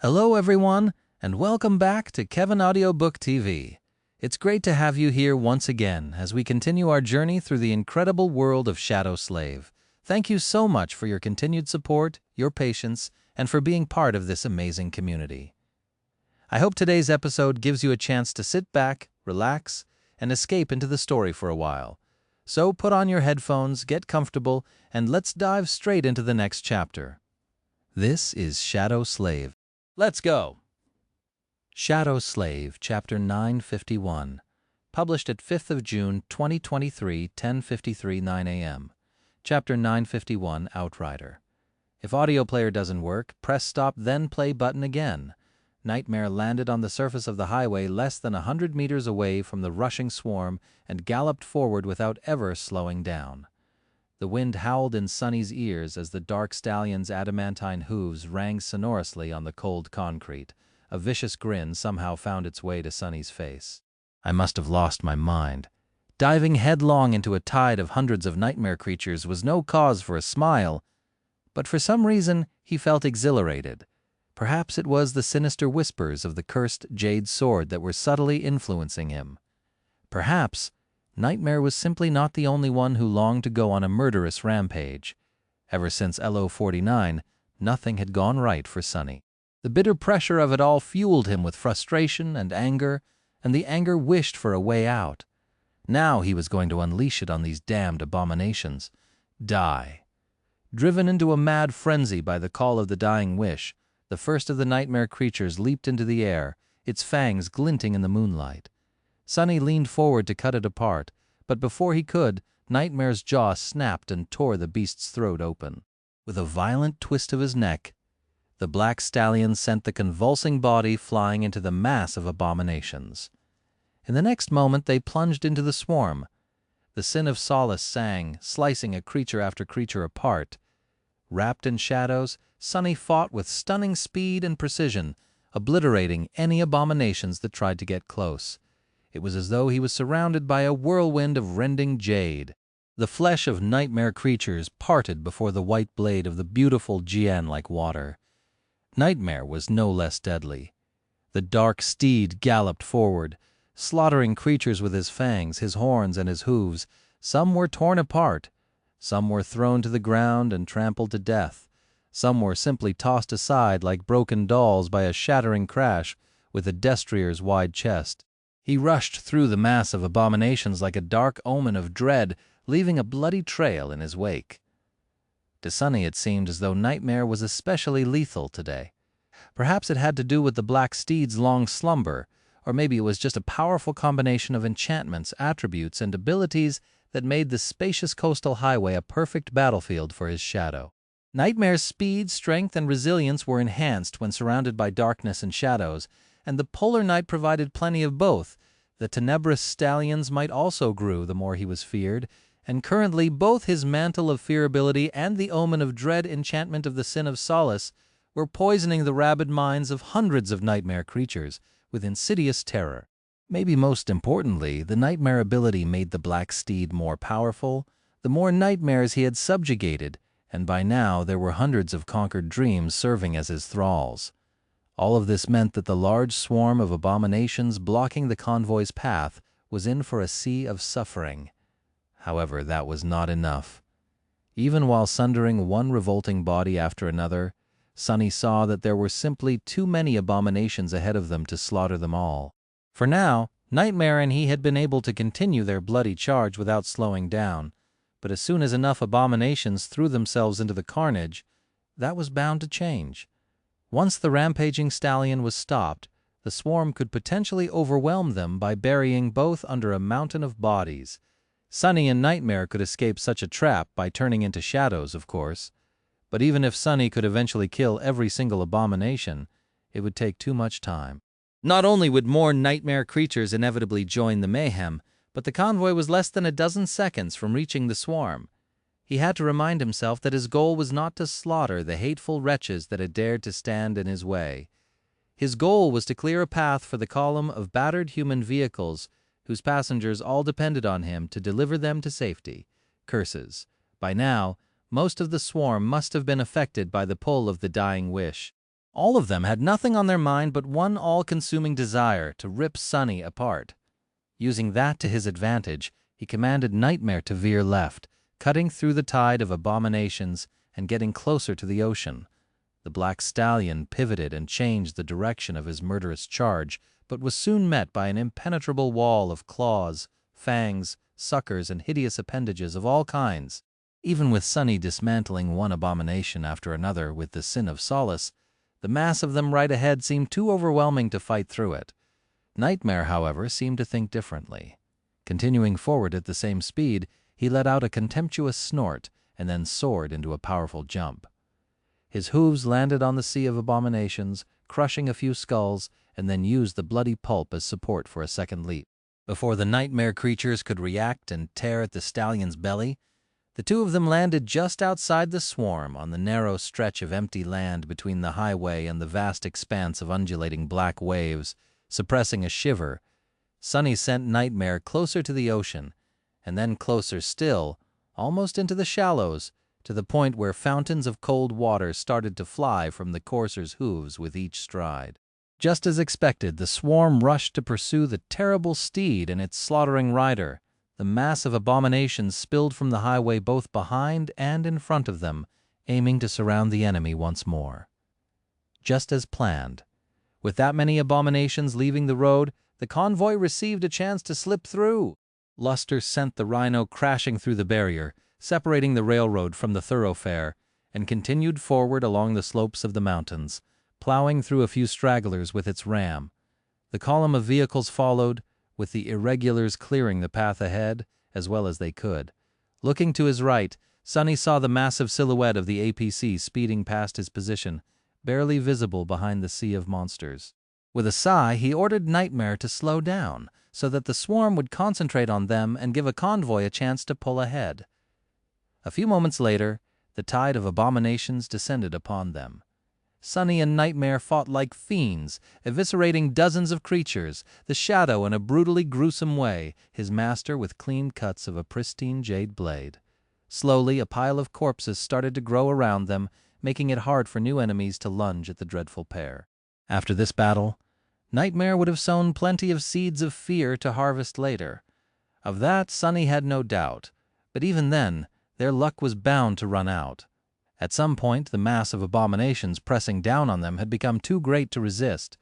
Hello everyone, and welcome back to Kevin Audiobook TV. It's great to have you here once again as we continue our journey through the incredible world of Shadow Slave. Thank you so much for your continued support, your patience, and for being part of this amazing community. I hope today's episode gives you a chance to sit back, relax, and escape into the story for a while. So put on your headphones, get comfortable, and let's dive straight into the next chapter. This is Shadow Slave. Let's go! Shadow Slave, Chapter 951, published at 5th of June, 2023, 10:53 9 a.m. Chapter 951, Outrider. If audio player doesn't work, press stop then play button again. Nightmare landed on the surface of the highway less than 100 meters away from the rushing swarm and galloped forward without ever slowing down. The wind howled in Sunny's ears as the dark stallion's adamantine hooves rang sonorously on the cold concrete. A vicious grin somehow found its way to Sunny's face. I must have lost my mind. Diving headlong into a tide of hundreds of nightmare creatures was no cause for a smile, but for some reason he felt exhilarated. Perhaps it was the sinister whispers of the cursed jade sword that were subtly influencing him. Perhaps Nightmare was simply not the only one who longed to go on a murderous rampage. Ever since LO-49, nothing had gone right for Sunny. The bitter pressure of it all fueled him with frustration and the anger wished for a way out. Now he was going to unleash it on these damned abominations. Die. Driven into a mad frenzy by the call of the dying wish, the first of the nightmare creatures leaped into the air, its fangs glinting in the moonlight. Sunny leaned forward to cut it apart, but before he could, Nightmare's jaw snapped and tore the beast's throat open. With a violent twist of his neck, the black stallion sent the convulsing body flying into the mass of abominations. In the next moment they plunged into the swarm. The Sin of Solace sang, slicing a creature after creature apart. Wrapped in shadows, Sunny fought with stunning speed and precision, obliterating any abominations that tried to get close. It was as though he was surrounded by a whirlwind of rending jade. The flesh of nightmare creatures parted before the white blade of the beautiful Jian like water. Nightmare was no less deadly. The dark steed galloped forward, slaughtering creatures with his fangs, his horns, and his hooves. Some were torn apart. Some were thrown to the ground and trampled to death. Some were simply tossed aside like broken dolls by a shattering crash with a destrier's wide chest. He rushed through the mass of abominations like a dark omen of dread, leaving a bloody trail in his wake. To Sunny it seemed as though Nightmare was especially lethal today. Perhaps it had to do with the black steed's long slumber, or maybe it was just a powerful combination of enchantments, attributes, and abilities that made the spacious coastal highway a perfect battlefield for his shadow. Nightmare's speed, strength, and resilience were enhanced when surrounded by darkness and shadows, and the polar night provided plenty of both. The tenebrous stallions might also grew the more he was feared, and currently both his mantle of fearability and the omen of dread enchantment of the Sin of Solace were poisoning the rabid minds of hundreds of nightmare creatures with insidious terror. Maybe most importantly, the nightmare ability made the black steed more powerful, the more nightmares he had subjugated, and by now there were hundreds of conquered dreams serving as his thralls. All of this meant that the large swarm of abominations blocking the convoy's path was in for a sea of suffering. However, that was not enough. Even while sundering one revolting body after another, Sunny saw that there were simply too many abominations ahead of them to slaughter them all. For now, Nightmare and he had been able to continue their bloody charge without slowing down, but as soon as enough abominations threw themselves into the carnage, that was bound to change. Once the rampaging stallion was stopped, the swarm could potentially overwhelm them by burying both under a mountain of bodies. Sunny and Nightmare could escape such a trap by turning into shadows, of course. But even if Sunny could eventually kill every single abomination, it would take too much time. Not only would more nightmare creatures inevitably join the mayhem, but the convoy was less than a dozen seconds from reaching the swarm. He had to remind himself that his goal was not to slaughter the hateful wretches that had dared to stand in his way. His goal was to clear a path for the column of battered human vehicles whose passengers all depended on him to deliver them to safety. Curses. By now, most of the swarm must have been affected by the pull of the dying wish. All of them had nothing on their mind but one all-consuming desire to rip Sunny apart. Using that to his advantage, he commanded Nightmare to veer left, cutting through the tide of abominations and getting closer to the ocean. The black stallion pivoted and changed the direction of his murderous charge, but was soon met by an impenetrable wall of claws, fangs, suckers, and hideous appendages of all kinds. Even with Sunny dismantling one abomination after another with the sin of solace, the mass of them right ahead seemed too overwhelming to fight through it. Nightmare, however, seemed to think differently. Continuing forward at the same speed, he let out a contemptuous snort and then soared into a powerful jump. His hooves landed on the sea of abominations, crushing a few skulls, and then used the bloody pulp as support for a second leap. Before the nightmare creatures could react and tear at the stallion's belly, the two of them landed just outside the swarm on the narrow stretch of empty land between the highway and the vast expanse of undulating black waves, suppressing a shiver. Sunny sent Nightmare closer to the ocean, and then closer still, almost into the shallows, to the point where fountains of cold water started to fly from the courser's hooves with each stride. Just as expected, the swarm rushed to pursue the terrible steed and its slaughtering rider. The mass of abominations spilled from the highway both behind and in front of them, aiming to surround the enemy once more. Just as planned. With that many abominations leaving the road, the convoy received a chance to slip through. Luster sent the rhino crashing through the barrier, separating the railroad from the thoroughfare, and continued forward along the slopes of the mountains, plowing through a few stragglers with its ram. The column of vehicles followed, with the irregulars clearing the path ahead as well as they could. Looking to his right, Sunny saw the massive silhouette of the APC speeding past his position, barely visible behind the sea of monsters. With a sigh, he ordered Nightmare to slow down, so that the swarm would concentrate on them and give a convoy a chance to pull ahead. A few moments later, the tide of abominations descended upon them. Sunny and Nightmare fought like fiends, eviscerating dozens of creatures, the Shadow in a brutally gruesome way, his master with clean cuts of a pristine jade blade. Slowly, a pile of corpses started to grow around them, making it hard for new enemies to lunge at the dreadful pair. After this battle, Nightmare would have sown plenty of seeds of fear to harvest later. Of that, Sunny had no doubt, but even then, their luck was bound to run out. At some point, the mass of abominations pressing down on them had become too great to resist.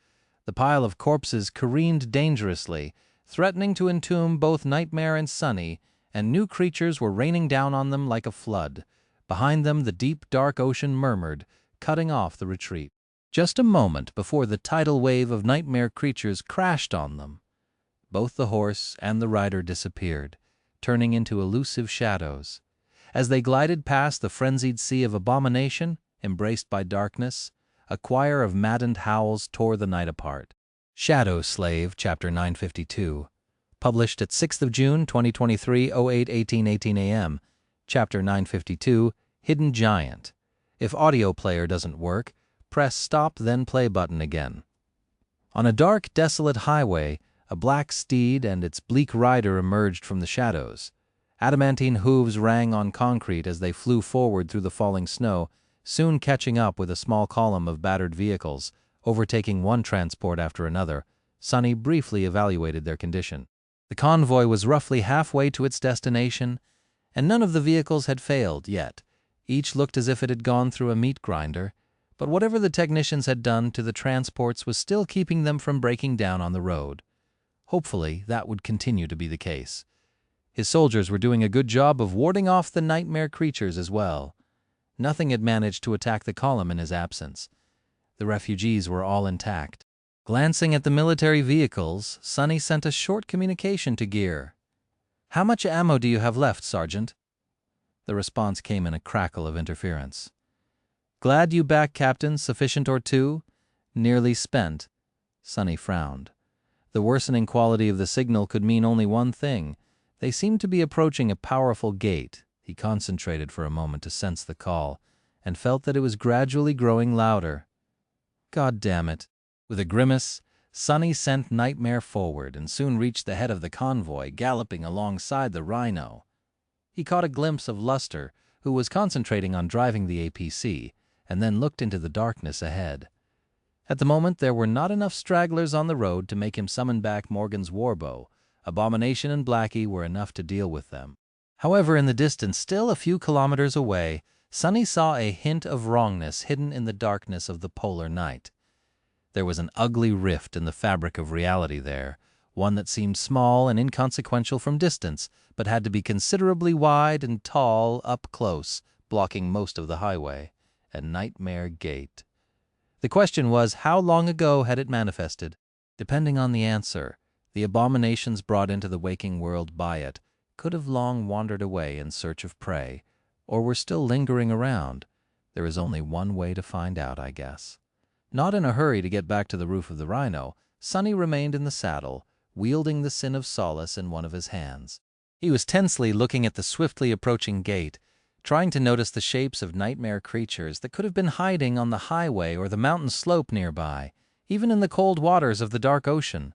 The pile of corpses careened dangerously, threatening to entomb both Nightmare and Sunny, and new creatures were raining down on them like a flood. Behind them, the deep, dark ocean murmured, cutting off the retreat. Just a moment before the tidal wave of nightmare creatures crashed on them, both the horse and the rider disappeared, turning into elusive shadows. As they glided past the frenzied sea of abomination, embraced by darkness, a choir of maddened howls tore the night apart. Shadow Slave, Chapter 952. Published at 6th of June, 2023, 08:18 a.m. Chapter 952, Hidden Giant. If audio player doesn't work, press Stop then Play button again. On a dark, desolate highway, a black steed and its bleak rider emerged from the shadows. Adamantine hooves rang on concrete as they flew forward through the falling snow, soon catching up with a small column of battered vehicles. Overtaking one transport after another, Sunny briefly evaluated their condition. The convoy was roughly halfway to its destination, and none of the vehicles had failed yet. Each looked as if it had gone through a meat grinder, but whatever the technicians had done to the transports was still keeping them from breaking down on the road. Hopefully, that would continue to be the case. His soldiers were doing a good job of warding off the nightmare creatures as well. Nothing had managed to attack the column in his absence. The refugees were all intact. Glancing at the military vehicles, Sunny sent a short communication to Gear. "How much ammo do you have left, Sergeant?" The response came in a crackle of interference. "Glad you back, Captain. Sufficient or two?" "Nearly spent." Sunny frowned. The worsening quality of the signal could mean only one thing. They seemed to be approaching a powerful gate. He concentrated for a moment to sense the call, and felt that it was gradually growing louder. God damn it. With a grimace, Sunny sent Nightmare forward and soon reached the head of the convoy, galloping alongside the rhino. He caught a glimpse of Luster, who was concentrating on driving the APC, and then looked into the darkness ahead. At the moment, there were not enough stragglers on the road to make him summon back Morgan's warbow. Abomination and Blackie were enough to deal with them. However, in the distance, still a few kilometers away, Sonny saw a hint of wrongness hidden in the darkness of the polar night. There was an ugly rift in the fabric of reality there, one that seemed small and inconsequential from distance, but had to be considerably wide and tall up close, blocking most of the highway. A nightmare gate. The question was, how long ago had it manifested? Depending on the answer, the abominations brought into the waking world by it could have long wandered away in search of prey, or were still lingering around. There is only one way to find out, I guess. Not in a hurry to get back to the roof of the Rhino, Sonny remained in the saddle, wielding the sin of solace in one of his hands. He was tensely looking at the swiftly approaching gate, trying to notice the shapes of nightmare creatures that could have been hiding on the highway or the mountain slope nearby, even in the cold waters of the dark ocean.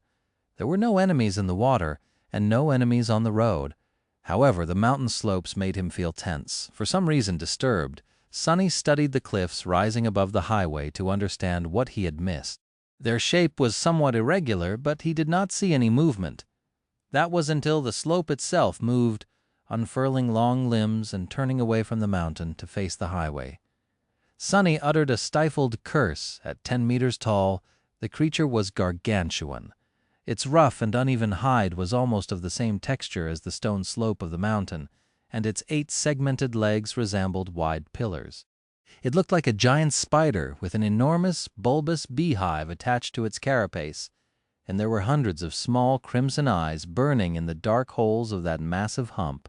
There were no enemies in the water, and no enemies on the road. However, the mountain slopes made him feel tense, for some reason disturbed. Sonny studied the cliffs rising above the highway to understand what he had missed. Their shape was somewhat irregular, but he did not see any movement. That was until the slope itself moved, unfurling long limbs and turning away from the mountain to face the highway. Sonny uttered a stifled curse. At 10 meters tall, the creature was gargantuan. Its rough and uneven hide was almost of the same texture as the stone slope of the mountain, and its 8 segmented legs resembled wide pillars. It looked like a giant spider with an enormous, bulbous beehive attached to its carapace, and there were hundreds of small crimson eyes burning in the dark holes of that massive hump.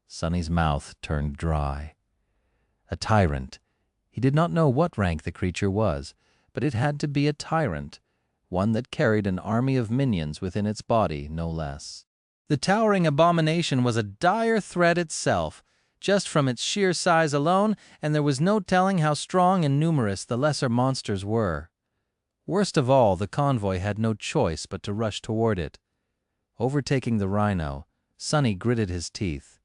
Sonny's mouth turned dry. A tyrant. He did not know what rank the creature was, but it had to be a tyrant, one that carried an army of minions within its body, no less. The towering abomination was a dire threat itself, just from its sheer size alone, and there was no telling how strong and numerous the lesser monsters were. Worst of all, the convoy had no choice but to rush toward it. Overtaking the Rhino, Sonny gritted his teeth.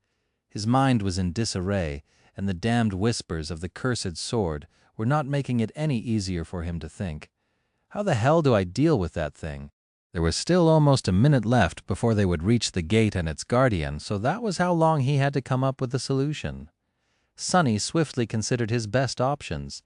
His mind was in disarray, and the damned whispers of the cursed sword were not making it any easier for him to think. How the hell do I deal with that thing? There was still almost a minute left before they would reach the gate and its guardian, so that was how long he had to come up with a solution. Sonny swiftly considered his best options.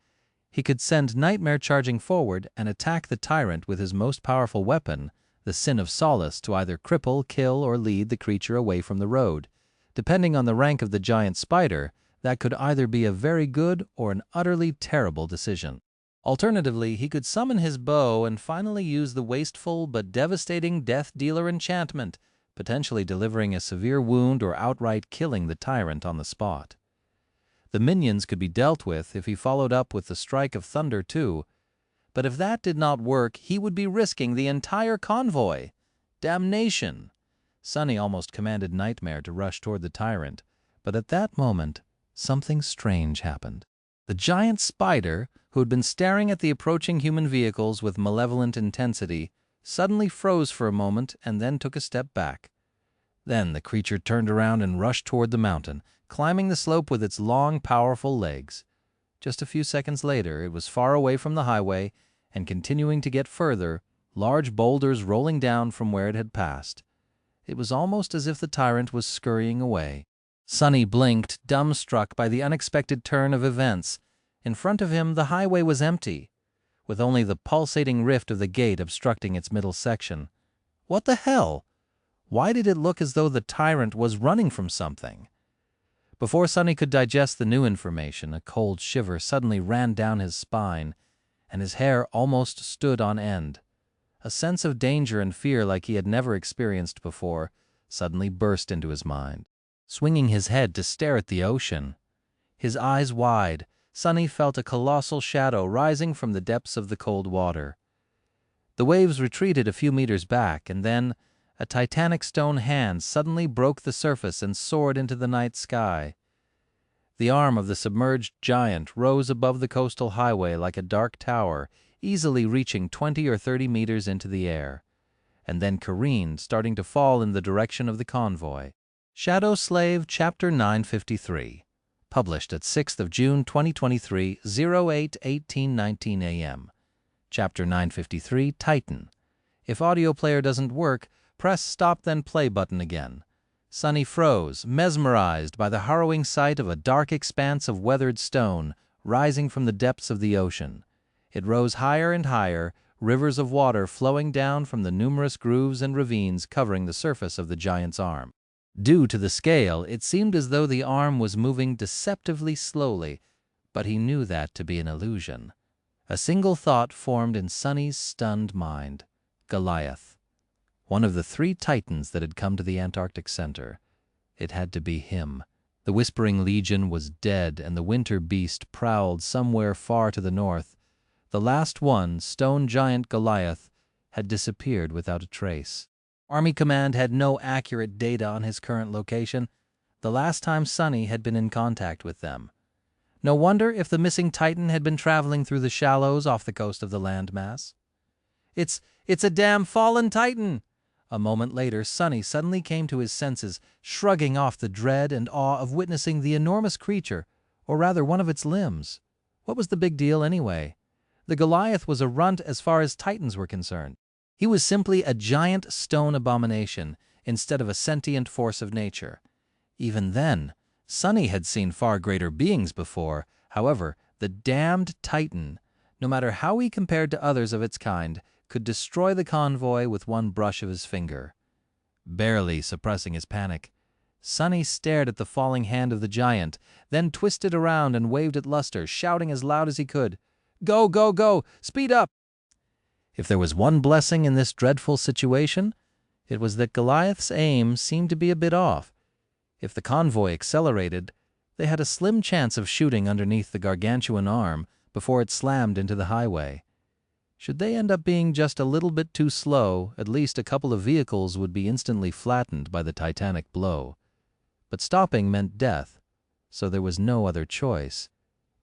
He could send Nightmare charging forward and attack the tyrant with his most powerful weapon, the Sin of Solace, to either cripple, kill, or lead the creature away from the road. Depending on the rank of the giant spider, that could either be a very good or an utterly terrible decision. Alternatively, he could summon his bow and finally use the wasteful but devastating Death Dealer enchantment, potentially delivering a severe wound or outright killing the tyrant on the spot. The minions could be dealt with if he followed up with the Strike of Thunder too, but if that did not work, he would be risking the entire convoy. Damnation! Sonny almost commanded Nightmare to rush toward the tyrant, but at that moment, something strange happened. The giant spider, who had been staring at the approaching human vehicles with malevolent intensity, suddenly froze for a moment and then took a step back. Then the creature turned around and rushed toward the mountain, climbing the slope with its long, powerful legs. Just a few seconds later, it was far away from the highway and continuing to get further, large boulders rolling down from where it had passed. It was almost as if the tyrant was scurrying away. Sonny blinked, dumbstruck by the unexpected turn of events. In front of him, the highway was empty, with only the pulsating rift of the gate obstructing its middle section. What the hell? Why did it look as though the tyrant was running from something? Before Sonny could digest the new information, a cold shiver suddenly ran down his spine, and his hair almost stood on end. A sense of danger and fear like he had never experienced before suddenly burst into his mind. Swinging his head to stare at the ocean, his eyes wide, Sonny felt a colossal shadow rising from the depths of the cold water. The waves retreated a few meters back, and then a titanic stone hand suddenly broke the surface and soared into the night sky. The arm of the submerged giant rose above the coastal highway like a dark tower, easily reaching 20 or 30 meters into the air, and then careened, starting to fall in the direction of the convoy. Shadow Slave, Chapter 953. Published at 6th of June 2023, 08:18:19 a.m. Chapter 953, Titan. If audio player doesn't work, press stop then play button again. Sunny froze, mesmerized by the harrowing sight of a dark expanse of weathered stone rising from the depths of the ocean. It rose higher and higher, rivers of water flowing down from the numerous grooves and ravines covering the surface of the giant's arm. Due to the scale, it seemed as though the arm was moving deceptively slowly, but he knew that to be an illusion. A single thought formed in Sunny's stunned mind: Goliath. One of the 3 titans that had come to the Antarctic Center. It had to be him. The Whispering Legion was dead, and the winter beast prowled somewhere far to the north. The last one, stone giant Goliath, had disappeared without a trace. Army Command had no accurate data on his current location, the last time Sunny had been in contact with them. No wonder if the missing Titan had been traveling through the shallows off the coast of the landmass. It's a damn fallen Titan! A moment later, Sunny suddenly came to his senses, shrugging off the dread and awe of witnessing the enormous creature, or rather one of its limbs. What was the big deal anyway? The Goliath was a runt as far as Titans were concerned. He was simply a giant stone abomination instead of a sentient force of nature. Even then, Sunny had seen far greater beings before. However, the damned Titan, no matter how he compared to others of its kind, could destroy the convoy with one brush of his finger. Barely suppressing his panic, Sunny stared at the falling hand of the giant, then twisted around and waved at Luster, shouting as loud as he could, "Go, go, go! Speed up!" If there was one blessing in this dreadful situation, it was that Goliath's aim seemed to be a bit off. If the convoy accelerated, they had a slim chance of shooting underneath the gargantuan arm before it slammed into the highway. Should they end up being just a little bit too slow, at least a couple of vehicles would be instantly flattened by the titanic blow. But stopping meant death, so there was no other choice.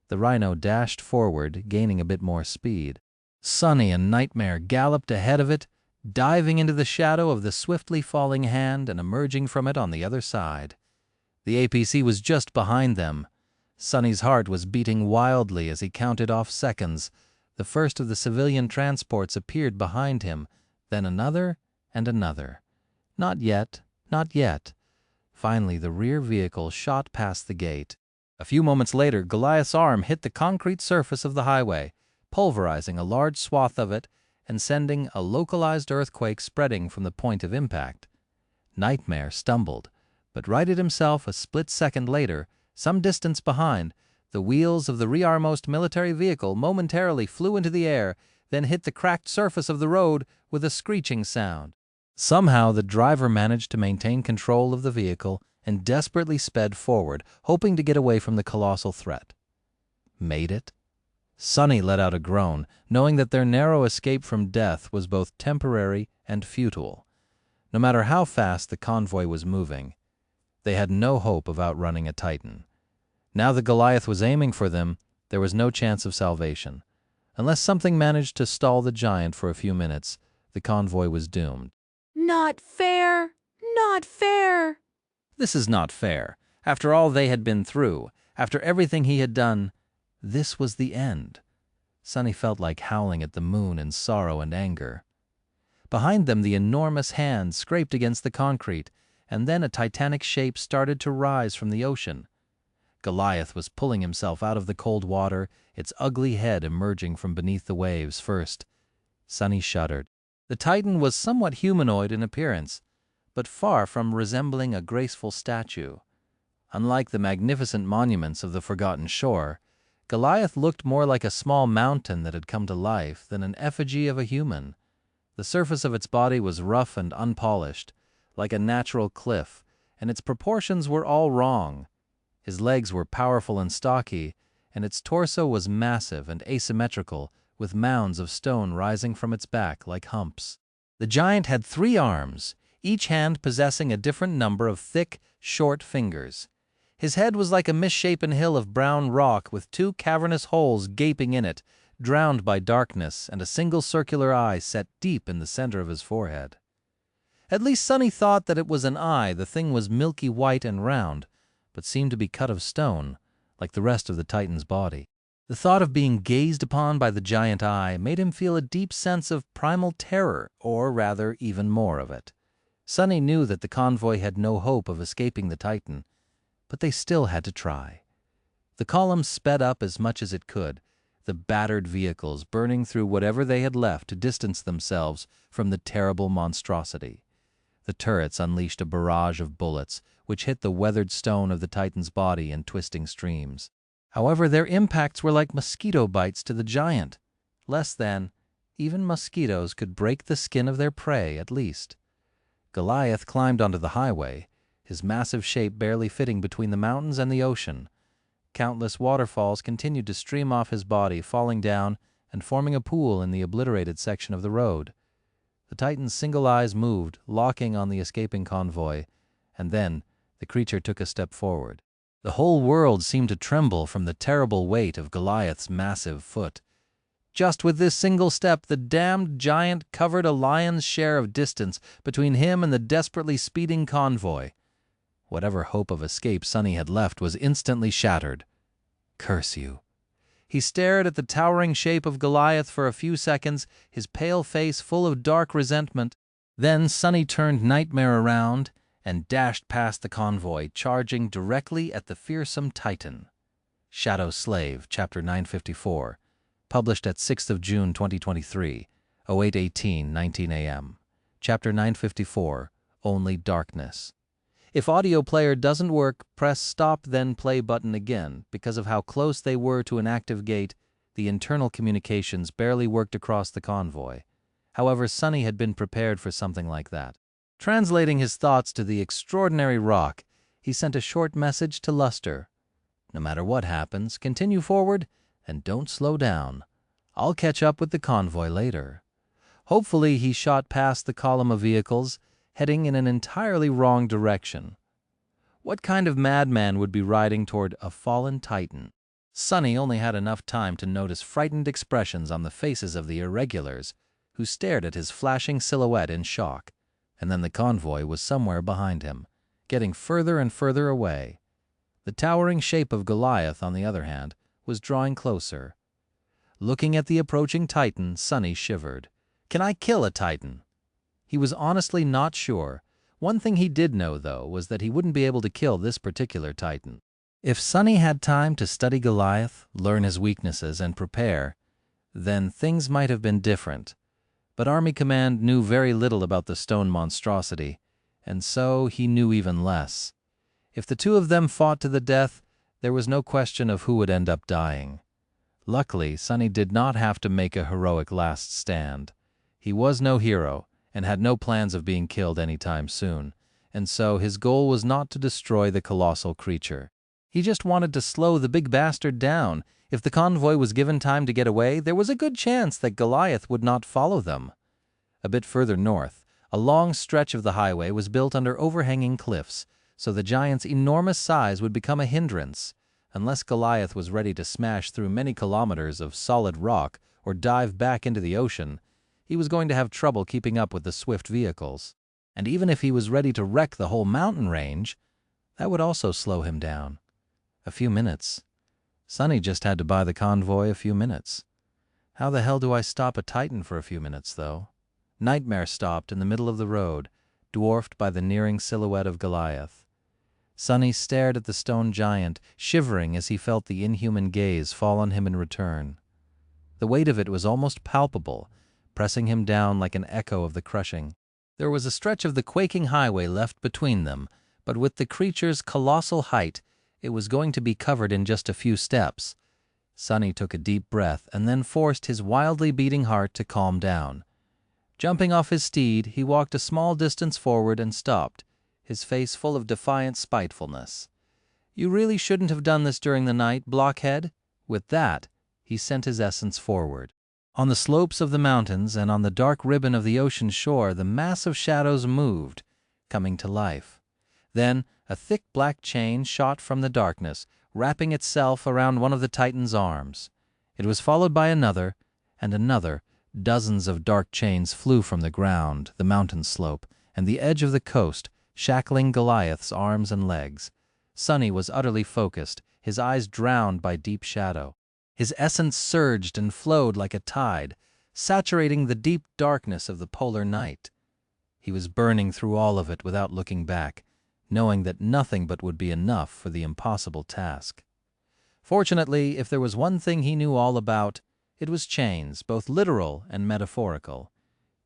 The rhino dashed forward, gaining a bit more speed. Sunny and Nightmare galloped ahead of it, diving into the shadow of the swiftly falling hand and emerging from it on the other side. The APC was just behind them. Sunny's heart was beating wildly as he counted off seconds. The first of the civilian transports appeared behind him, then another and another. Not yet, not yet. Finally, the rear vehicle shot past the gate. A few moments later, Goliath's arm hit the concrete surface of the highway, pulverizing a large swath of it and sending a localized earthquake spreading from the point of impact. Nightmare stumbled, but righted himself a split second later. Some distance behind, the wheels of the rearmost military vehicle momentarily flew into the air, then hit the cracked surface of the road with a screeching sound. Somehow the driver managed to maintain control of the vehicle and desperately sped forward, hoping to get away from the colossal threat. Made it? Sunny let out a groan, knowing that their narrow escape from death was both temporary and futile. No matter how fast the convoy was moving, they had no hope of outrunning a Titan. Now that Goliath was aiming for them, there was no chance of salvation. Unless something managed to stall the giant for a few minutes, the convoy was doomed. Not fair! Not fair! This is not fair. After all they had been through, after everything he had done, this was the end. Sunny felt like howling at the moon in sorrow and anger. Behind them, the enormous hand scraped against the concrete, and then a titanic shape started to rise from the ocean. Goliath was pulling himself out of the cold water, its ugly head emerging from beneath the waves first. Sunny shuddered. The Titan was somewhat humanoid in appearance, but far from resembling a graceful statue. Unlike the magnificent monuments of the forgotten shore, Goliath looked more like a small mountain that had come to life than an effigy of a human. The surface of its body was rough and unpolished, like a natural cliff, and its proportions were all wrong. His legs were powerful and stocky, and its torso was massive and asymmetrical, with mounds of stone rising from its back like humps. The giant had 3 arms, each hand possessing a different number of thick, short fingers. His head was like a misshapen hill of brown rock with 2 cavernous holes gaping in it, drowned by darkness, and a single circular eye set deep in the center of his forehead. At least Sunny thought that it was an eye. The thing was milky white and round, but seemed to be cut of stone, like the rest of the Titan's body. The thought of being gazed upon by the giant eye made him feel a deep sense of primal terror, or rather even more of it. Sonny knew that the convoy had no hope of escaping the Titan, but they still had to try. The column sped up as much as it could, the battered vehicles burning through whatever they had left to distance themselves from the terrible monstrosity. The turrets unleashed a barrage of bullets, which hit the weathered stone of the Titan's body in twisting streams. However, their impacts were like mosquito bites to the giant. Less than, even mosquitoes could break the skin of their prey, at least. Goliath climbed onto the highway, his massive shape barely fitting between the mountains and the ocean. Countless waterfalls continued to stream off his body, falling down and forming a pool in the obliterated section of the road. The Titan's single eyes moved, locking on the escaping convoy, and then the creature took a step forward. The whole world seemed to tremble from the terrible weight of Goliath's massive foot. Just with this single step, the damned giant covered a lion's share of distance between him and the desperately speeding convoy. Whatever hope of escape Sonny had left was instantly shattered. Curse you. He stared at the towering shape of Goliath for a few seconds, his pale face full of dark resentment. Then Sonny turned Nightmare around and dashed past the convoy, charging directly at the fearsome Titan. Shadow Slave, Chapter 954, published at 6th of June 2023, 08:18, 19 a.m. Chapter 954, Only Darkness. If audio player doesn't work, press stop then play button again. Because of how close they were to an active gate, the internal communications barely worked across the convoy. However, Sonny had been prepared for something like that. Translating his thoughts to the extraordinary rock, he sent a short message to Luster. No matter what happens, continue forward and don't slow down. I'll catch up with the convoy later. Hopefully he shot past the column of vehicles, heading in an entirely wrong direction. What kind of madman would be riding toward a fallen Titan? Sonny only had enough time to notice frightened expressions on the faces of the irregulars, who stared at his flashing silhouette in shock, and then the convoy was somewhere behind him, getting further and further away. The towering shape of Goliath, on the other hand, was drawing closer. Looking at the approaching Titan, Sonny shivered. Can I kill a Titan? He was honestly not sure. One thing he did know, though, was that he wouldn't be able to kill this particular Titan. If Sonny had time to study Goliath, learn his weaknesses, and prepare, then things might have been different. But Army Command knew very little about the stone monstrosity, and so he knew even less. If the two of them fought to the death, there was no question of who would end up dying. Luckily, Sonny did not have to make a heroic last stand. He was no hero, and had no plans of being killed any time soon, and so his goal was not to destroy the colossal creature. He just wanted to slow the big bastard down. If the convoy was given time to get away, there was a good chance that Goliath would not follow them. A bit further north, a long stretch of the highway was built under overhanging cliffs, so the giant's enormous size would become a hindrance. Unless Goliath was ready to smash through many kilometers of solid rock or dive back into the ocean, he was going to have trouble keeping up with the swift vehicles. And even if he was ready to wreck the whole mountain range, that would also slow him down. A few minutes. Sonny just had to buy the convoy a few minutes. How the hell do I stop a Titan for a few minutes, though? Nightmare stopped in the middle of the road, dwarfed by the nearing silhouette of Goliath. Sonny stared at the stone giant, shivering as he felt the inhuman gaze fall on him in return. The weight of it was almost palpable, pressing him down like an echo of the crushing. There was a stretch of the quaking highway left between them, but with the creature's colossal height, it was going to be covered in just a few steps. Sonny took a deep breath and then forced his wildly beating heart to calm down. Jumping off his steed, he walked a small distance forward and stopped, his face full of defiant spitefulness. You really shouldn't have done this during the night, blockhead. With that, he sent his essence forward. On the slopes of the mountains and on the dark ribbon of the ocean shore, the massive shadows moved, coming to life. Then a thick black chain shot from the darkness, wrapping itself around one of the Titan's arms. It was followed by another, and another. Dozens of dark chains flew from the ground, the mountain slope, and the edge of the coast, shackling Goliath's arms and legs. Sonny was utterly focused, his eyes drowned by deep shadow. His essence surged and flowed like a tide, saturating the deep darkness of the polar night. He was burning through all of it without looking back, knowing that nothing but would be enough for the impossible task. Fortunately, if there was one thing he knew all about, it was chains, both literal and metaphorical.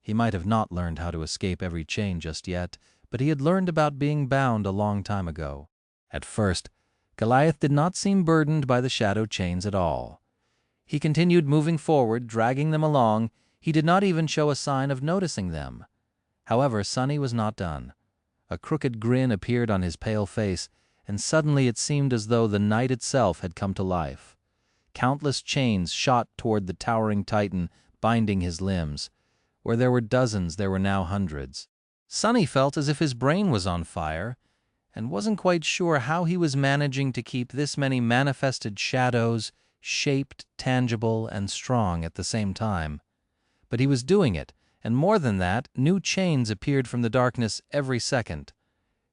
He might have not learned how to escape every chain just yet, but he had learned about being bound a long time ago. At first, Goliath did not seem burdened by the shadow chains at all. He continued moving forward, dragging them along. He did not even show a sign of noticing them. However, Sonny was not done. A crooked grin appeared on his pale face, and suddenly it seemed as though the night itself had come to life. Countless chains shot toward the towering titan, binding his limbs. Where there were dozens, there were now hundreds. Sonny felt as if his brain was on fire, and wasn't quite sure how he was managing to keep this many manifested shadows, shaped, tangible, and strong at the same time. But he was doing it, and more than that, new chains appeared from the darkness every second.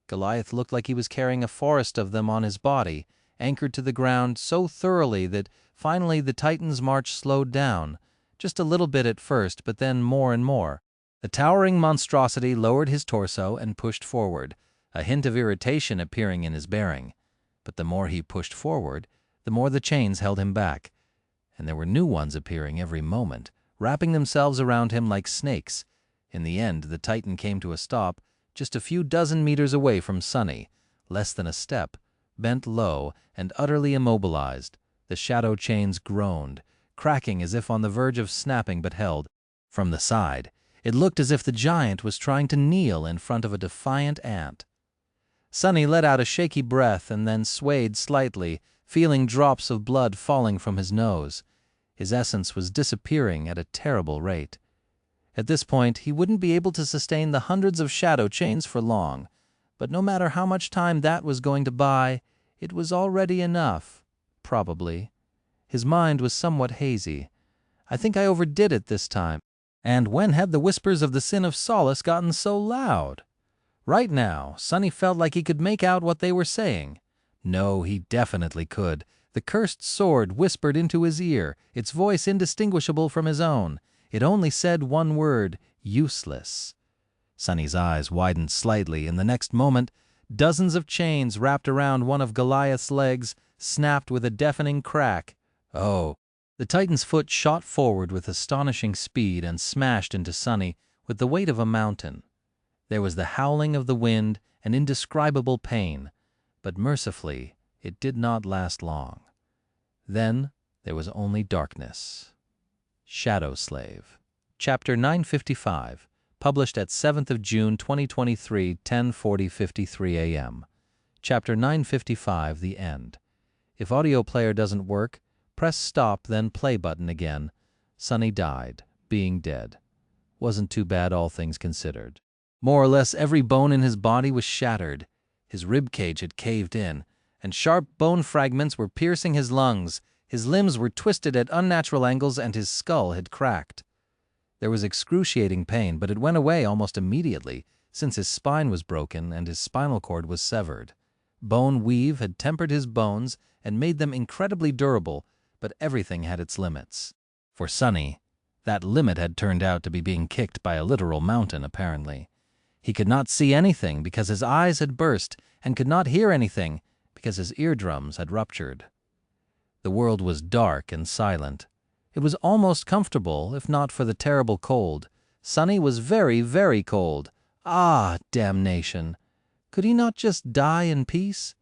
Goliath looked like he was carrying a forest of them on his body, anchored to the ground so thoroughly that finally the Titan's march slowed down, just a little bit at first, but then more and more. The towering monstrosity lowered his torso and pushed forward, a hint of irritation appearing in his bearing. But the more he pushed forward, the more the chains held him back, and there were new ones appearing every moment, wrapping themselves around him like snakes. In the end, the Titan came to a stop just a few dozen meters away from Sonny, less than a step, bent low and utterly immobilized. The shadow chains groaned, cracking as if on the verge of snapping but held. From the side, it looked as if the giant was trying to kneel in front of a defiant ant. Sonny let out a shaky breath and then swayed slightly, feeling drops of blood falling from his nose. His essence was disappearing at a terrible rate. At this point, he wouldn't be able to sustain the hundreds of shadow chains for long, but no matter how much time that was going to buy, it was already enough, probably. His mind was somewhat hazy. I think I overdid it this time. And when had the whispers of the sin of solace gotten so loud? Right now, Sonny felt like he could make out what they were saying. No, he definitely could. The cursed sword whispered into his ear, its voice indistinguishable from his own. It only said one word, useless. Sonny's eyes widened slightly, and the next moment, dozens of chains wrapped around one of Goliath's legs snapped with a deafening crack. Oh! The Titan's foot shot forward with astonishing speed and smashed into Sonny with the weight of a mountain. There was the howling of the wind and indescribable pain, but mercifully it did not last long. Then there was only darkness. Shadow Slave. Chapter 955, published at 7th of June 2023, 10:40:53 a.m. Chapter 955, The End. If audio player doesn't work, press stop, then play button again. Sonny died, being dead. Wasn't too bad, all things considered. More or less every bone in his body was shattered. His rib cage had caved in, and sharp bone fragments were piercing his lungs. His limbs were twisted at unnatural angles, and his skull had cracked. There was excruciating pain, but it went away almost immediately, since his spine was broken and his spinal cord was severed. Bone weave had tempered his bones and made them incredibly durable, but everything had its limits. For Sonny, that limit had turned out to be being kicked by a literal mountain, apparently. He could not see anything because his eyes had burst, and could not hear anything because his eardrums had ruptured. The world was dark and silent. It was almost comfortable, if not for the terrible cold. Sonny was very, very cold. Ah, damnation! Could he not just die in peace?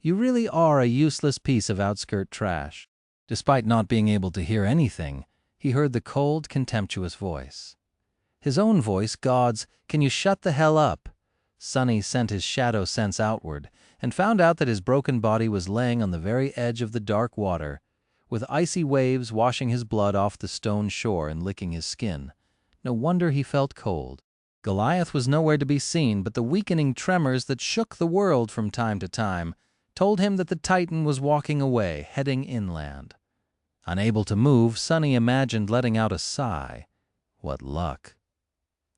You really are a useless piece of outskirt trash. Despite not being able to hear anything, he heard the cold, contemptuous voice. His own voice, God's, "Can you shut the hell up?" Sonny sent his shadow sense outward, and found out that his broken body was laying on the very edge of the dark water, with icy waves washing his blood off the stone shore and licking his skin. No wonder he felt cold. Goliath was nowhere to be seen, but the weakening tremors that shook the world from time to time told him that the Titan was walking away, heading inland. Unable to move, Sonny imagined letting out a sigh. What luck!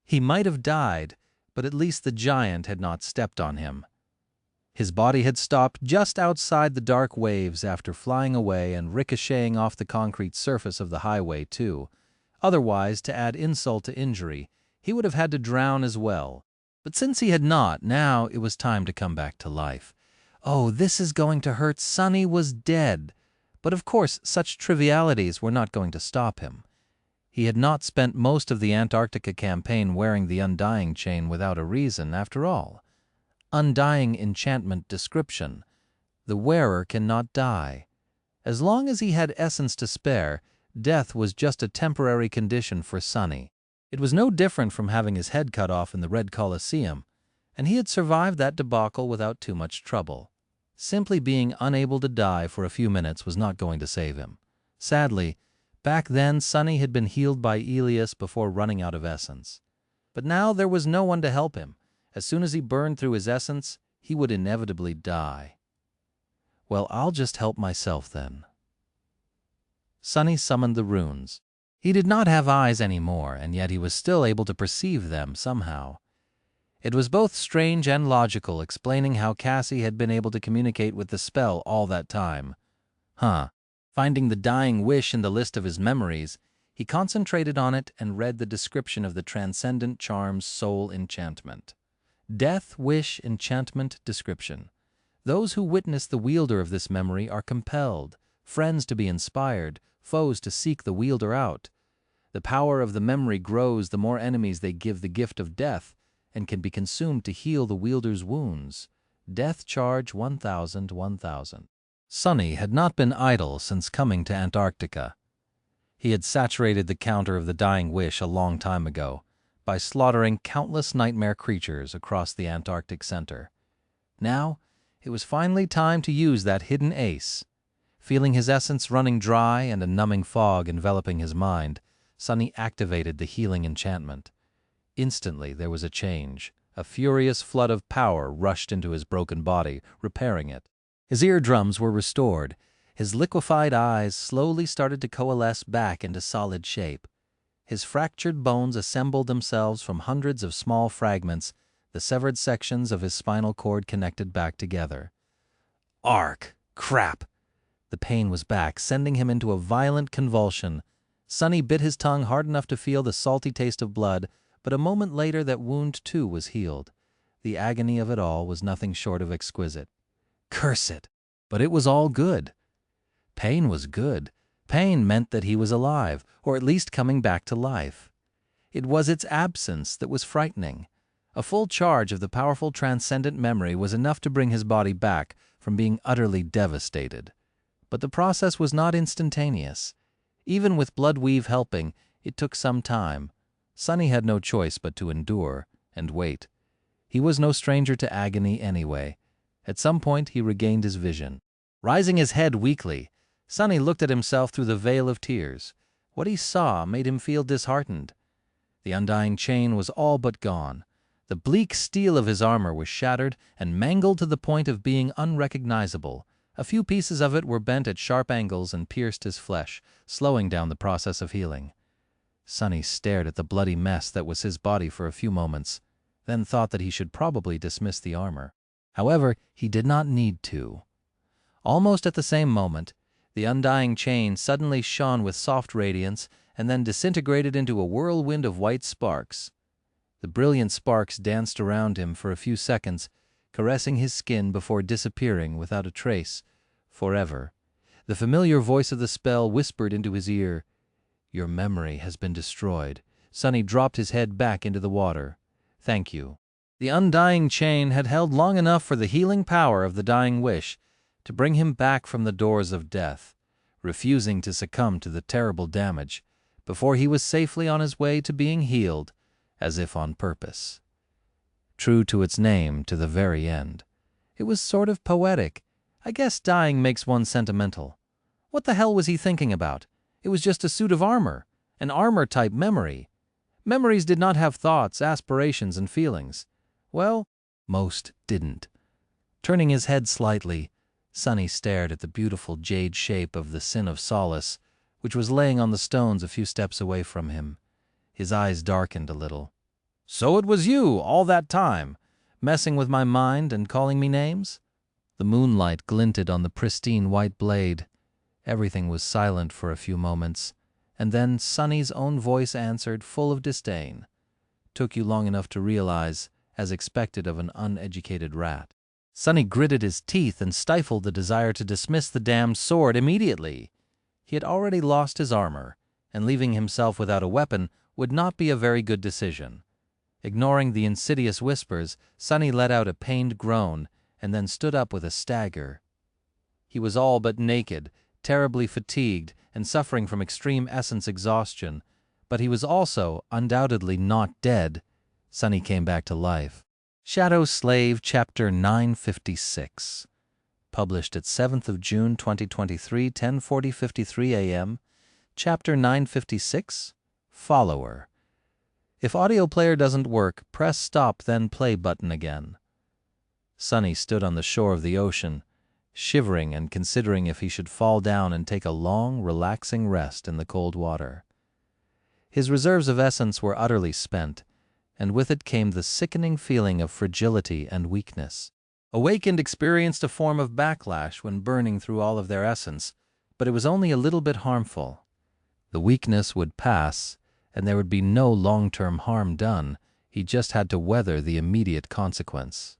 He might have died, but at least the giant had not stepped on him. His body had stopped just outside the dark waves after flying away and ricocheting off the concrete surface of the highway, too. Otherwise, to add insult to injury, he would have had to drown as well. But since he had not, now it was time to come back to life. Oh, this is going to hurt. Sonny was dead. But of course, such trivialities were not going to stop him. He had not spent most of the Antarctica campaign wearing the undying chain without a reason, after all. Undying enchantment description. The wearer cannot die. As long as he had essence to spare, death was just a temporary condition for Sonny. It was no different from having his head cut off in the Red Colosseum, and he had survived that debacle without too much trouble. Simply being unable to die for a few minutes was not going to save him. Sadly, back then Sonny had been healed by Elias before running out of essence. But now there was no one to help him. As soon as he burned through his essence, he would inevitably die. Well, I'll just help myself then. Sonny summoned the runes. He did not have eyes anymore, and yet he was still able to perceive them somehow. It was both strange and logical, explaining how Cassie had been able to communicate with the spell all that time. Finding the dying wish in the list of his memories, he concentrated on it and read the description of the transcendent charm's soul enchantment. Death, wish, enchantment, description. Those who witness the wielder of this memory are compelled, friends to be inspired, foes to seek the wielder out. The power of the memory grows the more enemies they give the gift of death, and can be consumed to heal the wielder's wounds. Death charge 1,000. Sonny had not been idle since coming to Antarctica. He had saturated the counter of the dying wish a long time ago by slaughtering countless nightmare creatures across the Antarctic Center. Now, it was finally time to use that hidden ace. Feeling his essence running dry and a numbing fog enveloping his mind, Sonny activated the healing enchantment. Instantly there was a change. A furious flood of power rushed into his broken body, repairing it. His eardrums were restored. His liquefied eyes slowly started to coalesce back into solid shape. His fractured bones assembled themselves from hundreds of small fragments, the severed sections of his spinal cord connected back together. Ark! Crap! The pain was back, sending him into a violent convulsion. Sonny bit his tongue hard enough to feel the salty taste of blood, but a moment later that wound too was healed. The agony of it all was nothing short of exquisite. Curse it! But it was all good. Pain was good. Pain meant that he was alive, or at least coming back to life. It was its absence that was frightening. A full charge of the powerful transcendent memory was enough to bring his body back from being utterly devastated. But the process was not instantaneous. Even with Bloodweave helping, it took some time. Sonny had no choice but to endure and wait. He was no stranger to agony anyway. At some point he regained his vision. Rising his head weakly, Sonny looked at himself through the veil of tears. What he saw made him feel disheartened. The undying chain was all but gone. The bleak steel of his armor was shattered and mangled to the point of being unrecognizable. A few pieces of it were bent at sharp angles and pierced his flesh, slowing down the process of healing. Sonny stared at the bloody mess that was his body for a few moments, then thought that he should probably dismiss the armor. However, he did not need to. Almost at the same moment, the undying chain suddenly shone with soft radiance and then disintegrated into a whirlwind of white sparks. The brilliant sparks danced around him for a few seconds, caressing his skin before disappearing without a trace, forever. The familiar voice of the spell whispered into his ear, "Your memory has been destroyed." Sonny dropped his head back into the water. "Thank you." The undying chain had held long enough for the healing power of the dying wish to bring him back from the doors of death, refusing to succumb to the terrible damage, before he was safely on his way to being healed, as if on purpose. True to its name to the very end. It was sort of poetic. I guess dying makes one sentimental. What the hell was he thinking about? It was just a suit of armor, an armor-type memory. Memories did not have thoughts, aspirations, and feelings. Well, most didn't. Turning his head slightly, Sonny stared at the beautiful jade shape of the Sin of Solace, which was laying on the stones a few steps away from him. His eyes darkened a little. "So it was you, all that time. messing with my mind and calling me names?" The moonlight glinted on the pristine white blade. Everything was silent for a few moments, and then Sonny's own voice answered, full of disdain. "Took you long enough to realize, as expected of an uneducated rat." Sonny gritted his teeth and stifled the desire to dismiss the damned sword immediately. He had already lost his armor, and leaving himself without a weapon would not be a very good decision. Ignoring the insidious whispers, Sonny let out a pained groan and then stood up with a stagger. He was all but naked, terribly fatigued, and suffering from extreme essence exhaustion, but he was also undoubtedly not dead. Sonny came back to life. Shadow Slave, Chapter 956. Published at 7th of June 2023, 10:40:53 a.m. Chapter 956, Follower. If audio player doesn't work, press stop then play button again. Sonny stood on the shore of the ocean, shivering and considering if he should fall down and take a long, relaxing rest in the cold water. His reserves of essence were utterly spent, and with it came the sickening feeling of fragility and weakness. Awakened experienced a form of backlash when burning through all of their essence, but it was only a little bit harmful. The weakness would pass, and there would be no long-term harm done. He just had to weather the immediate consequence.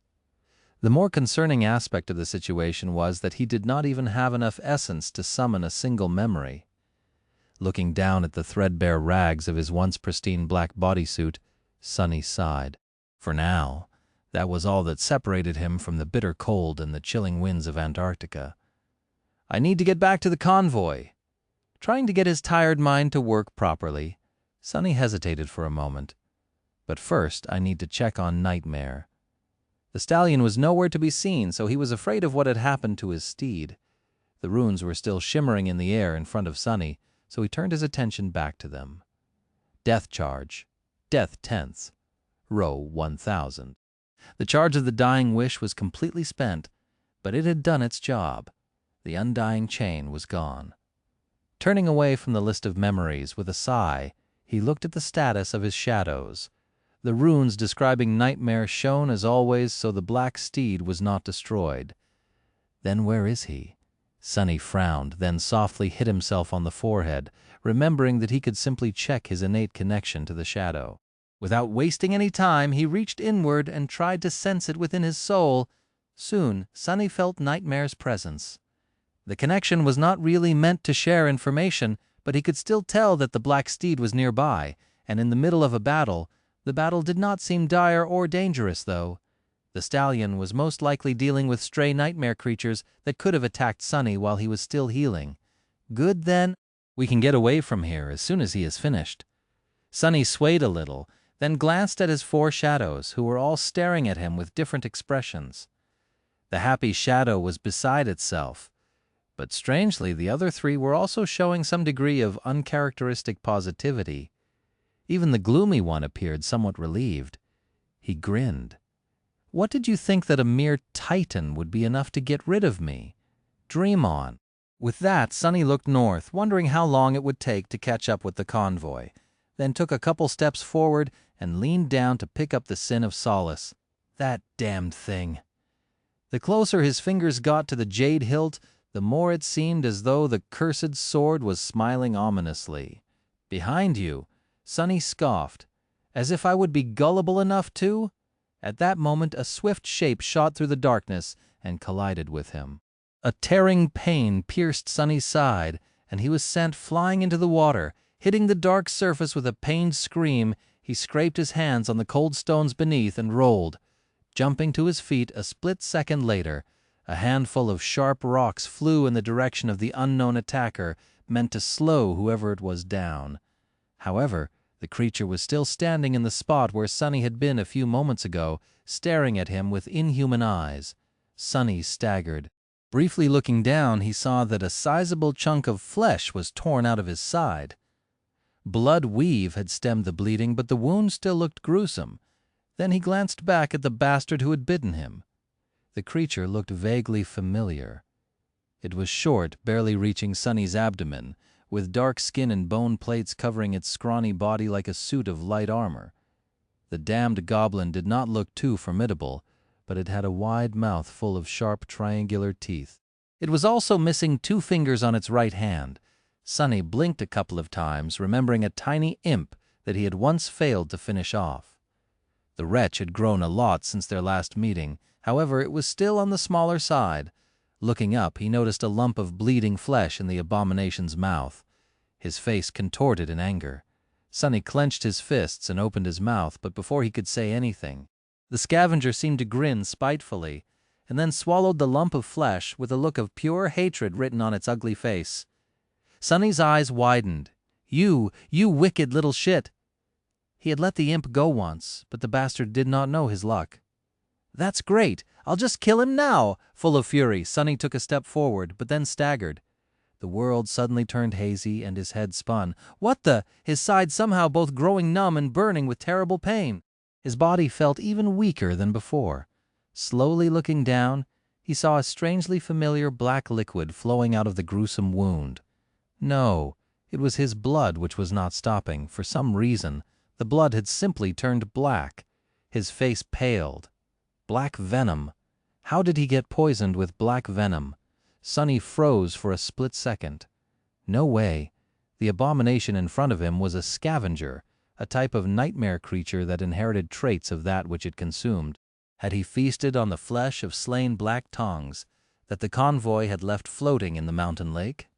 The more concerning aspect of the situation was that he did not even have enough essence to summon a single memory. Looking down at the threadbare rags of his once pristine black bodysuit, Sonny sighed. For now, that was all that separated him from the bitter cold and the chilling winds of Antarctica. "I need to get back to the convoy." Trying to get his tired mind to work properly, Sonny hesitated for a moment. "But first, I need to check on Nightmare." The stallion was nowhere to be seen, so he was afraid of what had happened to his steed. The runes were still shimmering in the air in front of Sonny, so he turned his attention back to them. Death charge, death tenths, row 1000. The charge of the dying wish was completely spent, but it had done its job. The undying chain was gone. Turning away from the list of memories with a sigh, he looked at the status of his shadows. The runes describing Nightmare shone as always, so the black steed was not destroyed. Then where is he? Sonny frowned, then softly hit himself on the forehead, remembering that he could simply check his innate connection to the shadow. Without wasting any time, he reached inward and tried to sense it within his soul. Soon, Sonny felt Nightmare's presence. The connection was not really meant to share information, but he could still tell that the black steed was nearby, and in the middle of a battle. The battle did not seem dire or dangerous, though. The stallion was most likely dealing with stray nightmare creatures that could have attacked Sonny while he was still healing. Good, then. We can get away from here as soon as he is finished. Sonny swayed a little, then glanced at his four shadows, who were all staring at him with different expressions. The happy shadow was beside itself, but strangely the other three were also showing some degree of uncharacteristic positivity. Even the gloomy one appeared somewhat relieved. He grinned. "What did you think that a mere titan would be enough to get rid of me? Dream on." With that, Sonny looked north, wondering how long it would take to catch up with the convoy, then took a couple steps forward and leaned down to pick up the sin of solace. That damned thing. The closer his fingers got to the jade hilt, the more it seemed as though the cursed sword was smiling ominously. "Behind you," Sonny scoffed. "As if I would be gullible enough to?" At that moment a swift shape shot through the darkness and collided with him. A tearing pain pierced Sonny's side, and he was sent flying into the water. Hitting the dark surface with a pained scream, he scraped his hands on the cold stones beneath and rolled. Jumping to his feet a split second later, a handful of sharp rocks flew in the direction of the unknown attacker, meant to slow whoever it was down. However, the creature was still standing in the spot where Sonny had been a few moments ago, staring at him with inhuman eyes. Sonny staggered. Briefly looking down, he saw that a sizable chunk of flesh was torn out of his side. Blood weave had stemmed the bleeding, but the wound still looked gruesome. Then he glanced back at the bastard who had bitten him. The creature looked vaguely familiar. It was short, barely reaching Sonny's abdomen, with dark skin and bone plates covering its scrawny body like a suit of light armor. The damned goblin did not look too formidable, but it had a wide mouth full of sharp triangular teeth. It was also missing 2 fingers on its right hand. Sonny blinked a couple of times, remembering a tiny imp that he had once failed to finish off. The wretch had grown a lot since their last meeting, however, it was still on the smaller side. Looking up, he noticed a lump of bleeding flesh in the abomination's mouth. His face contorted in anger. Sonny clenched his fists and opened his mouth, but before he could say anything, the scavenger seemed to grin spitefully, and then swallowed the lump of flesh with a look of pure hatred written on its ugly face. Sonny's eyes widened. You wicked little shit! He had let the imp go once, but the bastard did not know his luck. That's great! I'll just kill him now! Full of fury, Sonny took a step forward, but then staggered. The world suddenly turned hazy, and his head spun. What the? His sides somehow both growing numb and burning with terrible pain. His body felt even weaker than before. Slowly looking down, he saw a strangely familiar black liquid flowing out of the gruesome wound. No, it was his blood which was not stopping. For some reason, the blood had simply turned black. His face paled. Black venom. How did he get poisoned with black venom? Sonny froze for a split second. No way. The abomination in front of him was a scavenger, a type of nightmare creature that inherited traits of that which it consumed. Had he feasted on the flesh of slain black tongs that the convoy had left floating in the mountain lake?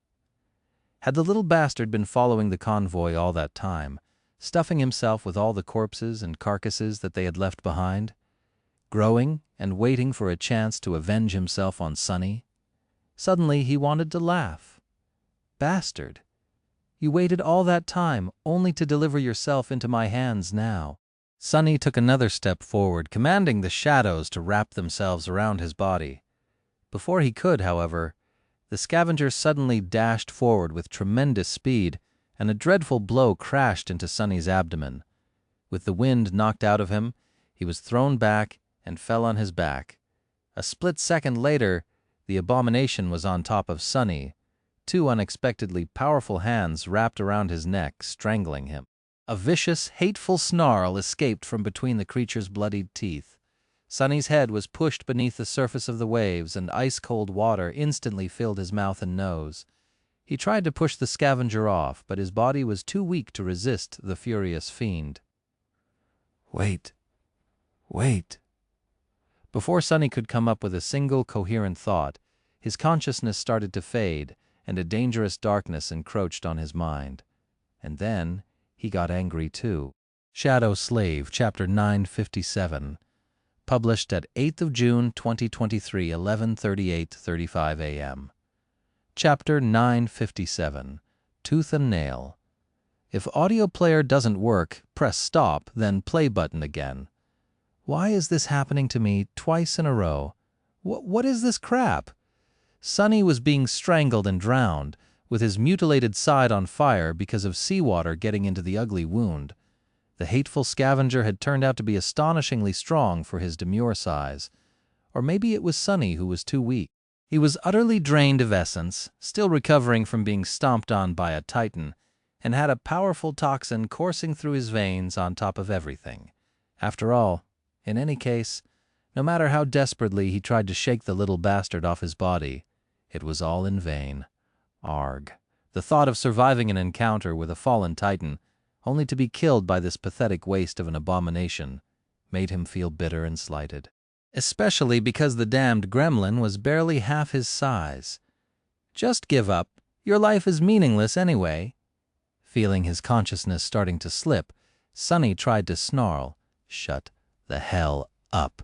Had the little bastard been following the convoy all that time, stuffing himself with all the corpses and carcasses that they had left behind, growing and waiting for a chance to avenge himself on Sonny? Suddenly he wanted to laugh. Bastard! You waited all that time only to deliver yourself into my hands now. Sonny took another step forward, commanding the shadows to wrap themselves around his body. Before he could, however, the scavenger suddenly dashed forward with tremendous speed, and a dreadful blow crashed into Sonny's abdomen. With the wind knocked out of him, he was thrown back and fell on his back. A split second later, the abomination was on top of Sonny, 2 unexpectedly powerful hands wrapped around his neck, strangling him. A vicious, hateful snarl escaped from between the creature's bloodied teeth. Sonny's head was pushed beneath the surface of the waves, and ice-cold water instantly filled his mouth and nose. He tried to push the scavenger off, but his body was too weak to resist the furious fiend. Wait. Before Sonny could come up with a single coherent thought, his consciousness started to fade, and a dangerous darkness encroached on his mind. And then he got angry too. Shadow Slave, Chapter 957. Published at 8th of June, 2023, 11:38:35 a.m. Chapter 957. Tooth and Nail. If audio player doesn't work, press stop, then play button again. Why is this happening to me twice in a row? What is this crap? Sonny was being strangled and drowned, with his mutilated side on fire because of seawater getting into the ugly wound. The hateful scavenger had turned out to be astonishingly strong for his demure size. Or maybe it was Sonny who was too weak. He was utterly drained of essence, still recovering from being stomped on by a titan, and had a powerful toxin coursing through his veins on top of everything. After all, in any case, no matter how desperately he tried to shake the little bastard off his body, it was all in vain. Arg. The thought of surviving an encounter with a fallen titan, only to be killed by this pathetic waste of an abomination, made him feel bitter and slighted. Especially because the damned gremlin was barely half his size. Just give up. Your life is meaningless anyway. Feeling his consciousness starting to slip, Sonny tried to snarl, "Shut the hell up."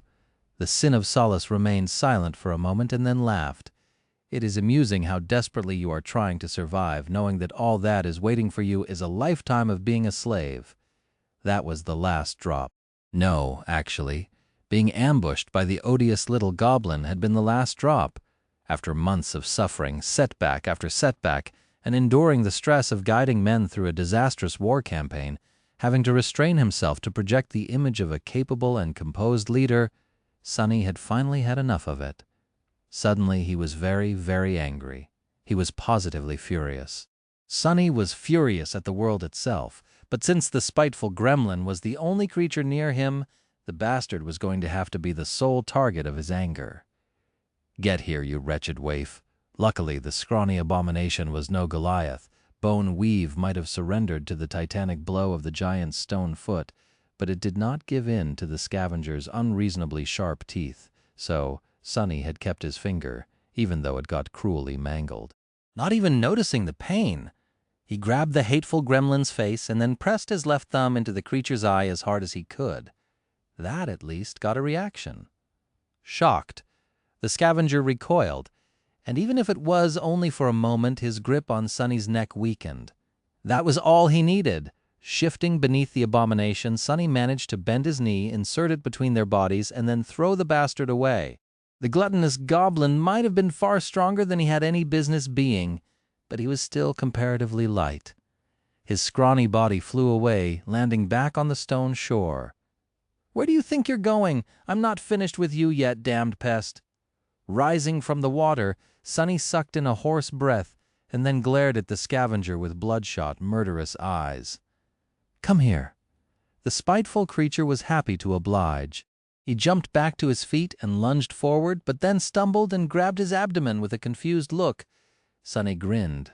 The Sin of Solace remained silent for a moment and then laughed. It is amusing how desperately you are trying to survive, knowing that all that is waiting for you is a lifetime of being a slave. That was the last drop. No, actually, being ambushed by the odious little goblin had been the last drop. After months of suffering, setback after setback, and enduring the stress of guiding men through a disastrous war campaign, having to restrain himself to project the image of a capable and composed leader, Sonny had finally had enough of it. Suddenly he was very, very angry. He was positively furious. Sonny was furious at the world itself, but since the spiteful gremlin was the only creature near him The bastard was going to have to be the sole target of his anger. "Get here, you wretched waif." Luckily, the scrawny abomination was no Goliath. Bone Weave might have surrendered to the titanic blow of the giant's stone foot, but it did not give in to the scavenger's unreasonably sharp teeth, so Sonny had kept his finger, even though it got cruelly mangled. Not even noticing the pain, he grabbed the hateful gremlin's face and then pressed his left thumb into the creature's eye as hard as he could. That, at least, got a reaction. Shocked, the scavenger recoiled, and even if it was only for a moment, his grip on Sonny's neck weakened. That was all he needed. Shifting beneath the abomination, Sonny managed to bend his knee, insert it between their bodies, and then throw the bastard away. The gluttonous goblin might have been far stronger than he had any business being, but he was still comparatively light. His scrawny body flew away, landing back on the stone shore. "Where do you think you're going? I'm not finished with you yet, damned pest." Rising from the water, Sonny sucked in a hoarse breath and then glared at the scavenger with bloodshot, murderous eyes. "Come here." The spiteful creature was happy to oblige. He jumped back to his feet and lunged forward, but then stumbled and grabbed his abdomen with a confused look. Sonny grinned.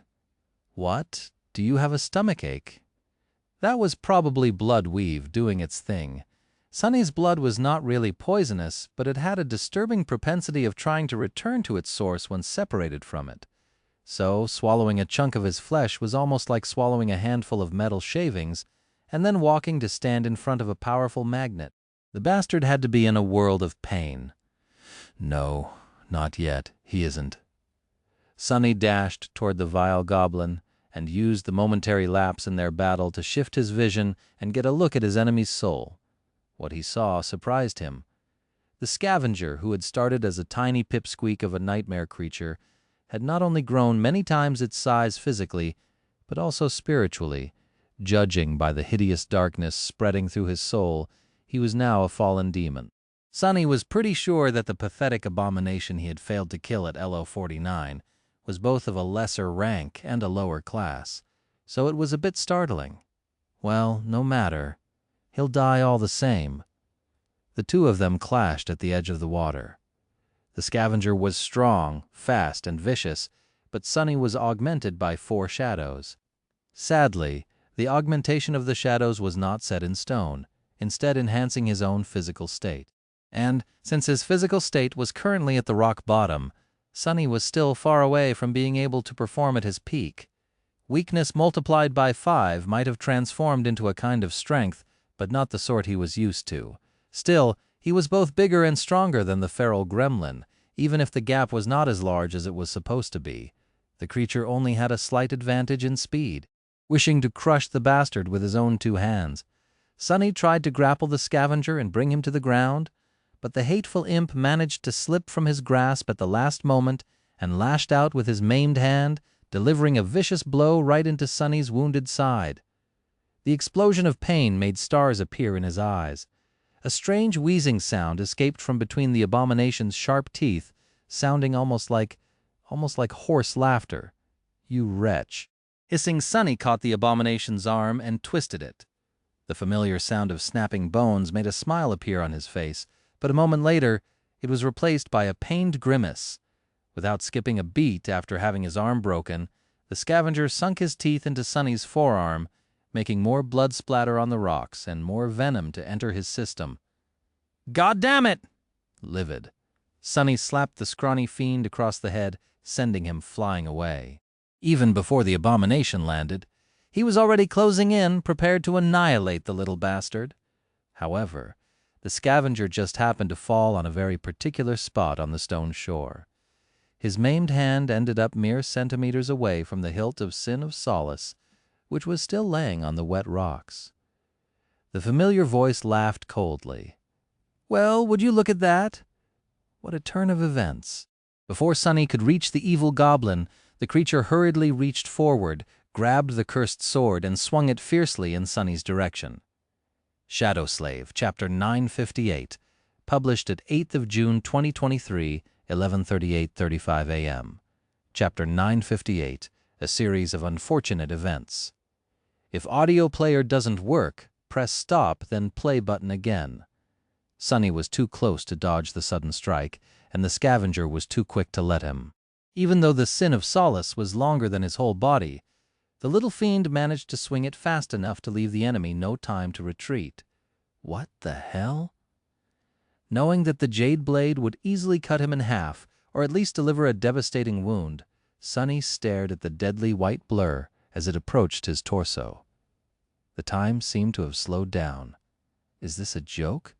"What? Do you have a stomachache?" That was probably blood weave doing its thing. Sonny's blood was not really poisonous, but it had a disturbing propensity of trying to return to its source when separated from it. So, swallowing a chunk of his flesh was almost like swallowing a handful of metal shavings and then walking to stand in front of a powerful magnet. The bastard had to be in a world of pain. "No, not yet. He isn't." Sonny dashed toward the vile goblin and used the momentary lapse in their battle to shift his vision and get a look at his enemy's soul. What he saw surprised him. The scavenger, who had started as a tiny pipsqueak of a nightmare creature, had not only grown many times its size physically, but also spiritually. Judging by the hideous darkness spreading through his soul, he was now a fallen demon. Sonny was pretty sure that the pathetic abomination he had failed to kill at LO 49 was both of a lesser rank and a lower class, so it was a bit startling. Well, no matter. He'll die all the same. The two of them clashed at the edge of the water. The scavenger was strong, fast, and vicious, but Sonny was augmented by 4 shadows. Sadly, the augmentation of the shadows was not set in stone, instead enhancing his own physical state. And, since his physical state was currently at the rock bottom, Sonny was still far away from being able to perform at his peak. Weakness multiplied by 5 might have transformed into a kind of strength, but not the sort he was used to. Still, he was both bigger and stronger than the feral gremlin, even if the gap was not as large as it was supposed to be. The creature only had a slight advantage in speed. Wishing to crush the bastard with his own 2 hands, Sonny tried to grapple the scavenger and bring him to the ground, but the hateful imp managed to slip from his grasp at the last moment and lashed out with his maimed hand, delivering a vicious blow right into Sonny's wounded side. The explosion of pain made stars appear in his eyes. A strange wheezing sound escaped from between the abomination's sharp teeth, sounding almost like hoarse laughter. "You wretch." Hissing Sonny caught the abomination's arm and twisted it. The familiar sound of snapping bones made a smile appear on his face, but a moment later it was replaced by a pained grimace. Without skipping a beat after having his arm broken, the scavenger sunk his teeth into Sonny's forearm, making more blood splatter on the rocks and more venom to enter his system. "God damn it!" Livid, Sonny slapped the scrawny fiend across the head, sending him flying away. Even before the abomination landed, he was already closing in, prepared to annihilate the little bastard. However, the scavenger just happened to fall on a very particular spot on the stone shore. His maimed hand ended up mere centimeters away from the hilt of Sin of Solace, which was still laying on the wet rocks. The familiar voice laughed coldly. "Well, would you look at that?" What a turn of events. Before Sonny could reach the evil goblin, the creature hurriedly reached forward, grabbed the cursed sword, and swung it fiercely in Sonny's direction. Shadow Slave, Chapter 958, published at 8th of June 2023, 11:38:35 a.m. Chapter 958, a series of unfortunate events. If audio player doesn't work, press stop, then play button again. Sonny was too close to dodge the sudden strike, and the scavenger was too quick to let him. Even though the sin of solace was longer than his whole body, the little fiend managed to swing it fast enough to leave the enemy no time to retreat. What the hell? Knowing that the jade blade would easily cut him in half, or at least deliver a devastating wound, Sonny stared at the deadly white blur as it approached his torso. The time seemed to have slowed down. Is this a joke?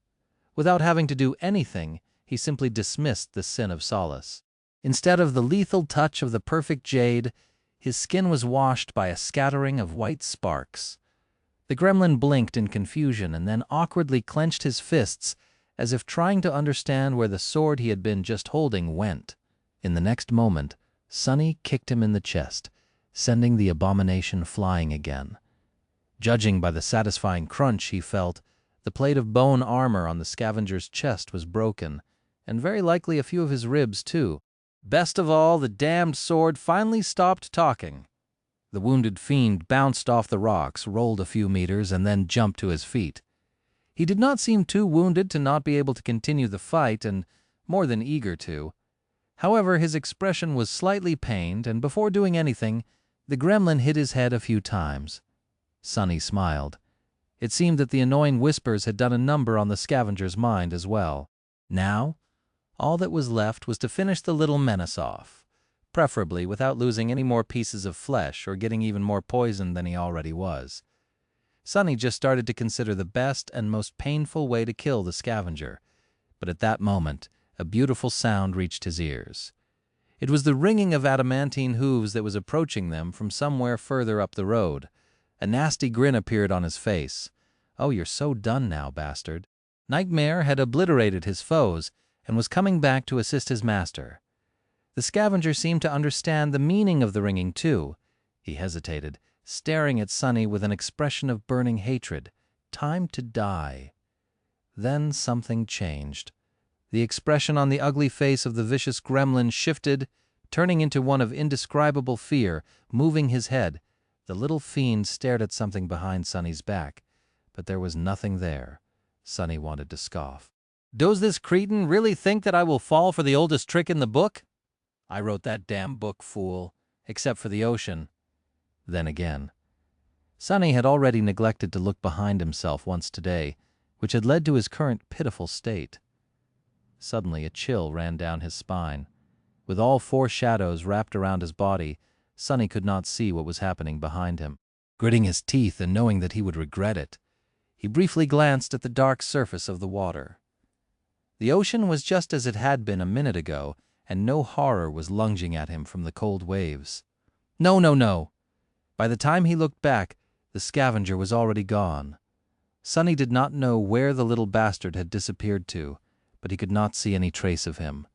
Without having to do anything, he simply dismissed the sin of solace. Instead of the lethal touch of the perfect jade, his skin was washed by a scattering of white sparks. The gremlin blinked in confusion and then awkwardly clenched his fists as if trying to understand where the sword he had been just holding went. In the next moment, Sonny kicked him in the chest, sending the abomination flying again. Judging by the satisfying crunch he felt, the plate of bone armor on the scavenger's chest was broken, and very likely a few of his ribs too. Best of all, the damned sword finally stopped talking. The wounded fiend bounced off the rocks, rolled a few meters, and then jumped to his feet. He did not seem too wounded to not be able to continue the fight, and more than eager to. However, his expression was slightly pained, and before doing anything, the gremlin hit his head a few times. Sonny smiled. It seemed that the annoying whispers had done a number on the scavenger's mind as well. Now, all that was left was to finish the little menace off, preferably without losing any more pieces of flesh or getting even more poison than he already was. Sonny just started to consider the best and most painful way to kill the scavenger, but at that moment, a beautiful sound reached his ears. It was the ringing of adamantine hooves that was approaching them from somewhere further up the road. A nasty grin appeared on his face. "Oh, you're so done now, bastard." Nightmare had obliterated his foes and was coming back to assist his master. The scavenger seemed to understand the meaning of the ringing too. He hesitated, staring at Sonny with an expression of burning hatred. Time to die. Then something changed. The expression on the ugly face of the vicious gremlin shifted, turning into one of indescribable fear, moving his head. The little fiend stared at something behind Sonny's back, but there was nothing there. Sonny wanted to scoff. "Does this cretin really think that I will fall for the oldest trick in the book? I wrote that damn book, fool, except for the ocean." Then again. Sonny had already neglected to look behind himself once today, which had led to his current pitiful state. Suddenly a chill ran down his spine. With all four shadows wrapped around his body, Sonny could not see what was happening behind him. Gritting his teeth and knowing that he would regret it, he briefly glanced at the dark surface of the water. The ocean was just as it had been a minute ago, and no horror was lunging at him from the cold waves. No, no, no! By the time he looked back, the scavenger was already gone. Sonny did not know where the little bastard had disappeared to, but he could not see any trace of him.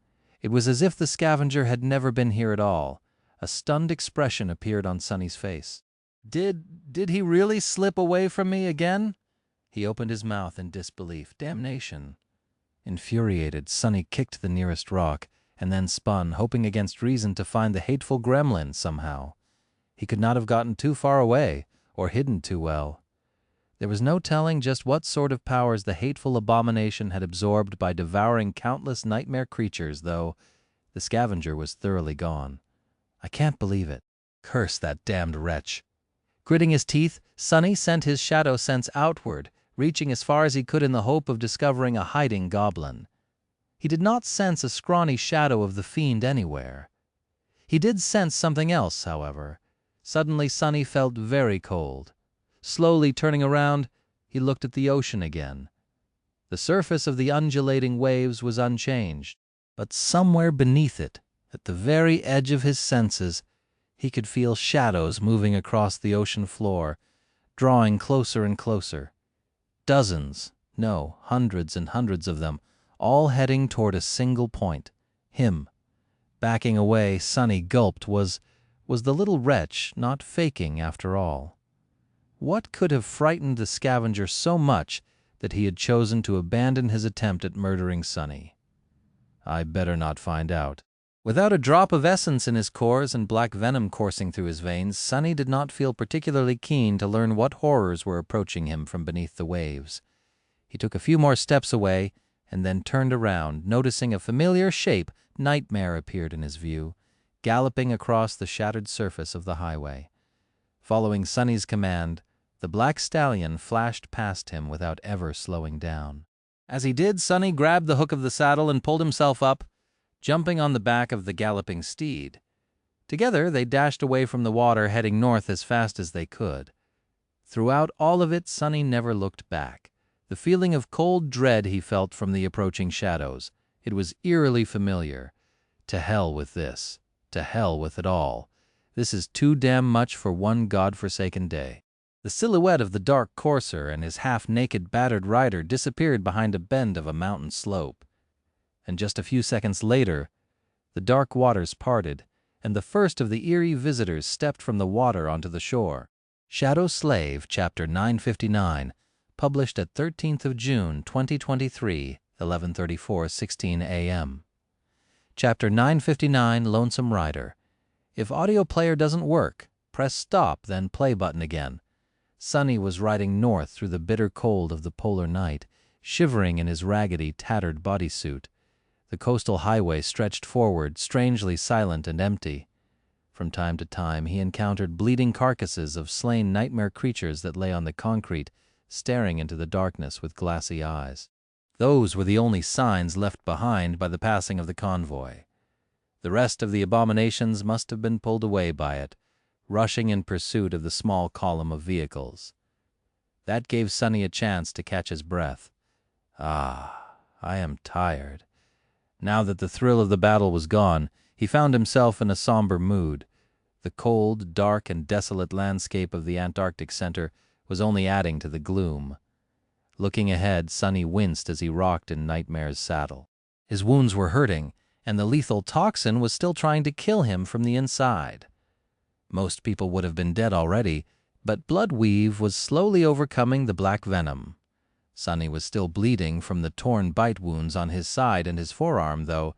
It was as if the scavenger had never been here at all. A stunned expression appeared on Sonny's face. Did he really slip away from me again?" He opened his mouth in disbelief. Damnation! Infuriated, Sonny kicked the nearest rock, and then spun, hoping against reason to find the hateful gremlin somehow. He could not have gotten too far away, or hidden too well. There was no telling just what sort of powers the hateful abomination had absorbed by devouring countless nightmare creatures, though the scavenger was thoroughly gone. "I can't believe it. Curse that damned wretch." Gritting his teeth, Sonny sent his shadow sense outward, reaching as far as he could in the hope of discovering a hiding goblin. He did not sense a scrawny shadow of the fiend anywhere. He did sense something else, however. Suddenly Sonny felt very cold. Slowly turning around, he looked at the ocean again. The surface of the undulating waves was unchanged, but somewhere beneath it, at the very edge of his senses, he could feel shadows moving across the ocean floor, drawing closer and closer. Dozens, no, hundreds and hundreds of them, all heading toward a single point, him. Backing away, Sonny gulped. Was the little wretch not faking after all? What could have frightened the scavenger so much that he had chosen to abandon his attempt at murdering Sonny? I better not find out. Without a drop of essence in his cores and black venom coursing through his veins, Sonny did not feel particularly keen to learn what horrors were approaching him from beneath the waves. He took a few more steps away, and then turned around, noticing a familiar shape. Nightmare appeared in his view, galloping across the shattered surface of the highway. Following Sonny's command, the black stallion flashed past him without ever slowing down. As he did, Sonny grabbed the hook of the saddle and pulled himself up, jumping on the back of the galloping steed. Together, they dashed away from the water, heading north as fast as they could. Throughout all of it, Sonny never looked back. The feeling of cold dread he felt from the approaching shadows, it was eerily familiar. To hell with this. To hell with it all. This is too damn much for one God-forsaken day. The silhouette of the dark courser and his half-naked, battered rider disappeared behind a bend of a mountain slope. And just a few seconds later, the dark waters parted, and the first of the eerie visitors stepped from the water onto the shore. Shadow Slave, Chapter 959, published at 13th of June, 2023, 11:34:16 a.m. Chapter 959, Lonesome Rider. If audio player doesn't work, press stop, then play button again. Sonny was riding north through the bitter cold of the polar night, shivering in his raggedy, tattered bodysuit. The coastal highway stretched forward, strangely silent and empty. From time to time, he encountered bleeding carcasses of slain nightmare creatures that lay on the concrete, staring into the darkness with glassy eyes. Those were the only signs left behind by the passing of the convoy. The rest of the abominations must have been pulled away by it, rushing in pursuit of the small column of vehicles. That gave Sonny a chance to catch his breath. Ah, I am tired. Now that the thrill of the battle was gone, he found himself in a somber mood. The cold, dark, and desolate landscape of the Antarctic Center was only adding to the gloom. Looking ahead, Sonny winced as he rocked in Nightmare's saddle. His wounds were hurting, and the lethal toxin was still trying to kill him from the inside. Most people would have been dead already, but Bloodweave was slowly overcoming the black venom. Sonny was still bleeding from the torn bite wounds on his side and his forearm, though.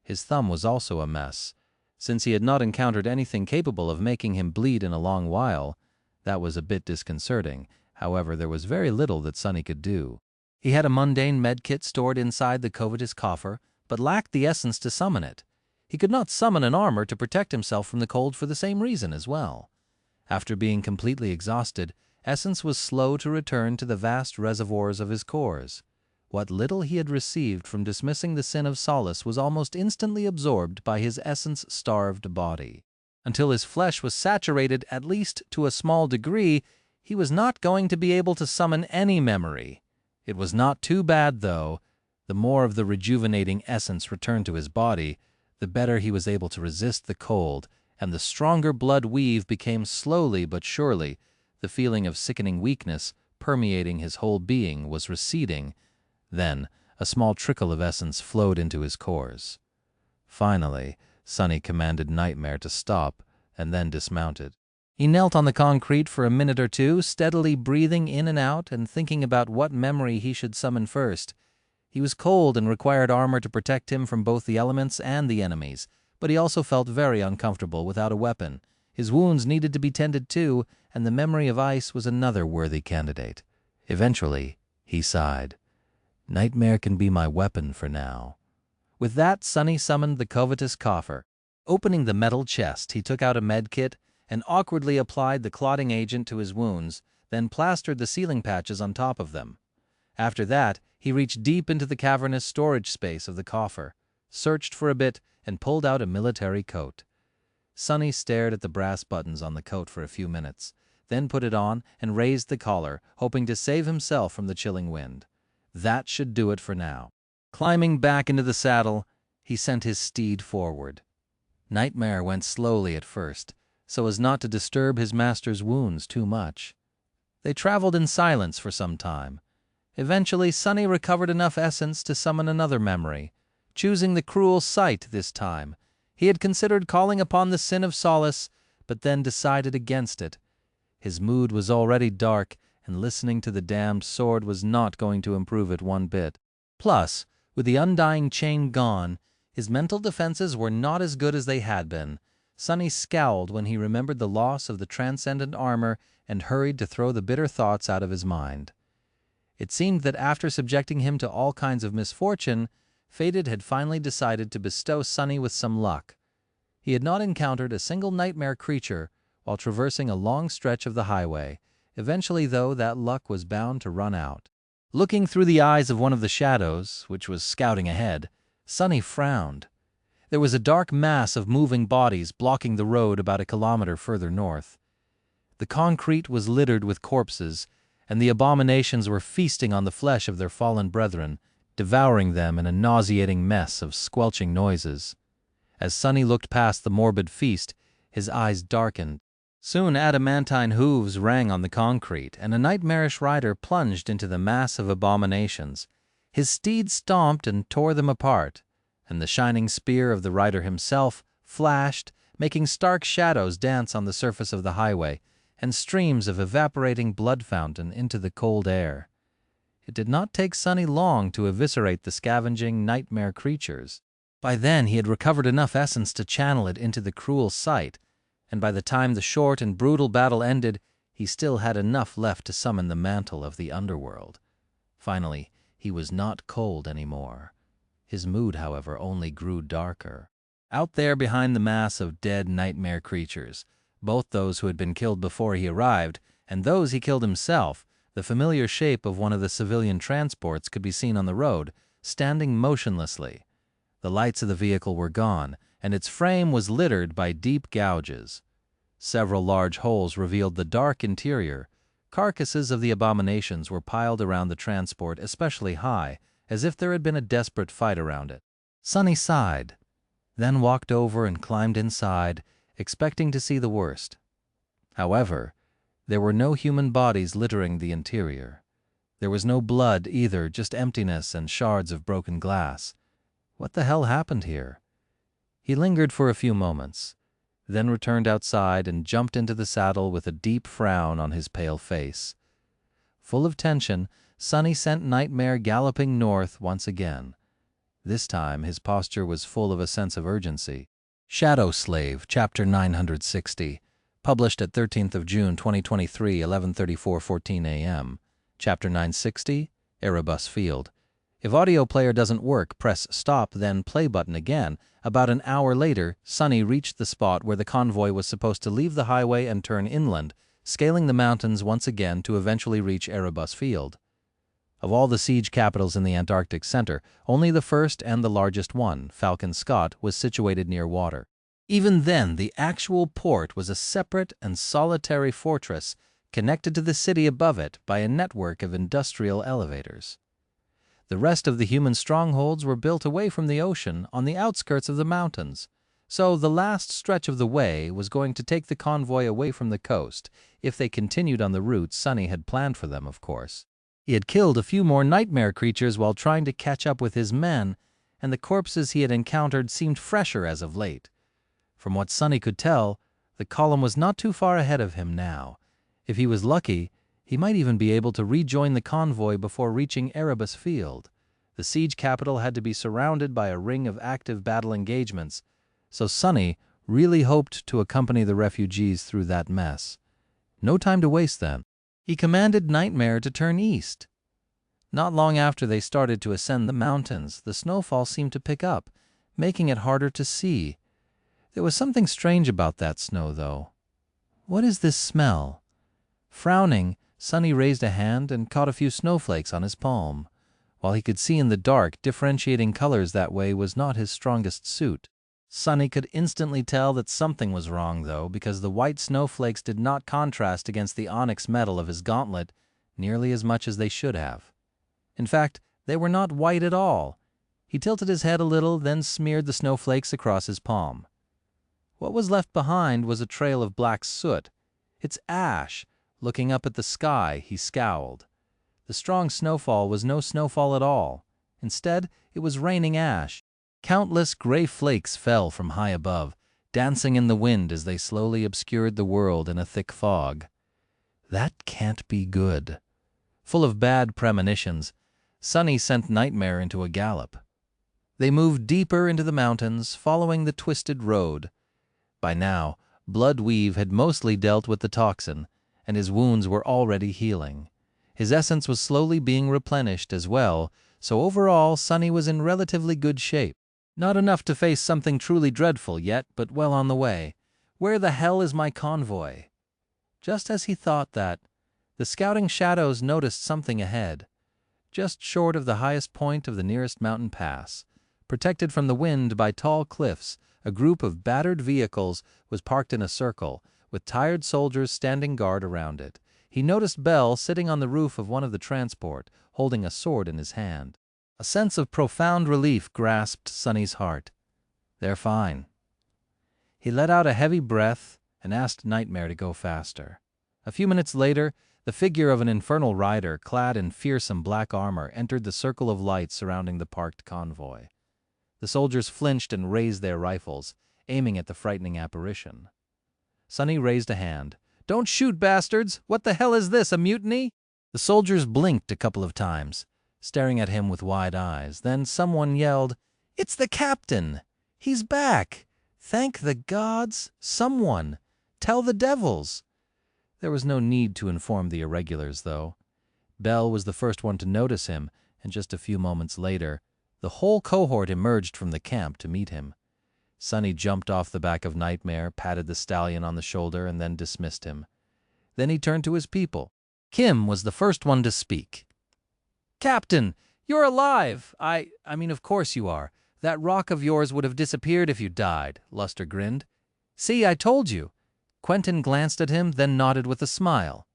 His thumb was also a mess. Since he had not encountered anything capable of making him bleed in a long while, that was a bit disconcerting. However, there was very little that Sonny could do. He had a mundane medkit stored inside the covetous coffer, but lacked the essence to summon it. He could not summon an armor to protect himself from the cold for the same reason as well. After being completely exhausted, essence was slow to return to the vast reservoirs of his cores. What little he had received from dismissing the sin of solace was almost instantly absorbed by his essence-starved body. Until his flesh was saturated, at least to a small degree, he was not going to be able to summon any memory. It was not too bad, though. The more of the rejuvenating essence returned to his body, the better he was able to resist the cold, and the stronger Bloodweave became slowly but surely. The feeling of sickening weakness permeating his whole being was receding. Then, a small trickle of essence flowed into his cores. Finally, Sonny commanded Nightmare to stop, and then dismounted. He knelt on the concrete for a minute or two, steadily breathing in and out and thinking about what memory he should summon first. He was cold and required armor to protect him from both the elements and the enemies, but he also felt very uncomfortable without a weapon. His wounds needed to be tended too, and the memory of ice was another worthy candidate. Eventually, he sighed. Nightmare can be my weapon for now. With that, Sonny summoned the covetous coffer. Opening the metal chest, he took out a medkit and awkwardly applied the clotting agent to his wounds, then plastered the sealing patches on top of them. After that, he reached deep into the cavernous storage space of the coffer, searched for a bit, and pulled out a military coat. Sonny stared at the brass buttons on the coat for a few minutes, then put it on and raised the collar, hoping to save himself from the chilling wind. That should do it for now. Climbing back into the saddle, he sent his steed forward. Nightmare went slowly at first, so as not to disturb his master's wounds too much. They traveled in silence for some time. Eventually, Sonny recovered enough essence to summon another memory, choosing the cruel sight this time. He had considered calling upon the sin of solace, but then decided against it. His mood was already dark, and listening to the damned sword was not going to improve it one bit. Plus, with the undying chain gone, his mental defenses were not as good as they had been. Sonny scowled when he remembered the loss of the transcendent armor and hurried to throw the bitter thoughts out of his mind. It seemed that after subjecting him to all kinds of misfortune, Fated had finally decided to bestow Sunny with some luck. He had not encountered a single nightmare creature while traversing a long stretch of the highway. Eventually, though, that luck was bound to run out. Looking through the eyes of one of the shadows, which was scouting ahead, Sunny frowned. There was a dark mass of moving bodies blocking the road about a kilometer further north. The concrete was littered with corpses, and the abominations were feasting on the flesh of their fallen brethren, devouring them in a nauseating mess of squelching noises. As Sunny looked past the morbid feast, his eyes darkened. Soon adamantine hooves rang on the concrete, and a nightmarish rider plunged into the mass of abominations. His steed stomped and tore them apart, and the shining spear of the rider himself flashed, making stark shadows dance on the surface of the highway, and streams of evaporating blood fountain into the cold air. It did not take Sunny long to eviscerate the scavenging nightmare creatures. By then he had recovered enough essence to channel it into the cruel sight, and by the time the short and brutal battle ended, he still had enough left to summon the mantle of the underworld. Finally, he was not cold anymore. His mood, however, only grew darker. Out there behind the mass of dead nightmare creatures, both those who had been killed before he arrived and those he killed himself, the familiar shape of one of the civilian transports could be seen on the road, standing motionlessly. The lights of the vehicle were gone, and its frame was littered by deep gouges. Several large holes revealed the dark interior. Carcasses of the abominations were piled around the transport especially high, as if there had been a desperate fight around it. Sunny sighed, then walked over and climbed inside, expecting to see the worst. However, there were no human bodies littering the interior. There was no blood either, just emptiness and shards of broken glass. What the hell happened here? He lingered for a few moments, then returned outside and jumped into the saddle with a deep frown on his pale face. Full of tension, Sunny sent Nightmare galloping north once again. This time his posture was full of a sense of urgency. Shadow Slave, Chapter 960, published at 13th of June 2023, 11:34:14 a.m. Chapter 960, Erebus Field. If audio player doesn't work, press stop, then play button again. About an hour later, Sunny reached the spot where the convoy was supposed to leave the highway and turn inland, scaling the mountains once again to eventually reach Erebus Field. Of all the siege capitals in the Antarctic Center, only the first and the largest one, Falcon Scott, was situated near water. Even then, the actual port was a separate and solitary fortress connected to the city above it by a network of industrial elevators. The rest of the human strongholds were built away from the ocean on the outskirts of the mountains, so the last stretch of the way was going to take the convoy away from the coast, if they continued on the route Sunny had planned for them, of course. He had killed a few more nightmare creatures while trying to catch up with his men, and the corpses he had encountered seemed fresher as of late. From what Sunny could tell, the column was not too far ahead of him now. If he was lucky, he might even be able to rejoin the convoy before reaching Erebus Field. The siege capital had to be surrounded by a ring of active battle engagements, so Sunny really hoped to accompany the refugees through that mess. No time to waste then. He commanded Nightmare to turn east. Not long after they started to ascend the mountains, the snowfall seemed to pick up, making it harder to see. There was something strange about that snow, though. What is this smell? Frowning, Sunny raised a hand and caught a few snowflakes on his palm. While he could see in the dark, differentiating colors that way was not his strongest suit. Sunny could instantly tell that something was wrong, though, because the white snowflakes did not contrast against the onyx metal of his gauntlet nearly as much as they should have. In fact, they were not white at all. He tilted his head a little, then smeared the snowflakes across his palm. What was left behind was a trail of black soot. It's ash. Looking up at the sky, he scowled. The strong snowfall was no snowfall at all. Instead, it was raining ash. Countless gray flakes fell from high above, dancing in the wind as they slowly obscured the world in a thick fog. That can't be good. Full of bad premonitions, Sunny sent Nightmare into a gallop. They moved deeper into the mountains, following the twisted road. By now, Bloodweave had mostly dealt with the toxin, and his wounds were already healing. His essence was slowly being replenished as well, so overall, Sonny was in relatively good shape. Not enough to face something truly dreadful yet, but well on the way. Where the hell is my convoy? Just as he thought that, the scouting shadows noticed something ahead. Just short of the highest point of the nearest mountain pass, protected from the wind by tall cliffs, a group of battered vehicles was parked in a circle, with tired soldiers standing guard around it. He noticed Bell sitting on the roof of one of the transport, holding a sword in his hand. A sense of profound relief grasped Sonny's heart. They're fine. He let out a heavy breath and asked Nightmare to go faster. A few minutes later, the figure of an infernal rider, clad in fearsome black armor, entered the circle of light surrounding the parked convoy. The soldiers flinched and raised their rifles, aiming at the frightening apparition. Sonny raised a hand. "Don't shoot, bastards! What the hell is this, a mutiny?" The soldiers blinked a couple of times, staring at him with wide eyes. Then someone yelled, "It's the captain! He's back! Thank the gods! Someone! Tell the devils!" There was no need to inform the irregulars, though. Bell was the first one to notice him, and just a few moments later, the whole cohort emerged from the camp to meet him. Sonny jumped off the back of Nightmare, patted the stallion on the shoulder, and then dismissed him. Then he turned to his people. Kim was the first one to speak. "Captain, you're alive! I mean, of course you are. That rock of yours would have disappeared if you died," Luster grinned. "See, I told you." Quentin glanced at him, then nodded with a smile.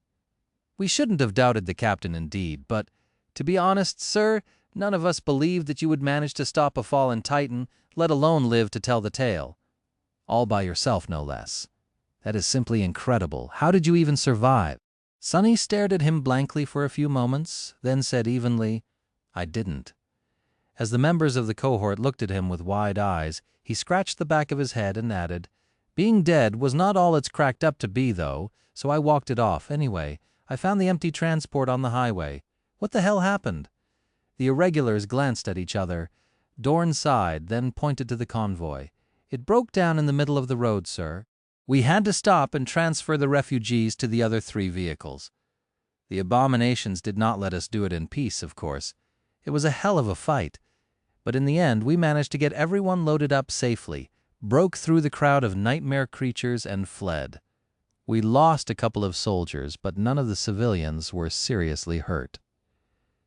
"We shouldn't have doubted the captain indeed, but, to be honest, sir, none of us believed that you would manage to stop a fallen titan, let alone live to tell the tale. All by yourself, no less. That is simply incredible. How did you even survive?" Sonny stared at him blankly for a few moments, then said evenly, "I didn't." As the members of the cohort looked at him with wide eyes, he scratched the back of his head and added, "Being dead was not all it's cracked up to be, though, so I walked it off. Anyway, I found the empty transport on the highway. What the hell happened?" The irregulars glanced at each other. Dorn sighed, then pointed to the convoy. "It broke down in the middle of the road, sir. We had to stop and transfer the refugees to the other 3 vehicles. The abominations did not let us do it in peace, of course. It was a hell of a fight. But in the end, we managed to get everyone loaded up safely, broke through the crowd of nightmare creatures, and fled. We lost a couple of soldiers, but none of the civilians were seriously hurt."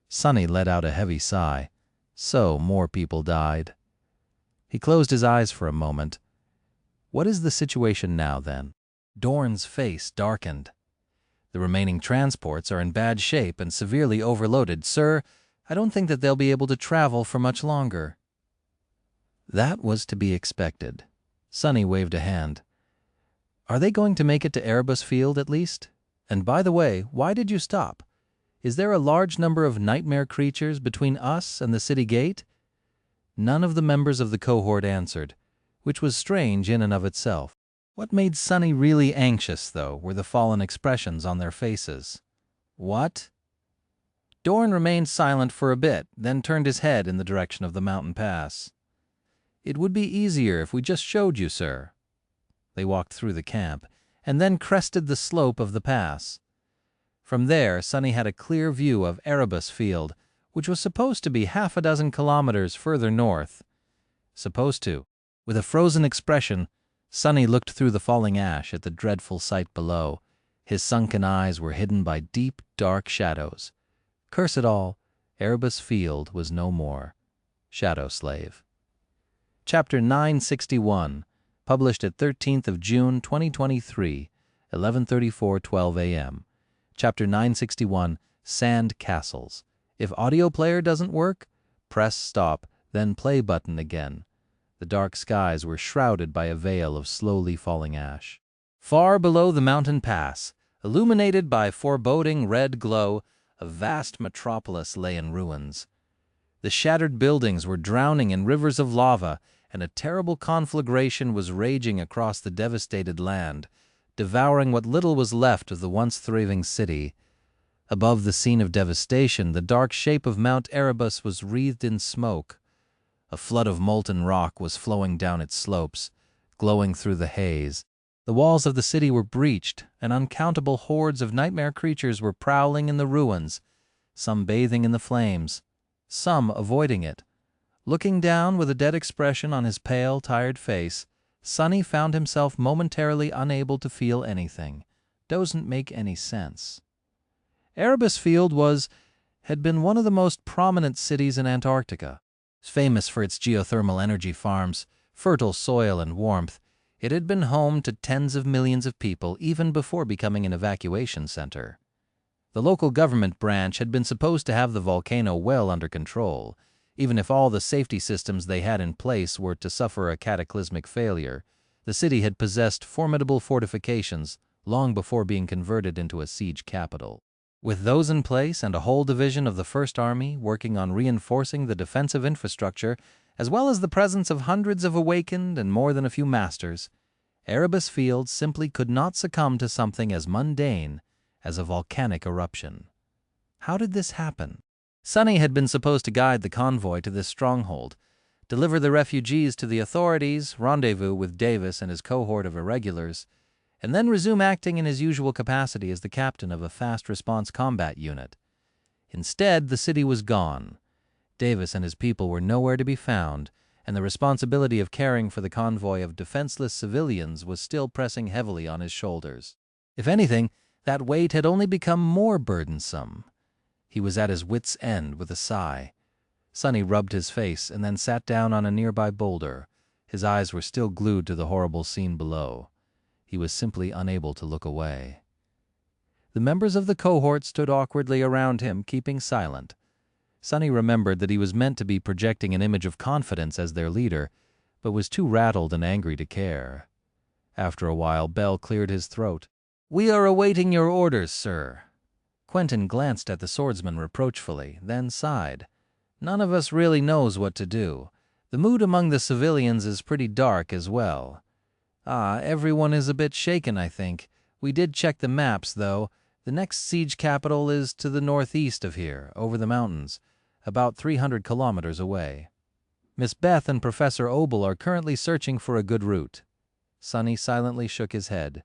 Sonny let out a heavy sigh. So more people died. He closed his eyes for a moment. "What is the situation now, then?" Dorn's face darkened. "The remaining transports are in bad shape and severely overloaded. Sir, I don't think that they'll be able to travel for much longer." That was to be expected. Sonny waved a hand. "Are they going to make it to Erebus Field, at least? And by the way, why did you stop? Is there a large number of nightmare creatures between us and the city gate?" None of the members of the cohort answered, which was strange in and of itself. What made Sonny really anxious, though, were the fallen expressions on their faces. "What?" Dorn remained silent for a bit, then turned his head in the direction of the mountain pass. "It would be easier if we just showed you, sir." They walked through the camp, and then crested the slope of the pass. From there, Sonny had a clear view of Erebus Field, which was supposed to be half a dozen kilometers further north. Supposed to. With a frozen expression, Sonny looked through the falling ash at the dreadful sight below. His sunken eyes were hidden by deep, dark shadows. Curse it all, Erebus Field was no more. Shadow Slave. Chapter 961, published at 13th of June, 2023, 11:34:12 a.m. Chapter 961, Sand Castles. If audio player doesn't work, press stop, then play button again. The dark skies were shrouded by a veil of slowly falling ash. Far below the mountain pass, illuminated by foreboding red glow, a vast metropolis lay in ruins. The shattered buildings were drowning in rivers of lava, and a terrible conflagration was raging across the devastated land, devouring what little was left of the once thriving city. Above the scene of devastation, the dark shape of Mount Erebus was wreathed in smoke. A flood of molten rock was flowing down its slopes, glowing through the haze. The walls of the city were breached, and uncountable hordes of nightmare creatures were prowling in the ruins, some bathing in the flames, some avoiding it. Looking down with a dead expression on his pale, tired face, Sonny found himself momentarily unable to feel anything. Doesn't make any sense. Erebus Field had been one of the most prominent cities in Antarctica. Famous for its geothermal energy farms, fertile soil, and warmth, it had been home to tens of millions of people even before becoming an evacuation center. The local government branch had been supposed to have the volcano well under control, even if all the safety systems they had in place were to suffer a cataclysmic failure. The city had possessed formidable fortifications long before being converted into a siege capital. With those in place and a whole division of the First Army working on reinforcing the defensive infrastructure, as well as the presence of hundreds of awakened and more than a few masters, Erebus Field simply could not succumb to something as mundane as a volcanic eruption. How did this happen? Sonny had been supposed to guide the convoy to this stronghold, deliver the refugees to the authorities, rendezvous with Davis and his cohort of irregulars, and then resume acting in his usual capacity as the captain of a fast-response combat unit. Instead, the city was gone. Davis and his people were nowhere to be found, and the responsibility of caring for the convoy of defenseless civilians was still pressing heavily on his shoulders. If anything, that weight had only become more burdensome. He was at his wits' end with a sigh. Sonny rubbed his face and then sat down on a nearby boulder. His eyes were still glued to the horrible scene below. He was simply unable to look away. The members of the cohort stood awkwardly around him, keeping silent. Sonny remembered that he was meant to be projecting an image of confidence as their leader, but was too rattled and angry to care. After a while, Bell cleared his throat. "We are awaiting your orders, sir." Quentin glanced at the swordsman reproachfully, then sighed. "None of us really knows what to do. The mood among the civilians is pretty dark as well. Everyone is a bit shaken, I think. We did check the maps, though. The next siege capital is to the northeast of here, over the mountains, about 300 kilometers away. Miss Beth and Professor Obel are currently searching for a good route." Sonny silently shook his head.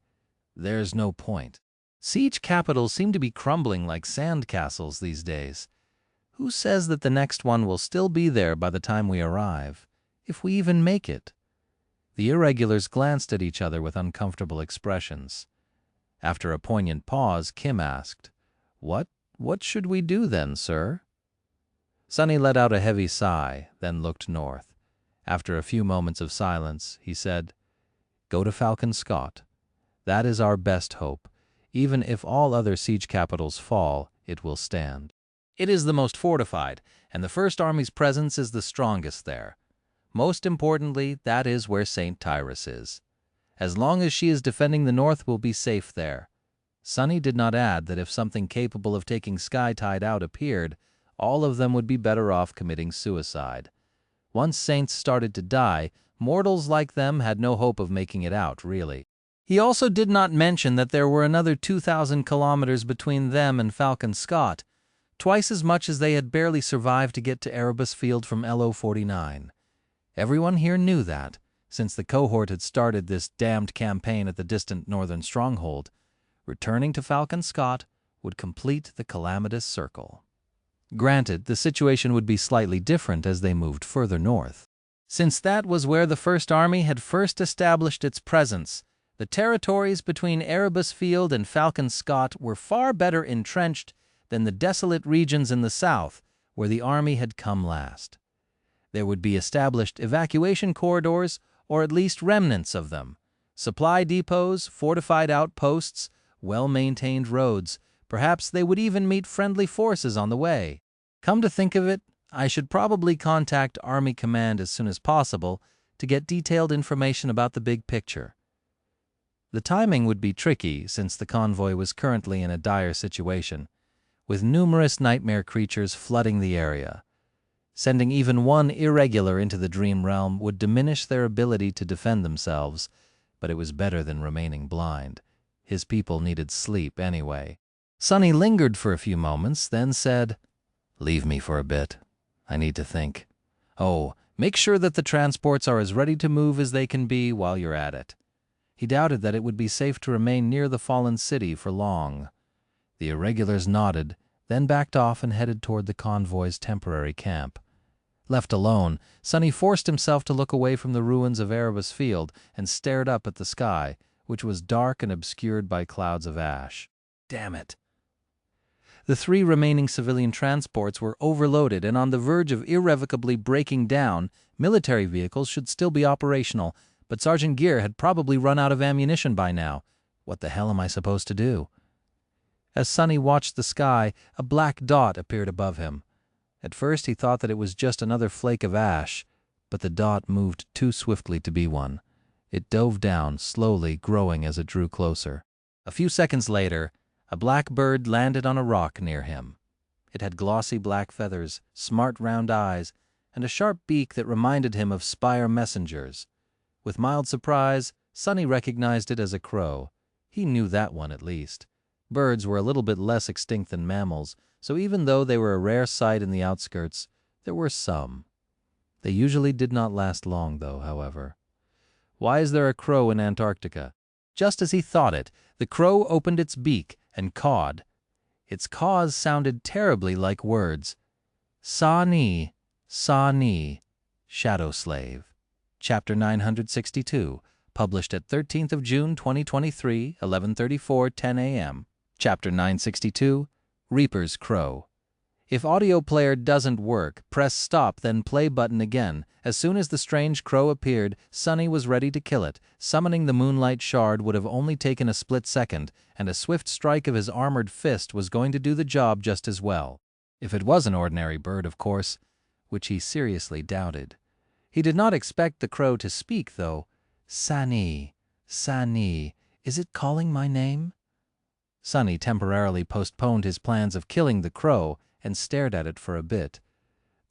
"There's no point. Siege capitals seem to be crumbling like sand castles these days. Who says that the next one will still be there by the time we arrive, if we even make it?" The irregulars glanced at each other with uncomfortable expressions. After a poignant pause, Kim asked, What should we do then, sir?" Sonny let out a heavy sigh, then looked north. After a few moments of silence, he said, "Go to Falcon Scott. That is our best hope. Even if all other siege capitals fall, it will stand. It is the most fortified, and the First Army's presence is the strongest there. Most importantly, that is where St. Tyrus is. As long as she is defending the north, we'll be safe there." Sonny did not add that if something capable of taking Skytide out appeared, all of them would be better off committing suicide. Once Saints started to die, mortals like them had no hope of making it out, really. He also did not mention that there were another 2,000 kilometers between them and Falcon Scott, twice as much as they had barely survived to get to Erebus Field from LO-49. Everyone here knew that, since the cohort had started this damned campaign at the distant northern stronghold. Returning to Falcon Scott would complete the calamitous circle. Granted, the situation would be slightly different as they moved further north. Since that was where the First Army had first established its presence, the territories between Erebus Field and Falcon Scott were far better entrenched than the desolate regions in the south where the Army had come last. There would be established evacuation corridors, or at least remnants of them, supply depots, fortified outposts, well-maintained roads. Perhaps they would even meet friendly forces on the way. Come to think of it, I should probably contact Army Command as soon as possible to get detailed information about the big picture. The timing would be tricky since the convoy was currently in a dire situation, with numerous nightmare creatures flooding the area. Sending even one irregular into the dream realm would diminish their ability to defend themselves, but it was better than remaining blind. His people needed sleep anyway. Sonny lingered for a few moments, then said, "Leave me for a bit. I need to think. Oh, make sure that the transports are as ready to move as they can be while you're at it." He doubted that it would be safe to remain near the fallen city for long. The irregulars nodded, then backed off and headed toward the convoy's temporary camp. Left alone, Sonny forced himself to look away from the ruins of Erebus Field and stared up at the sky, which was dark and obscured by clouds of ash. Damn it! The 3 remaining civilian transports were overloaded and on the verge of irrevocably breaking down. Military vehicles should still be operational, but Sergeant Gear had probably run out of ammunition by now. What the hell am I supposed to do? As Sonny watched the sky, a black dot appeared above him. At first he thought that it was just another flake of ash, but the dot moved too swiftly to be one. It dove down, slowly growing as it drew closer. A few seconds later, a black bird landed on a rock near him. It had glossy black feathers, smart round eyes, and a sharp beak that reminded him of spire messengers. With mild surprise, Sonny recognized it as a crow. He knew that one at least. Birds were a little bit less extinct than mammals, so even though they were a rare sight in the outskirts, there were some. They usually did not last long, though, however. Why is there a crow in Antarctica? Just as he thought it, the crow opened its beak and cawed. Its caws sounded terribly like words. Sa-ni, Sa-ni, Shadow Slave. Chapter 962, published at 13th of June 2023, 11:34, 10 a.m. Chapter 962, Reaper's Crow. If audio player doesn't work, press stop then play button again. As soon as the strange crow appeared, Sonny was ready to kill it. Summoning the moonlight shard would have only taken a split second, and a swift strike of his armored fist was going to do the job just as well. If it was an ordinary bird, of course, which he seriously doubted. He did not expect the crow to speak, though. Sa-ni, Sa-ni, is it calling my name? Sonny temporarily postponed his plans of killing the crow and stared at it for a bit.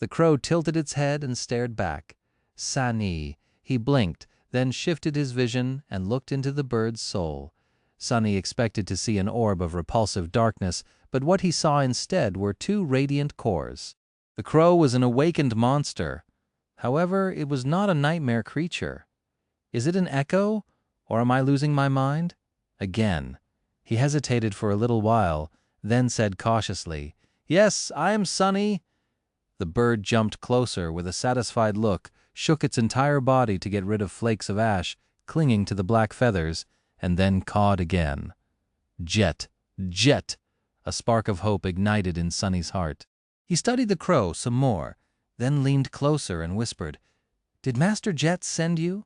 The crow tilted its head and stared back. Sa-ni. He blinked, then shifted his vision and looked into the bird's soul. Sonny expected to see an orb of repulsive darkness, but what he saw instead were 2 radiant cores. The crow was an awakened monster. However, it was not a nightmare creature. Is it an echo, or am I losing my mind? Again. He hesitated for a little while, then said cautiously, "Yes, I am Sonny." The bird jumped closer with a satisfied look, shook its entire body to get rid of flakes of ash clinging to the black feathers, and then cawed again. Jet! Jet! A spark of hope ignited in Sonny's heart. He studied the crow some more, then leaned closer and whispered, "Did Master Jet send you?"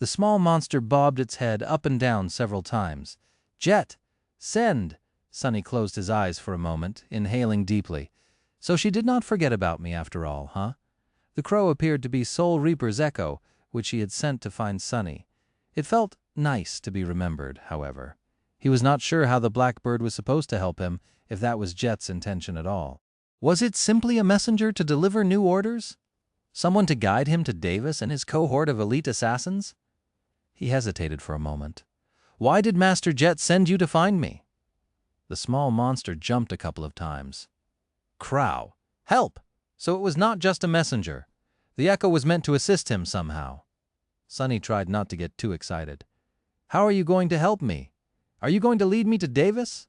The small monster bobbed its head up and down several times. "Jet! Send!" Sonny closed his eyes for a moment, inhaling deeply. So she did not forget about me after all, huh? The crow appeared to be Soul Reaper's echo, which he had sent to find Sonny. It felt nice to be remembered, however. He was not sure how the blackbird was supposed to help him, if that was Jet's intention at all. Was it simply a messenger to deliver new orders? Someone to guide him to Davis and his cohort of elite assassins? He hesitated for a moment. "Why did Master Jet send you to find me?" The small monster jumped a couple of times. "Crow! Help! So it was not just a messenger. The echo was meant to assist him somehow." Sonny tried not to get too excited. "How are you going to help me? Are you going to lead me to Davis?"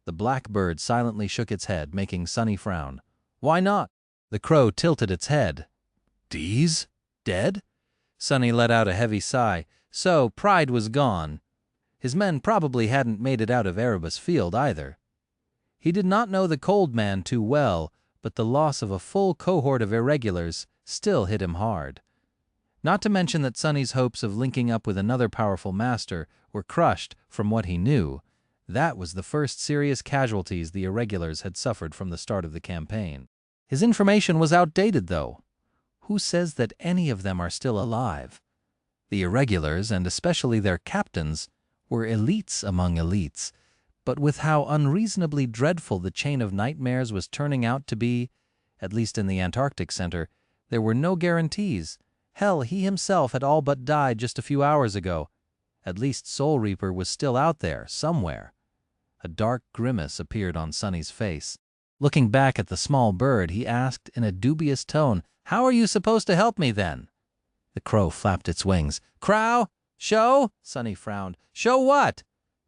The blackbird silently shook its head, making Sonny frown. "Why not?" The crow tilted its head. "Dees? Dead?" Sonny let out a heavy sigh. So pride was gone. His men probably hadn't made it out of Erebus Field either. He did not know the Cold Man too well, but the loss of a full cohort of irregulars still hit him hard. Not to mention that Sonny's hopes of linking up with another powerful master were crushed from what he knew. That was the first serious casualties the irregulars had suffered from the start of the campaign. His information was outdated, though. Who says that any of them are still alive? The irregulars, and especially their captains, were elites among elites, but with how unreasonably dreadful the chain of nightmares was turning out to be, at least in the Antarctic Center, there were no guarantees. Hell, he himself had all but died just a few hours ago. At least Soul Reaper was still out there, somewhere. A dark grimace appeared on Sonny's face. Looking back at the small bird, he asked in a dubious tone, "How are you supposed to help me then?" The crow flapped its wings. "Crow? Show?" Sonny frowned. "Show what?"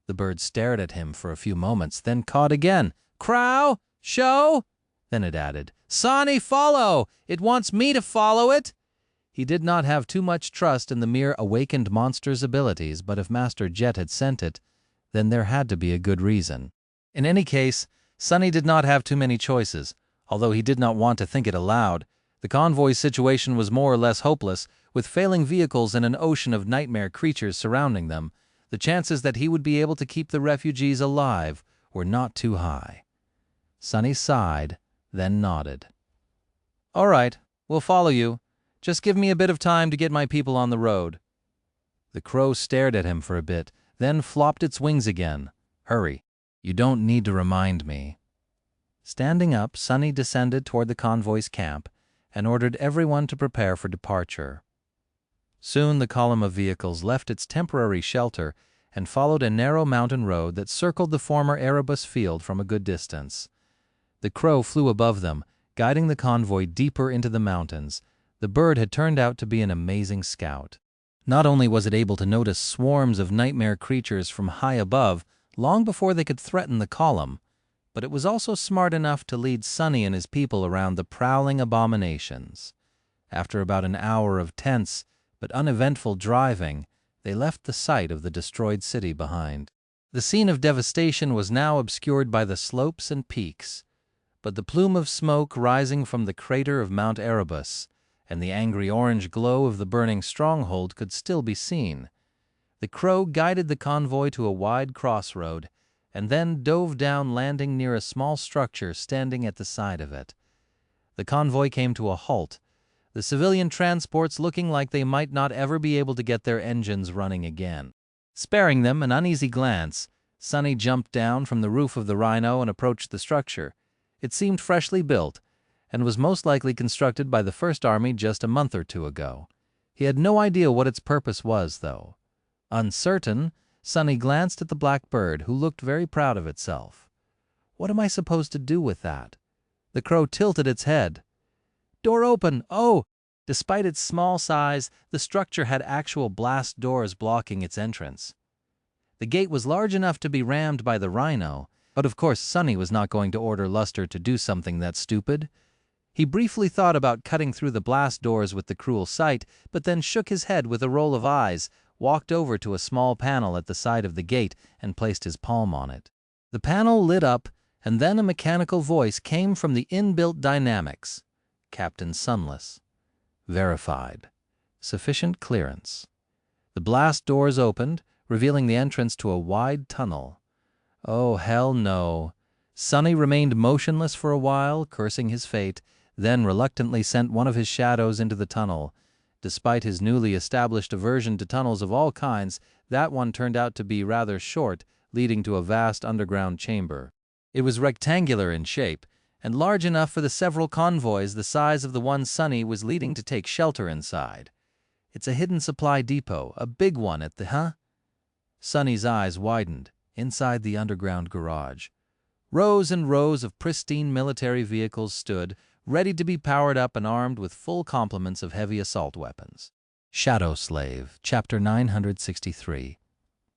The bird stared at him for a few moments, then cawed again. Crow? Show? Then it added, Sonny, follow! It wants me to follow it! He did not have too much trust in the mere awakened monster's abilities, but if Master Jet had sent it, then there had to be a good reason. In any case, Sonny did not have too many choices. Although he did not want to think it aloud, the convoy's situation was more or less hopeless. With failing vehicles and an ocean of nightmare creatures surrounding them, the chances that he would be able to keep the refugees alive were not too high. Sonny sighed, then nodded. "All right, we'll follow you. Just give me a bit of time to get my people on the road." The crow stared at him for a bit, then flopped its wings again. "Hurry. You don't need to remind me." Standing up, Sonny descended toward the convoy's camp and ordered everyone to prepare for departure. Soon the column of vehicles left its temporary shelter and followed a narrow mountain road that circled the former Erebus field from a good distance. The crow flew above them, guiding the convoy deeper into the mountains. The bird had turned out to be an amazing scout. Not only was it able to notice swarms of nightmare creatures from high above long before they could threaten the column, but it was also smart enough to lead Sonny and his people around the prowling abominations. After about an hour of tense but uneventful driving, they left the site of the destroyed city behind. The scene of devastation was now obscured by the slopes and peaks, but the plume of smoke rising from the crater of Mount Erebus and the angry orange glow of the burning stronghold could still be seen. The crow guided the convoy to a wide crossroad and then dove down, landing near a small structure standing at the side of it. The convoy came to a halt, the civilian transports looking like they might not ever be able to get their engines running again. Sparing them an uneasy glance, Sonny jumped down from the roof of the Rhino and approached the structure. It seemed freshly built and was most likely constructed by the First Army just a month or two ago. He had no idea what its purpose was, though. Uncertain, Sonny glanced at the black bird, who looked very proud of itself. "What am I supposed to do with that?" The crow tilted its head. "Door open! Oh!" Despite its small size, the structure had actual blast doors blocking its entrance. The gate was large enough to be rammed by the Rhino, but of course Sonny was not going to order Luster to do something that stupid. He briefly thought about cutting through the blast doors with the cruel sight, but then shook his head with a roll of eyes, walked over to a small panel at the side of the gate and placed his palm on it. The panel lit up, and then a mechanical voice came from the inbuilt dynamics. "Captain Sunless. Verified. Sufficient clearance." The blast doors opened, revealing the entrance to a wide tunnel. Oh, hell no. Sonny remained motionless for a while, cursing his fate, then reluctantly sent one of his shadows into the tunnel. Despite his newly established aversion to tunnels of all kinds, that one turned out to be rather short, leading to a vast underground chamber. It was rectangular in shape, and large enough for the several convoys the size of the one Sonny was leading to take shelter inside. "It's a hidden supply depot, a big one at the, Sonny's eyes widened. Inside the underground garage, rows and rows of pristine military vehicles stood, ready to be powered up and armed with full complements of heavy assault weapons. Shadow Slave, Chapter 963.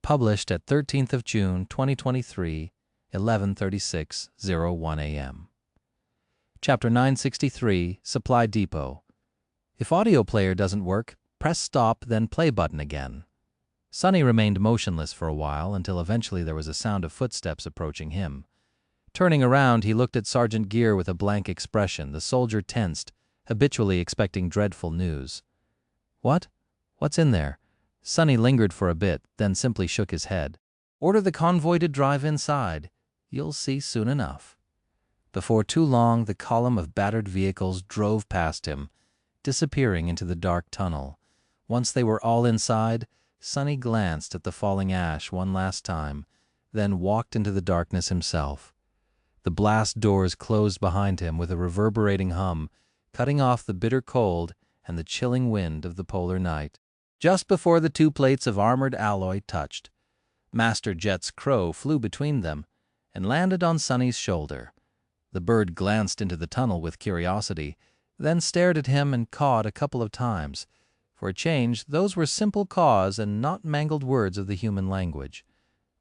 Published at 13th of June, 2023, 11:36:01 a.m. Chapter 963, Supply Depot. If audio player doesn't work, press stop, then play button again. Sonny remained motionless for a while until eventually there was a sound of footsteps approaching him. Turning around, he looked at Sergeant Gear with a blank expression. The soldier tensed, habitually expecting dreadful news. "What? What's in there?" Sonny lingered for a bit, then simply shook his head. "Order the convoy to drive inside. You'll see soon enough." Before too long, the column of battered vehicles drove past him, disappearing into the dark tunnel. Once they were all inside, Sonny glanced at the falling ash one last time, then walked into the darkness himself. The blast doors closed behind him with a reverberating hum, cutting off the bitter cold and the chilling wind of the polar night. Just before the two plates of armored alloy touched, Master Jet's crow flew between them and landed on Sonny's shoulder. The bird glanced into the tunnel with curiosity, then stared at him and cawed a couple of times. For a change, those were simple caws and not mangled words of the human language.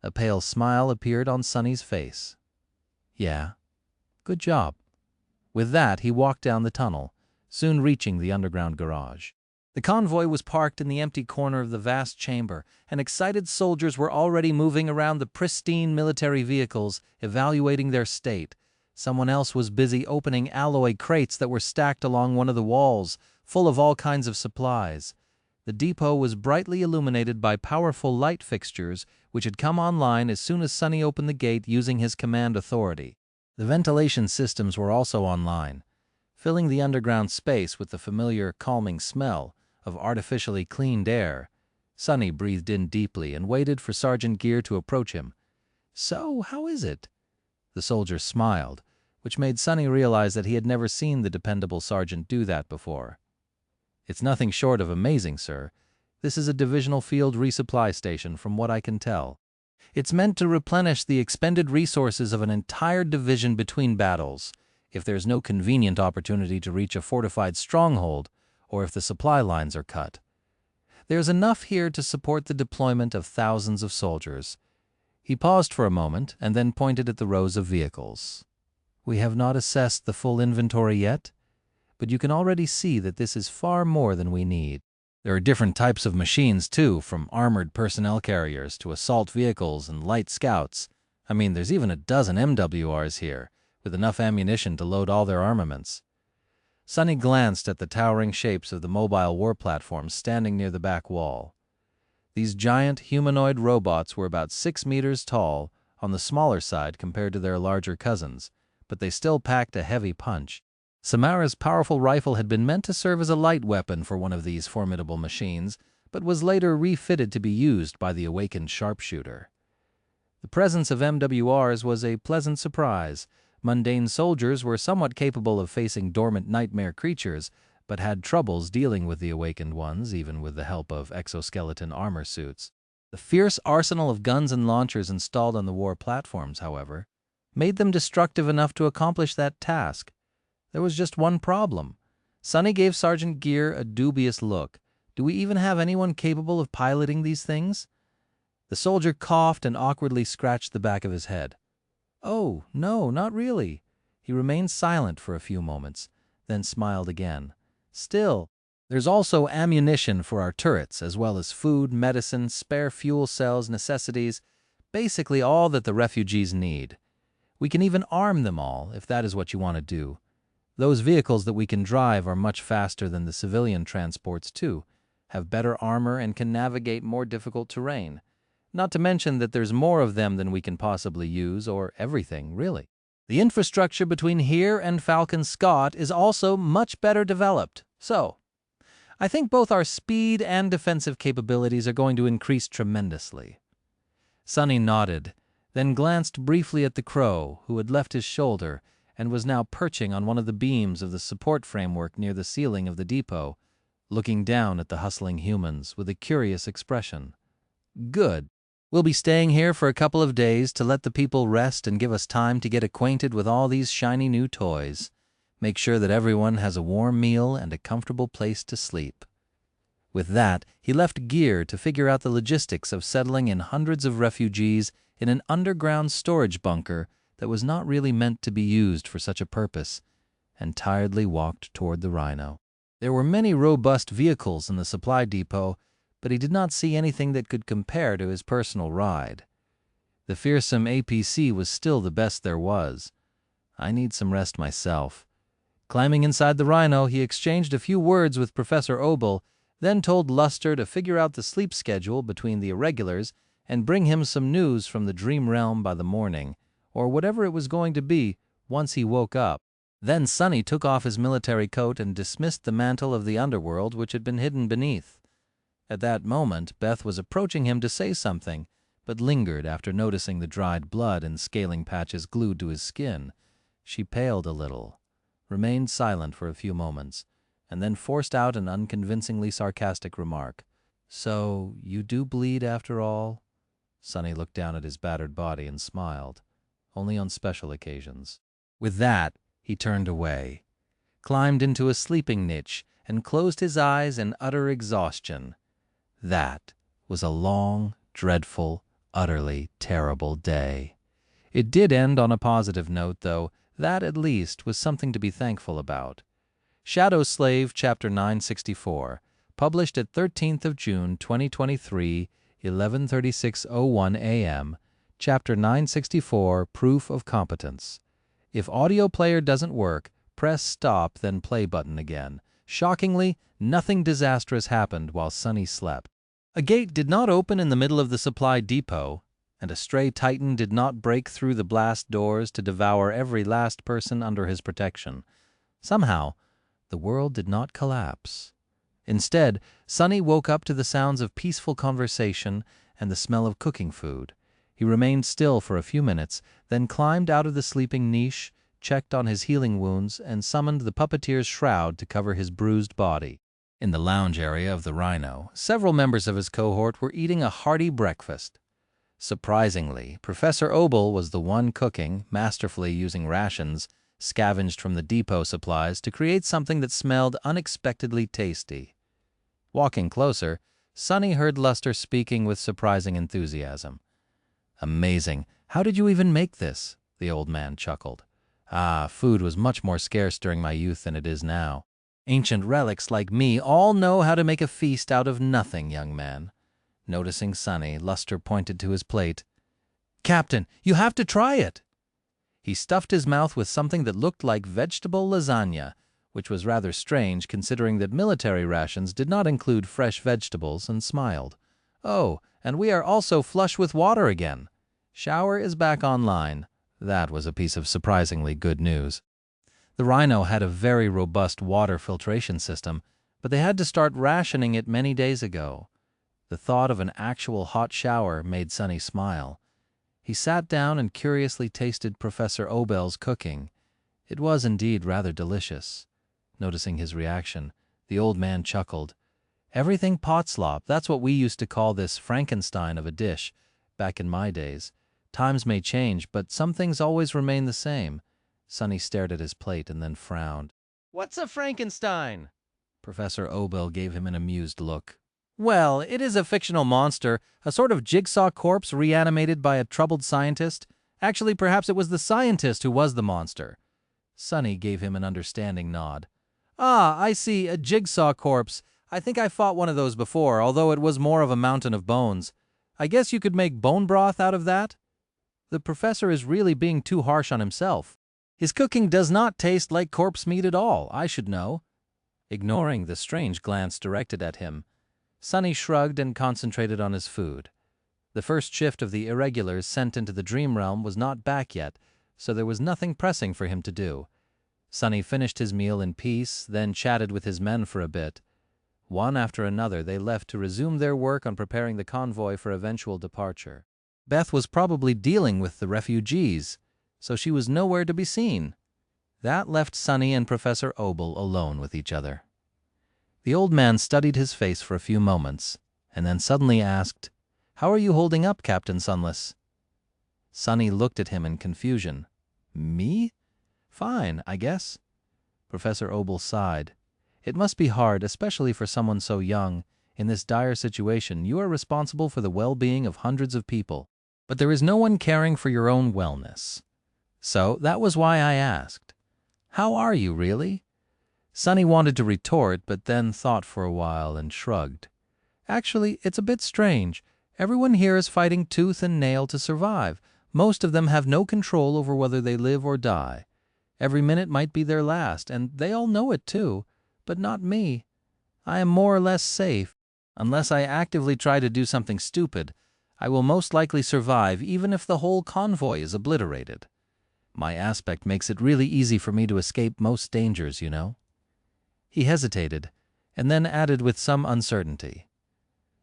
A pale smile appeared on Sonny's face. Yeah, good job. With that, he walked down the tunnel, soon reaching the underground garage. The convoy was parked in the empty corner of the vast chamber, and excited soldiers were already moving around the pristine military vehicles, evaluating their state. Someone else was busy opening alloy crates that were stacked along one of the walls, full of all kinds of supplies. The depot was brightly illuminated by powerful light fixtures, which had come online as soon as Sonny opened the gate using his command authority. The ventilation systems were also online, filling the underground space with the familiar calming smell of artificially cleaned air. Sonny breathed in deeply and waited for Sergeant Gear to approach him. "So, how is it?" The soldier smiled, which made Sonny realize that he had never seen the dependable sergeant do that before. "It's nothing short of amazing, sir. This is a divisional field resupply station, from what I can tell. It's meant to replenish the expended resources of an entire division between battles, if there's no convenient opportunity to reach a fortified stronghold, or if the supply lines are cut. There's enough here to support the deployment of thousands of soldiers." He paused for a moment and then pointed at the rows of vehicles. "We have not assessed the full inventory yet, but you can already see that this is far more than we need. There are different types of machines, too, from armored personnel carriers to assault vehicles and light scouts. I mean, there's even a dozen MWRs here, with enough ammunition to load all their armaments." Sonny glanced at the towering shapes of the mobile war platforms standing near the back wall. These giant humanoid robots were about 6 meters tall, on the smaller side compared to their larger cousins, but they still packed a heavy punch. Samara's powerful rifle had been meant to serve as a light weapon for one of these formidable machines, but was later refitted to be used by the awakened sharpshooter. The presence of MWRs was a pleasant surprise. Mundane soldiers were somewhat capable of facing dormant nightmare creatures, but had troubles dealing with the awakened ones, even with the help of exoskeleton armor suits. The fierce arsenal of guns and launchers installed on the war platforms, however, made them destructive enough to accomplish that task. There was just one problem. Sonny gave Sergeant Gear a dubious look. "Do we even have anyone capable of piloting these things?" The soldier coughed and awkwardly scratched the back of his head. "Oh, no, not really." He remained silent for a few moments, then smiled again. "Still, there's also ammunition for our turrets, as well as food, medicine, spare fuel cells, necessities, basically all that the refugees need. We can even arm them all, if that is what you want to do. Those vehicles that we can drive are much faster than the civilian transports, too, have better armor, and can navigate more difficult terrain. Not to mention that there's more of them than we can possibly use, or everything, really. The infrastructure between here and Falcon Scott is also much better developed. So, I think both our speed and defensive capabilities are going to increase tremendously." Sonny nodded, then glanced briefly at the crow, who had left his shoulder and was now perching on one of the beams of the support framework near the ceiling of the depot, looking down at the hustling humans with a curious expression. "Good. We'll be staying here for a couple of days to let the people rest and give us time to get acquainted with all these shiny new toys. Make sure that everyone has a warm meal and a comfortable place to sleep." With that, he left Gear to figure out the logistics of settling in hundreds of refugees in an underground storage bunker that was not really meant to be used for such a purpose, and tiredly walked toward the Rhino. There were many robust vehicles in the supply depot, but he did not see anything that could compare to his personal ride. The fearsome APC was still the best there was. "I need some rest myself." Climbing inside the Rhino, he exchanged a few words with Professor Obel, then told Luster to figure out the sleep schedule between the irregulars and bring him some news from the Dream Realm by the morning, or whatever it was going to be once he woke up. Then Sonny took off his military coat and dismissed the mantle of the underworld which had been hidden beneath. At that moment, Beth was approaching him to say something, but lingered after noticing the dried blood and scaling patches glued to his skin. She paled a little, remained silent for a few moments, and then forced out an unconvincingly sarcastic remark. "So, you do bleed after all?" Sonny looked down at his battered body and smiled, only on special occasions. With that, he turned away, climbed into a sleeping niche, and closed his eyes in utter exhaustion. That was a long, dreadful, utterly terrible day. It did end on a positive note, though. That, at least, was something to be thankful about. Shadow Slave, Chapter 964, published at 13th of June, 2023, 11:36:01 a.m., Chapter 964, Proof of Competence. If audio player doesn't work, press stop, then play button again. Shockingly, nothing disastrous happened while Sunny slept. A gate did not open in the middle of the supply depot, and a stray titan did not break through the blast doors to devour every last person under his protection. Somehow, the world did not collapse. Instead, Sunny woke up to the sounds of peaceful conversation and the smell of cooking food. He remained still for a few minutes, then climbed out of the sleeping niche, checked on his healing wounds, and summoned the puppeteer's shroud to cover his bruised body. In the lounge area of the Rhino, several members of his cohort were eating a hearty breakfast. Surprisingly, Professor Obel was the one cooking, masterfully using rations scavenged from the depot supplies to create something that smelled unexpectedly tasty. Walking closer, Sunny heard Luster speaking with surprising enthusiasm. "Amazing. How did you even make this?" the old man chuckled. Food was much more scarce during my youth than it is now. Ancient relics like me all know how to make a feast out of nothing, young man." Noticing Sunny, Luster pointed to his plate. "Captain, you have to try it." He stuffed his mouth with something that looked like vegetable lasagna, which was rather strange considering that military rations did not include fresh vegetables, and smiled. "Oh, and we are also flush with water again. Shower is back online." That was a piece of surprisingly good news. The Rhino had a very robust water filtration system, but they had to start rationing it many days ago. The thought of an actual hot shower made Sunny smile. He sat down and curiously tasted Professor Obel's cooking. It was indeed rather delicious. Noticing his reaction, the old man chuckled. "Everything pot slop, that's what we used to call this Frankenstein of a dish, back in my days. Times may change, but some things always remain the same." Sunny stared at his plate and then frowned. "What's a Frankenstein?" Professor Obel gave him an amused look. "Well, it is a fictional monster, a sort of jigsaw corpse reanimated by a troubled scientist. Actually, perhaps it was the scientist who was the monster." Sunny gave him an understanding nod. I see, a jigsaw corpse. I think I fought one of those before, although it was more of a mountain of bones. I guess you could make bone broth out of that?" The professor is really being too harsh on himself. His cooking does not taste like corpse meat at all, I should know. Ignoring the strange glance directed at him, Sunny shrugged and concentrated on his food. The first shift of the irregulars sent into the dream realm was not back yet, so there was nothing pressing for him to do. Sunny finished his meal in peace, then chatted with his men for a bit. One after another, they left to resume their work on preparing the convoy for eventual departure. Beth was probably dealing with the refugees, so she was nowhere to be seen. That left Sunny and Professor Obel alone with each other. The old man studied his face for a few moments, and then suddenly asked, "How are you holding up, Captain Sunless?" Sunny looked at him in confusion. "Me? Fine, I guess." Professor Obel sighed. "It must be hard, especially for someone so young. In this dire situation, you are responsible for the well-being of hundreds of people. But there is no one caring for your own wellness. So that was why I asked. How are you, really?" Sunny wanted to retort, but then thought for a while and shrugged. "Actually, it's a bit strange. Everyone here is fighting tooth and nail to survive. Most of them have no control over whether they live or die. Every minute might be their last, and they all know it too. But not me. I am more or less safe. Unless I actively try to do something stupid, I will most likely survive even if the whole convoy is obliterated. My aspect makes it really easy for me to escape most dangers, you know." He hesitated, and then added with some uncertainty,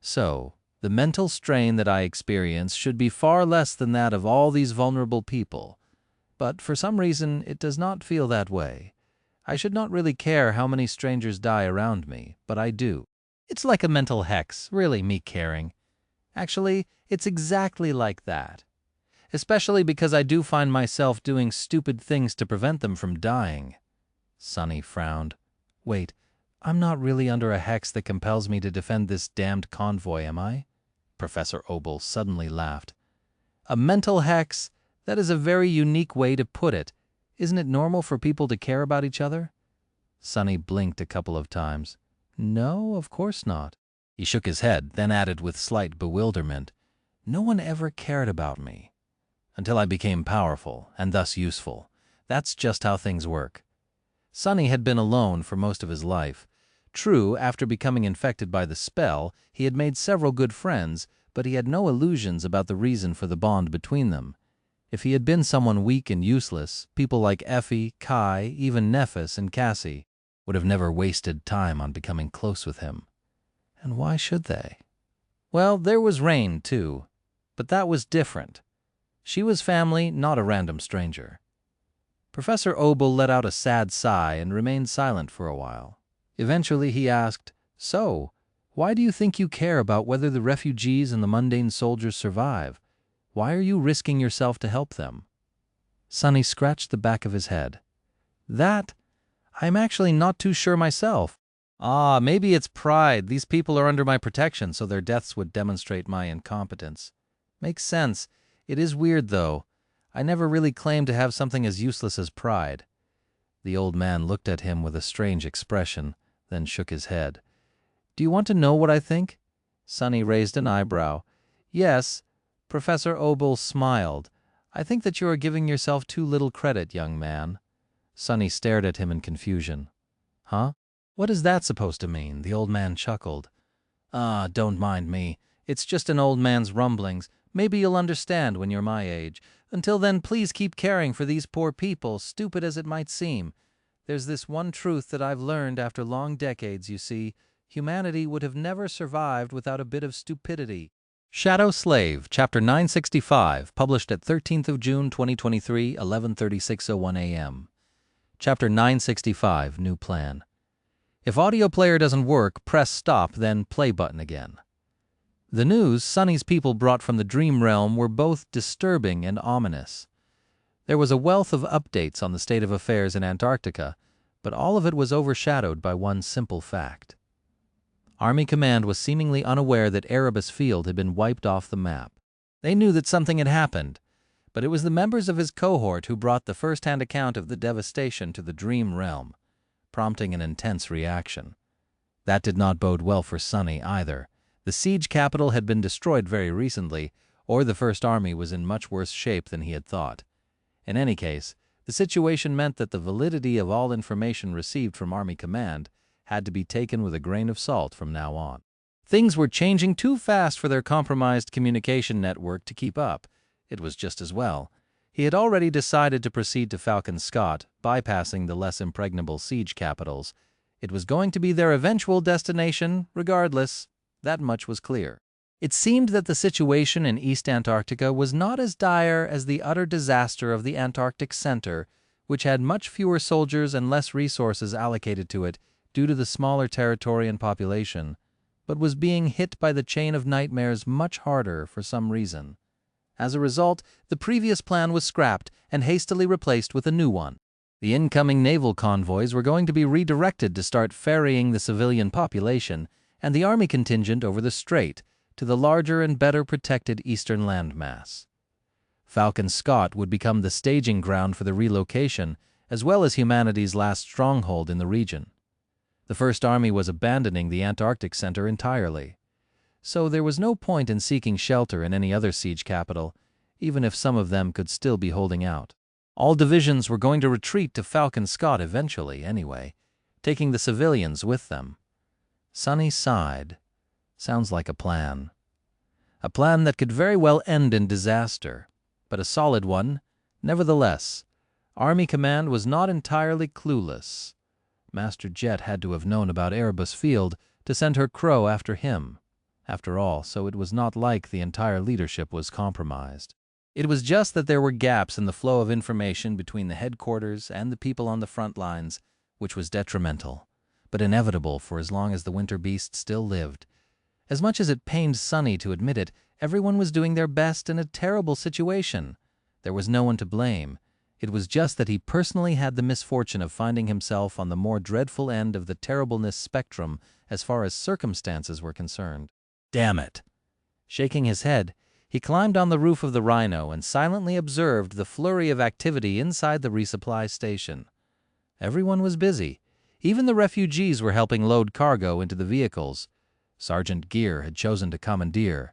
"So, the mental strain that I experience should be far less than that of all these vulnerable people. But for some reason, it does not feel that way. I should not really care how many strangers die around me, but I do. It's like a mental hex, really, me caring. Actually, it's exactly like that. Especially because I do find myself doing stupid things to prevent them from dying." Sunny frowned. "Wait, I'm not really under a hex that compels me to defend this damned convoy, am I?" Professor Obel suddenly laughed. "A mental hex? That is a very unique way to put it. Isn't it normal for people to care about each other? Sonny blinked a couple of times. No, of course not. He shook his head, then added with slight bewilderment, no one ever cared about me. Until I became powerful, and thus useful. That's just how things work. Sonny had been alone for most of his life. True, after becoming infected by the spell, he had made several good friends, but he had no illusions about the reason for the bond between them. If he had been someone weak and useless, people like Effie, Kai, even Nephis and Cassie would have never wasted time on becoming close with him. And why should they? Well, there was Rain, too. But that was different. She was family, not a random stranger. Professor Obel let out a sad sigh and remained silent for a while. Eventually he asked, So, why do you think you care about whether the refugees and the mundane soldiers survive? Why are you risking yourself to help them? Sonny scratched the back of his head. That, I'm actually not too sure myself. Maybe it's pride. These people are under my protection, so their deaths would demonstrate my incompetence. Makes sense. It is weird, though. I never really claimed to have something as useless as pride. The old man looked at him with a strange expression, then shook his head. Do you want to know what I think? Sonny raised an eyebrow. Yes. Professor Obel smiled. I think that you are giving yourself too little credit, young man. Sonny stared at him in confusion. Huh? What is that supposed to mean? The old man chuckled. Don't mind me. It's just an old man's rumblings. Maybe you'll understand when you're my age. Until then, please keep caring for these poor people, stupid as it might seem. There's this one truth that I've learned after long decades, you see. Humanity would have never survived without a bit of stupidity. Shadow Slave, Chapter 965, published at 13th of June, 2023, 11:36:01 a.m. Chapter 965, New Plan. If audio player doesn't work, press stop, then play button again. The news Sonny's people brought from the dream realm were both disturbing and ominous. There was a wealth of updates on the state of affairs in Antarctica, but all of it was overshadowed by one simple fact. Army Command was seemingly unaware that Erebus Field had been wiped off the map. They knew that something had happened, but it was the members of his cohort who brought the first-hand account of the devastation to the dream realm, prompting an intense reaction. That did not bode well for Sonny either. The siege capital had been destroyed very recently, or the First Army was in much worse shape than he had thought. In any case, the situation meant that the validity of all information received from Army Command had to be taken with a grain of salt from now on. Things were changing too fast for their compromised communication network to keep up. It was just as well. He had already decided to proceed to Falcon Scott, bypassing the less impregnable siege capitals. It was going to be their eventual destination, regardless. That much was clear. It seemed that the situation in East Antarctica was not as dire as the utter disaster of the Antarctic Center, which had much fewer soldiers and less resources allocated to it due to the smaller territory and population, but was being hit by the chain of nightmares much harder for some reason. As a result, the previous plan was scrapped and hastily replaced with a new one. The incoming naval convoys were going to be redirected to start ferrying the civilian population and the Army contingent over the strait to the larger and better protected eastern landmass. Falcon Scott would become the staging ground for the relocation, as well as humanity's last stronghold in the region. The First Army was abandoning the Antarctic Center entirely, so there was no point in seeking shelter in any other siege capital, even if some of them could still be holding out. All divisions were going to retreat to Falcon Scott eventually, anyway, taking the civilians with them. Sonny sighed. Sounds like a plan. A plan that could very well end in disaster, but a solid one, nevertheless. Army Command was not entirely clueless. Master Jet had to have known about Erebus Field to send her crow after him. After all, so it was not like the entire leadership was compromised. It was just that there were gaps in the flow of information between the headquarters and the people on the front lines, which was detrimental, but inevitable for as long as the winter beast still lived. As much as it pained Sonny to admit it, everyone was doing their best in a terrible situation. There was no one to blame. It was just that he personally had the misfortune of finding himself on the more dreadful end of the terribleness spectrum as far as circumstances were concerned. Damn it! Shaking his head, He climbed on the roof of the Rhino and silently observed the flurry of activity inside the resupply station. Everyone was busy. Even the refugees were helping load cargo into the vehicles. Sergeant Gear had chosen to commandeer.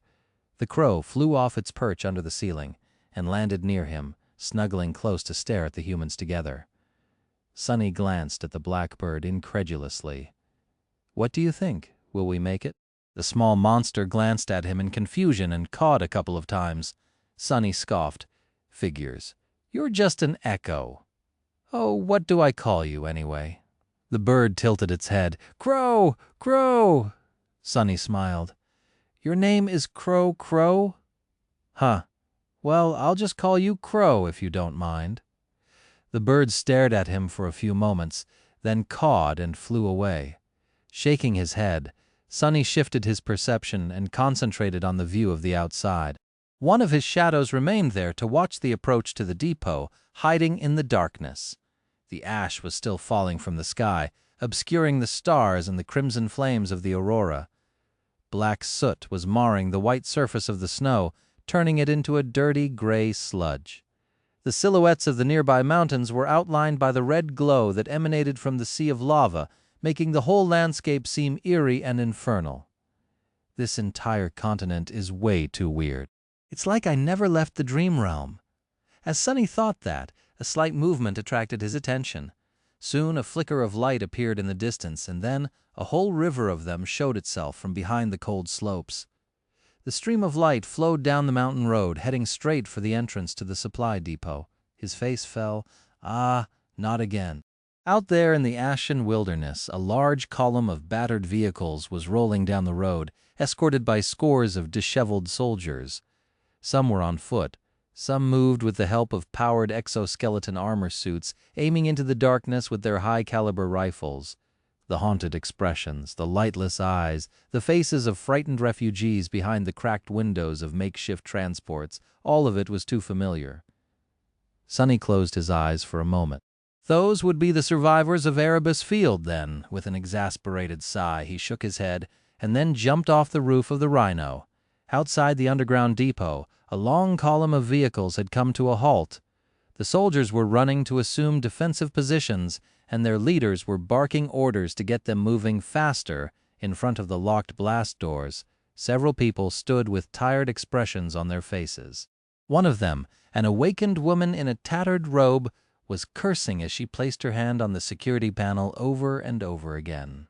The crow flew off its perch under the ceiling and landed near him, snuggling close to stare at the humans together. Sonny glanced at the blackbird incredulously. "What do you think? Will we make it?" The small monster glanced at him in confusion and cawed a couple of times. Sonny scoffed. "Figures. You're just an echo." "Oh, what do I call you, anyway?" The bird tilted its head. "Crow! Crow!" Sonny smiled. "Your name is Crow Crow?" "Huh. Well, I'll just call you Crow if you don't mind." The bird stared at him for a few moments, then cawed and flew away. Shaking his head, Sonny shifted his perception and concentrated on the view of the outside. One of his shadows remained there to watch the approach to the depot, hiding in the darkness. The ash was still falling from the sky, obscuring the stars and the crimson flames of the aurora. Black soot was marring the white surface of the snow, turning it into a dirty gray sludge. The silhouettes of the nearby mountains were outlined by the red glow that emanated from the sea of lava, making the whole landscape seem eerie and infernal. This entire continent is way too weird. It's like I never left the dream realm. As Sonny thought that, a slight movement attracted his attention. Soon a flicker of light appeared in the distance, and then a whole river of them showed itself from behind the cold slopes. The stream of light flowed down the mountain road, heading straight for the entrance to the supply depot. His face fell. Not again. Out there in the ashen wilderness, a large column of battered vehicles was rolling down the road, escorted by scores of disheveled soldiers. Some were on foot. Some moved with the help of powered exoskeleton armor suits, aiming into the darkness with their high-caliber rifles. The haunted expressions, the lightless eyes, the faces of frightened refugees behind the cracked windows of makeshift transports, all of it was too familiar. Sonny closed his eyes for a moment. Those would be the survivors of Erebus Field, then. With an exasperated sigh, he shook his head and then jumped off the roof of the Rhino. Outside the underground depot, a long column of vehicles had come to a halt. The soldiers were running to assume defensive positions, and their leaders were barking orders to get them moving faster. In front of the locked blast doors, several people stood with tired expressions on their faces. One of them, an awakened woman in a tattered robe, was cursing as she placed her hand on the security panel over and over again.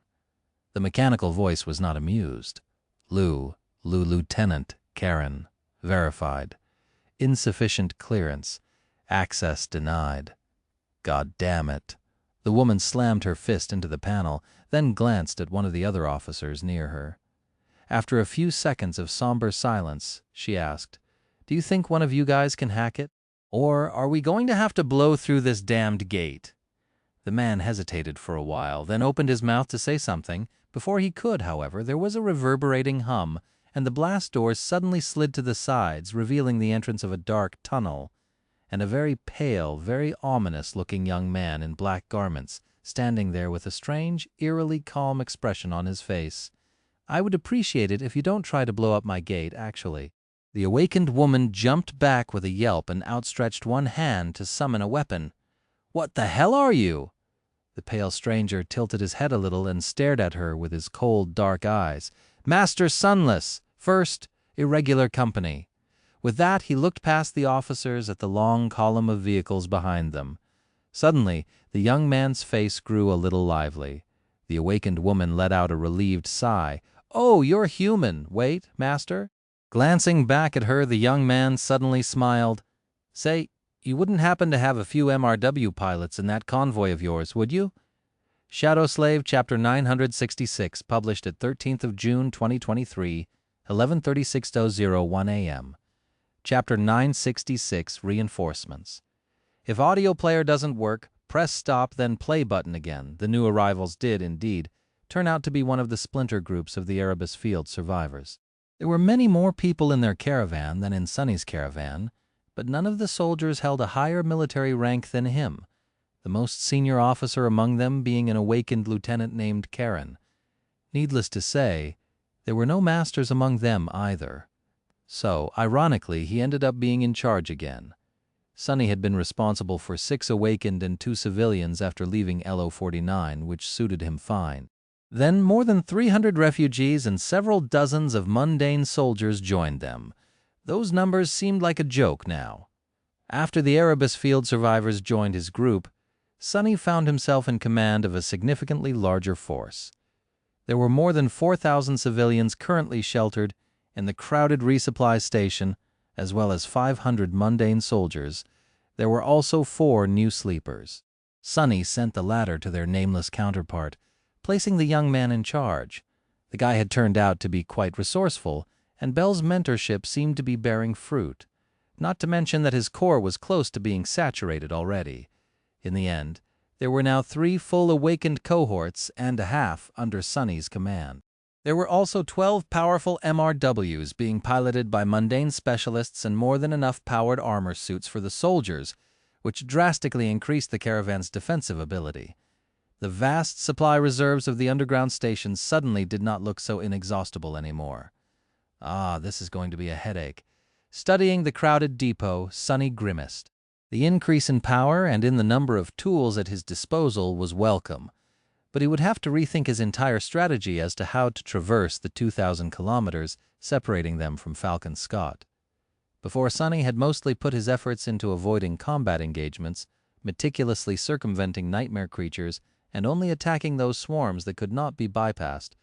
The mechanical voice was not amused. Lieutenant Karen. Verified. Insufficient clearance. Access denied. God damn it. The woman slammed her fist into the panel, then glanced at one of the other officers near her. After a few seconds of somber silence, she asked, "Do you think one of you guys can hack it? Or are we going to have to blow through this damned gate?" The man hesitated for a while, then opened his mouth to say something. Before he could, however, there was a reverberating hum, and the blast doors suddenly slid to the sides, revealing the entrance of a dark tunnel, and a very pale, very ominous-looking young man in black garments, standing there with a strange, eerily calm expression on his face. "I would appreciate it if you don't try to blow up my gate, actually." The awakened woman jumped back with a yelp and outstretched one hand to summon a weapon. "What the hell are you?" The pale stranger tilted his head a little and stared at her with his cold, dark eyes. "Master Sunless, First Irregular Company." With that, he looked past the officers at the long column of vehicles behind them. Suddenly, the young man's face grew a little lively. The awakened woman let out a relieved sigh. "Oh, you're human. Wait, master." Glancing back at her, the young man suddenly smiled. "Say, you wouldn't happen to have a few MRW pilots in that convoy of yours, would you?" Shadow Slave, Chapter 966, published at 13th of June, 2023, 11:36:01 a.m. Chapter 966, Reinforcements. If audio player doesn't work, press stop, then play button again. The new arrivals did, indeed, turn out to be one of the splinter groups of the Erebus Field survivors. There were many more people in their caravan than in Sonny's caravan, but none of the soldiers held a higher military rank than him, the most senior officer among them being an awakened lieutenant named Karen. Needless to say, there were no masters among them either. So, ironically, he ended up being in charge again. Sonny had been responsible for 6 awakened and 2 civilians after leaving LO-49, which suited him fine. Then more than 300 refugees and several dozens of mundane soldiers joined them. Those numbers seemed like a joke now. After the Erebus field survivors joined his group, Sonny found himself in command of a significantly larger force. There were more than 4,000 civilians currently sheltered in the crowded resupply station, as well as 500 mundane soldiers. There were also 4 new sleepers. Sonny sent the latter to their nameless counterpart, placing the young man in charge. The guy had turned out to be quite resourceful, and Bell's mentorship seemed to be bearing fruit, not to mention that his core was close to being saturated already. In the end, there were now 3 full awakened cohorts and a half under Sonny's command. There were also 12 powerful MRWs being piloted by mundane specialists and more than enough powered armor suits for the soldiers, which drastically increased the caravan's defensive ability. The vast supply reserves of the underground stations suddenly did not look so inexhaustible anymore. This is going to be a headache. Studying the crowded depot, Sonny grimaced. The increase in power and in the number of tools at his disposal was welcome, but he would have to rethink his entire strategy as to how to traverse the 2,000 kilometers separating them from Falcon Scott. Before, Sonny had mostly put his efforts into avoiding combat engagements, meticulously circumventing nightmare creatures, and only attacking those swarms that could not be bypassed.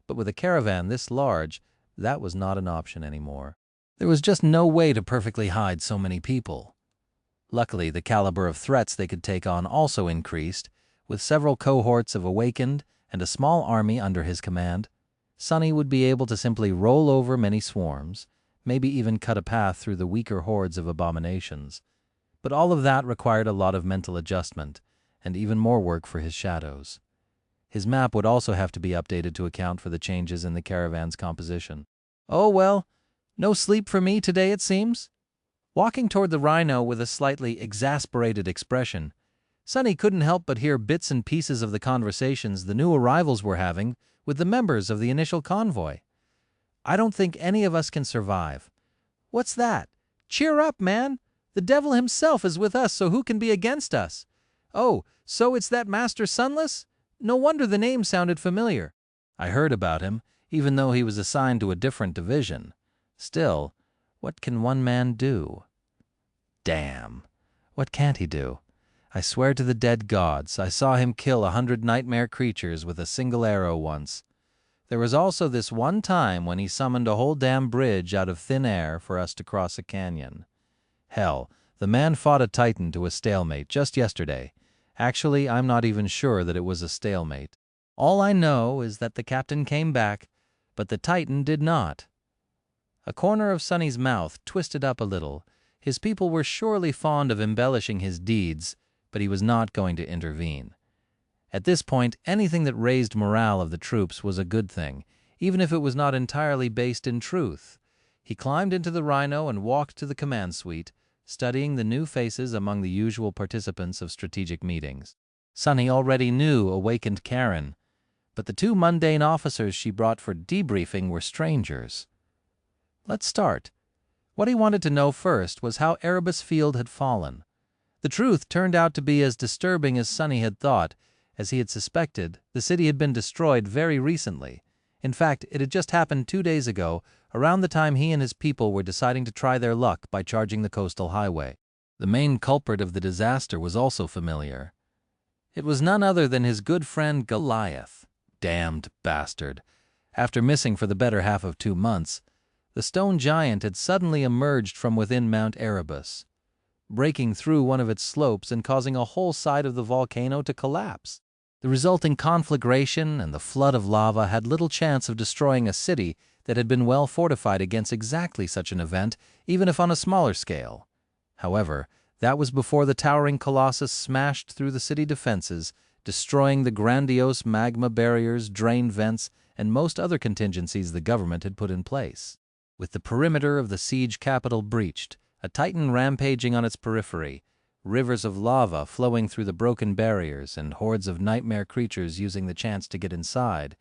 But with a caravan this large, that was not an option anymore. There was just no way to perfectly hide so many people. Luckily, the caliber of threats they could take on also increased, with several cohorts of awakened and a small army under his command. Sonny would be able to simply roll over many swarms, maybe even cut a path through the weaker hordes of abominations. But all of that required a lot of mental adjustment, and even more work for his shadows. His map would also have to be updated to account for the changes in the caravan's composition. Oh well, no sleep for me today, it seems. Walking toward the rhino with a slightly exasperated expression, Sonny couldn't help but hear bits and pieces of the conversations the new arrivals were having with the members of the initial convoy. "I don't think any of us can survive." "What's that?" "Cheer up, man! The devil himself is with us, so who can be against us?" "Oh, so it's that Master Sunless? No wonder the name sounded familiar." "I heard about him, even though he was assigned to a different division. Still, what can one man do?" Damn. What can't he do? I swear to the dead gods, I saw him kill 100 nightmare creatures with a single arrow once. There was also this one time when he summoned a whole damn bridge out of thin air for us to cross a canyon. Hell, the man fought a titan to a stalemate just yesterday. Actually, I'm not even sure that it was a stalemate. All I know is that the captain came back, but the titan did not. A corner of Sonny's mouth twisted up a little. His people were surely fond of embellishing his deeds, but he was not going to intervene. At this point, anything that raised morale of the troops was a good thing, even if it was not entirely based in truth. He climbed into the rhino and walked to the command suite, studying the new faces among the usual participants of strategic meetings. Sonny already knew awakened Karen, but the 2 mundane officers she brought for debriefing were strangers. Let's start. What he wanted to know first was how Erebus Field had fallen. The truth turned out to be as disturbing as Sonny had thought. As he had suspected, the city had been destroyed very recently. In fact, it had just happened 2 days ago, around the time he and his people were deciding to try their luck by charging the coastal highway. The main culprit of the disaster was also familiar. It was none other than his good friend Goliath. Damned bastard. After missing for the better half of 2 months, the stone giant had suddenly emerged from within Mount Erebus, breaking through one of its slopes and causing a whole side of the volcano to collapse. The resulting conflagration and the flood of lava had little chance of destroying a city that had been well fortified against exactly such an event, even if on a smaller scale. However, that was before the towering colossus smashed through the city defenses, destroying the grandiose magma barriers, drain vents, and most other contingencies the government had put in place. With the perimeter of the siege capital breached, a titan rampaging on its periphery, rivers of lava flowing through the broken barriers, and hordes of nightmare creatures using the chance to get inside,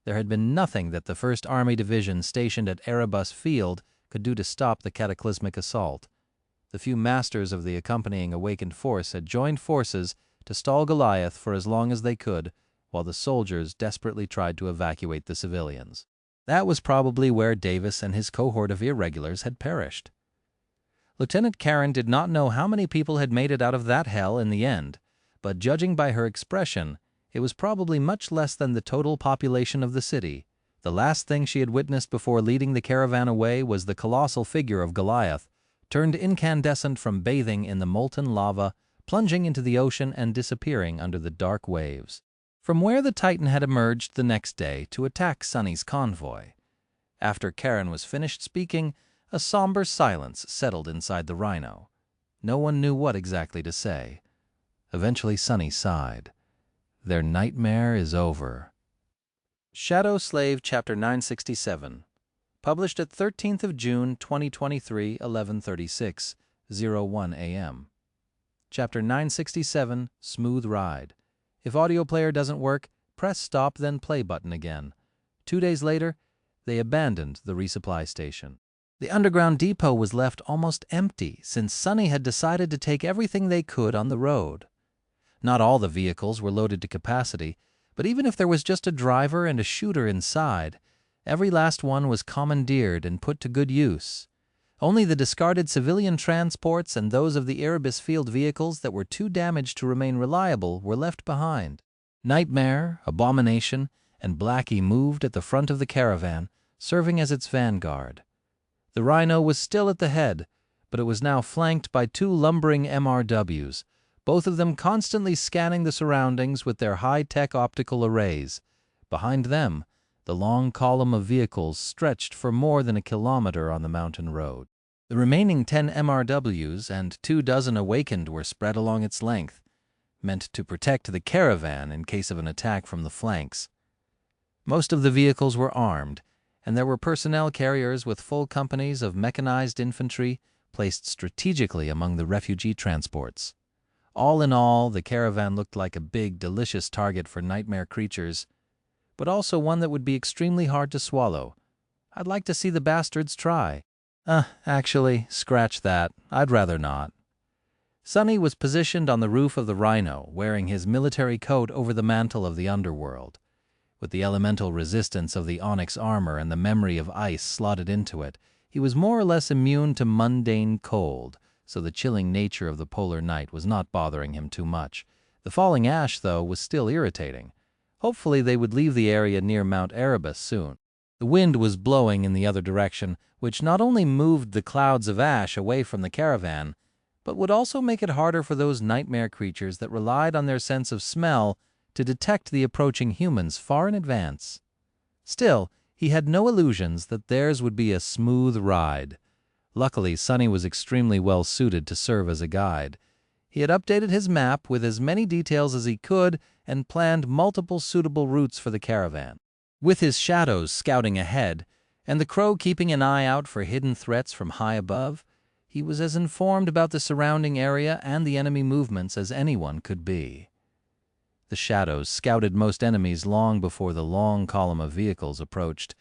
there had been nothing that the 1st Army Division stationed at Erebus Field could do to stop the cataclysmic assault. The few masters of the accompanying awakened force had joined forces to stall Goliath for as long as they could, while the soldiers desperately tried to evacuate the civilians. That was probably where Davis and his cohort of irregulars had perished. Lieutenant Karen did not know how many people had made it out of that hell in the end, but judging by her expression, it was probably much less than the total population of the city. The last thing she had witnessed before leading the caravan away was the colossal figure of Goliath, turned incandescent from bathing in the molten lava, plunging into the ocean and disappearing under the dark waves. From where the Titan had emerged the next day to attack Sonny's convoy. After Karen was finished speaking, a somber silence settled inside the Rhino. No one knew what exactly to say. Eventually Sonny sighed. Their nightmare is over. Shadow Slave Chapter 967. Published at 13th of June, 2023, 11:36, 01 a.m. Chapter 967, Smooth Ride. If audio player doesn't work, press stop then play button again. 2 days later, they abandoned the resupply station. The underground depot was left almost empty since Sonny had decided to take everything they could on the road. Not all the vehicles were loaded to capacity, but even if there was just a driver and a shooter inside, every last one was commandeered and put to good use. Only the discarded civilian transports and those of the Erebus field vehicles that were too damaged to remain reliable were left behind. Nightmare, Abomination, and Blackie moved at the front of the caravan, serving as its vanguard. The Rhino was still at the head, but it was now flanked by 2 lumbering MRWs, both of them constantly scanning the surroundings with their high-tech optical arrays. Behind them, the long column of vehicles stretched for more than a kilometer on the mountain road. The remaining 10 MRWs and 24 awakened were spread along its length, meant to protect the caravan in case of an attack from the flanks. Most of the vehicles were armed, and there were personnel carriers with full companies of mechanized infantry placed strategically among the refugee transports. All in all, the caravan looked like a big, delicious target for nightmare creatures, but also one that would be extremely hard to swallow. I'd like to see the bastards try. Actually, scratch that. I'd rather not. Sonny was positioned on the roof of the Rhino, wearing his military coat over the mantle of the underworld. With the elemental resistance of the onyx armor and the memory of ice slotted into it, he was more or less immune to mundane cold, so the chilling nature of the polar night was not bothering him too much. The falling ash, though, was still irritating. Hopefully they would leave the area near Mount Erebus soon. The wind was blowing in the other direction, which not only moved the clouds of ash away from the caravan, but would also make it harder for those nightmare creatures that relied on their sense of smell to detect the approaching humans far in advance. Still, he had no illusions that theirs would be a smooth ride. Luckily, Sonny was extremely well suited to serve as a guide. He had updated his map with as many details as he could and planned multiple suitable routes for the caravan. With his shadows scouting ahead, and the crow keeping an eye out for hidden threats from high above, he was as informed about the surrounding area and the enemy movements as anyone could be. The shadows scouted most enemies long before the long column of vehicles approached,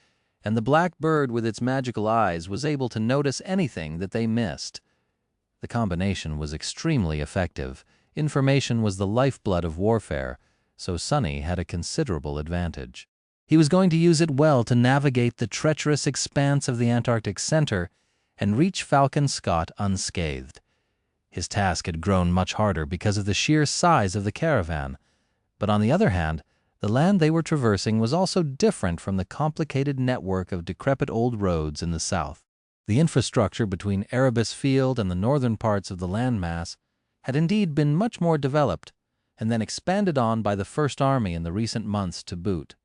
and the black bird with its magical eyes was able to notice anything that they missed. The combination was extremely effective. Information was the lifeblood of warfare, so Sonny had a considerable advantage. He was going to use it well to navigate the treacherous expanse of the Antarctic Center and reach Falcon Scott unscathed. His task had grown much harder because of the sheer size of the caravan, but on the other hand, the land they were traversing was also different from the complicated network of decrepit old roads in the south. The infrastructure between Erebus Field and the northern parts of the landmass had indeed been much more developed, and then expanded on by the First Army in the recent months to boot.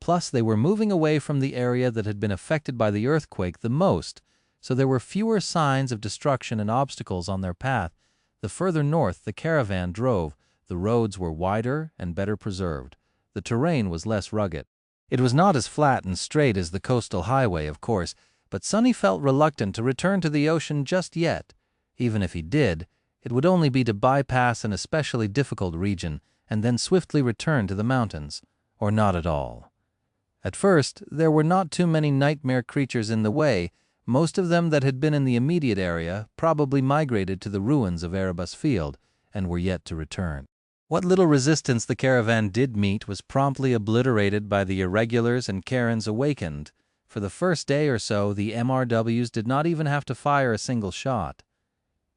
Plus, they were moving away from the area that had been affected by the earthquake the most, so there were fewer signs of destruction and obstacles on their path. The further north the caravan drove, the roads were wider and better preserved. The terrain was less rugged. It was not as flat and straight as the coastal highway, of course, but Sonny felt reluctant to return to the ocean just yet. Even if he did, it would only be to bypass an especially difficult region and then swiftly return to the mountains, or not at all. At first, there were not too many nightmare creatures in the way, Most of them that had been in the immediate area probably migrated to the ruins of Erebus Field and were yet to return. What little resistance the caravan did meet was promptly obliterated by the irregulars and Karens awakened. For the first day or so, the MRWs did not even have to fire a single shot.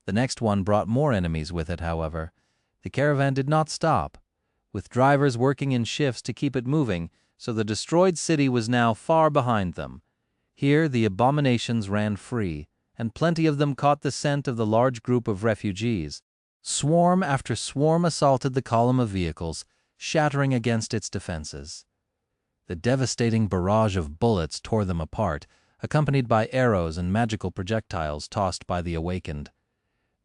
The next one brought more enemies with it, however. The caravan did not stop, with drivers working in shifts to keep it moving, so the destroyed city was now far behind them. Here the abominations ran free, and plenty of them caught the scent of the large group of refugees. Swarm after swarm assaulted the column of vehicles, shattering against its defenses. The devastating barrage of bullets tore them apart, accompanied by arrows and magical projectiles tossed by the awakened.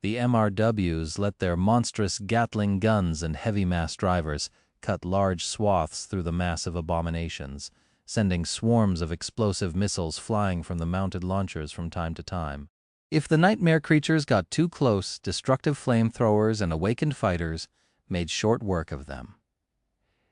The MRWs let their monstrous Gatling guns and heavy mass drivers cut large swaths through the mass of abominations, sending swarms of explosive missiles flying from the mounted launchers from time to time. If the nightmare creatures got too close, destructive flamethrowers and awakened fighters made short work of them.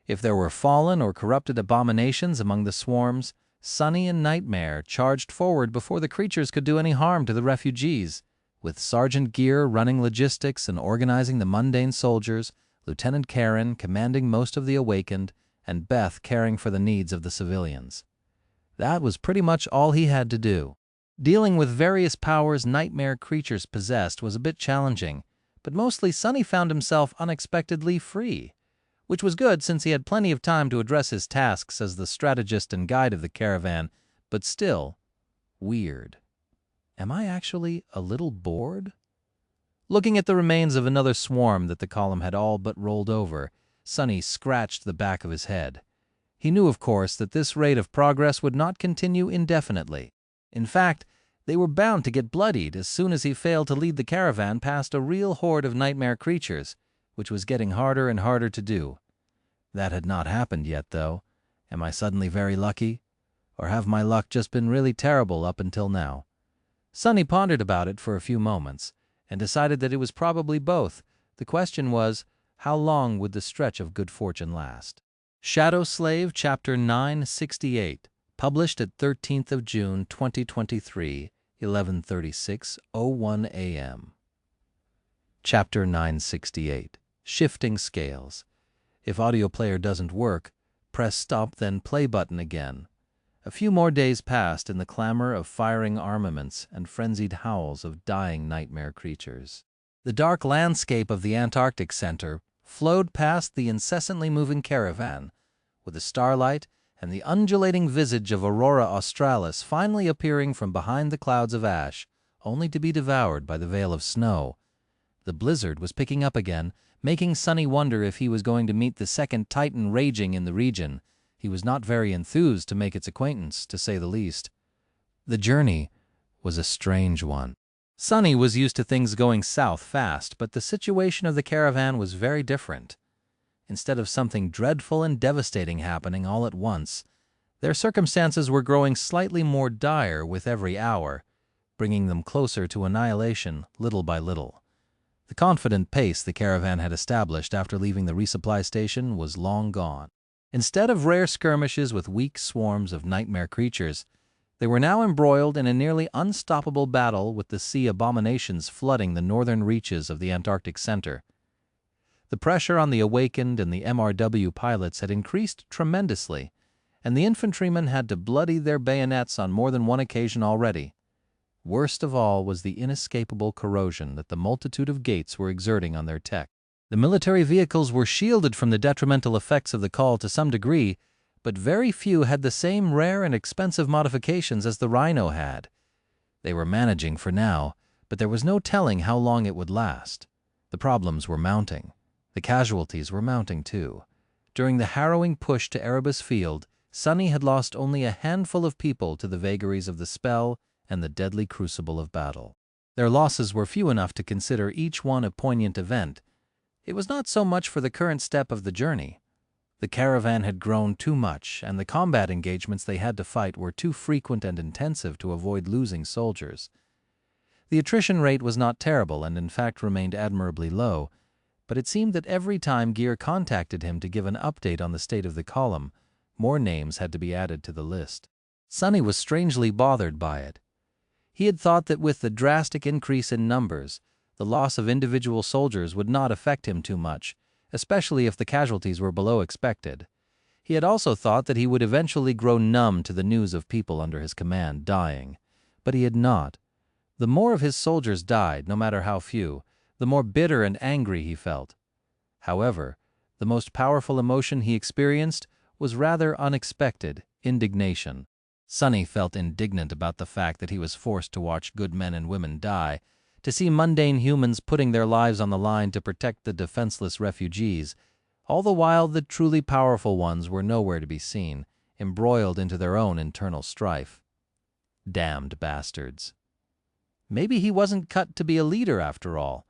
If there were fallen or corrupted abominations among the swarms, Sunny and Nightmare charged forward before the creatures could do any harm to the refugees, with Sergeant Gear running logistics and organizing the mundane soldiers, Lieutenant Karen commanding most of the awakened, and Beth caring for the needs of the civilians. That was pretty much all he had to do. Dealing with various powers nightmare creatures possessed was a bit challenging, but mostly Sunny found himself unexpectedly free, which was good since he had plenty of time to address his tasks as the strategist and guide of the caravan, but still weird. Am I actually a little bored? Looking at the remains of another swarm that the column had all but rolled over, Sunny scratched the back of his head. He knew, of course, that this rate of progress would not continue indefinitely. In fact, they were bound to get bloodied as soon as he failed to lead the caravan past a real horde of nightmare creatures, which was getting harder and harder to do. That had not happened yet, though. Am I suddenly very lucky? Or have my luck just been really terrible up until now? Sunny pondered about it for a few moments, and decided that it was probably both. The question was, how long would the stretch of good fortune last? Shadow Slave, Chapter 968, published at 13th of June, 2023, 11:36:01 a.m. Chapter 968, Shifting Scales. If audio player doesn't work, press stop then play button again. A few more days passed in the clamor of firing armaments and frenzied howls of dying nightmare creatures. The dark landscape of the Antarctic Center flowed past the incessantly moving caravan, with the starlight and the undulating visage of Aurora Australis finally appearing from behind the clouds of ash, only to be devoured by the veil of snow. The blizzard was picking up again, making Sunny wonder if he was going to meet the second Titan raging in the region. He was not very enthused to make its acquaintance, to say the least. The journey was a strange one. Sunny was used to things going south fast, but the situation of the caravan was very different. Instead of something dreadful and devastating happening all at once, their circumstances were growing slightly more dire with every hour, bringing them closer to annihilation little by little. The confident pace the caravan had established after leaving the resupply station was long gone. Instead of rare skirmishes with weak swarms of nightmare creatures, they were now embroiled in a nearly unstoppable battle with the sea abominations flooding the northern reaches of the Antarctic Center. The pressure on the awakened and the MRW pilots had increased tremendously, and the infantrymen had to bloody their bayonets on more than one occasion already. Worst of all was the inescapable corrosion that the multitude of gates were exerting on their tech. The military vehicles were shielded from the detrimental effects of the call to some degree, but very few had the same rare and expensive modifications as the Rhino had. They were managing for now, but there was no telling how long it would last. The problems were mounting. The casualties were mounting too. During the harrowing push to Erebus Field, Sunny had lost only a handful of people to the vagaries of the spell and the deadly crucible of battle. Their losses were few enough to consider each one a poignant event. It was not so much for the current step of the journey. The caravan had grown too much, and the combat engagements they had to fight were too frequent and intensive to avoid losing soldiers. The attrition rate was not terrible and in fact remained admirably low, but it seemed that every time Gear contacted him to give an update on the state of the column, more names had to be added to the list. Sunny was strangely bothered by it. He had thought that with the drastic increase in numbers, the loss of individual soldiers would not affect him too much, especially if the casualties were below expected. He had also thought that he would eventually grow numb to the news of people under his command dying. But he had not. The more of his soldiers died, no matter how few, the more bitter and angry he felt. However, the most powerful emotion he experienced was rather unexpected: indignation. Sonny felt indignant about the fact that he was forced to watch good men and women die, to see mundane humans putting their lives on the line to protect the defenseless refugees. All the while, the truly powerful ones were nowhere to be seen, embroiled into their own internal strife. Damned bastards. Maybe he wasn't cut to be a leader after all.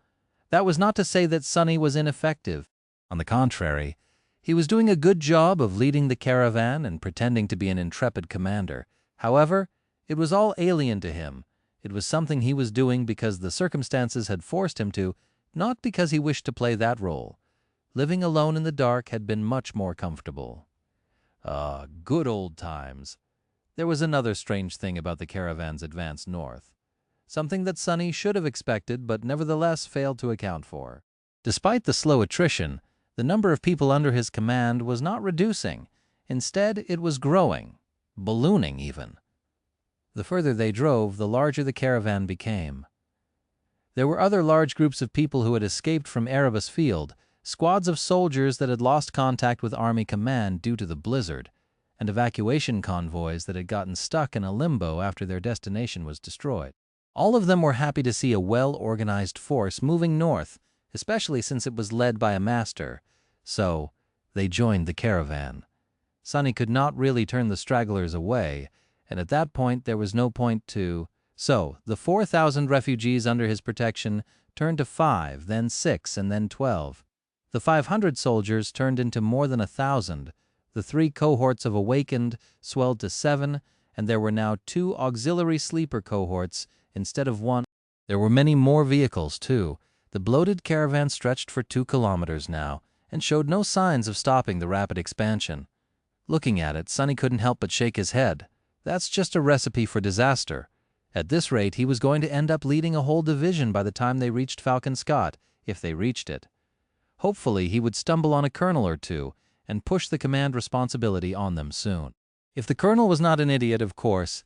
That was not to say that Sonny was ineffective. On the contrary, he was doing a good job of leading the caravan and pretending to be an intrepid commander. However, it was all alien to him. It was something he was doing because the circumstances had forced him to, not because he wished to play that role. Living alone in the dark had been much more comfortable. Ah, good old times. There was another strange thing about the caravan's advance north. Something that Sonny should have expected but nevertheless failed to account for. Despite the slow attrition, the number of people under his command was not reducing. Instead, it was growing, ballooning even. The further they drove, the larger the caravan became. There were other large groups of people who had escaped from Erebus Field, squads of soldiers that had lost contact with Army command due to the blizzard, and evacuation convoys that had gotten stuck in a limbo after their destination was destroyed. All of them were happy to see a well-organized force moving north, especially since it was led by a master. So, they joined the caravan. Sonny could not really turn the stragglers away, and at that point there was no point to... So, the 4,000 refugees under his protection turned to 5, then 6, and then 12. The 500 soldiers turned into more than 1,000. The 3 cohorts of awakened swelled to 7, and there were now 2 auxiliary sleeper cohorts instead of 1. There were many more vehicles, too. The bloated caravan stretched for 2 kilometers now, and showed no signs of stopping the rapid expansion. Looking at it, Sonny couldn't help but shake his head. That's just a recipe for disaster. At this rate, he was going to end up leading a whole division by the time they reached Falcon Scott, if they reached it. Hopefully, he would stumble on a colonel or two and push the command responsibility on them soon. If the colonel was not an idiot, of course.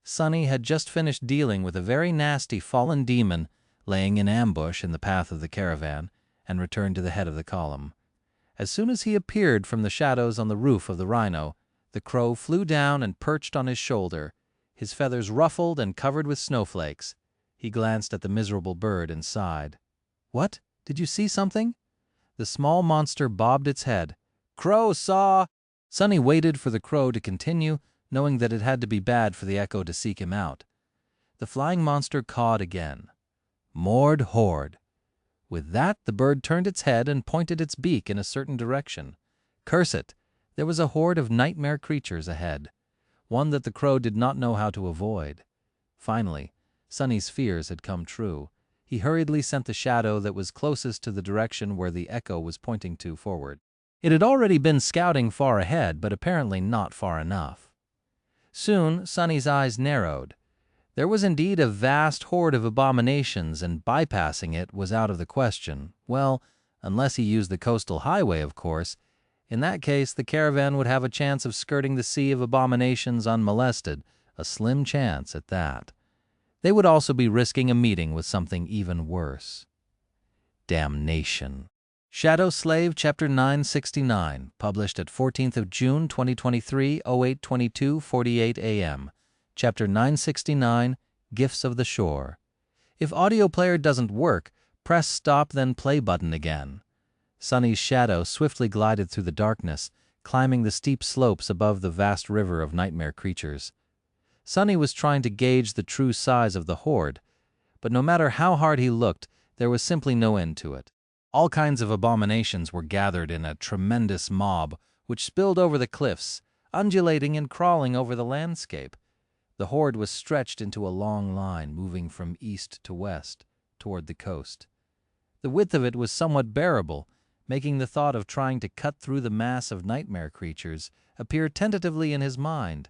Sonny had just finished dealing with a very nasty fallen demon laying in ambush in the path of the caravan, and returned to the head of the column. As soon as he appeared from the shadows on the roof of the Rhino, the crow flew down and perched on his shoulder, his feathers ruffled and covered with snowflakes. He glanced at the miserable bird and sighed. "What? Did you see something?" The small monster bobbed its head. "Crow saw!" Sonny waited for the crow to continue, knowing that it had to be bad for the echo to seek him out. The flying monster cawed again. "Mord horde." With that, the bird turned its head and pointed its beak in a certain direction. Curse it! There was a horde of nightmare creatures ahead, one that the crow did not know how to avoid. Finally, Sonny's fears had come true. He hurriedly sent the shadow that was closest to the direction where the echo was pointing to forward. It had already been scouting far ahead, but apparently not far enough. Soon, Sonny's eyes narrowed. There was indeed a vast horde of abominations, and bypassing it was out of the question. Well, unless he used the coastal highway, of course. In that case, the caravan would have a chance of skirting the sea of abominations unmolested, a slim chance at that. They would also be risking a meeting with something even worse. Damnation. Shadow Slave, Chapter 969, published at 14th of June, 2023, 08:22:48 a.m. Chapter 969, Gifts of the Shore. If audio player doesn't work, press stop then play button again. Sonny's shadow swiftly glided through the darkness, climbing the steep slopes above the vast river of nightmare creatures. Sonny was trying to gauge the true size of the horde, but no matter how hard he looked, there was simply no end to it. All kinds of abominations were gathered in a tremendous mob, which spilled over the cliffs, undulating and crawling over the landscape. The horde was stretched into a long line, moving from east to west, toward the coast. The width of it was somewhat bearable, making the thought of trying to cut through the mass of nightmare creatures appear tentatively in his mind.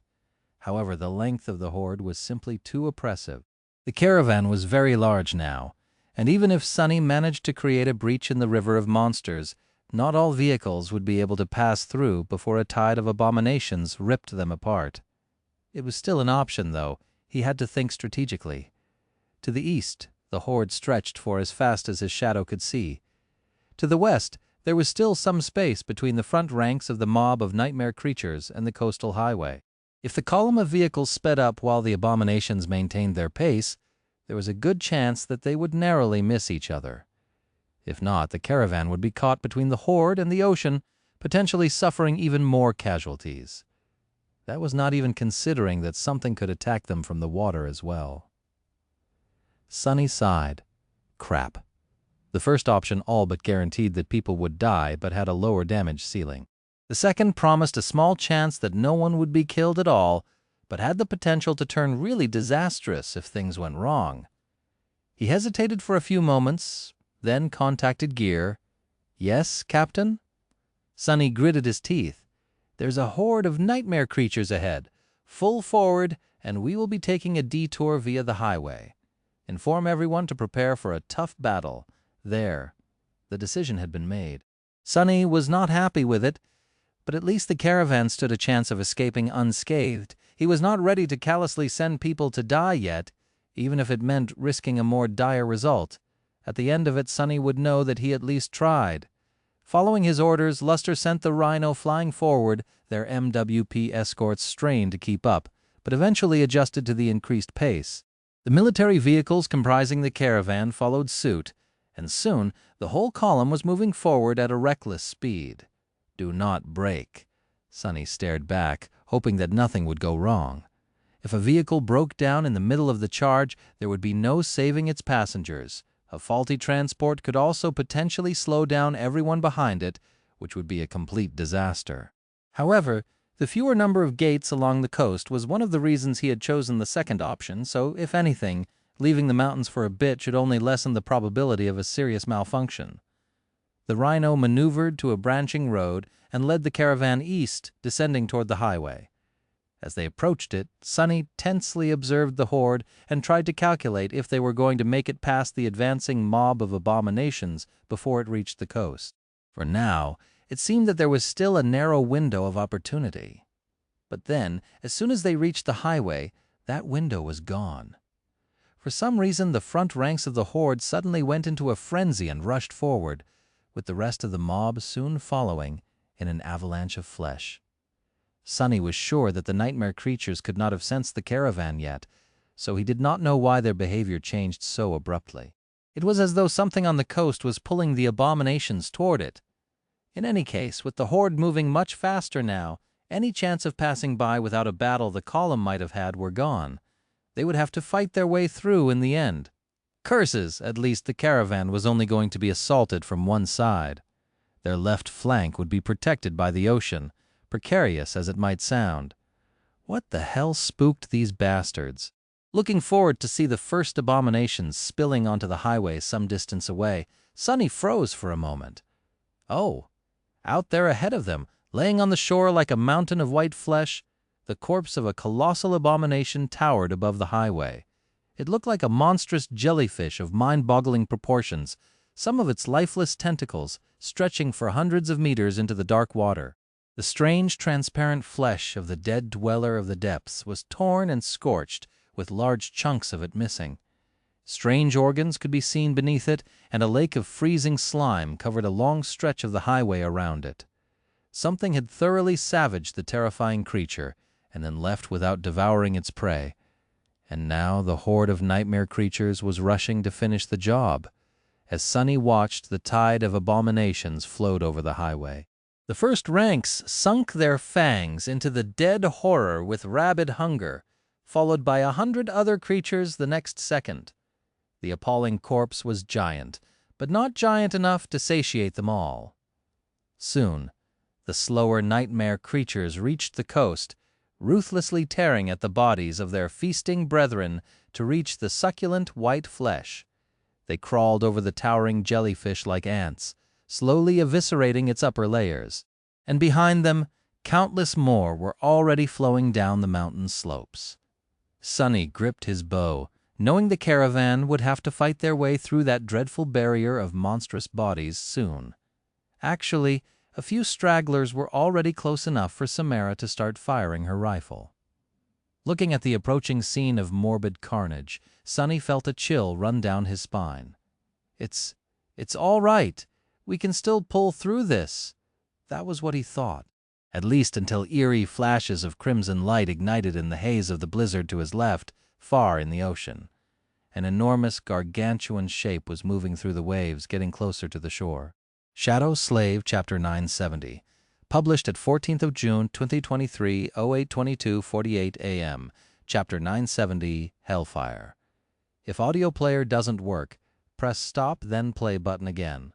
However, the length of the horde was simply too oppressive. The caravan was very large now, and even if Sunny managed to create a breach in the river of monsters, not all vehicles would be able to pass through before a tide of abominations ripped them apart. It was still an option, though. He had to think strategically. To the east, the horde stretched for as fast as his shadow could see. To the west, there was still some space between the front ranks of the mob of nightmare creatures and the coastal highway. If the column of vehicles sped up while the abominations maintained their pace, there was a good chance that they would narrowly miss each other. If not, the caravan would be caught between the horde and the ocean, potentially suffering even more casualties. That was not even considering that something could attack them from the water as well. Sunny sighed. Crap. The first option all but guaranteed that people would die but had a lower damage ceiling. The second promised a small chance that no one would be killed at all, but had the potential to turn really disastrous if things went wrong. He hesitated for a few moments, then contacted gear. "Yes, Captain?" Sunny gritted his teeth. "There's a horde of nightmare creatures ahead. Full forward, and we will be taking a detour via the highway. Inform everyone to prepare for a tough battle. There." The decision had been made. Sunny was not happy with it, but at least the caravan stood a chance of escaping unscathed. He was not ready to callously send people to die yet, even if it meant risking a more dire result. At the end of it, Sunny would know that he at least tried. Following his orders, Luster sent the Rhino flying forward. Their MWP escorts strained to keep up, but eventually adjusted to the increased pace. The military vehicles comprising the caravan followed suit, and soon the whole column was moving forward at a reckless speed. "Do not break." Sunny stared back, hoping that nothing would go wrong. If a vehicle broke down in the middle of the charge, there would be no saving its passengers. A faulty transport could also potentially slow down everyone behind it, which would be a complete disaster. However, the fewer number of gates along the coast was one of the reasons he had chosen the second option, so if anything, leaving the mountains for a bit should only lessen the probability of a serious malfunction. The Rhino maneuvered to a branching road and led the caravan east, descending toward the highway. As they approached it, Sunny tensely observed the horde and tried to calculate if they were going to make it past the advancing mob of abominations before it reached the coast. For now, it seemed that there was still a narrow window of opportunity. But then, as soon as they reached the highway, that window was gone. For some reason, the front ranks of the horde suddenly went into a frenzy and rushed forward, with the rest of the mob soon following in an avalanche of flesh. Sunny was sure that the nightmare creatures could not have sensed the caravan yet, so he did not know why their behavior changed so abruptly. It was as though something on the coast was pulling the abominations toward it. In any case, with the horde moving much faster now, any chance of passing by without a battle the column might have had were gone. They would have to fight their way through in the end. Curses, at least the caravan was only going to be assaulted from one side. Their left flank would be protected by the ocean, precarious as it might sound. What the hell spooked these bastards? Looking forward to see the first abominations spilling onto the highway some distance away, Sunny froze for a moment. Oh, out there ahead of them, laying on the shore like a mountain of white flesh, the corpse of a colossal abomination towered above the highway. It looked like a monstrous jellyfish of mind-boggling proportions, some of its lifeless tentacles stretching for hundreds of meters into the dark water. The strange, transparent flesh of the dead dweller of the depths was torn and scorched, with large chunks of it missing. Strange organs could be seen beneath it, and a lake of freezing slime covered a long stretch of the highway around it. Something had thoroughly savaged the terrifying creature, and then left without devouring its prey. And now the horde of nightmare creatures was rushing to finish the job. As Sunny watched, the tide of abominations flowed over the highway. The first ranks sunk their fangs into the dead horror with rabid hunger, followed by 100 other creatures the next second. The appalling corpse was giant, but not giant enough to satiate them all. Soon, the slower nightmare creatures reached the coast, ruthlessly tearing at the bodies of their feasting brethren to reach the succulent white flesh. They crawled over the towering jellyfish like ants, slowly eviscerating its upper layers. And behind them, countless more were already flowing down the mountain slopes. Sunny gripped his bow, knowing the caravan would have to fight their way through that dreadful barrier of monstrous bodies soon. Actually, a few stragglers were already close enough for Samara to start firing her rifle. Looking at the approaching scene of morbid carnage, Sonny felt a chill run down his spine. It's all right. We can still pull through this. That was what he thought, at least until eerie flashes of crimson light ignited in the haze of the blizzard to his left, far in the ocean. An enormous, gargantuan shape was moving through the waves, getting closer to the shore. Shadow Slave, Chapter 970. Published at 14th of June, 2023, 08:22:48 a.m. Chapter 970, Hellfire. If audio player doesn't work, press stop, then play button again.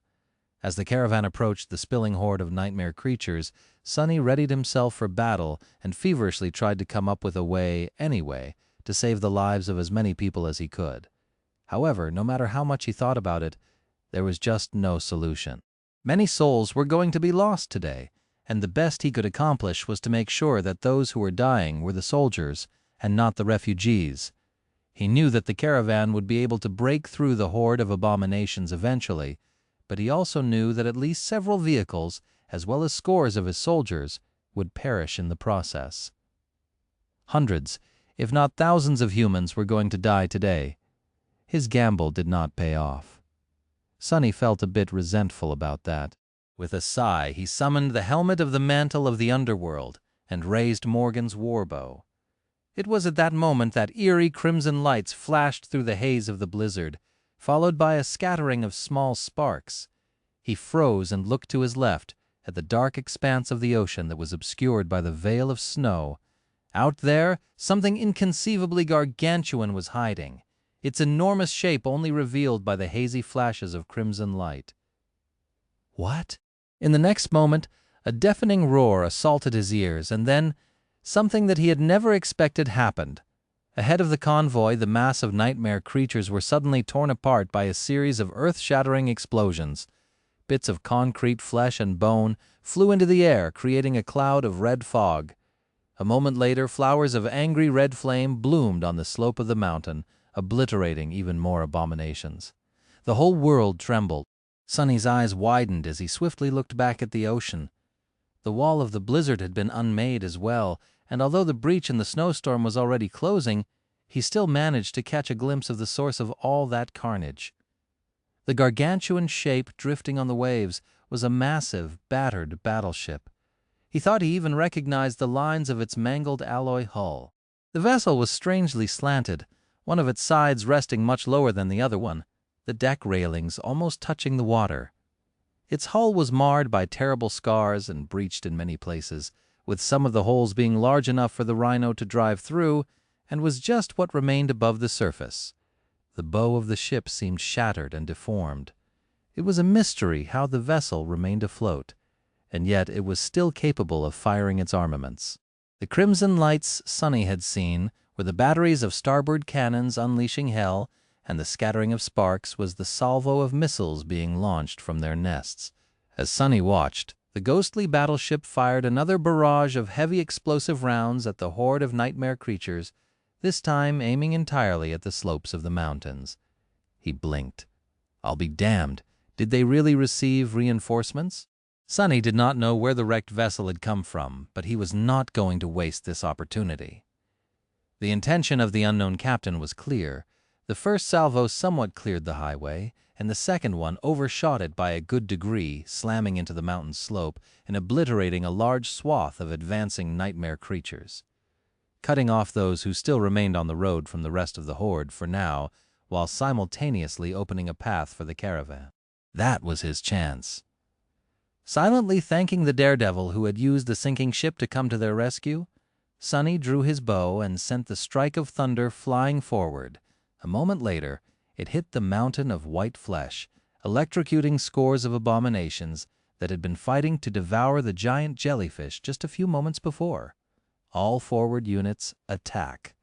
As the caravan approached the spilling horde of nightmare creatures, Sonny readied himself for battle and feverishly tried to come up with a way, anyway, to save the lives of as many people as he could. However, no matter how much he thought about it, there was just no solution. Many souls were going to be lost today, and the best he could accomplish was to make sure that those who were dying were the soldiers and not the refugees. He knew that the caravan would be able to break through the horde of abominations eventually, but he also knew that at least several vehicles, as well as scores of his soldiers, would perish in the process. Hundreds, if not thousands of humans were going to die today. His gamble did not pay off. Sonny felt a bit resentful about that. With a sigh, he summoned the helmet of the mantle of the underworld and raised Morgan's warbow. It was at that moment that eerie crimson lights flashed through the haze of the blizzard, followed by a scattering of small sparks. He froze and looked to his left at the dark expanse of the ocean that was obscured by the veil of snow. Out there, something inconceivably gargantuan was hiding, its enormous shape only revealed by the hazy flashes of crimson light. What? In the next moment, a deafening roar assaulted his ears, and then something that he had never expected happened. Ahead of the convoy, the mass of nightmare creatures were suddenly torn apart by a series of earth-shattering explosions. Bits of concrete, flesh, and bone flew into the air, creating a cloud of red fog. A moment later, flowers of angry red flame bloomed on the slope of the mountain, obliterating even more abominations. The whole world trembled. Sonny's eyes widened as he swiftly looked back at the ocean. The wall of the blizzard had been unmade as well, and although the breach in the snowstorm was already closing, he still managed to catch a glimpse of the source of all that carnage. The gargantuan shape drifting on the waves was a massive, battered battleship. He thought he even recognized the lines of its mangled alloy hull. The vessel was strangely slanted, one of its sides resting much lower than the other one, the deck railings almost touching the water. Its hull was marred by terrible scars and breached in many places, with some of the holes being large enough for the rhino to drive through, and was just what remained above the surface. The bow of the ship seemed shattered and deformed. It was a mystery how the vessel remained afloat, and yet it was still capable of firing its armaments. The crimson lights Sonny had seen were the batteries of starboard cannons unleashing hell, and the scattering of sparks was the salvo of missiles being launched from their nests. As Sonny watched, the ghostly battleship fired another barrage of heavy explosive rounds at the horde of nightmare creatures, this time aiming entirely at the slopes of the mountains. He blinked. I'll be damned. Did they really receive reinforcements? Sonny did not know where the wrecked vessel had come from, but he was not going to waste this opportunity. The intention of the unknown captain was clear. The first salvo somewhat cleared the highway, and the second one overshot it by a good degree, slamming into the mountain slope and obliterating a large swath of advancing nightmare creatures, cutting off those who still remained on the road from the rest of the horde for now, while simultaneously opening a path for the caravan. That was his chance. Silently thanking the daredevil who had used the sinking ship to come to their rescue, Sonny drew his bow and sent the strike of thunder flying forward. A moment later, it hit the mountain of white flesh, electrocuting scores of abominations that had been fighting to devour the giant jellyfish just a few moments before. All forward units, attack.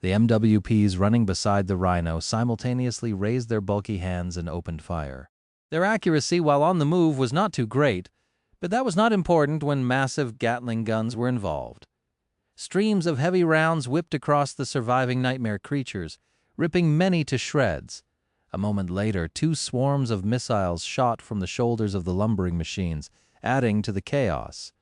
The MWPs running beside the rhino simultaneously raised their bulky hands and opened fire. Their accuracy while on the move was not too great, but that was not important when massive Gatling guns were involved. Streams of heavy rounds whipped across the surviving nightmare creatures, ripping many to shreds. A moment later, 2 swarms of missiles shot from the shoulders of the lumbering machines, adding to the chaos.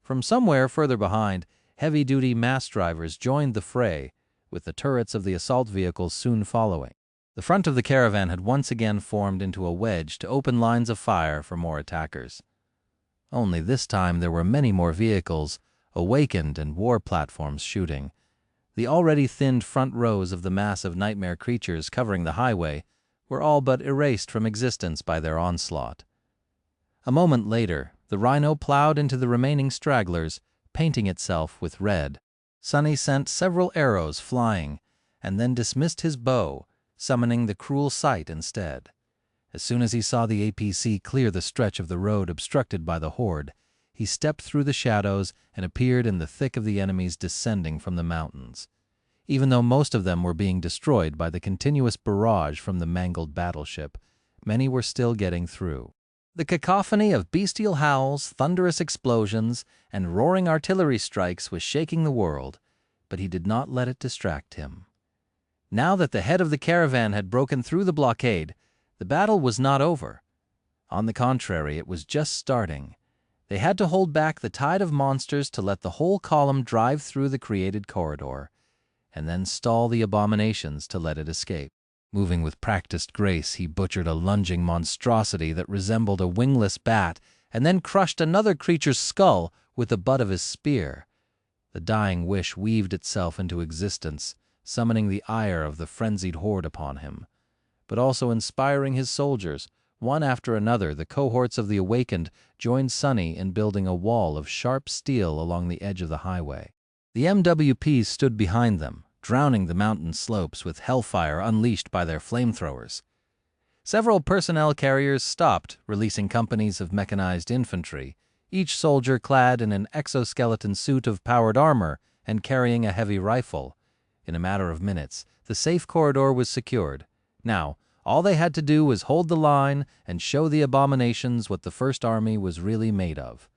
From somewhere further behind, heavy-duty mass drivers joined the fray, with the turrets of the assault vehicles soon following. The front of the caravan had once again formed into a wedge to open lines of fire for more attackers. Only this time there were many more vehicles, awakened and war platforms shooting. The already thinned front rows of the mass of nightmare creatures covering the highway were all but erased from existence by their onslaught. A moment later, the Rhino plowed into the remaining stragglers, painting itself with red. Sonny sent several arrows flying, and then dismissed his bow, summoning the cruel sight instead. As soon as he saw the APC clear the stretch of the road obstructed by the horde, he stepped through the shadows and appeared in the thick of the enemies descending from the mountains. Even though most of them were being destroyed by the continuous barrage from the mangled battleship, many were still getting through. The cacophony of bestial howls, thunderous explosions, and roaring artillery strikes was shaking the world, but he did not let it distract him. Now that the head of the caravan had broken through the blockade, the battle was not over. On the contrary, it was just starting. They had to hold back the tide of monsters to let the whole column drive through the created corridor, and then stall the abominations to let it escape. Moving with practiced grace, he butchered a lunging monstrosity that resembled a wingless bat, and then crushed another creature's skull with the butt of his spear. The dying wish weaved itself into existence, summoning the ire of the frenzied horde upon him, but also inspiring his soldiers. One after another, the cohorts of the awakened joined Sonny in building a wall of sharp steel along the edge of the highway. The MWPs stood behind them, drowning the mountain slopes with hellfire unleashed by their flamethrowers. Several personnel carriers stopped, releasing companies of mechanized infantry, each soldier clad in an exoskeleton suit of powered armor and carrying a heavy rifle. In a matter of minutes, the safe corridor was secured. Now, all they had to do was hold the line and show the abominations what the First Army was really made of.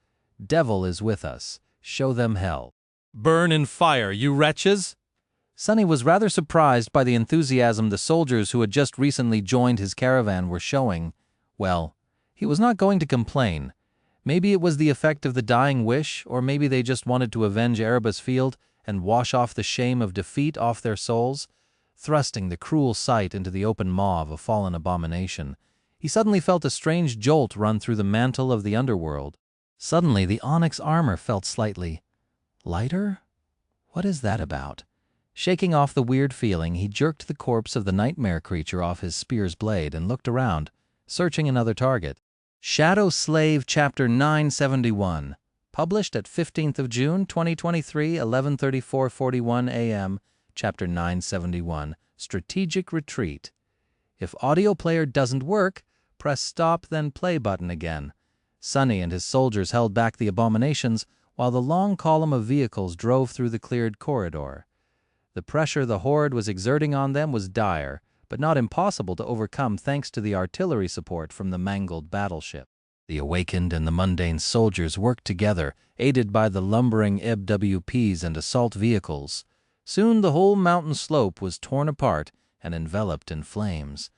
Devil is with us. Show them hell. Burn in fire, you wretches! Sonny was rather surprised by the enthusiasm the soldiers who had just recently joined his caravan were showing. Well, he was not going to complain. Maybe it was the effect of the dying wish, or maybe they just wanted to avenge Erebus Field and wash off the shame of defeat off their souls. Thrusting the cruel sight into the open maw of a fallen abomination, he suddenly felt a strange jolt run through the mantle of the underworld. Suddenly, the onyx armor felt slightly lighter? What is that about? Shaking off the weird feeling, he jerked the corpse of the nightmare creature off his spear's blade and looked around, searching another target. Shadow Slave Chapter 971, published at 15th of June, 2023, 11:34:41 a.m., Chapter 971, Strategic Retreat. If audio player doesn't work, press stop then play button again. Sonny and his soldiers held back the abominations while the long column of vehicles drove through the cleared corridor. The pressure the horde was exerting on them was dire, but not impossible to overcome thanks to the artillery support from the mangled battleship. The awakened and the mundane soldiers worked together, aided by the lumbering MWPs and assault vehicles. Soon the whole mountain slope was torn apart and enveloped in flames.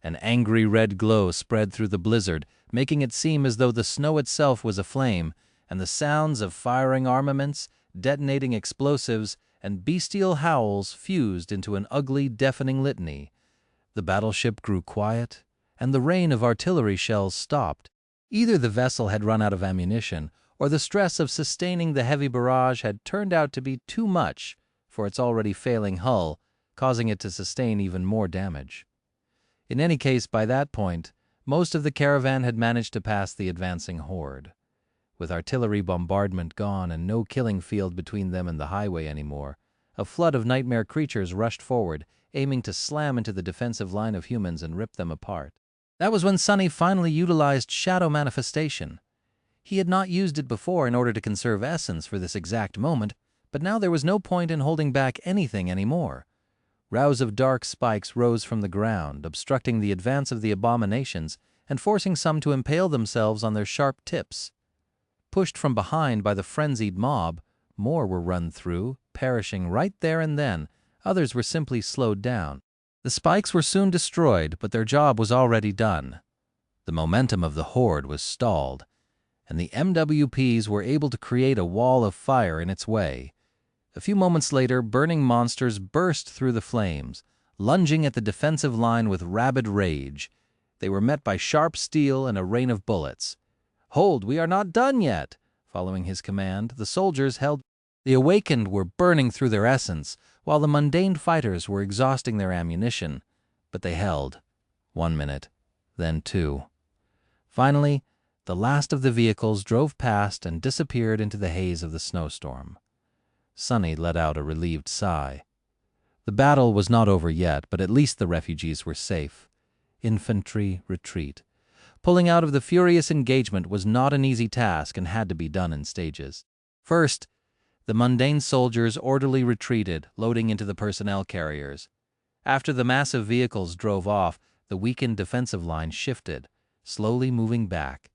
An angry red glow spread through the blizzard, making it seem as though the snow itself was aflame, and the sounds of firing armaments, detonating explosives, and bestial howls fused into an ugly, deafening litany. The battleship grew quiet, and the rain of artillery shells stopped. Either the vessel had run out of ammunition, or the stress of sustaining the heavy barrage had turned out to be too much for its already failing hull, causing it to sustain even more damage. In any case, by that point, most of the caravan had managed to pass the advancing horde. With artillery bombardment gone and no killing field between them and the highway anymore, a flood of nightmare creatures rushed forward, aiming to slam into the defensive line of humans and rip them apart. That was when Sonny finally utilized Shadow Manifestation. He had not used it before in order to conserve essence for this exact moment, but now there was no point in holding back anything anymore. Rows of dark spikes rose from the ground, obstructing the advance of the abominations and forcing some to impale themselves on their sharp tips. Pushed from behind by the frenzied mob, more were run through, perishing right there and then. Others were simply slowed down. The spikes were soon destroyed, but their job was already done. The momentum of the horde was stalled, and the MWPs were able to create a wall of fire in its way. A few moments later, burning monsters burst through the flames, lunging at the defensive line with rabid rage. They were met by sharp steel and a rain of bullets. "Hold, we are not done yet!" Following his command, the soldiers held. The awakened were burning through their essence, while the mundane fighters were exhausting their ammunition. But they held. 1 minute, then 2. Finally, the last of the vehicles drove past and disappeared into the haze of the snowstorm. Sonny let out a relieved sigh. The battle was not over yet, but at least the refugees were safe. Infantry retreat. Pulling out of the furious engagement was not an easy task and had to be done in stages. First, the mundane soldiers orderly retreated, loading into the personnel carriers. After the massive vehicles drove off, the weakened defensive line shifted, slowly moving back.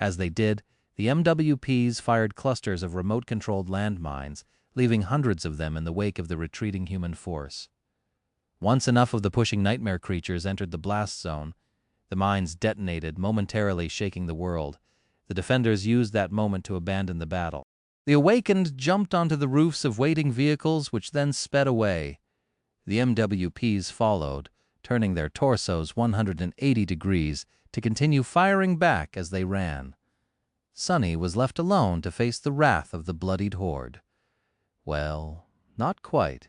As they did, the MWPs fired clusters of remote-controlled landmines, leaving hundreds of them in the wake of the retreating human force. Once enough of the pushing nightmare creatures entered the blast zone, the mines detonated, momentarily shaking the world. The defenders used that moment to abandon the battle. The awakened jumped onto the roofs of waiting vehicles, which then sped away. The MWPs followed, turning their torsos 180 degrees to continue firing back as they ran. Sonny was left alone to face the wrath of the bloodied horde. Well, not quite.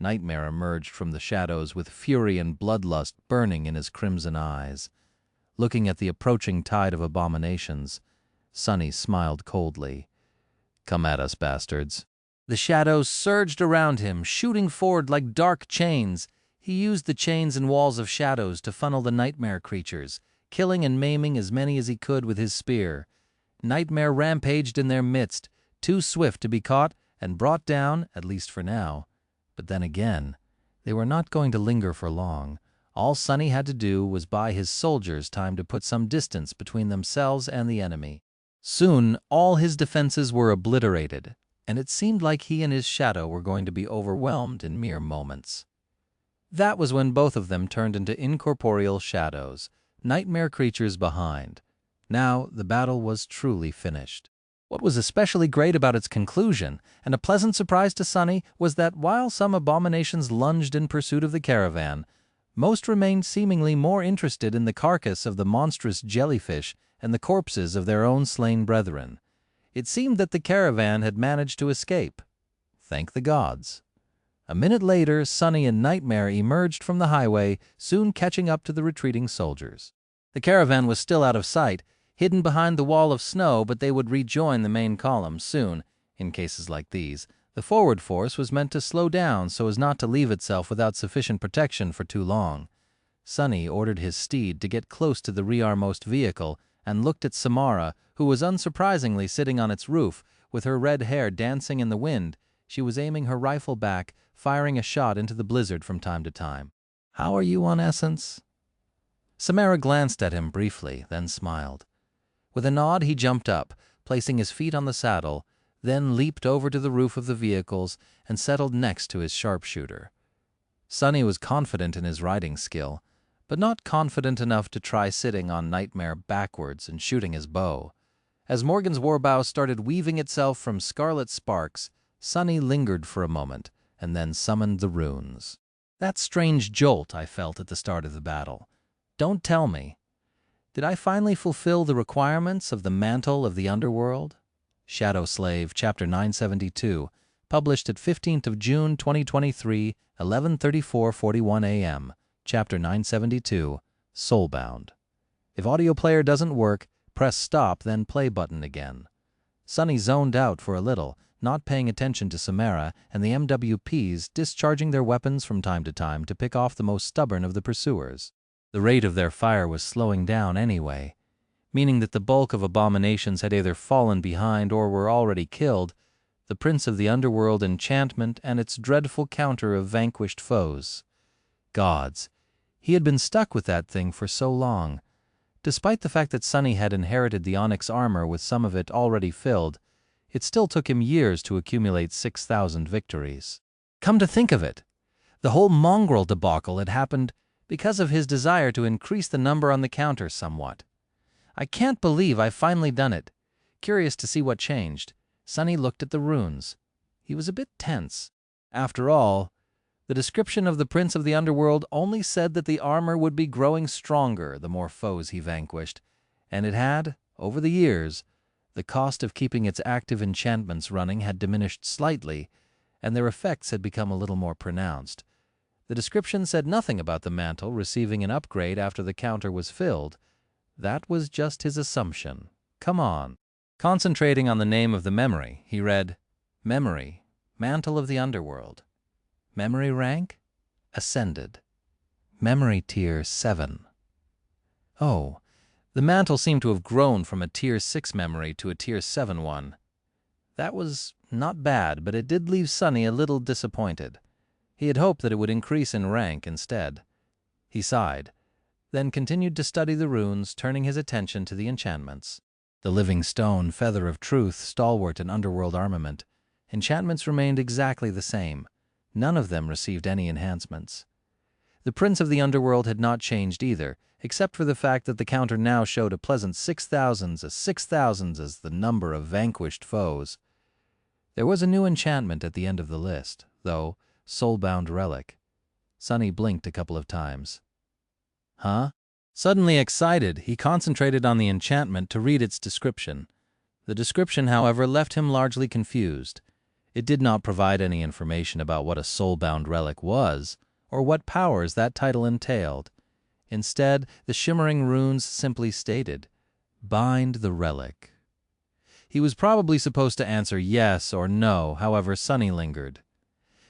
Nightmare emerged from the shadows with fury and bloodlust burning in his crimson eyes. Looking at the approaching tide of abominations, Sonny smiled coldly. "Come at us, bastards." The shadows surged around him, shooting forward like dark chains. He used the chains and walls of shadows to funnel the nightmare creatures, killing and maiming as many as he could with his spear. Nightmare rampaged in their midst, too swift to be caught and brought down, at least for now. But then again, they were not going to linger for long. All Sonny had to do was buy his soldiers time to put some distance between themselves and the enemy. Soon, all his defenses were obliterated, and it seemed like he and his shadow were going to be overwhelmed in mere moments. That was when both of them turned into incorporeal shadows, nightmare creatures behind. Now the battle was truly finished. What was especially great about its conclusion, and a pleasant surprise to Sonny, was that while some abominations lunged in pursuit of the caravan, most remained seemingly more interested in the carcass of the monstrous jellyfish and the corpses of their own slain brethren. It seemed that the caravan had managed to escape. Thank the gods. A minute later, Sonny and Nightmare emerged from the highway, soon catching up to the retreating soldiers. The caravan was still out of sight, hidden behind the wall of snow, but they would rejoin the main column soon. In cases like these, the forward force was meant to slow down so as not to leave itself without sufficient protection for too long. Sonny ordered his steed to get close to the rearmost vehicle and looked at Samara, who was unsurprisingly sitting on its roof, with her red hair dancing in the wind. She was aiming her rifle back, firing a shot into the blizzard from time to time. "How are you on essence?" Samara glanced at him briefly, then smiled. With a nod, he jumped up, placing his feet on the saddle, then leaped over to the roof of the vehicles and settled next to his sharpshooter. Sonny was confident in his riding skill, but not confident enough to try sitting on Nightmare backwards and shooting his bow. As Morgan's warbow started weaving itself from scarlet sparks, Sonny lingered for a moment and then summoned the runes. That strange jolt I felt at the start of the battle. Don't tell me. Did I finally fulfill the requirements of the mantle of the underworld? Shadow Slave, Chapter 972, published at 15th of June 2023, 11:34:41 a.m., Chapter 972, Soulbound. If audio player doesn't work, press stop, then play button again. Sonny zoned out for a little, not paying attention to Samara and the MWPs discharging their weapons from time to time to pick off the most stubborn of the pursuers. The rate of their fire was slowing down anyway, meaning that the bulk of abominations had either fallen behind or were already killed, the prince of the underworld enchantment and its dreadful counter of vanquished foes. Gods, he had been stuck with that thing for so long. Despite the fact that Sonny had inherited the onyx armor with some of it already filled, it still took him years to accumulate 6,000 victories. Come to think of it, The whole mongrel debacle had happened because of his desire to increase the number on the counter somewhat. "I can't believe I've finally done it." Curious to see what changed, Sonny looked at the runes. He was a bit tense. After all, the description of the Prince of the Underworld only said that the armor would be growing stronger the more foes he vanquished, and it had, over the years, the cost of keeping its active enchantments running had diminished slightly, and their effects had become a little more pronounced. The description said nothing about the mantle receiving an upgrade after the counter was filled. That was just his assumption. Come on. Concentrating on the name of the memory, he read, "Memory, Mantle of the Underworld. Memory rank? Ascended. Memory tier 7. Oh, the mantle seemed to have grown from a tier 6 memory to a tier 7 one. That was not bad, but it did leave Sonny a little disappointed. He had hoped that it would increase in rank instead. He sighed, then continued to study the runes, turning his attention to the enchantments. The living stone, feather of truth, stalwart and underworld armament. Enchantments remained exactly the same. None of them received any enhancements. The Prince of the Underworld had not changed either, except for the fact that the counter now showed a pleasant 6,000s as the number of vanquished foes. There was a new enchantment at the end of the list, though, Soulbound Relic. Sonny blinked a couple of times. Huh? Suddenly excited, he concentrated on the enchantment to read its description. The description, however, left him largely confused. It did not provide any information about what a soulbound relic was, or what powers that title entailed. Instead, the shimmering runes simply stated, "Bind the relic." He was probably supposed to answer yes or no, however, Sonny lingered.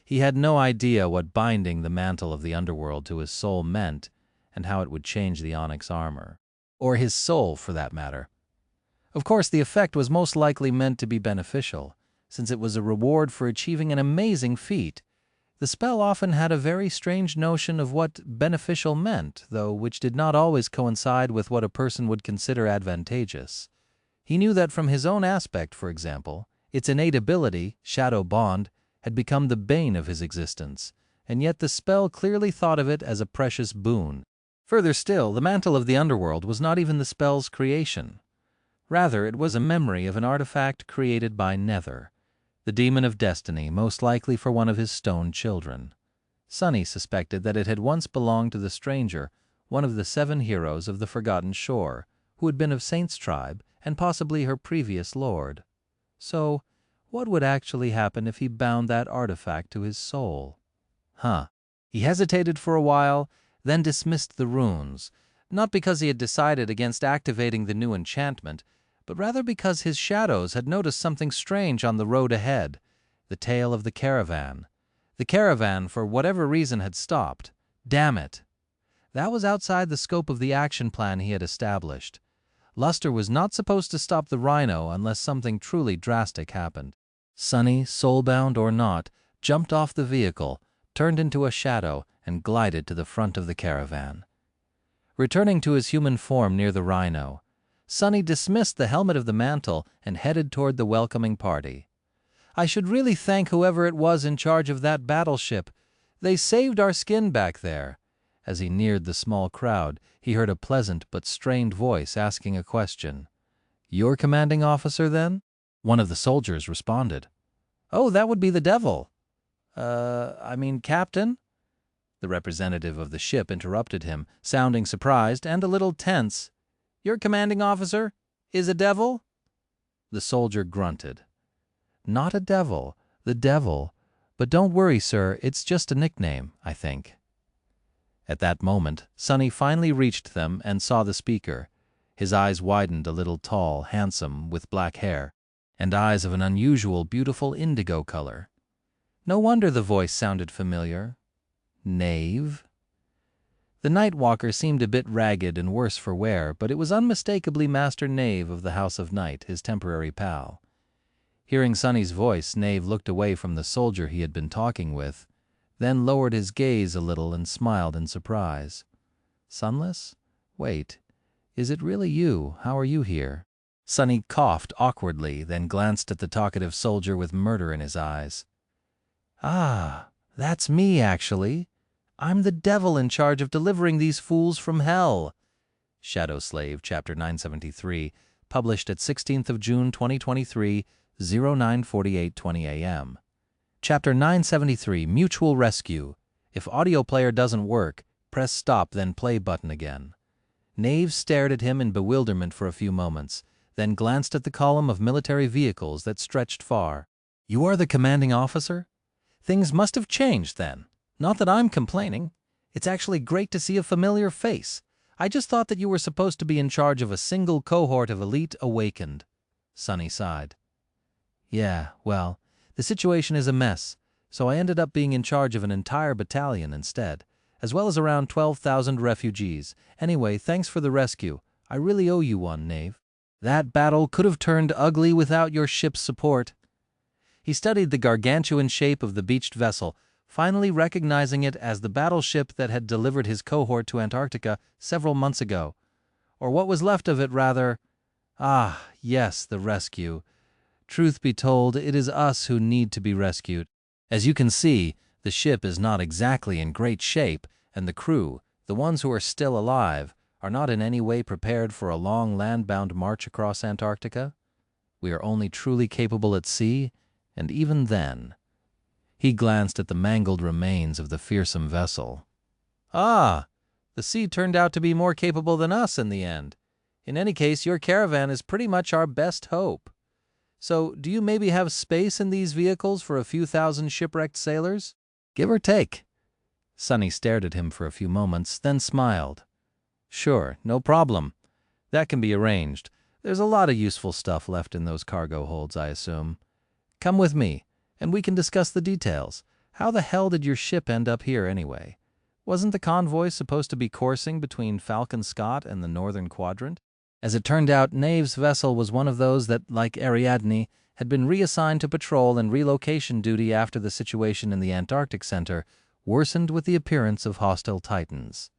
He had no idea what binding the mantle of the underworld to his soul meant, and how it would change the onyx armor. Or his soul, for that matter. Of course, the effect was most likely meant to be beneficial, since it was a reward for achieving an amazing feat. The spell often had a very strange notion of what beneficial meant, though which did not always coincide with what a person would consider advantageous. He knew that from his own aspect, for example, its innate ability, Shadow Bond, had become the bane of his existence, and yet the spell clearly thought of it as a precious boon. Further still, the Mantle of the Underworld was not even the spell's creation. Rather, it was a memory of an artifact created by Nether, the demon of destiny, most likely for one of his stone children. Sonny suspected that it had once belonged to the stranger, one of the 7 heroes of the Forgotten Shore, who had been of Saint's tribe and possibly her previous lord. So, what would actually happen if he bound that artifact to his soul? He hesitated for a while, then dismissed the runes, not because he had decided against activating the new enchantment, but rather because his shadows had noticed something strange on the road ahead, the tail of the caravan. The caravan, for whatever reason, had stopped. Damn it! That was outside the scope of the action plan he had established. Luster was not supposed to stop the rhino unless something truly drastic happened. Sonny, soulbound or not, jumped off the vehicle, turned into a shadow, and glided to the front of the caravan. Returning to his human form near the rhino, Sonny dismissed the helmet of the mantle and headed toward the welcoming party. "I should really thank whoever it was in charge of that battleship. They saved our skin back there." As he neared the small crowd, he heard a pleasant but strained voice asking a question. "Your commanding officer, then?" One of the soldiers responded. "Oh, that would be the devil." Captain?" The representative of the ship interrupted him, sounding surprised and a little tense. "Your commanding officer is a devil?" The soldier grunted. "Not a devil, the devil. But don't worry, sir, it's just a nickname, I think." At that moment, Sonny finally reached them and saw the speaker. His eyes widened, a little tall, handsome, with black hair, and eyes of an unusual, beautiful indigo color. No wonder the voice sounded familiar. Knave? The Night Walker seemed a bit ragged and worse for wear, but it was unmistakably Master Knave of the House of Night, his temporary pal. Hearing Sonny's voice, Knave looked away from the soldier he had been talking with, then lowered his gaze a little and smiled in surprise. "Sunless? Wait, is it really you? How are you here?" Sonny coughed awkwardly, then glanced at the talkative soldier with murder in his eyes. "Ah, That's me, actually. I'm the devil in charge of delivering these fools from hell. Shadow Slave, Chapter 973, published at 16th of June 2023, 09:48:20 a.m. Chapter 973, Mutual Rescue. If audio player doesn't work, press stop then play button again. Knave stared at him in bewilderment for a few moments, then glanced at the column of military vehicles that stretched far. You are the commanding officer? Things must have changed then. Not that I'm complaining. It's actually great to see a familiar face. I just thought that you were supposed to be in charge of a single cohort of elite awakened. Sonny sighed. Yeah, well, the situation is a mess, so I ended up being in charge of an entire battalion instead, as well as around 12,000 refugees. Anyway, thanks for the rescue. I really owe you one, Knave. That battle could have turned ugly without your ship's support. He studied the gargantuan shape of the beached vessel, finally recognizing it as the battleship that had delivered his cohort to Antarctica several months ago. Or what was left of it, rather. Ah, yes, the rescue. Truth be told, it is us who need to be rescued. As you can see, the ship is not exactly in great shape, and the crew, the ones who are still alive, are not in any way prepared for a long land-bound march across Antarctica. We are only truly capable at sea, and even then. He glanced at the mangled remains of the fearsome vessel. Ah, the sea turned out to be more capable than us in the end. In any case, your caravan is pretty much our best hope. So, do you maybe have space in these vehicles for a few thousand shipwrecked sailors? Give or take. Sonny stared at him for a few moments, then smiled. Sure, no problem. That can be arranged. There's a lot of useful stuff left in those cargo holds, I assume. Come with me, and we can discuss the details. How the hell did your ship end up here anyway? Wasn't the convoy supposed to be coursing between Falcon Scott and the Northern Quadrant? As it turned out, Knave's vessel was one of those that, like Ariadne, had been reassigned to patrol and relocation duty after the situation in the Antarctic Center worsened with the appearance of hostile Titans.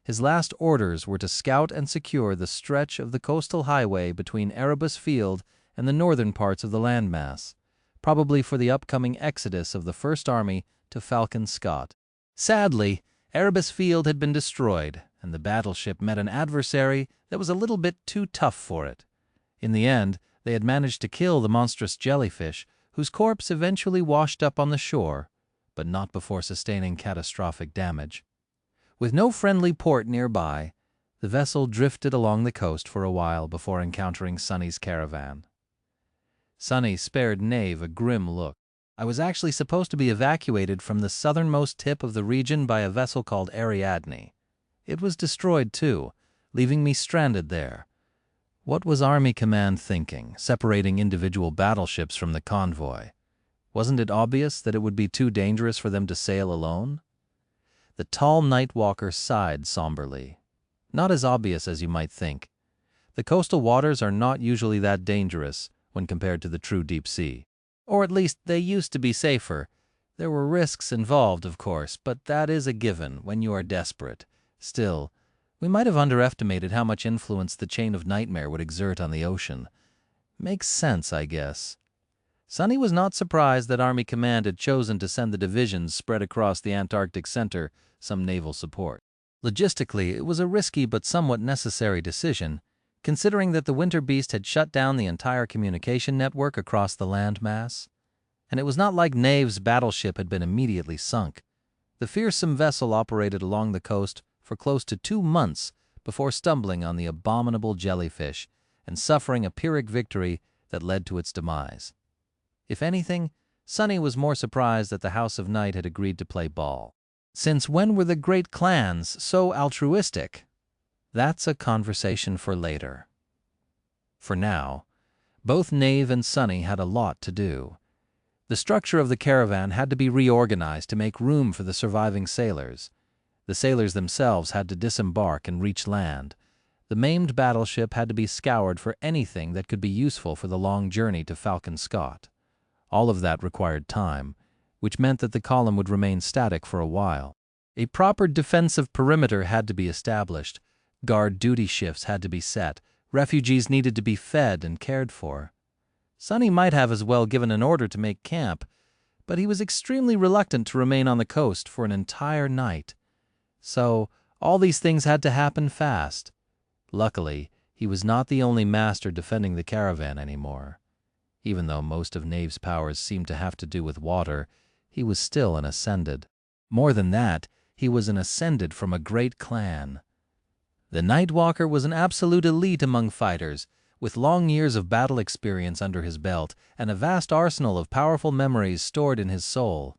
His last orders were to scout and secure the stretch of the coastal highway between Erebus Field and the northern parts of the landmass, probably for the upcoming exodus of the First Army to Falcon Scott. Sadly, Erebus Field had been destroyed, and the battleship met an adversary that was a little bit too tough for it. In the end, they had managed to kill the monstrous jellyfish, whose corpse eventually washed up on the shore, but not before sustaining catastrophic damage. With no friendly port nearby, the vessel drifted along the coast for a while before encountering Sonny's caravan. Sonny spared Knave a grim look. I was actually supposed to be evacuated from the southernmost tip of the region by a vessel called Ariadne. It was destroyed too, leaving me stranded there. What was Army Command thinking, separating individual battleships from the convoy? Wasn't it obvious that it would be too dangerous for them to sail alone? The tall nightwalker sighed somberly. Not as obvious as you might think. The coastal waters are not usually that dangerous when compared to the true deep sea. Or at least they used to be safer. There were risks involved, of course, but that is a given when you are desperate. Still, we might have underestimated how much influence the chain of nightmare would exert on the ocean. Makes sense, I guess. Sonny was not surprised that Army Command had chosen to send the divisions spread across the Antarctic Center some naval support. Logistically, it was a risky but somewhat necessary decision, considering that the Winter Beast had shut down the entire communication network across the landmass. And it was not like Knave's battleship had been immediately sunk. The fearsome vessel operated along the coast for close to 2 months before stumbling on the abominable jellyfish and suffering a Pyrrhic victory that led to its demise. If anything, Sonny was more surprised that the House of Night had agreed to play ball. Since when were the great clans so altruistic? That's a conversation for later. For now, both Knave and Sonny had a lot to do. The structure of the caravan had to be reorganized to make room for the surviving sailors. The sailors themselves had to disembark and reach land. The maimed battleship had to be scoured for anything that could be useful for the long journey to Falcon Scott. All of that required time, which meant that the column would remain static for a while. A proper defensive perimeter had to be established. Guard duty shifts had to be set. Refugees needed to be fed and cared for. Sonny might have as well given an order to make camp, but he was extremely reluctant to remain on the coast for an entire night. So, all these things had to happen fast. Luckily, he was not the only master defending the caravan anymore. Even though most of Knave's powers seemed to have to do with water, he was still an Ascended. More than that, he was an Ascended from a great clan. The Nightwalker was an absolute elite among fighters, with long years of battle experience under his belt and a vast arsenal of powerful memories stored in his soul.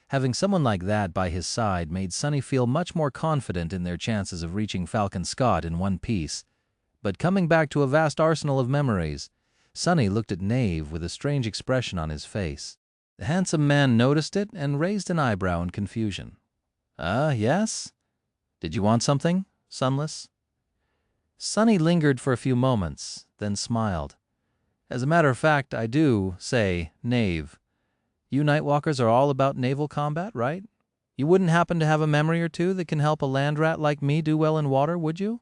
Having someone like that by his side made Sonny feel much more confident in their chances of reaching Falcon Scott in one piece. But coming back to a vast arsenal of memories, Sonny looked at Knave with a strange expression on his face. The handsome man noticed it and raised an eyebrow in confusion. Yes? Did you want something, Sunless?" Sonny lingered for a few moments, then smiled. "As a matter of fact, I do say Knave. You Nightwalkers are all about naval combat, right? You wouldn't happen to have a memory or two that can help a land rat like me do well in water, would you?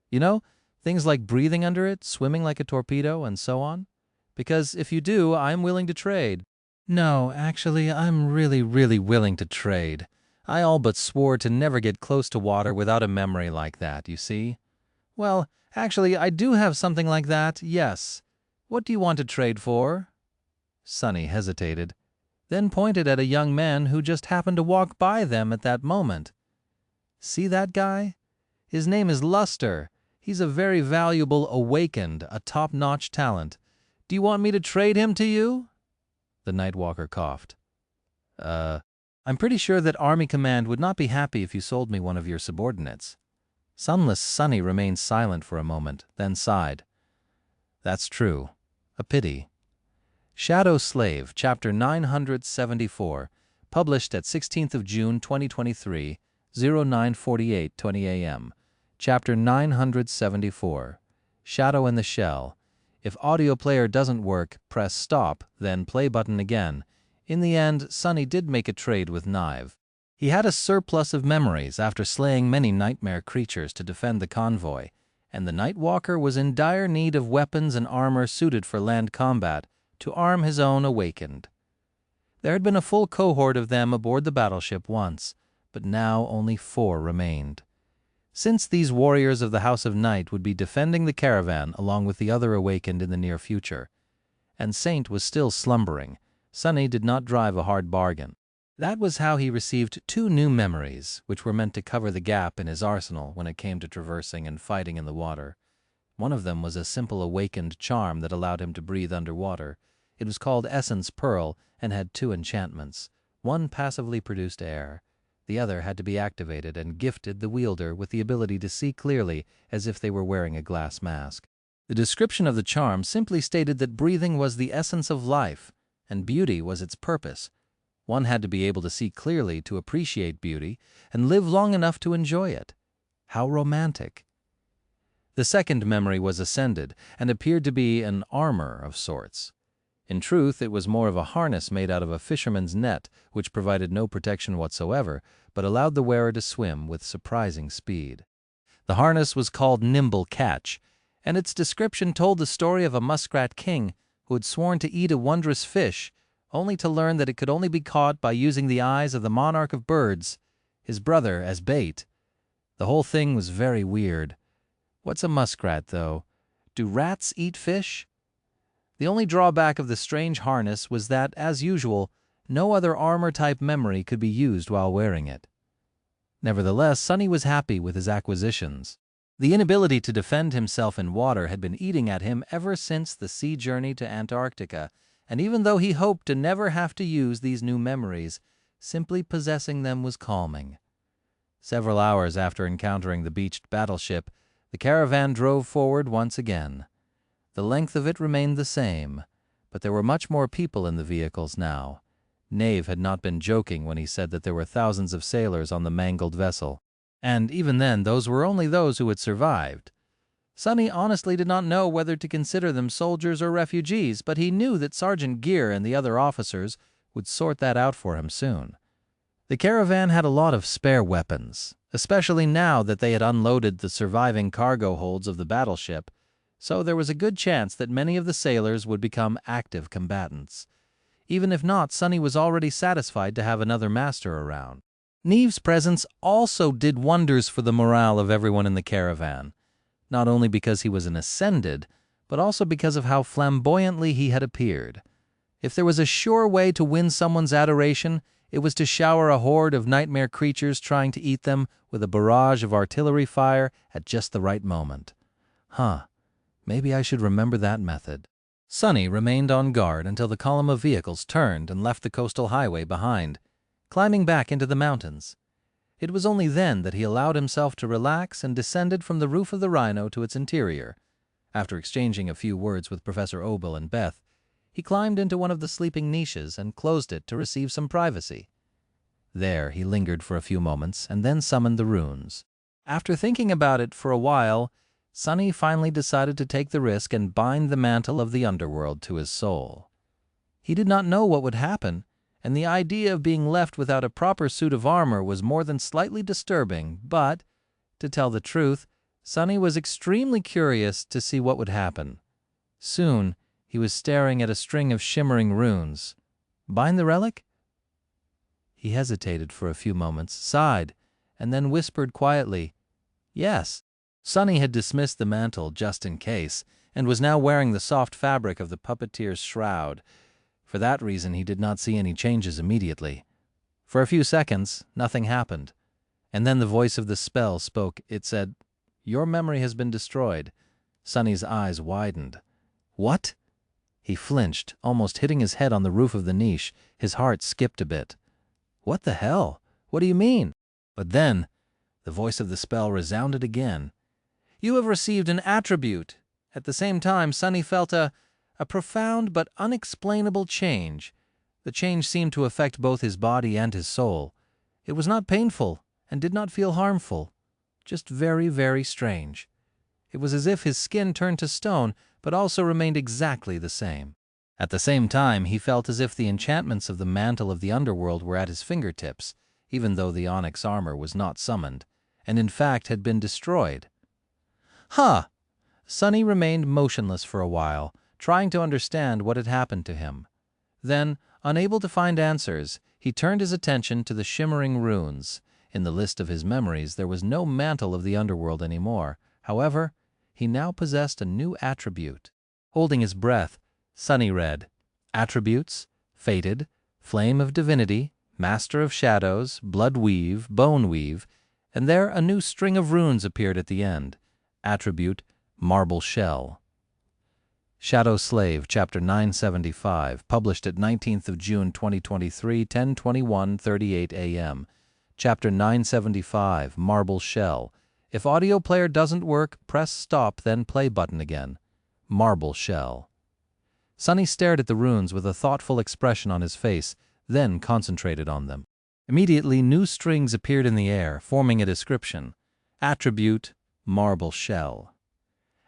You know, things like breathing under it, swimming like a torpedo, and so on? Because if you do, I'm willing to trade." "No, actually, I'm really willing to trade. I all but swore to never get close to water without a memory like that, you see? Well, actually, I do have something like that, yes. What do you want to trade for?" Sonny hesitated, then pointed at a young man who just happened to walk by them at that moment. "See that guy? His name is Luster. He's a very valuable awakened, a top-notch talent. Do you want me to trade him to you?" The Nightwalker coughed. I'm pretty sure that Army Command would not be happy if you sold me one of your subordinates." Sunless Sonny remained silent for a moment, then sighed. "That's true. A pity." Shadow Slave, Chapter 974, published at 16th of June 2023, 09:48:20 a.m. Chapter 974, Shadow in the Shell. If audio player doesn't work, press stop, then play button again. In the end, Sonny did make a trade with Knive. He had a surplus of memories after slaying many nightmare creatures to defend the convoy, and the Nightwalker was in dire need of weapons and armor suited for land combat to arm his own awakened. There had been a full cohort of them aboard the battleship once, but now only 4 remained. Since these warriors of the House of Night would be defending the caravan along with the other awakened in the near future, and Saint was still slumbering, Sonny did not drive a hard bargain. That was how he received 2 new memories, which were meant to cover the gap in his arsenal when it came to traversing and fighting in the water. One of them was a simple awakened charm that allowed him to breathe underwater. It was called Essence Pearl and had 2 enchantments. One passively produced air. The other had to be activated and gifted the wielder with the ability to see clearly as if they were wearing a glass mask. The description of the charm simply stated that breathing was the essence of life, and beauty was its purpose. One had to be able to see clearly to appreciate beauty and live long enough to enjoy it. How romantic. The second memory was Ascended and appeared to be an armor of sorts. In truth, it was more of a harness made out of a fisherman's net, which provided no protection whatsoever, but allowed the wearer to swim with surprising speed. The harness was called Nimble Catch, and its description told the story of a muskrat king who had sworn to eat a wondrous fish, only to learn that it could only be caught by using the eyes of the monarch of birds, his brother, as bait. The whole thing was very weird. What's a muskrat, though? Do rats eat fish? The only drawback of the strange harness was that, as usual, no other armor-type memory could be used while wearing it. Nevertheless, Sonny was happy with his acquisitions. The inability to defend himself in water had been eating at him ever since the sea journey to Antarctica, and even though he hoped to never have to use these new memories, simply possessing them was calming. Several hours after encountering the beached battleship, the caravan drove forward once again. The length of it remained the same, but there were much more people in the vehicles now. Knave had not been joking when he said that there were thousands of sailors on the mangled vessel, and even then those were only those who had survived. Sonny honestly did not know whether to consider them soldiers or refugees, but he knew that Sergeant Gear and the other officers would sort that out for him soon. The caravan had a lot of spare weapons, especially now that they had unloaded the surviving cargo holds of the battleship, so there was a good chance that many of the sailors would become active combatants. Even if not, Sonny was already satisfied to have another master around. Neve's presence also did wonders for the morale of everyone in the caravan, not only because he was an ascended, but also because of how flamboyantly he had appeared. If there was a sure way to win someone's adoration, it was to shower a horde of nightmare creatures trying to eat them with a barrage of artillery fire at just the right moment. Maybe I should remember that method. Sonny remained on guard until the column of vehicles turned and left the coastal highway behind, climbing back into the mountains. It was only then that he allowed himself to relax and descended from the roof of the Rhino to its interior. After exchanging a few words with Professor Obel and Beth, he climbed into one of the sleeping niches and closed it to receive some privacy. There he lingered for a few moments and then summoned the runes. After thinking about it for a while, Sonny finally decided to take the risk and bind the mantle of the underworld to his soul. He did not know what would happen, and the idea of being left without a proper suit of armor was more than slightly disturbing, but, to tell the truth, Sonny was extremely curious to see what would happen. Soon, he was staring at a string of shimmering runes. Bind the relic? He hesitated for a few moments, sighed, and then whispered quietly, "Yes." Sonny had dismissed the mantle just in case, and was now wearing the soft fabric of the puppeteer's shroud. For that reason, he did not see any changes immediately. For a few seconds, nothing happened. And then the voice of the spell spoke. It said, "Your memory has been destroyed." Sonny's eyes widened. "What?" He flinched, almost hitting his head on the roof of the niche. His heart skipped a bit. "What the hell? What do you mean?" But then, the voice of the spell resounded again. "You have received an attribute." At the same time, Sonny felt a profound but unexplainable change. The change seemed to affect both his body and his soul. It was not painful and did not feel harmful, just very, very strange. It was as if his skin turned to stone, but also remained exactly the same. At the same time, he felt as if the enchantments of the mantle of the underworld were at his fingertips, even though the onyx armor was not summoned, and in fact had been destroyed. Sonny remained motionless for a while, trying to understand what had happened to him. Then, unable to find answers, he turned his attention to the shimmering runes. In the list of his memories, there was no mantle of the underworld anymore. However, he now possessed a new attribute. Holding his breath, Sonny read, "Attributes, fated, flame of divinity, master of shadows, blood weave, bone weave," and there a new string of runes appeared at the end. Attribute, marble shell. Shadow Slave, Chapter 975, published at 19th of June 2023, 10:21:38 a.m. Chapter 975, Marble Shell. If audio player doesn't work, press stop, then play button again. Marble Shell. Sonny stared at the runes with a thoughtful expression on his face, then concentrated on them. Immediately, new strings appeared in the air, forming a description. Attribute, marble shell.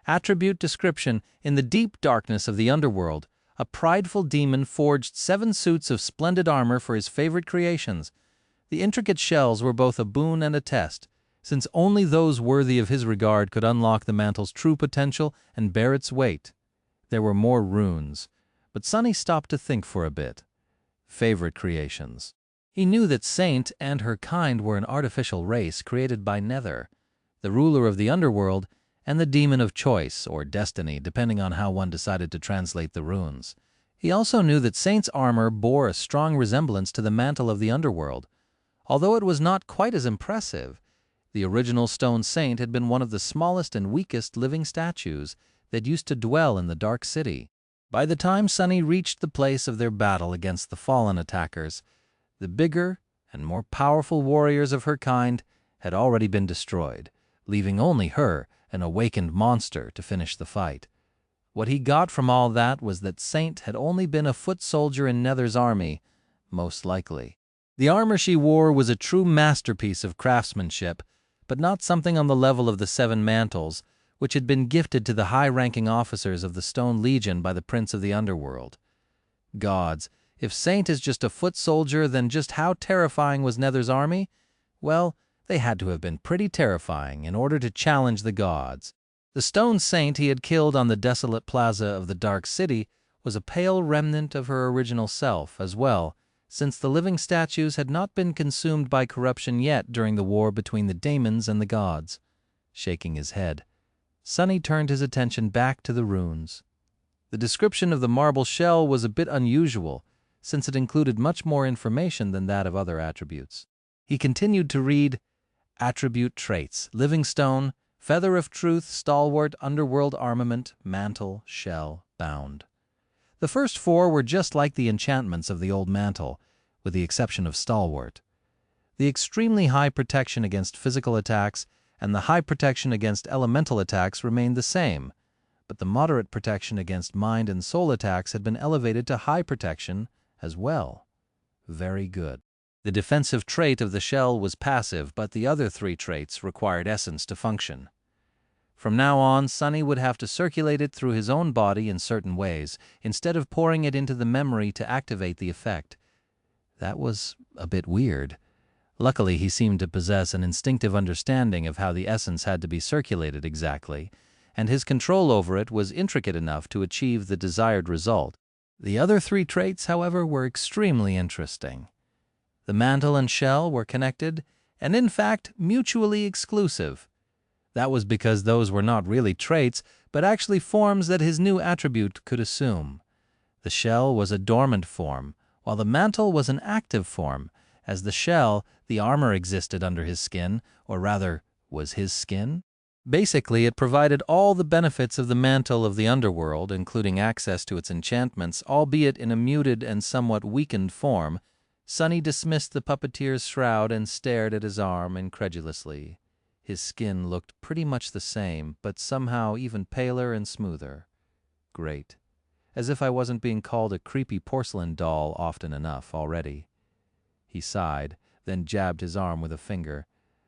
Attribute description: in the deep darkness of the underworld, a prideful demon forged 7 suits of splendid armor for his favorite creations. The intricate shells were both a boon and a test, since only those worthy of his regard could unlock the mantle's true potential and bear its weight. There were more runes, but Sonny stopped to think for a bit. Favorite creations. He knew that Saint and her kind were an artificial race created by Nether, the ruler of the underworld, and the demon of choice, or destiny, depending on how one decided to translate the runes. He also knew that Saint's armor bore a strong resemblance to the mantle of the underworld. Although it was not quite as impressive, the original stone saint had been one of the smallest and weakest living statues that used to dwell in the Dark City. By the time Sonny reached the place of their battle against the fallen attackers, the bigger and more powerful warriors of her kind had already been destroyed, leaving only her, an awakened monster, to finish the fight. What he got from all that was that Saint had only been a foot soldier in Nether's army, most likely. The armor she wore was a true masterpiece of craftsmanship, but not something on the level of the 7 mantles, which had been gifted to the high-ranking officers of the Stone Legion by the Prince of the Underworld. Gods, if Saint is just a foot soldier, then just how terrifying was Nether's army? Well, they had to have been pretty terrifying in order to challenge the gods. The stone saint he had killed on the desolate plaza of the Dark City was a pale remnant of her original self as well, since the living statues had not been consumed by corruption yet during the war between the daemons and the gods. Shaking his head, Sunny turned his attention back to the runes. The description of the marble shell was a bit unusual, since it included much more information than that of other attributes. He continued to read, attribute traits, living stone, feather of truth, stalwart, underworld armament, mantle, shell, bound. The first four were just like the enchantments of the old mantle, with the exception of stalwart. The extremely high protection against physical attacks and the high protection against elemental attacks remained the same, but the moderate protection against mind and soul attacks had been elevated to high protection as well. Very good. The defensive trait of the shell was passive, but the other three traits required essence to function. From now on, Sunny would have to circulate it through his own body in certain ways, instead of pouring it into the memory to activate the effect. That was a bit weird. Luckily, he seemed to possess an instinctive understanding of how the essence had to be circulated exactly, and his control over it was intricate enough to achieve the desired result. The other three traits, however, were extremely interesting. The mantle and shell were connected, and in fact, mutually exclusive. That was because those were not really traits, but actually forms that his new attribute could assume. The shell was a dormant form, while the mantle was an active form. As the shell, the armor existed under his skin, or rather, was his skin. Basically, it provided all the benefits of the mantle of the underworld, including access to its enchantments, albeit in a muted and somewhat weakened form. Sunny dismissed the puppeteer's shroud and stared at his arm incredulously. His skin looked pretty much the same, but somehow even paler and smoother. Great. As if I wasn't being called a creepy porcelain doll often enough already. He sighed, then jabbed his arm with a finger.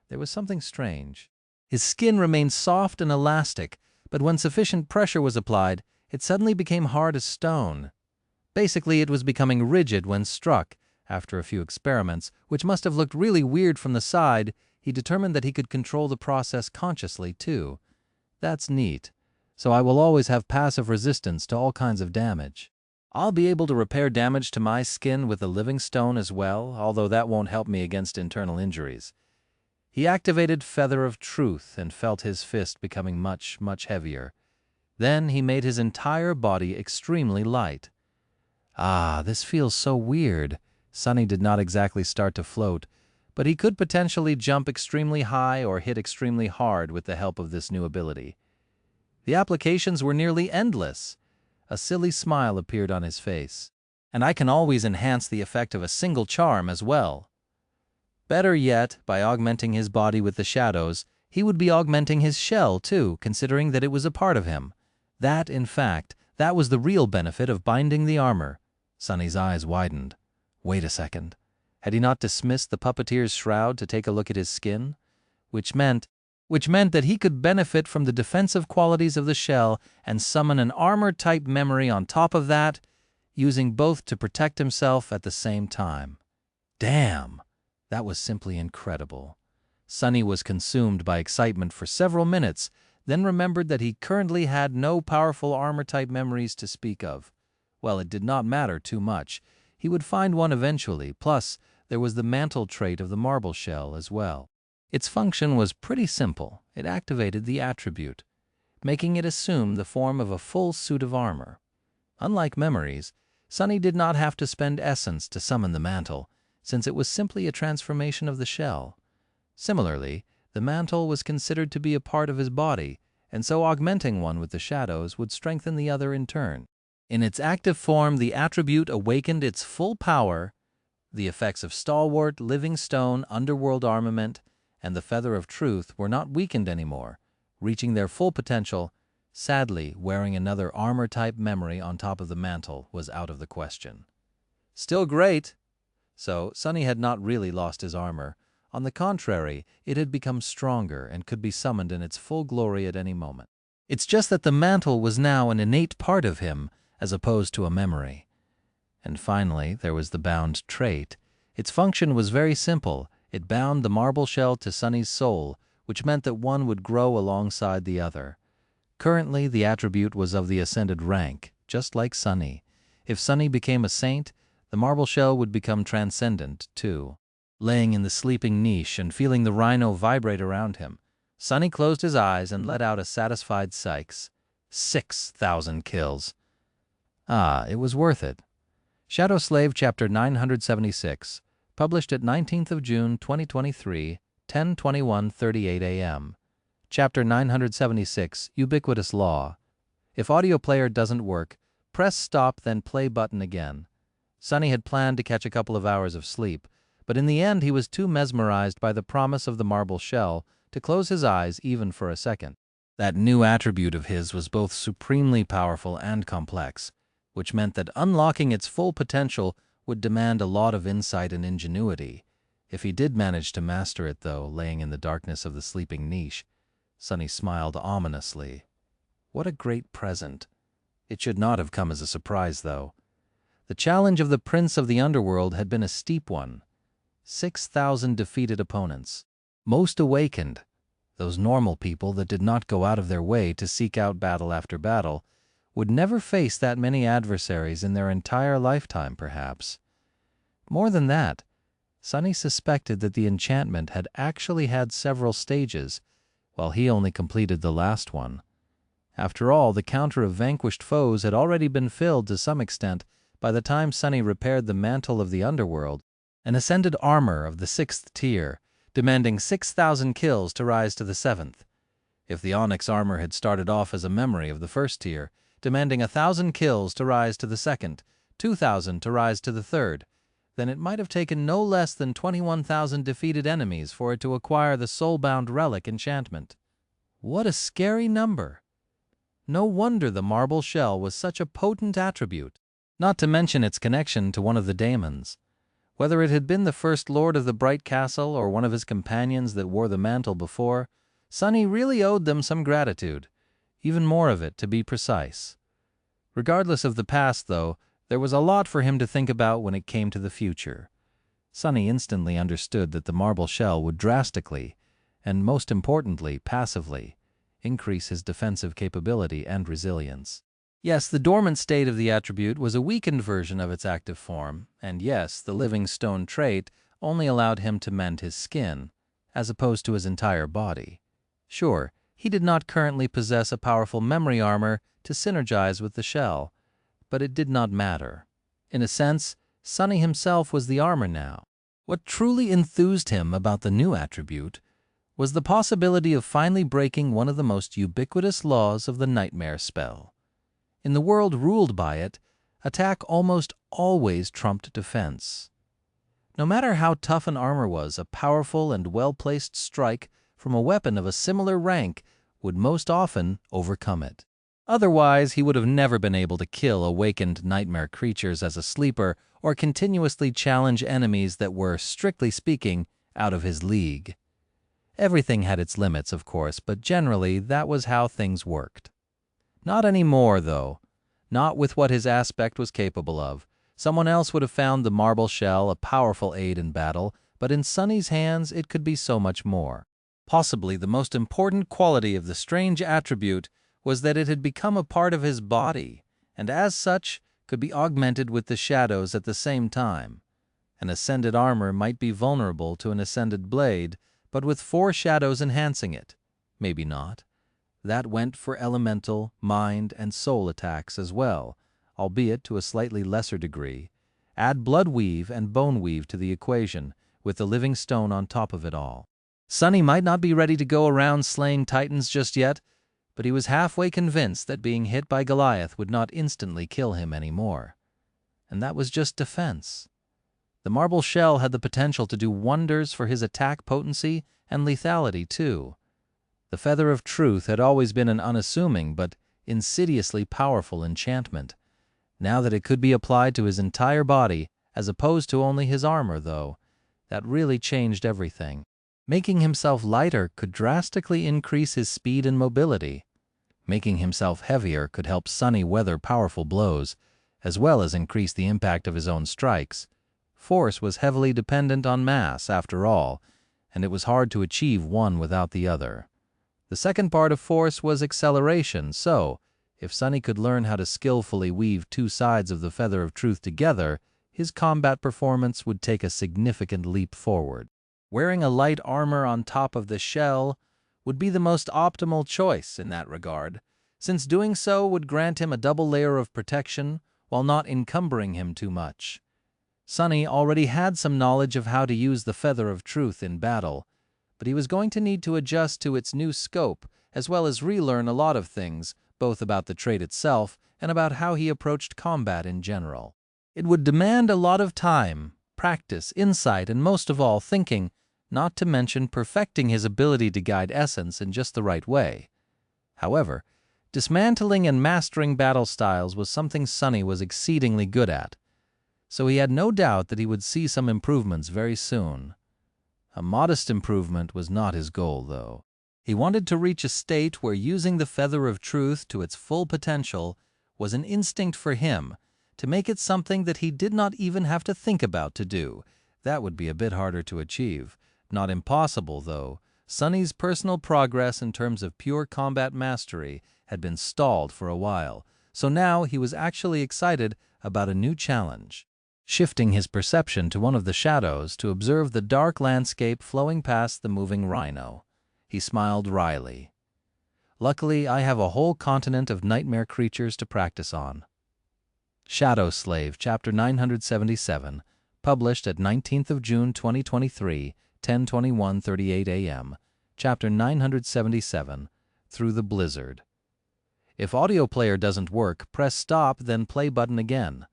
There was something strange. His skin remained soft and elastic, but when sufficient pressure was applied, it suddenly became hard as stone. Basically, it was becoming rigid when struck. After a few experiments, which must have looked really weird from the side, he determined that he could control the process consciously, too. That's neat. So I will always have passive resistance to all kinds of damage. I'll be able to repair damage to my skin with the living stone as well, although that won't help me against internal injuries. He activated Feather of Truth and felt his fist becoming much, much heavier. Then he made his entire body extremely light. Ah, this feels so weird. Sunny did not exactly start to float, but he could potentially jump extremely high or hit extremely hard with the help of this new ability. The applications were nearly endless. A silly smile appeared on his face. And I can always enhance the effect of a single charm as well. Better yet, by augmenting his body with the shadows, he would be augmenting his shell too, considering that it was a part of him. That, in fact, that was the real benefit of binding the armor. Sunny's eyes widened. Wait a second. Had he not dismissed the puppeteer's shroud to take a look at his skin? Which meant that he could benefit from the defensive qualities of the shell and summon an armor-type memory on top of that, using both to protect himself at the same time. Damn! That was simply incredible. Sunny was consumed by excitement for several minutes, then remembered that he currently had no powerful armor-type memories to speak of. Well, it did not matter too much. He would find one eventually, plus there was the mantle trait of the marble shell as well. Its function was pretty simple. It activated the attribute, making it assume the form of a full suit of armor. Unlike memories, Sunny did not have to spend essence to summon the mantle, since it was simply a transformation of the shell. Similarly, the mantle was considered to be a part of his body, and so augmenting one with the shadows would strengthen the other in turn. In its active form, the attribute awakened its full power. The effects of stalwart, living stone, underworld armament, and the Feather of Truth were not weakened anymore, reaching their full potential. Sadly, wearing another armor-type memory on top of the mantle was out of the question. Still great! So, Sunny had not really lost his armor. On the contrary, it had become stronger and could be summoned in its full glory at any moment. It's just that the mantle was now an innate part of him, as opposed to a memory. And finally, there was the bound trait. Its function was very simple. It bound the marble shell to Sunny's soul, which meant that one would grow alongside the other. Currently, the attribute was of the ascended rank, just like Sunny, If Sunny became a saint, the marble shell would become transcendent, too. Laying in the sleeping niche and feeling the rhino vibrate around him, Sunny closed his eyes and let out a satisfied Sykes. 6,000 kills. Ah, it was worth it. Shadow Slave Chapter 976, published at 19th of June 2023, 10:21:38 a.m. Chapter 976, Ubiquitous Law. If audio player doesn't work, press stop then play button again. Sunny had planned to catch a couple of hours of sleep, but in the end he was too mesmerized by the promise of the marble shell to close his eyes even for a second. That new attribute of his was both supremely powerful and complex, which meant that unlocking its full potential would demand a lot of insight and ingenuity. If he did manage to master it, though, laying in the darkness of the sleeping niche, Sunny smiled ominously. What a great present. It should not have come as a surprise, though. The challenge of the Prince of the Underworld had been a steep one. 6,000 defeated opponents. Most awakened. Those normal people that did not go out of their way to seek out battle after battle would never face that many adversaries in their entire lifetime, perhaps. More than that, Sunny suspected that the enchantment had actually had several stages, while he only completed the last one. After all, the counter of vanquished foes had already been filled to some extent by the time Sunny repaired the mantle of the underworld, an ascended armor of the 6th tier, demanding 6,000 kills to rise to the 7th. If the onyx armor had started off as a memory of the 1st tier, demanding 1,000 kills to rise to the 2nd, 2,000 to rise to the 3rd, then it might have taken no less than 21,000 defeated enemies for it to acquire the soul-bound relic enchantment. What a scary number! No wonder the marble shell was such a potent attribute, not to mention its connection to one of the daemons. Whether it had been the first lord of the Bright Castle or one of his companions that wore the mantle before, Sunny really owed them some gratitude, even more of it, to be precise. Regardless of the past, though, there was a lot for him to think about when it came to the future. Sunny instantly understood that the marble shell would drastically, and most importantly, passively, increase his defensive capability and resilience. Yes, the dormant state of the attribute was a weakened version of its active form, and yes, the living stone trait only allowed him to mend his skin, as opposed to his entire body. Sure, he did not currently possess a powerful memory armor to synergize with the shell, but it did not matter. In a sense, Sunny himself was the armor now. What truly enthused him about the new attribute was the possibility of finally breaking one of the most ubiquitous laws of the nightmare spell. In the world ruled by it, attack almost always trumped defense. No matter how tough an armor was, a powerful and well-placed strike from a weapon of a similar rank would most often overcome it. Otherwise, he would have never been able to kill awakened nightmare creatures as a sleeper or continuously challenge enemies that were, strictly speaking, out of his league. Everything had its limits, of course, but generally that was how things worked. Not anymore, though. Not with what his aspect was capable of. Someone else would have found the marble shell a powerful aid in battle, but in Sunny's hands it could be so much more. Possibly the most important quality of the strange attribute was that it had become a part of his body, and as such could be augmented with the shadows at the same time. An ascended armor might be vulnerable to an ascended blade, but with 4 shadows enhancing it. Maybe not. That went for elemental, mind, and soul attacks as well, albeit to a slightly lesser degree. Add blood weave and bone weave to the equation, with the living stone on top of it all. Sunny might not be ready to go around slaying titans just yet, but he was halfway convinced that being hit by Goliath would not instantly kill him anymore. And that was just defense. The marble shell had the potential to do wonders for his attack potency and lethality, too. The Feather of Truth had always been an unassuming but insidiously powerful enchantment. Now that it could be applied to his entire body, as opposed to only his armor, though, that really changed everything. Making himself lighter could drastically increase his speed and mobility. Making himself heavier could help Sunny weather powerful blows, as well as increase the impact of his own strikes. Force was heavily dependent on mass, after all, and it was hard to achieve one without the other. The second part of force was acceleration, so, If Sunny could learn how to skillfully weave two sides of the feather of truth together, his combat performance would take a significant leap forward. Wearing a light armor on top of the shell would be the most optimal choice in that regard, since doing so would grant him a double layer of protection while not encumbering him too much. Sunny already had some knowledge of how to use the feather of truth in battle, but he was going to need to adjust to its new scope as well as relearn a lot of things, both about the trait itself and about how he approached combat in general. It would demand a lot of time, practice, insight, and most of all, thinking, not to mention perfecting his ability to guide essence in just the right way. However, dismantling and mastering battle styles was something Sunny was exceedingly good at, so he had no doubt that he would see some improvements very soon. A modest improvement was not his goal, though. He wanted to reach a state where using the feather of truth to its full potential was an instinct for him, to make it something that he did not even have to think about to do. That would be a bit harder to achieve. Not impossible, though. Sunny's personal progress in terms of pure combat mastery had been stalled for a while, so now he was actually excited about a new challenge. Shifting his perception to one of the shadows to observe the dark landscape flowing past the moving rhino, he smiled wryly. Luckily, I have a whole continent of nightmare creatures to practice on. Shadow Slave, Chapter 977, published at 19th of June 2023, 10:21:38 a.m., Chapter 977, Through the Blizzard. If audio player doesn't work, press stop, then play button again.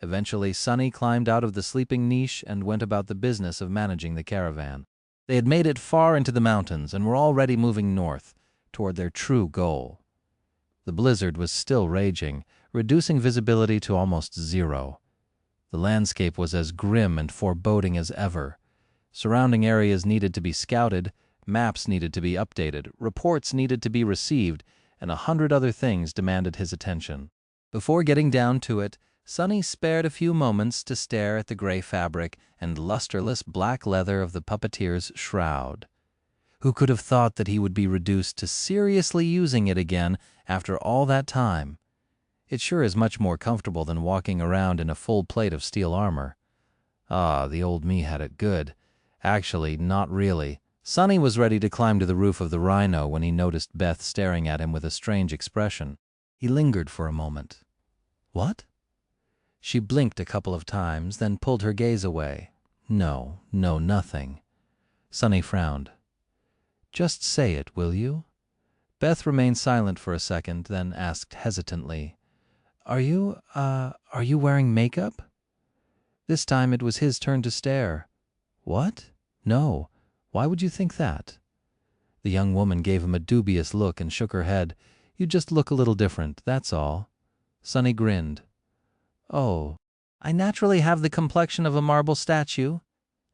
Eventually, Sunny climbed out of the sleeping niche and went about the business of managing the caravan. They had made it far into the mountains and were already moving north, toward their true goal. The blizzard was still raging, reducing visibility to almost zero. The landscape was as grim and foreboding as ever. Surrounding areas needed to be scouted, maps needed to be updated, reports needed to be received, and 100 other things demanded his attention. Before getting down to it, Sunny spared a few moments to stare at the gray fabric and lusterless black leather of the puppeteer's shroud. Who could have thought that he would be reduced to seriously using it again after all that time? It sure is much more comfortable than walking around in a full plate of steel armor. Ah, the old me had it good. Actually, not really. Sunny was ready to climb to the roof of the rhino when he noticed Beth staring at him with a strange expression. He lingered for a moment. What? She blinked a couple of times, then pulled her gaze away. No, nothing. Sunny frowned. Just say it, will you? Beth remained silent for a second, then asked hesitantly, Are you wearing makeup? This time it was his turn to stare. What? No. Why would you think that? The young woman gave him a dubious look and shook her head. You just look a little different, that's all. Sunny grinned. Oh, I naturally have the complexion of a marble statue.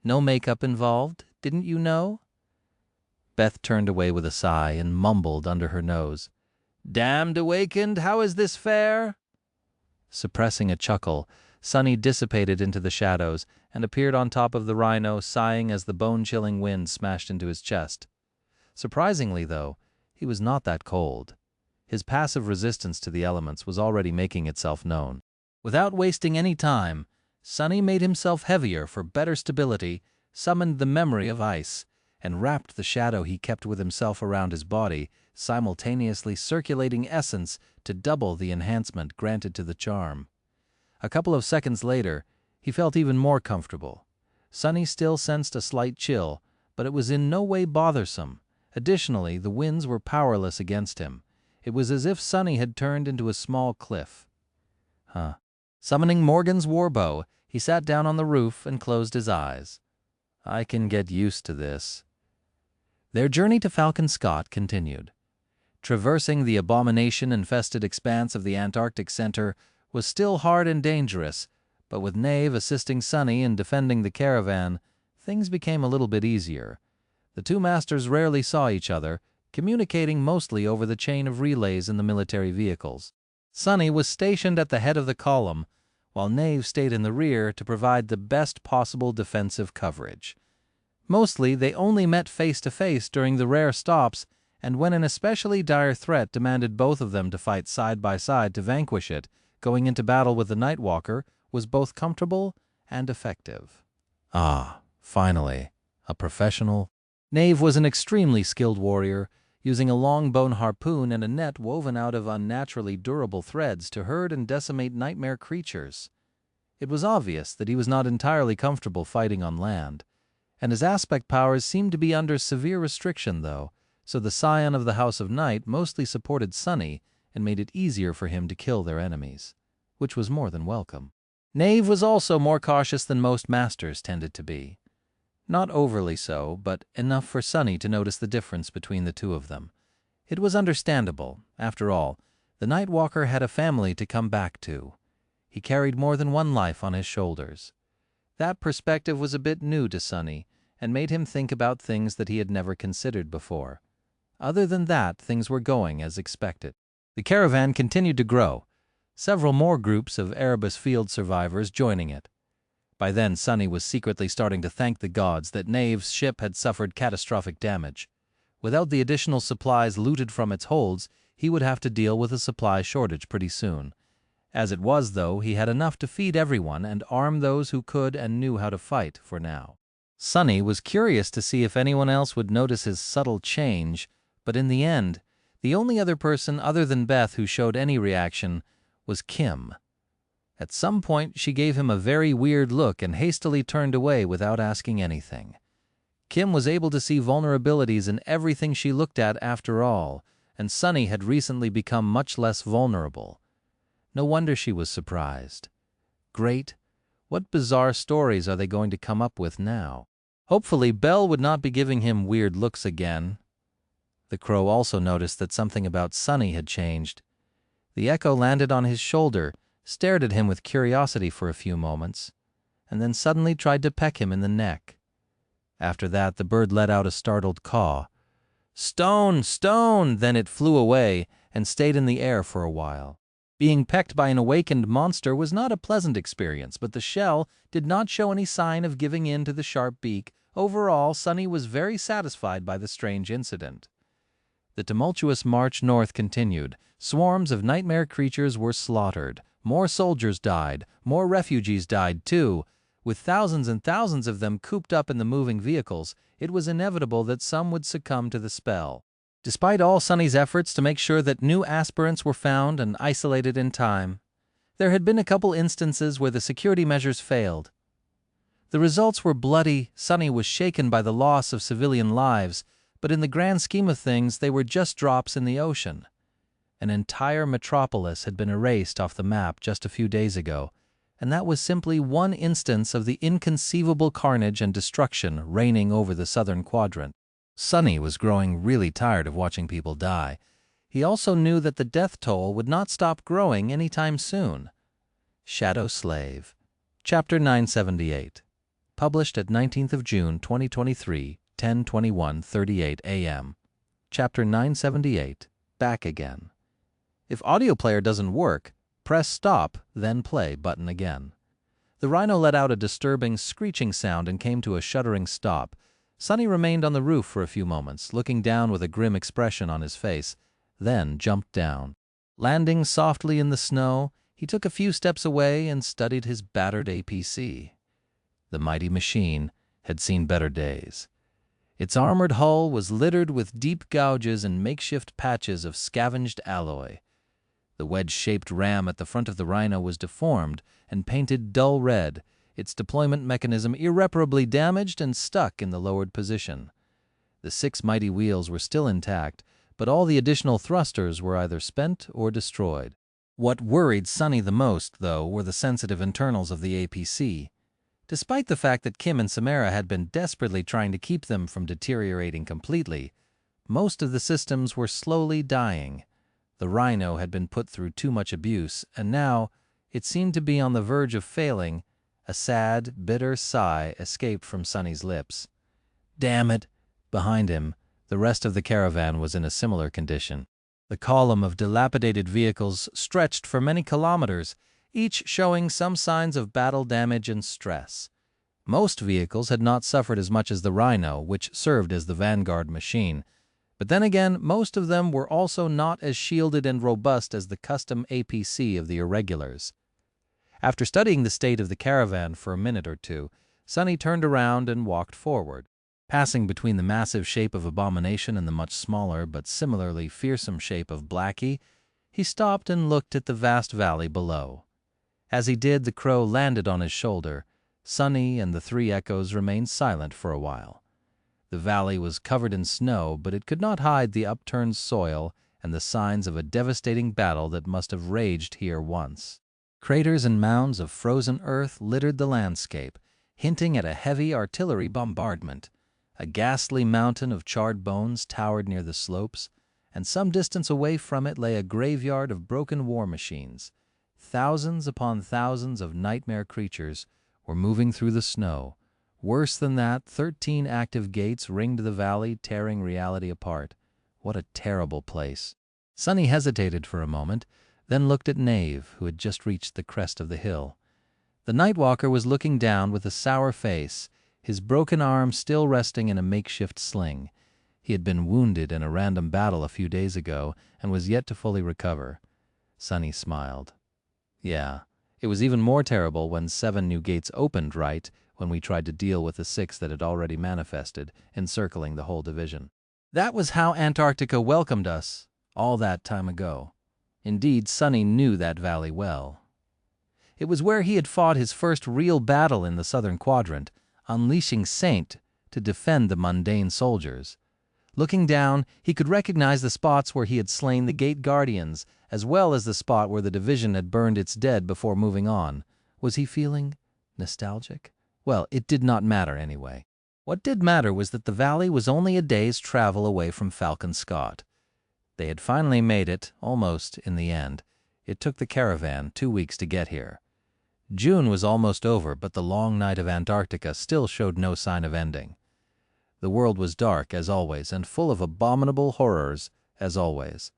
No makeup involved, didn't you know? Beth turned away with a sigh and mumbled under her nose, Damned awakened, how is this fare? Suppressing a chuckle, Sunny dissipated into the shadows and appeared on top of the rhino, sighing as the bone-chilling wind smashed into his chest. Surprisingly, though, he was not that cold. His passive resistance to the elements was already making itself known. Without wasting any time, Sunny made himself heavier for better stability, summoned the memory of ice, and wrapped the shadow he kept with himself around his body, simultaneously circulating essence to double the enhancement granted to the charm. A couple of seconds later, he felt even more comfortable. Sunny still sensed a slight chill, but it was in no way bothersome. Additionally, the winds were powerless against him. It was as if Sunny had turned into a small cliff. Summoning Morgan's warbow, he sat down on the roof and closed his eyes. I can get used to this. Their journey to Falcon Scott continued. Traversing the abomination-infested expanse of the Antarctic Center was still hard and dangerous, but with Nave assisting Sunny in defending the caravan, things became a little bit easier. The two masters rarely saw each other, communicating mostly over the chain of relays in the military vehicles. Sunny was stationed at the head of the column, while Nave stayed in the rear to provide the best possible defensive coverage. Mostly, they only met face-to-face during the rare stops, and when an especially dire threat demanded both of them to fight side by side to vanquish it, going into battle with the Nightwalker was both comfortable and effective. Ah, finally, a professional. Knave was an extremely skilled warrior, using a long bone harpoon and a net woven out of unnaturally durable threads to herd and decimate nightmare creatures. It was obvious that he was not entirely comfortable fighting on land, and his aspect powers seemed to be under severe restriction, though, so the Scion of the House of Night mostly supported Sunny and made it easier for him to kill their enemies, which was more than welcome. Knave was also more cautious than most masters tended to be. Not overly so, but enough for Sunny to notice the difference between the two of them. It was understandable. After all, the Nightwalker had a family to come back to. He carried more than one life on his shoulders. That perspective was a bit new to Sunny and made him think about things that he had never considered before. Other than that, things were going as expected. The caravan continued to grow, several more groups of Erebus field survivors joining it. By then, Sunny was secretly starting to thank the gods that Knave's ship had suffered catastrophic damage. Without the additional supplies looted from its holds, he would have to deal with a supply shortage pretty soon. As it was, though, he had enough to feed everyone and arm those who could and knew how to fight for now. Sunny was curious to see if anyone else would notice his subtle change, but in the end, the only other person other than Beth who showed any reaction was Kim. At some point, she gave him a very weird look and hastily turned away without asking anything. Kim was able to see vulnerabilities in everything she looked at after all, and Sunny had recently become much less vulnerable. No wonder she was surprised. Great. What bizarre stories are they going to come up with now? Hopefully, Belle would not be giving him weird looks again. The crow also noticed that something about Sunny had changed. The echo landed on his shoulder, stared at him with curiosity for a few moments, and then suddenly tried to peck him in the neck. After that, the bird let out a startled caw. "Stone! Stone!" Then it flew away and stayed in the air for a while. Being pecked by an awakened monster was not a pleasant experience, but the shell did not show any sign of giving in to the sharp beak. Overall, Sunny was very satisfied by the strange incident. The tumultuous march north continued. Swarms of nightmare creatures were slaughtered. More soldiers died. More refugees died, too. With thousands and thousands of them cooped up in the moving vehicles, it was inevitable that some would succumb to the spell. Despite all Sunny's efforts to make sure that new aspirants were found and isolated in time, there had been a couple instances where the security measures failed. The results were bloody. Sunny was shaken by the loss of civilian lives, but in the grand scheme of things, they were just drops in the ocean. An entire metropolis had been erased off the map just a few days ago, and that was simply one instance of the inconceivable carnage and destruction reigning over the southern quadrant. Sunny was growing really tired of watching people die. He also knew that the death toll would not stop growing anytime soon. Shadow Slave, Chapter 978, published at 19th of June 2023, 10:21:38 a.m. Chapter 978, Back Again. If audio player doesn't work, press stop, then play button again. The rhino let out a disturbing screeching sound and came to a shuddering stop. Sunny remained on the roof for a few moments, looking down with a grim expression on his face, then jumped down. Landing softly in the snow, he took a few steps away and studied his battered APC. The mighty machine had seen better days. Its armored hull was littered with deep gouges and makeshift patches of scavenged alloy. The wedge-shaped ram at the front of the rhino was deformed and painted dull red, its deployment mechanism irreparably damaged and stuck in the lowered position. The 6 mighty wheels were still intact, but all the additional thrusters were either spent or destroyed. What worried Sunny the most, though, were the sensitive internals of the APC. Despite the fact that Kim and Samara had been desperately trying to keep them from deteriorating completely, most of the systems were slowly dying. The rhino had been put through too much abuse, and now it seemed to be on the verge of failing. A sad, bitter sigh escaped from Sunny's lips. Damn it! Behind him, the rest of the caravan was in a similar condition. The column of dilapidated vehicles stretched for many kilometers, each showing some signs of battle damage and stress. Most vehicles had not suffered as much as the rhino, which served as the vanguard machine, But then again, most of them were also not as shielded and robust as the custom APC of the irregulars. After studying the state of the caravan for a minute or two, Sonny turned around and walked forward. Passing between the massive shape of Abomination and the much smaller but similarly fearsome shape of Blackie, he stopped and looked at the vast valley below. As he did, the crow landed on his shoulder. Sonny and the three echoes remained silent for a while. The valley was covered in snow, but it could not hide the upturned soil and the signs of a devastating battle that must have raged here once. Craters and mounds of frozen earth littered the landscape, hinting at a heavy artillery bombardment. A ghastly mountain of charred bones towered near the slopes, and some distance away from it lay a graveyard of broken war machines. Thousands upon thousands of nightmare creatures were moving through the snow. Worse than that, 13 active gates ringed the valley, tearing reality apart. What a terrible place. Sonny hesitated for a moment, then looked at Knave, who had just reached the crest of the hill. The Nightwalker was looking down with a sour face, his broken arm still resting in a makeshift sling. He had been wounded in a random battle a few days ago and was yet to fully recover. Sonny smiled. Yeah, it was even more terrible when 7 new gates opened right when we tried to deal with the 6 that had already manifested, encircling the whole division. That was how Antarctica welcomed us all that time ago. Indeed, Sonny knew that valley well. It was where he had fought his first real battle in the southern quadrant, unleashing Saint to defend the mundane soldiers. Looking down, he could recognize the spots where he had slain the gate guardians, as well as the spot where the division had burned its dead before moving on. Was he feeling nostalgic? Well, it did not matter anyway. What did matter was that the valley was only a day's travel away from Falcon Scott. They had finally made it, almost, in the end. It took the caravan 2 weeks to get here. June was almost over, but the long night of Antarctica still showed no sign of ending. The world was dark, as always, and full of abominable horrors, as always.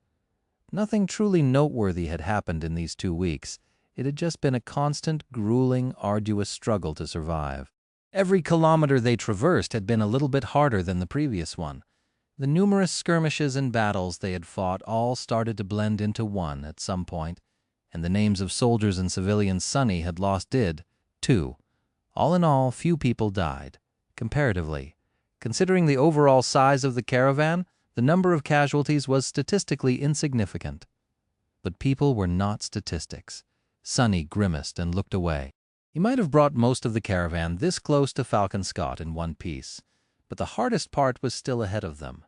Nothing truly noteworthy had happened in these 2 weeks. It had just been a constant, grueling, arduous struggle to survive. Every kilometer they traversed had been a little bit harder than the previous one. The numerous skirmishes and battles they had fought all started to blend into one at some point, and the names of soldiers and civilians Sonny had lost did, too. All in all, few people died. Comparatively, considering the overall size of the caravan, the number of casualties was statistically insignificant. But people were not statistics. Sonny grimaced and looked away. He might have brought most of the caravan this close to Falcon Scott in one piece, but the hardest part was still ahead of them.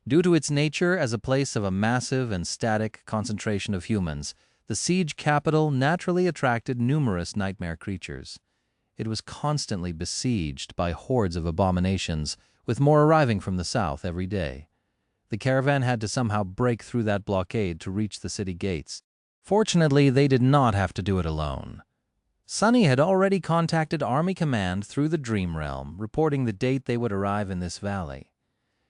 Due to its nature as a place of a massive and static concentration of humans, the siege capital naturally attracted numerous nightmare creatures. It was constantly besieged by hordes of abominations, with more arriving from the south every day. The caravan had to somehow break through that blockade to reach the city gates. Fortunately, they did not have to do it alone. Sonny had already contacted Army Command through the Dream Realm, reporting the date they would arrive in this valley.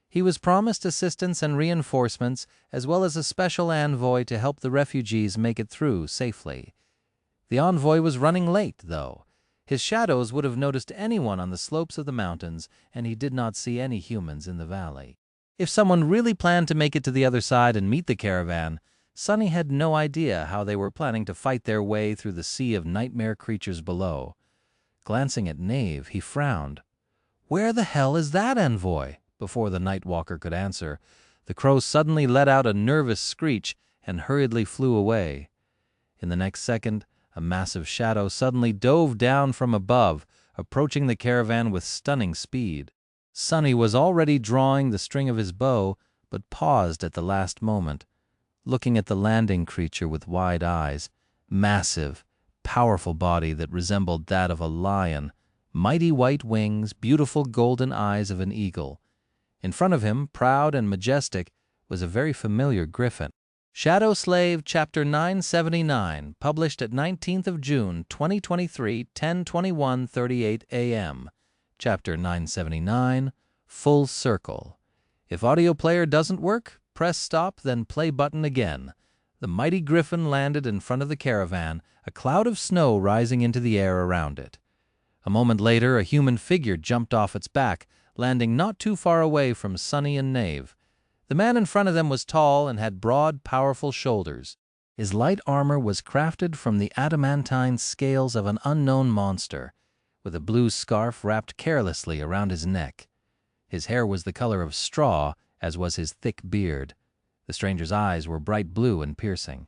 He was promised assistance and reinforcements, as well as a special envoy to help the refugees make it through safely. The envoy was running late, though. His shadows would have noticed anyone on the slopes of the mountains, and he did not see any humans in the valley. If someone really planned to make it to the other side and meet the caravan, Sonny had no idea how they were planning to fight their way through the sea of nightmare creatures below. Glancing at Knave, he frowned. "Where the hell is that envoy?" Before the Nightwalker could answer, the crow suddenly let out a nervous screech and hurriedly flew away. In the next second, a massive shadow suddenly dove down from above, approaching the caravan with stunning speed. Sonny was already drawing the string of his bow, but paused at the last moment, looking at the landing creature with wide eyes, massive, powerful body that resembled that of a lion, mighty white wings, beautiful golden eyes of an eagle. In front of him, proud and majestic, was a very familiar griffin. Shadow Slave, Chapter 979, published at 19th of June, 2023, 10:21:38 a.m. Chapter 979, Full Circle. If audio player doesn't work, press stop, then play button again. The mighty griffin landed in front of the caravan, a cloud of snow rising into the air around it. A moment later, a human figure jumped off its back, landing not too far away from Sonny and Knave. The man in front of them was tall and had broad, powerful shoulders. His light armor was crafted from the adamantine scales of an unknown monster, with a blue scarf wrapped carelessly around his neck. His hair was the color of straw, as was his thick beard. The stranger's eyes were bright blue and piercing.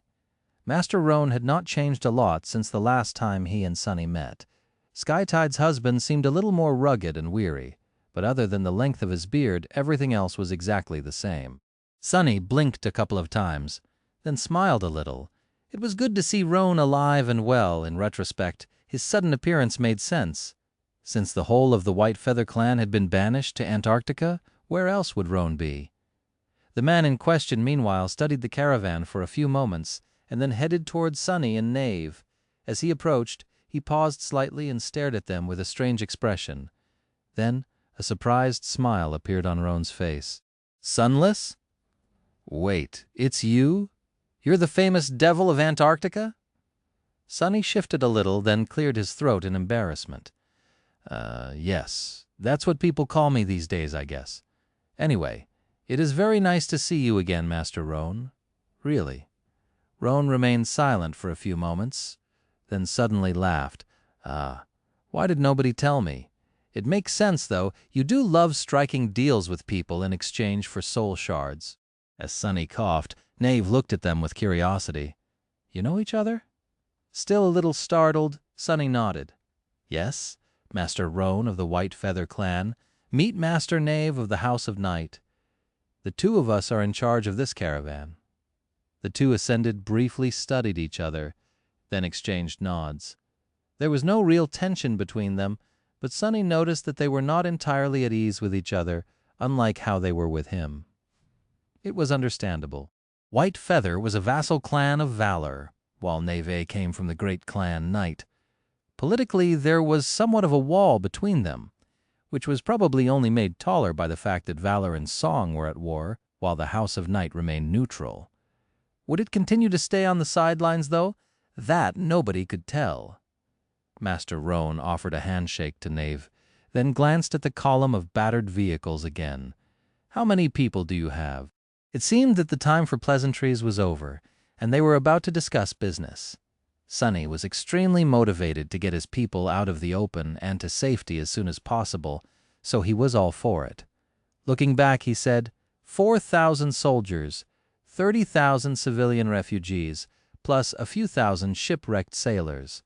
Master Roan had not changed a lot since the last time he and Sonny met. Skytide's husband seemed a little more rugged and weary, but other than the length of his beard, everything else was exactly the same. Sonny blinked a couple of times, then smiled a little. It was good to see Roan alive and well. In retrospect, his sudden appearance made sense. Since the whole of the White Feather clan had been banished to Antarctica, where else would Roan be? The man in question, meanwhile, studied the caravan for a few moments and then headed toward Sonny and Knave. As he approached, he paused slightly and stared at them with a strange expression. Then a surprised smile appeared on Roan's face. "Sunless? Wait, it's you? You're the famous devil of Antarctica?" Sonny shifted a little, then cleared his throat in embarrassment. Yes, that's what people call me these days, I guess. Anyway, it is very nice to see you again, Master Roan. Really." Roan remained silent for a few moments, then suddenly laughed. Why did nobody tell me? It makes sense, though. You do love striking deals with people in exchange for soul shards." As Sonny coughed, Knave looked at them with curiosity. "You know each other?" Still a little startled, Sonny nodded. "Yes, Master Roan of the White Feather clan. Meet Master Knave of the House of Night. The two of us are in charge of this caravan." The two ascended, briefly studied each other, then exchanged nods. There was no real tension between them, but Sonny noticed that they were not entirely at ease with each other, unlike how they were with him. It was understandable. White Feather was a vassal clan of Valor, while Knave came from the great clan Night. Politically, there was somewhat of a wall between them, which was probably only made taller by the fact that Valor and Song were at war, while the House of Night remained neutral. Would it continue to stay on the sidelines, though? That nobody could tell. Master Roan offered a handshake to Knave, then glanced at the column of battered vehicles again. "How many people do you have?" It seemed that the time for pleasantries was over, and they were about to discuss business. Sonny was extremely motivated to get his people out of the open and to safety as soon as possible, so he was all for it. Looking back, he said, 4,000 soldiers, 30,000 civilian refugees, plus a few thousand shipwrecked sailors.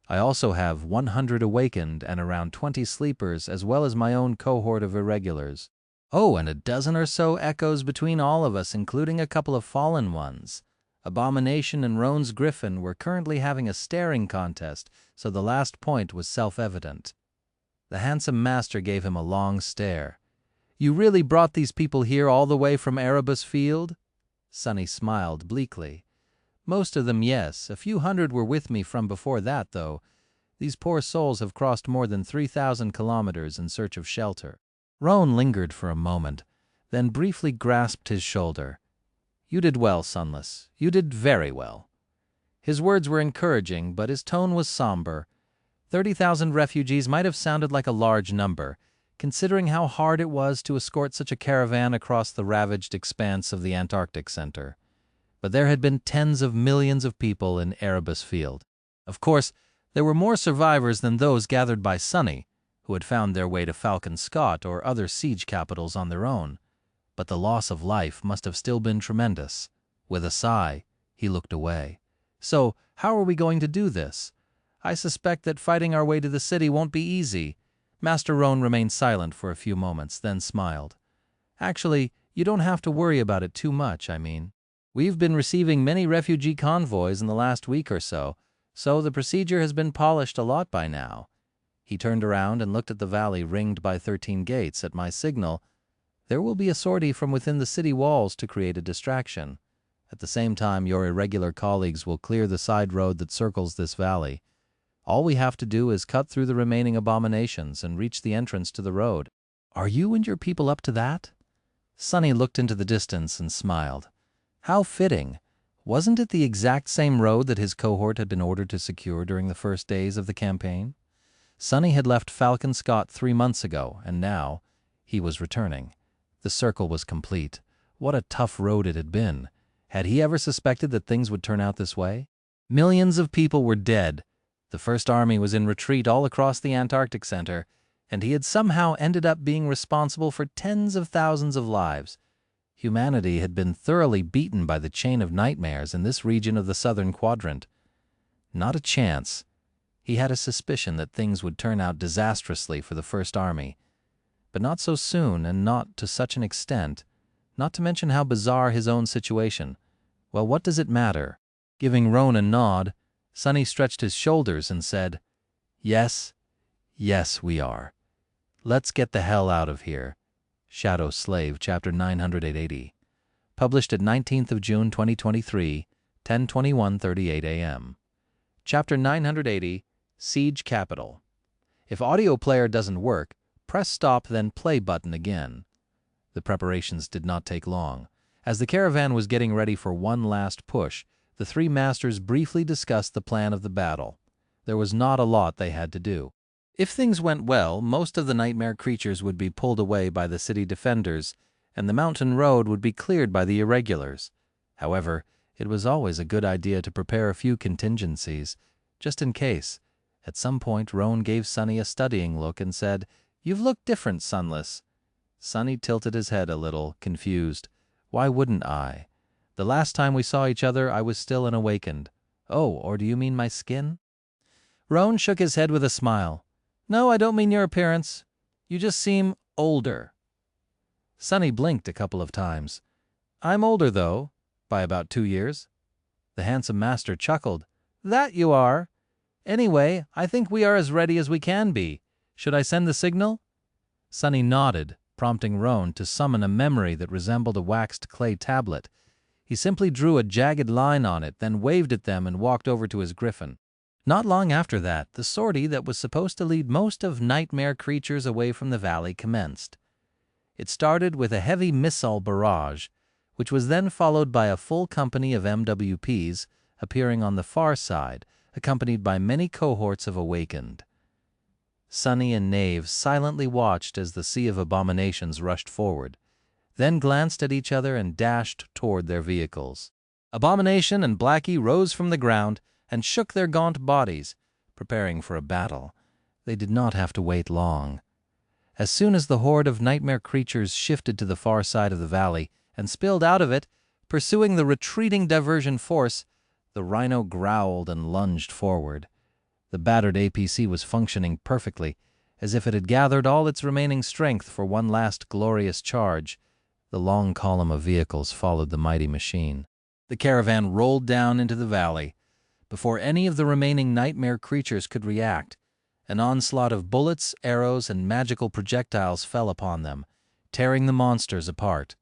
I also have 100 awakened and around 20 sleepers, as well as my own cohort of irregulars. Oh, and a dozen or so echoes between all of us, including a couple of fallen ones. Abomination and Roan's Griffin were currently having a staring contest, so the last point was self-evident. The handsome master gave him a long stare. "You really brought these people here all the way from Erebus Field?" Sonny smiled bleakly. "Most of them, yes. A few hundred were with me from before that, though. These poor souls have crossed more than 3,000 kilometers in search of shelter." Roan lingered for a moment, then briefly grasped his shoulder. "You did well, Sunless. You did very well." His words were encouraging, but his tone was somber. 30,000 refugees might have sounded like a large number, considering how hard it was to escort such a caravan across the ravaged expanse of the Antarctic Center. But there had been tens of millions of people in Erebus Field. Of course, there were more survivors than those gathered by Sonny, who had found their way to Falcon Scott or other siege capitals on their own. But the loss of life must have still been tremendous. With a sigh, he looked away. "So, how are we going to do this? I suspect that fighting our way to the city won't be easy." Master Roan remained silent for a few moments, then smiled. "Actually, you don't have to worry about it too much, I mean. We've been receiving many refugee convoys in the last week or so the procedure has been polished a lot by now." He turned around and looked at the valley ringed by 13 gates. "At my signal, there will be a sortie from within the city walls to create a distraction. At the same time, your irregular colleagues will clear the side road that circles this valley. All we have to do is cut through the remaining abominations and reach the entrance to the road. Are you and your people up to that?" Sonny looked into the distance and smiled. How fitting. Wasn't it the exact same road that his cohort had been ordered to secure during the first days of the campaign? Sonny had left Falcon Scott 3 months ago, and now he was returning. The circle was complete. What a tough road it had been. Had he ever suspected that things would turn out this way? Millions of people were dead. The First Army was in retreat all across the Antarctic Center, and he had somehow ended up being responsible for tens of thousands of lives. Humanity had been thoroughly beaten by the chain of nightmares in this region of the southern quadrant. Not a chance. He had a suspicion that things would turn out disastrously for the First Army. But not so soon and not to such an extent, not to mention how bizarre his own situation. Well, what does it matter? Giving Roan a nod, Sonny stretched his shoulders and said, "Yes, yes, we are. Let's get the hell out of here." Shadow Slave, Chapter 980. Published at 19th of June 2023, 10:21:38 a.m. Chapter 980, Siege Capital. If audio player doesn't work, press stop then play button again. The preparations did not take long. As the caravan was getting ready for one last push, the three masters briefly discussed the plan of the battle. There was not a lot they had to do. If things went well, most of the nightmare creatures would be pulled away by the city defenders, and the mountain road would be cleared by the irregulars. However, it was always a good idea to prepare a few contingencies, just in case. At some point, Roan gave Sonny a studying look and said, "You've looked different, Sunless." Sonny tilted his head a little, confused. "Why wouldn't I? The last time we saw each other, I was still unawakened." "Oh, or do you mean my skin?" Roan shook his head with a smile. "No, I don't mean your appearance. You just seem older." Sonny blinked a couple of times. "I'm older, though, by about 2 years." The handsome master chuckled. "That you are. Anyway, I think we are as ready as we can be. Should I send the signal?" Sonny nodded, prompting Roan to summon a memory that resembled a waxed clay tablet. He simply drew a jagged line on it, then waved at them and walked over to his griffin. Not long after that, the sortie that was supposed to lead most of nightmare creatures away from the valley commenced. It started with a heavy missile barrage, which was then followed by a full company of MWPs appearing on the far side, accompanied by many cohorts of awakened. Sonny and Knave silently watched as the sea of abominations rushed forward, then glanced at each other and dashed toward their vehicles. Abomination and Blackie rose from the ground and shook their gaunt bodies, preparing for a battle. They did not have to wait long. As soon as the horde of nightmare creatures shifted to the far side of the valley and spilled out of it, pursuing the retreating diversion force, the rhino growled and lunged forward. The battered APC was functioning perfectly, as if it had gathered all its remaining strength for one last glorious charge. The long column of vehicles followed the mighty machine. The caravan rolled down into the valley. Before any of the remaining nightmare creatures could react, an onslaught of bullets, arrows, and magical projectiles fell upon them, tearing the monsters apart.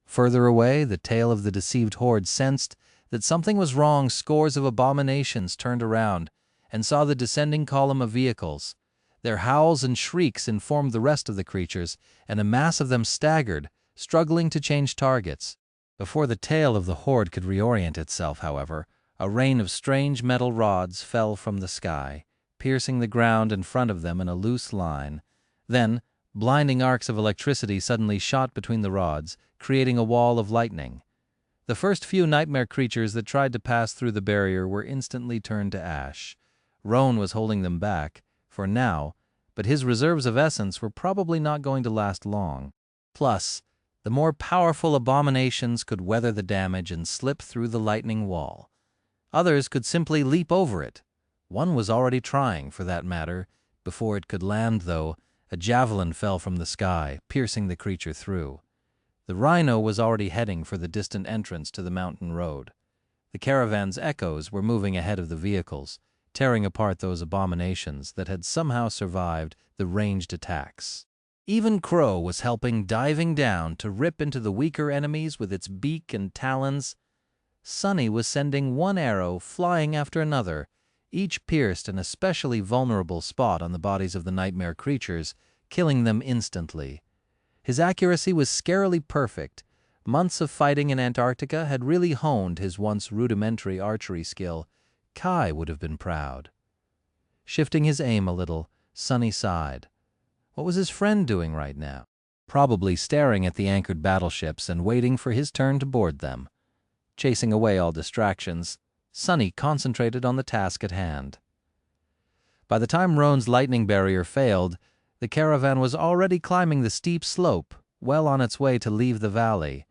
Further away, the tail of the deceived horde sensed that something was wrong. Scores of abominations turned around and saw the descending column of vehicles. Their howls and shrieks informed the rest of the creatures, and a mass of them staggered, struggling to change targets. Before the tail of the horde could reorient itself, however, a rain of strange metal rods fell from the sky, piercing the ground in front of them in a loose line. Then, blinding arcs of electricity suddenly shot between the rods, creating a wall of lightning. The first few nightmare creatures that tried to pass through the barrier were instantly turned to ash. Roan was holding them back, for now, but his reserves of essence were probably not going to last long. Plus, the more powerful abominations could weather the damage and slip through the lightning wall. Others could simply leap over it. One was already trying, for that matter. Before it could land, though, a javelin fell from the sky, piercing the creature through. The rhino was already heading for the distant entrance to the mountain road. The caravan's echoes were moving ahead of the vehicles, tearing apart those abominations that had somehow survived the ranged attacks. Even Crow was helping, diving down to rip into the weaker enemies with its beak and talons. Sonny was sending one arrow flying after another, each pierced an especially vulnerable spot on the bodies of the nightmare creatures, killing them instantly. His accuracy was scarily perfect. Months of fighting in Antarctica had really honed his once rudimentary archery skill. Kai would have been proud. Shifting his aim a little, Sonny sighed. What was his friend doing right now? probably staring at the anchored battleships and waiting for his turn to board them. Chasing away all distractions, Sonny concentrated on the task at hand. By the time Roan's lightning barrier failed, the caravan was already climbing the steep slope, well on its way to leave the valley.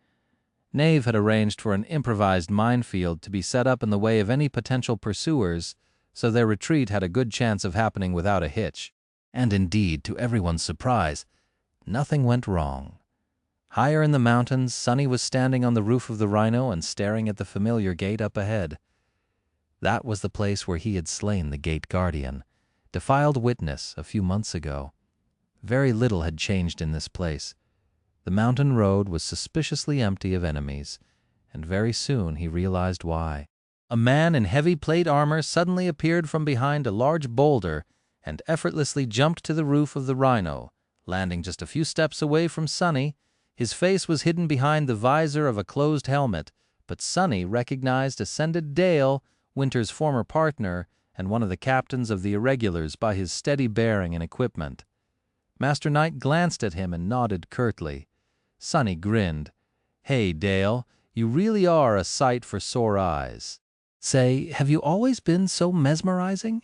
Nave had arranged for an improvised minefield to be set up in the way of any potential pursuers, so their retreat had a good chance of happening without a hitch. And indeed, to everyone's surprise, nothing went wrong. Higher in the mountains, Sonny was standing on the roof of the Rhino and staring at the familiar gate up ahead. That was the place where he had slain the gate guardian, defiled witness, a few months ago. Very little had changed in this place. The mountain road was suspiciously empty of enemies, and very soon he realized why. A man in heavy plate armor suddenly appeared from behind a large boulder and effortlessly jumped to the roof of the Rhino, landing just a few steps away from Sonny. His face was hidden behind the visor of a closed helmet, but Sonny recognized Ascended Dale, Winter's former partner and one of the captains of the Irregulars, by his steady bearing and equipment. Master Knight glanced at him and nodded curtly. Sonny grinned. "Hey, Dale, you really are a sight for sore eyes. Say, have you always been so mesmerizing?"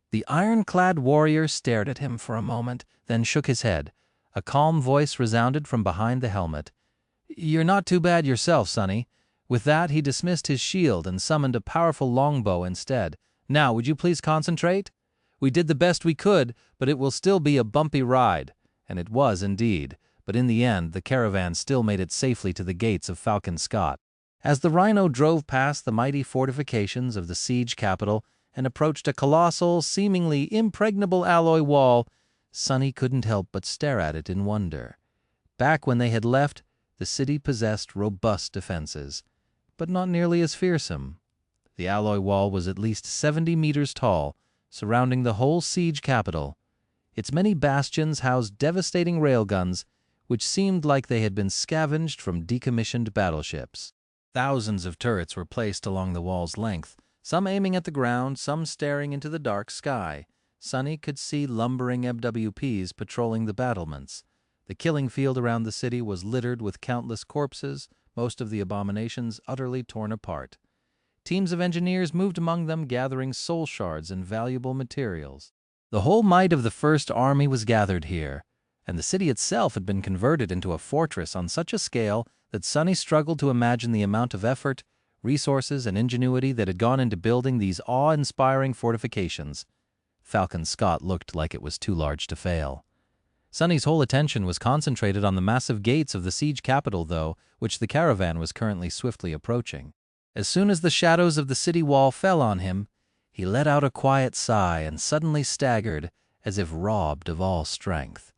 The ironclad warrior stared at him for a moment, then shook his head. A calm voice resounded from behind the helmet. "You're not too bad yourself, Sonny." With that, he dismissed his shield and summoned a powerful longbow instead. "Now, would you please concentrate? We did the best we could, but it will still be a bumpy ride." And it was indeed, but in the end, the caravan still made it safely to the gates of Falcon Scott. As the Rhino drove past the mighty fortifications of the siege capital and approached a colossal, seemingly impregnable alloy wall, Sonny couldn't help but stare at it in wonder. Back when they had left, the city possessed robust defenses, but not nearly as fearsome. The alloy wall was at least 70 meters tall, surrounding the whole siege capital. Its many bastions housed devastating railguns, which seemed like they had been scavenged from decommissioned battleships. Thousands of turrets were placed along the wall's length, some aiming at the ground, some staring into the dark sky. Sonny could see lumbering MWPs patrolling the battlements. The killing field around the city was littered with countless corpses, most of the abominations utterly torn apart. Teams of engineers moved among them, gathering soul shards and valuable materials. The whole might of the First Army was gathered here, and the city itself had been converted into a fortress on such a scale that Sonny struggled to imagine the amount of effort, resources, and ingenuity that had gone into building these awe-inspiring fortifications. Falcon Scott looked like it was too large to fail. Sonny's whole attention was concentrated on the massive gates of the siege capital, though, which the caravan was currently swiftly approaching. As soon as the shadows of the city wall fell on him, he let out a quiet sigh and suddenly staggered, as if robbed of all strength.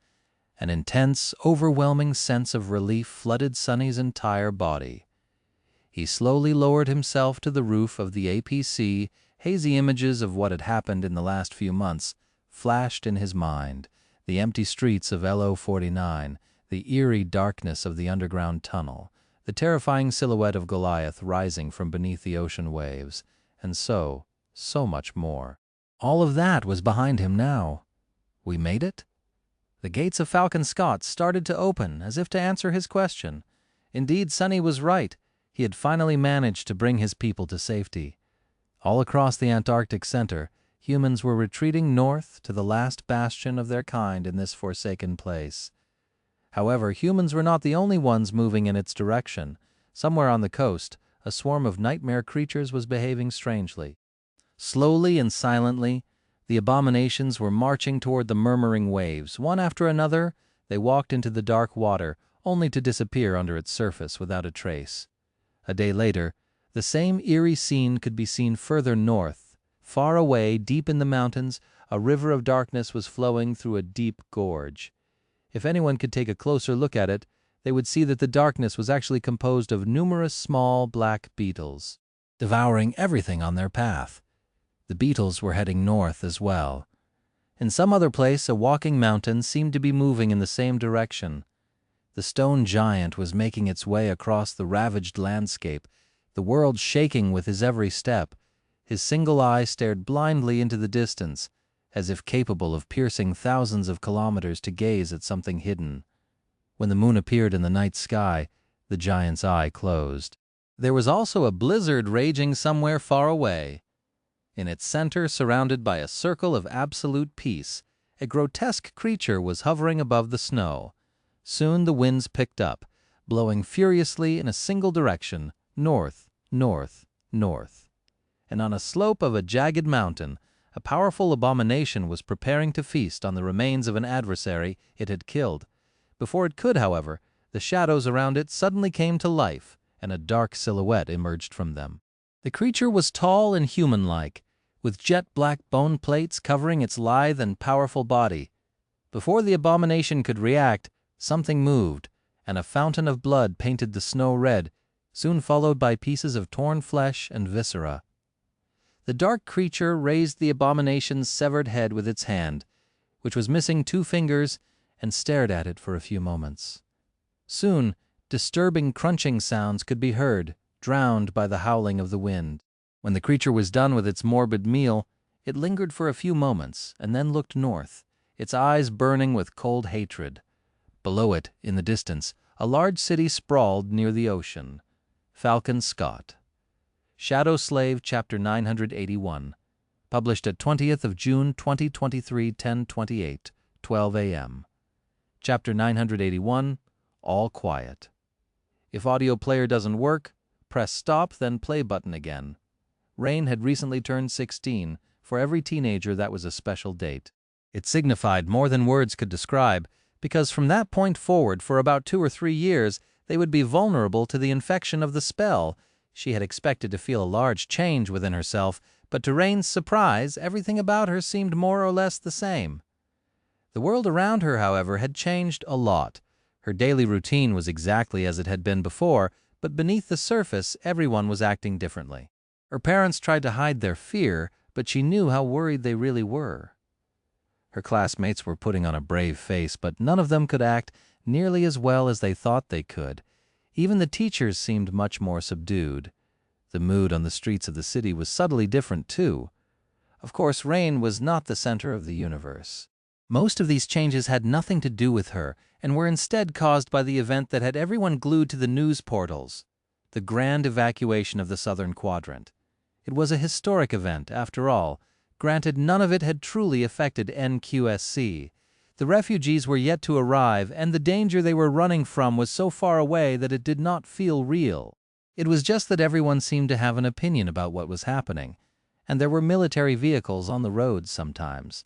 An intense, overwhelming sense of relief flooded Sonny's entire body. He slowly lowered himself to the roof of the APC. Hazy images of what had happened in the last few months flashed in his mind. The empty streets of LO-49, the eerie darkness of the underground tunnel, the terrifying silhouette of Goliath rising from beneath the ocean waves, and so much more. All of that was behind him now. We made it? The gates of Falcon Scott started to open, as if to answer his question. Indeed, Sonny was right. He had finally managed to bring his people to safety. All across the Antarctic Center, humans were retreating north to the last bastion of their kind in this forsaken place. However, humans were not the only ones moving in its direction. Somewhere on the coast, a swarm of nightmare creatures was behaving strangely. Slowly and silently, the abominations were marching toward the murmuring waves. One after another, they walked into the dark water, only to disappear under its surface without a trace. A day later, the same eerie scene could be seen further north. Far away, deep in the mountains, a river of darkness was flowing through a deep gorge. If anyone could take a closer look at it, they would see that the darkness was actually composed of numerous small black beetles, devouring everything on their path. The beetles were heading north as well. In some other place, a walking mountain seemed to be moving in the same direction. The stone giant was making its way across the ravaged landscape, the world shaking with his every step. His single eye stared blindly into the distance, as if capable of piercing thousands of kilometers to gaze at something hidden. When the moon appeared in the night sky, the giant's eye closed. There was also a blizzard raging somewhere far away. In its center, surrounded by a circle of absolute peace, a grotesque creature was hovering above the snow. Soon the winds picked up, blowing furiously in a single direction, north, north, north. And on a slope of a jagged mountain, a powerful abomination was preparing to feast on the remains of an adversary it had killed. Before it could, however, the shadows around it suddenly came to life, and a dark silhouette emerged from them. The creature was tall and human-like, with jet-black bone plates covering its lithe and powerful body. Before the abomination could react, something moved, and a fountain of blood painted the snow red, soon followed by pieces of torn flesh and viscera. The dark creature raised the abomination's severed head with its hand, which was missing 2 fingers, and stared at it for a few moments. Soon, disturbing crunching sounds could be heard, drowned by the howling of the wind. When the creature was done with its morbid meal, it lingered for a few moments and then looked north, its eyes burning with cold hatred. Below it, in the distance, a large city sprawled near the ocean. Falcon Scott. Shadow Slave, Chapter 981. Published at 20th of June, 2023, 10:28, 12 a.m. Chapter 981, All Quiet. If audio player doesn't work, press stop, then play button again. Rain had recently turned 16. For every teenager, that was a special date. It signified more than words could describe, because from that point forward, for about 2 or 3 years, they would be vulnerable to the infection of the spell. She had expected to feel a large change within herself, but to Rain's surprise, everything about her seemed more or less the same. The world around her, however, had changed a lot. Her daily routine was exactly as it had been before, but beneath the surface, everyone was acting differently. Her parents tried to hide their fear, but she knew how worried they really were. Her classmates were putting on a brave face, but none of them could act nearly as well as they thought they could. Even the teachers seemed much more subdued. The mood on the streets of the city was subtly different, too. Of course, Rain was not the center of the universe. Most of these changes had nothing to do with her, and were instead caused by the event that had everyone glued to the news portals, the grand evacuation of the southern quadrant. It was a historic event, after all. Granted, none of it had truly affected NQSC. The refugees were yet to arrive, and the danger they were running from was so far away that it did not feel real. It was just that everyone seemed to have an opinion about what was happening, and there were military vehicles on the roads sometimes.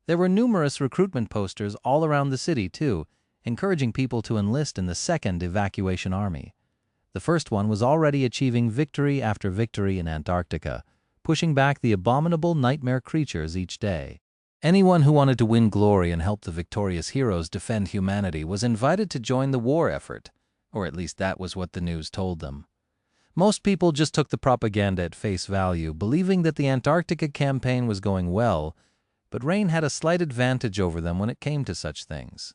There were numerous recruitment posters all around the city, too, encouraging people to enlist in the Second Evacuation Army. The first one was already achieving victory after victory in Antarctica, pushing back the abominable nightmare creatures each day. Anyone who wanted to win glory and help the victorious heroes defend humanity was invited to join the war effort, or at least that was what the news told them. Most people just took the propaganda at face value, believing that the Antarctica campaign was going well, but Rain had a slight advantage over them when it came to such things.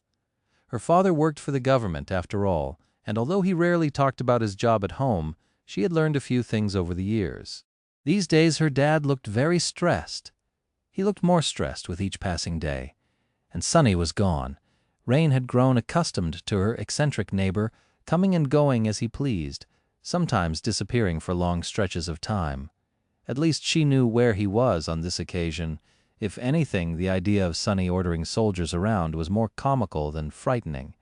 Her father worked for the government, after all, and although he rarely talked about his job at home, she had learned a few things over the years. These days her dad looked very stressed. He looked more stressed with each passing day. And Sonny was gone. Rain had grown accustomed to her eccentric neighbor, coming and going as he pleased, sometimes disappearing for long stretches of time. At least she knew where he was on this occasion. If anything, the idea of Sonny ordering soldiers around was more comical than frightening.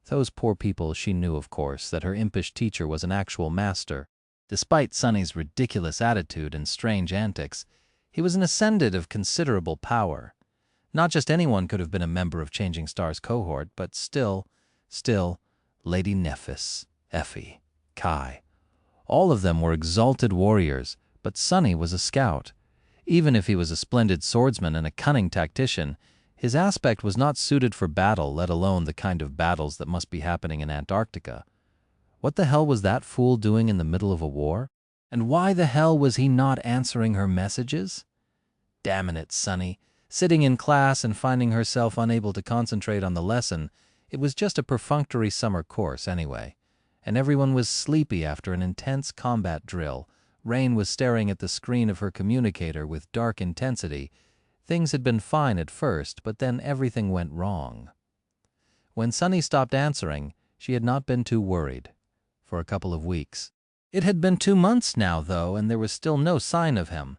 Those poor people, she knew, of course, that her impish teacher was an actual master. Despite Sonny's ridiculous attitude and strange antics, he was an ascendant of considerable power. Not just anyone could have been a member of Changing Star's cohort, but still, Lady Nephis, Effie, Kai. All of them were exalted warriors, but Sonny was a scout. Even if he was a splendid swordsman and a cunning tactician, his aspect was not suited for battle, let alone the kind of battles that must be happening in Antarctica. What the hell was that fool doing in the middle of a war? And why the hell was he not answering her messages? Damn it, Sonny. Sitting in class and finding herself unable to concentrate on the lesson, it was just a perfunctory summer course anyway. And everyone was sleepy after an intense combat drill. Rain was staring at the screen of her communicator with dark intensity. Things had been fine at first, but then everything went wrong. When Sunny stopped answering, she had not been too worried. For a couple of weeks. It had been 2 months now, though, and there was still no sign of him.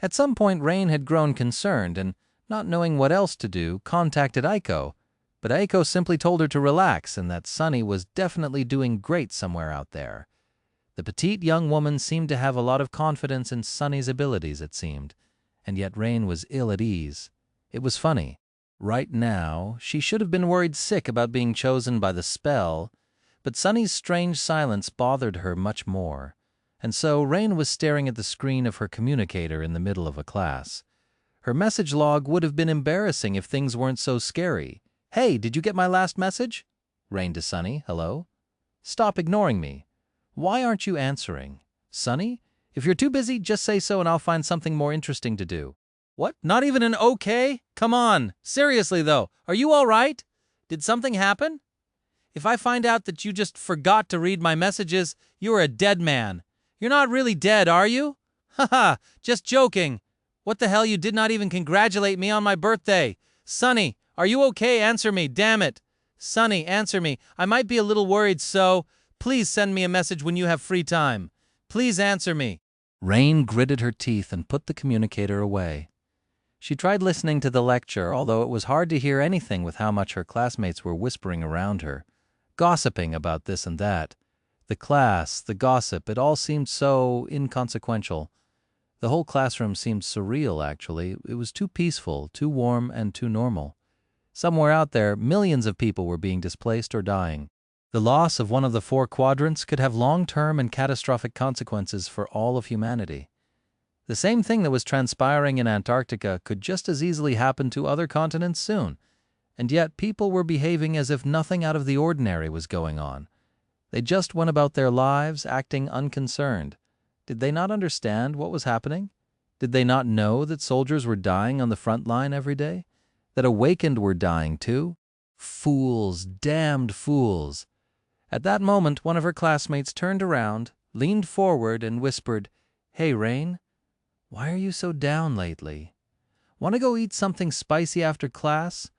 At some point, Rain had grown concerned and, not knowing what else to do, contacted Aiko. But Aiko simply told her to relax and that Sunny was definitely doing great somewhere out there. The petite young woman seemed to have a lot of confidence in Sunny's abilities, it seemed, and yet Rain was ill at ease. It was funny. Right now, she should have been worried sick about being chosen by the spell, but Sunny's strange silence bothered her much more, and so Rain was staring at the screen of her communicator in the middle of a class. Her message log would have been embarrassing if things weren't so scary. "Hey, did you get my last message?" Rain to Sunny, "Hello?" "Stop ignoring me. Why aren't you answering?" "Sunny, if you're too busy, just say so and I'll find something more interesting to do." "What? Not even an okay? Come on. Seriously, though, are you all right? Did something happen? If I find out that you just forgot to read my messages, you're a dead man. You're not really dead, are you? Haha, just joking. What the hell, you did not even congratulate me on my birthday. Sunny, are you okay? Answer me, damn it. Sunny, answer me. I might be a little worried, so please send me a message when you have free time. Please answer me." Rain gritted her teeth and put the communicator away. She tried listening to the lecture, although it was hard to hear anything with how much her classmates were whispering around her, gossiping about this and that. The class, the gossip, it all seemed so inconsequential. The whole classroom seemed surreal, actually. It was too peaceful, too warm, and too normal. Somewhere out there, millions of people were being displaced or dying. The loss of one of the 4 quadrants could have long-term and catastrophic consequences for all of humanity. The same thing that was transpiring in Antarctica could just as easily happen to other continents soon, and yet people were behaving as if nothing out of the ordinary was going on. They just went about their lives acting unconcerned. Did they not understand what was happening? Did they not know that soldiers were dying on the front line every day? That awakened were dying too? Fools, damned fools. At that moment, one of her classmates turned around, leaned forward, and whispered, "Hey, Rain, why are you so down lately? Want to go eat something spicy after class?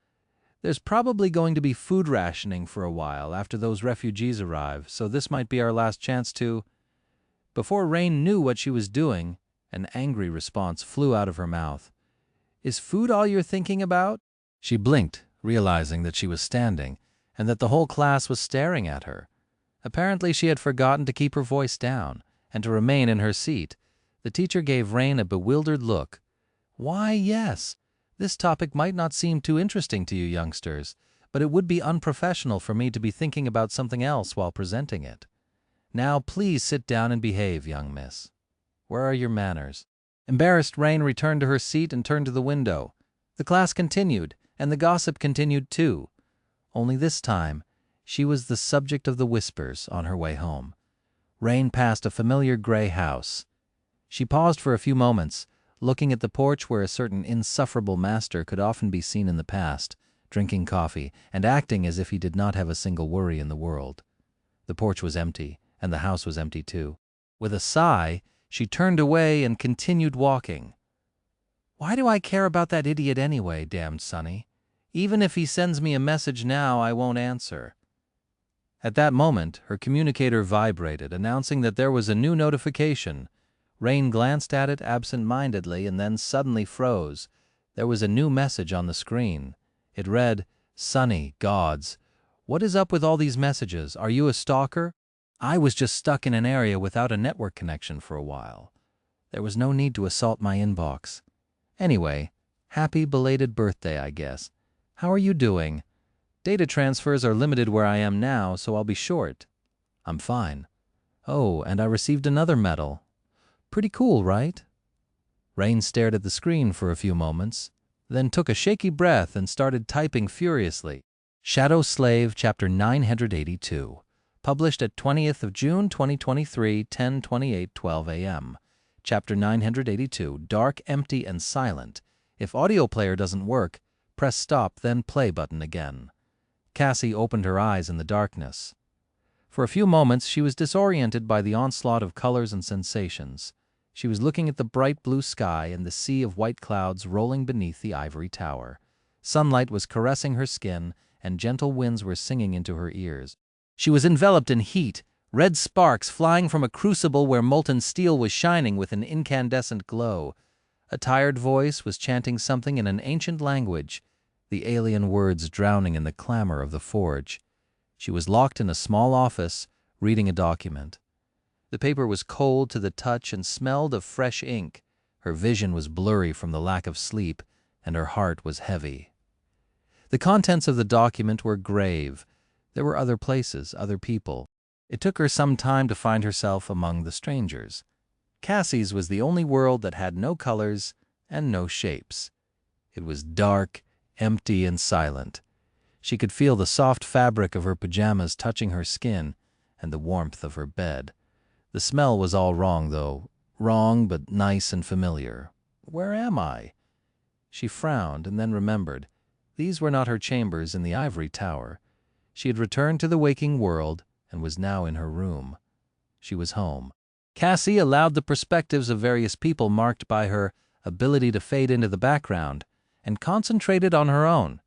There's probably going to be food rationing for a while after those refugees arrive, so this might be our last chance to—" Before Rain knew what she was doing, an angry response flew out of her mouth. "Is food all you're thinking about?" She blinked, realizing that she was standing, and that the whole class was staring at her. Apparently she had forgotten to keep her voice down, and to remain in her seat. The teacher gave Rain a bewildered look. "Why, yes. This topic might not seem too interesting to you youngsters, but it would be unprofessional for me to be thinking about something else while presenting it. Now please sit down and behave, young miss. Where are your manners?" Embarrassed, Rain returned to her seat and turned to the window. The class continued, and the gossip continued too. Only this time, she was the subject of the whispers on her way home. Rain passed a familiar gray house. She paused for a few moments, looking at the porch where a certain insufferable master could often be seen in the past, drinking coffee and acting as if he did not have a single worry in the world. The porch was empty, and the house was empty too. With a sigh, she turned away and continued walking. "Why do I care about that idiot anyway, damned Sunny? Even if he sends me a message now, I won't answer." At that moment, her communicator vibrated, announcing that there was a new notification. Rain glanced at it absent-mindedly and then suddenly froze. There was a new message on the screen. It read, "Sunny, gods. What is up with all these messages? Are you a stalker? I was just stuck in an area without a network connection for a while. There was no need to assault my inbox. Anyway, happy belated birthday, I guess. How are you doing? Data transfers are limited where I am now, so I'll be short. I'm fine. Oh, and I received another medal. Pretty cool, right?" Rain stared at the screen for a few moments, then took a shaky breath and started typing furiously. Shadow Slave, Chapter 982. Published at 20th of June, 2023, 10:28:12 a.m. Chapter 982, Dark, Empty, and Silent. If audio player doesn't work, press stop, then play button again. Cassie opened her eyes in the darkness. For a few moments, she was disoriented by the onslaught of colors and sensations. She was looking at the bright blue sky and the sea of white clouds rolling beneath the ivory tower. Sunlight was caressing her skin, and gentle winds were singing into her ears. She was enveloped in heat, red sparks flying from a crucible where molten steel was shining with an incandescent glow. A tired voice was chanting something in an ancient language, the alien words drowning in the clamor of the forge. She was locked in a small office, reading a document. The paper was cold to the touch and smelled of fresh ink. Her vision was blurry from the lack of sleep, and her heart was heavy. The contents of the document were grave. There were other places, other people. It took her some time to find herself among the strangers. Cassie's was the only world that had no colors and no shapes. It was dark, empty, and silent. She could feel the soft fabric of her pajamas touching her skin and the warmth of her bed. The smell was all wrong, though. Wrong, but nice and familiar. Where am I? She frowned and then remembered. These were not her chambers in the ivory tower. She had returned to the waking world and was now in her room. She was home. Cassie allowed the perspectives of various people marked by her ability to fade into the background and concentrated on her own.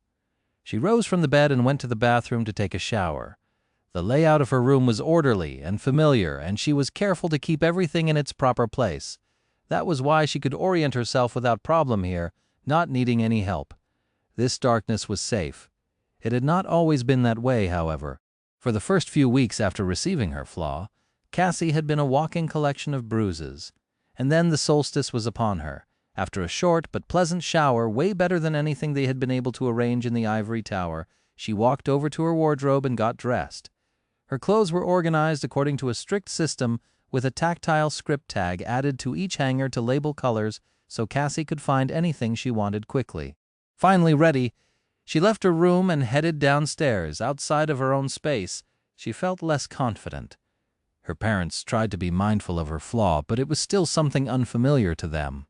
She rose from the bed and went to the bathroom to take a shower. The layout of her room was orderly and familiar, and she was careful to keep everything in its proper place. That was why she could orient herself without problem here, not needing any help. This darkness was safe. It had not always been that way, however. For the first few weeks after receiving her flaw, Cassie had been a walking collection of bruises. And then the solstice was upon her. After a short but pleasant shower, way better than anything they had been able to arrange in the ivory tower, she walked over to her wardrobe and got dressed. Her clothes were organized according to a strict system with a tactile script tag added to each hanger to label colors so Cassie could find anything she wanted quickly. Finally ready, she left her room and headed downstairs. Outside of her own space, she felt less confident. Her parents tried to be mindful of her flaw, but it was still something unfamiliar to them.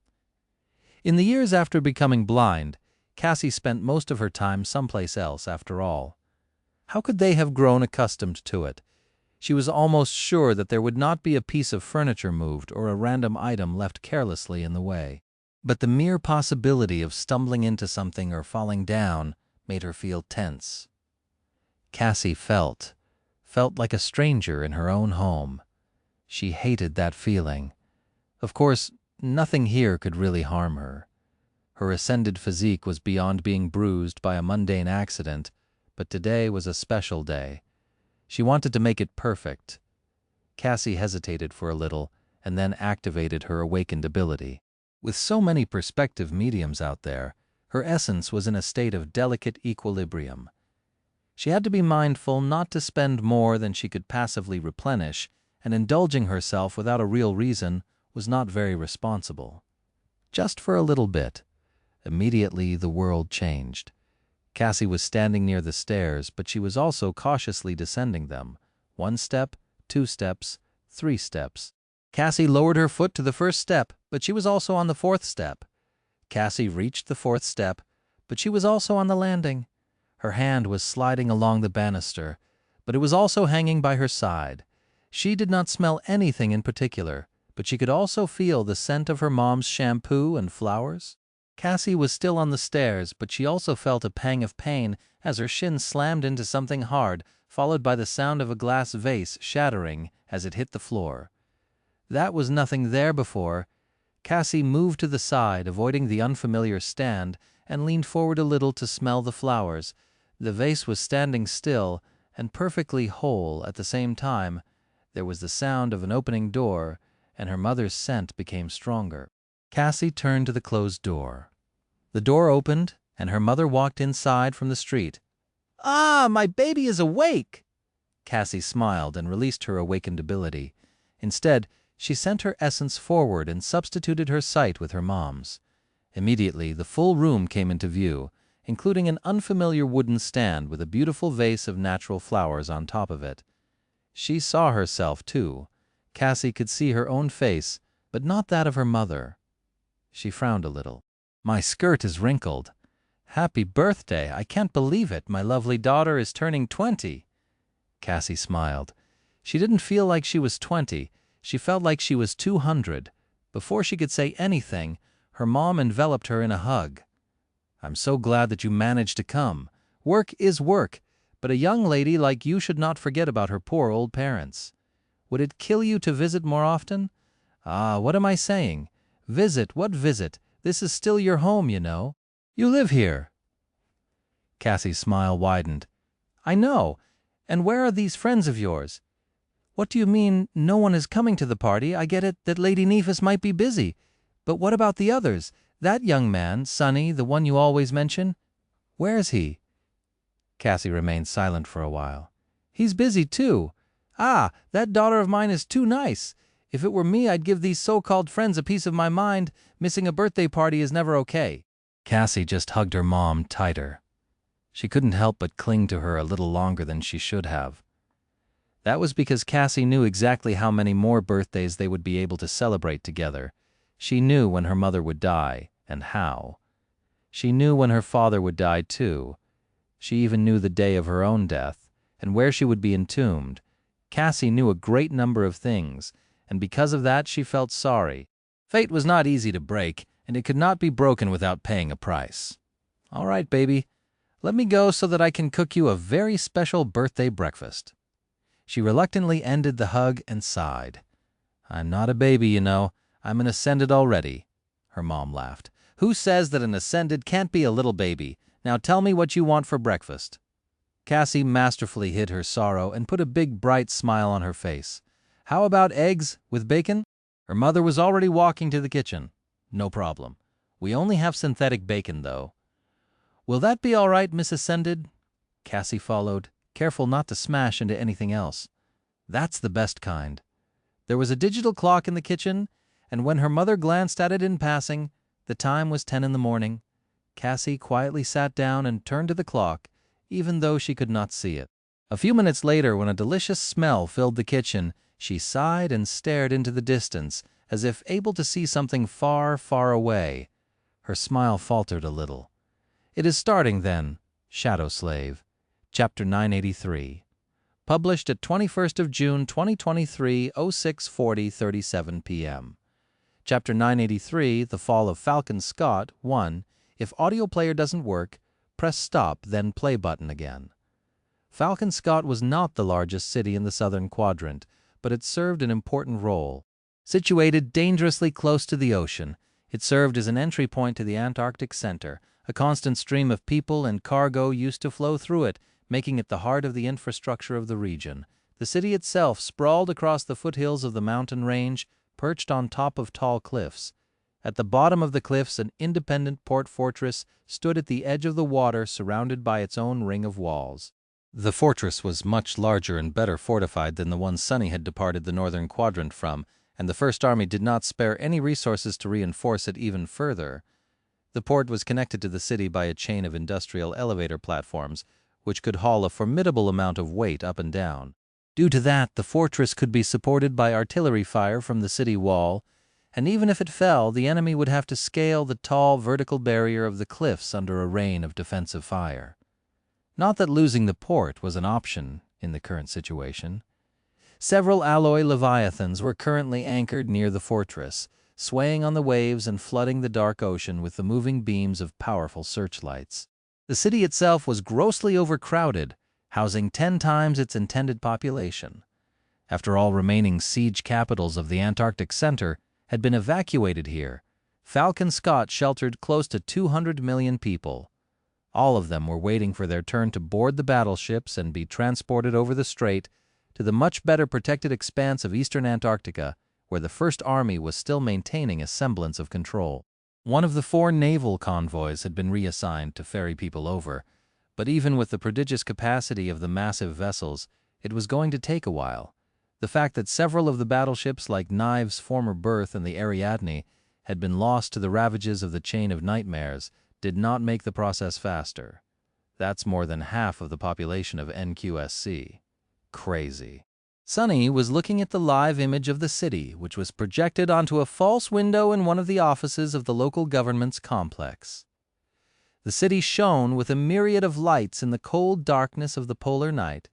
In the years after becoming blind, Cassie spent most of her time someplace else after all. How could they have grown accustomed to it? She was almost sure that there would not be a piece of furniture moved or a random item left carelessly in the way. But the mere possibility of stumbling into something or falling down made her feel tense. Cassie felt like a stranger in her own home. She hated that feeling. Of course, nothing here could really harm her. Her ascended physique was beyond being bruised by a mundane accident, but today was a special day. She wanted to make it perfect. Cassie hesitated for a little and then activated her awakened ability. With so many perspective mediums out there, her essence was in a state of delicate equilibrium. She had to be mindful not to spend more than she could passively replenish, and indulging herself without a real reason was not very responsible. Just for a little bit. Immediately the world changed. Cassie was standing near the stairs, but she was also cautiously descending them. 1 step, 2 steps, 3 steps. Cassie lowered her foot to the first step, but she was also on the 4th step. Cassie reached the 4th step, but she was also on the landing. Her hand was sliding along the banister, but it was also hanging by her side. She did not smell anything in particular, but she could also feel the scent of her mom's shampoo and flowers. Cassie was still on the stairs, but she also felt a pang of pain as her shin slammed into something hard, followed by the sound of a glass vase shattering as it hit the floor. That was nothing there before. Cassie moved to the side, avoiding the unfamiliar stand, and leaned forward a little to smell the flowers. The vase was standing still and perfectly whole at the same time. There was the sound of an opening door, and her mother's scent became stronger. Cassie turned to the closed door. The door opened, and her mother walked inside from the street. "Ah, my baby is awake!" Cassie smiled and released her awakened ability. Instead, she sent her essence forward and substituted her sight with her mom's. Immediately, the full room came into view, including an unfamiliar wooden stand with a beautiful vase of natural flowers on top of it. She saw herself, too. Cassie could see her own face, but not that of her mother. She frowned a little. "My skirt is wrinkled. Happy birthday! I can't believe it. My lovely daughter is turning 20. Cassie smiled. She didn't feel like she was 20. She felt like she was 200. Before she could say anything, her mom enveloped her in a hug. "I'm so glad that you managed to come. Work is work, but a young lady like you should not forget about her poor old parents. Would it kill you to visit more often? Ah, what am I saying? Visit, what visit? This is still your home, you know. You live here." Cassie's smile widened. "I know. And where are these friends of yours?" "What do you mean, no one is coming to the party? I get it that Lady Nephis might be busy. But what about the others? That young man, Sonny, the one you always mention? Where's he?" Cassie remained silent for a while. "He's busy, too. Ah, that daughter of mine is too nice. If it were me, I'd give these so-called friends a piece of my mind. Missing a birthday party is never okay." Cassie just hugged her mom tighter. She couldn't help but cling to her a little longer than she should have. That was because Cassie knew exactly how many more birthdays they would be able to celebrate together. She knew when her mother would die, and how. She knew when her father would die, too. She even knew the day of her own death, and where she would be entombed. Cassie knew a great number of things, and because of that she felt sorry. Fate was not easy to break, and it could not be broken without paying a price. "All right, baby. Let me go so that I can cook you a very special birthday breakfast." She reluctantly ended the hug and sighed. "I'm not a baby, you know. I'm an ascended already." Her mom laughed. "Who says that an ascended can't be a little baby? Now tell me what you want for breakfast." Cassie masterfully hid her sorrow and put a big bright smile on her face. "How about eggs with bacon?" Her mother was already walking to the kitchen. "No problem. We only have synthetic bacon, though." "Will that be all right, Miss Ascended?" Cassie followed, careful not to smash into anything else. "That's the best kind." There was a digital clock in the kitchen, and when her mother glanced at it in passing, the time was 10 in the morning. Cassie quietly sat down and turned to the clock, even though she could not see it. A few minutes later, when a delicious smell filled the kitchen, she sighed and stared into the distance, as if able to see something far, far away. Her smile faltered a little. It is starting, then, Shadow Slave, Chapter 983. Published at 21st of June, 2023, 06:40:37 p.m. Chapter 983, The Fall of Falcon Scott, 1. If audio player doesn't work, press stop, then play button again. Falcon Scott was not the largest city in the southern quadrant, but it served an important role. Situated dangerously close to the ocean, it served as an entry point to the Antarctic Center. A constant stream of people and cargo used to flow through it, making it the heart of the infrastructure of the region. The city itself sprawled across the foothills of the mountain range, perched on top of tall cliffs. At the bottom of the cliffs, an independent port fortress stood at the edge of the water, surrounded by its own ring of walls. The fortress was much larger and better fortified than the one Sonny had departed the northern quadrant from, and the First Army did not spare any resources to reinforce it even further. The port was connected to the city by a chain of industrial elevator platforms, which could haul a formidable amount of weight up and down. Due to that, the fortress could be supported by artillery fire from the city wall, and even if it fell, the enemy would have to scale the tall vertical barrier of the cliffs under a rain of defensive fire. Not that losing the port was an option in the current situation. Several alloy leviathans were currently anchored near the fortress, swaying on the waves and flooding the dark ocean with the moving beams of powerful searchlights. The city itself was grossly overcrowded, housing 10 times its intended population. After all remaining siege capitals of the Antarctic Center had been evacuated here, Falcon Scott sheltered close to 200 million people. All of them were waiting for their turn to board the battleships and be transported over the strait to the much better protected expanse of eastern Antarctica, where the First Army was still maintaining a semblance of control. One of the 4 naval convoys had been reassigned to ferry people over, but even with the prodigious capacity of the massive vessels, it was going to take a while. The fact that several of the battleships, like Knives' former berth in the Ariadne, had been lost to the ravages of the Chain of Nightmares did not make the process faster. That's more than half of the population of NQSC. Crazy. Sonny was looking at the live image of the city, which was projected onto a false window in one of the offices of the local government's complex. The city shone with a myriad of lights in the cold darkness of the polar night,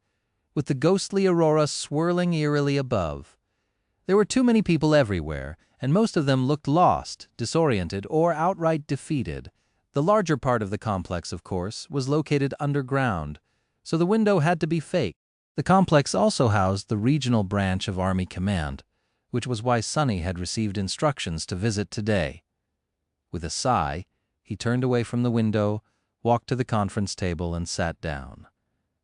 with the ghostly aurora swirling eerily above. There were too many people everywhere, and most of them looked lost, disoriented, or outright defeated. The larger part of the complex, of course, was located underground, so the window had to be fake. The complex also housed the regional branch of Army Command, which was why Sonny had received instructions to visit today. With a sigh, he turned away from the window, walked to the conference table, and sat down.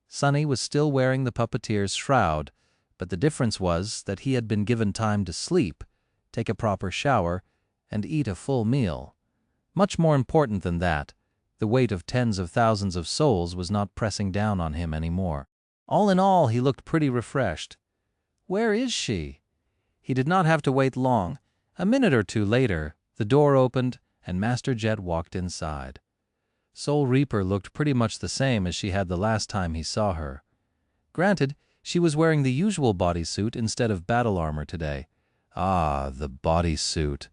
Sonny was still wearing the puppeteer's shroud, but the difference was that he had been given time to sleep, take a proper shower, and eat a full meal. Much more important than that, the weight of tens of thousands of souls was not pressing down on him anymore. All in all, he looked pretty refreshed. Where is she? He did not have to wait long. A minute or two later, the door opened and Master Jet walked inside. Soul Reaper looked pretty much the same as she had the last time he saw her. Granted, she was wearing the usual bodysuit instead of battle armor today. Ah, the bodysuit.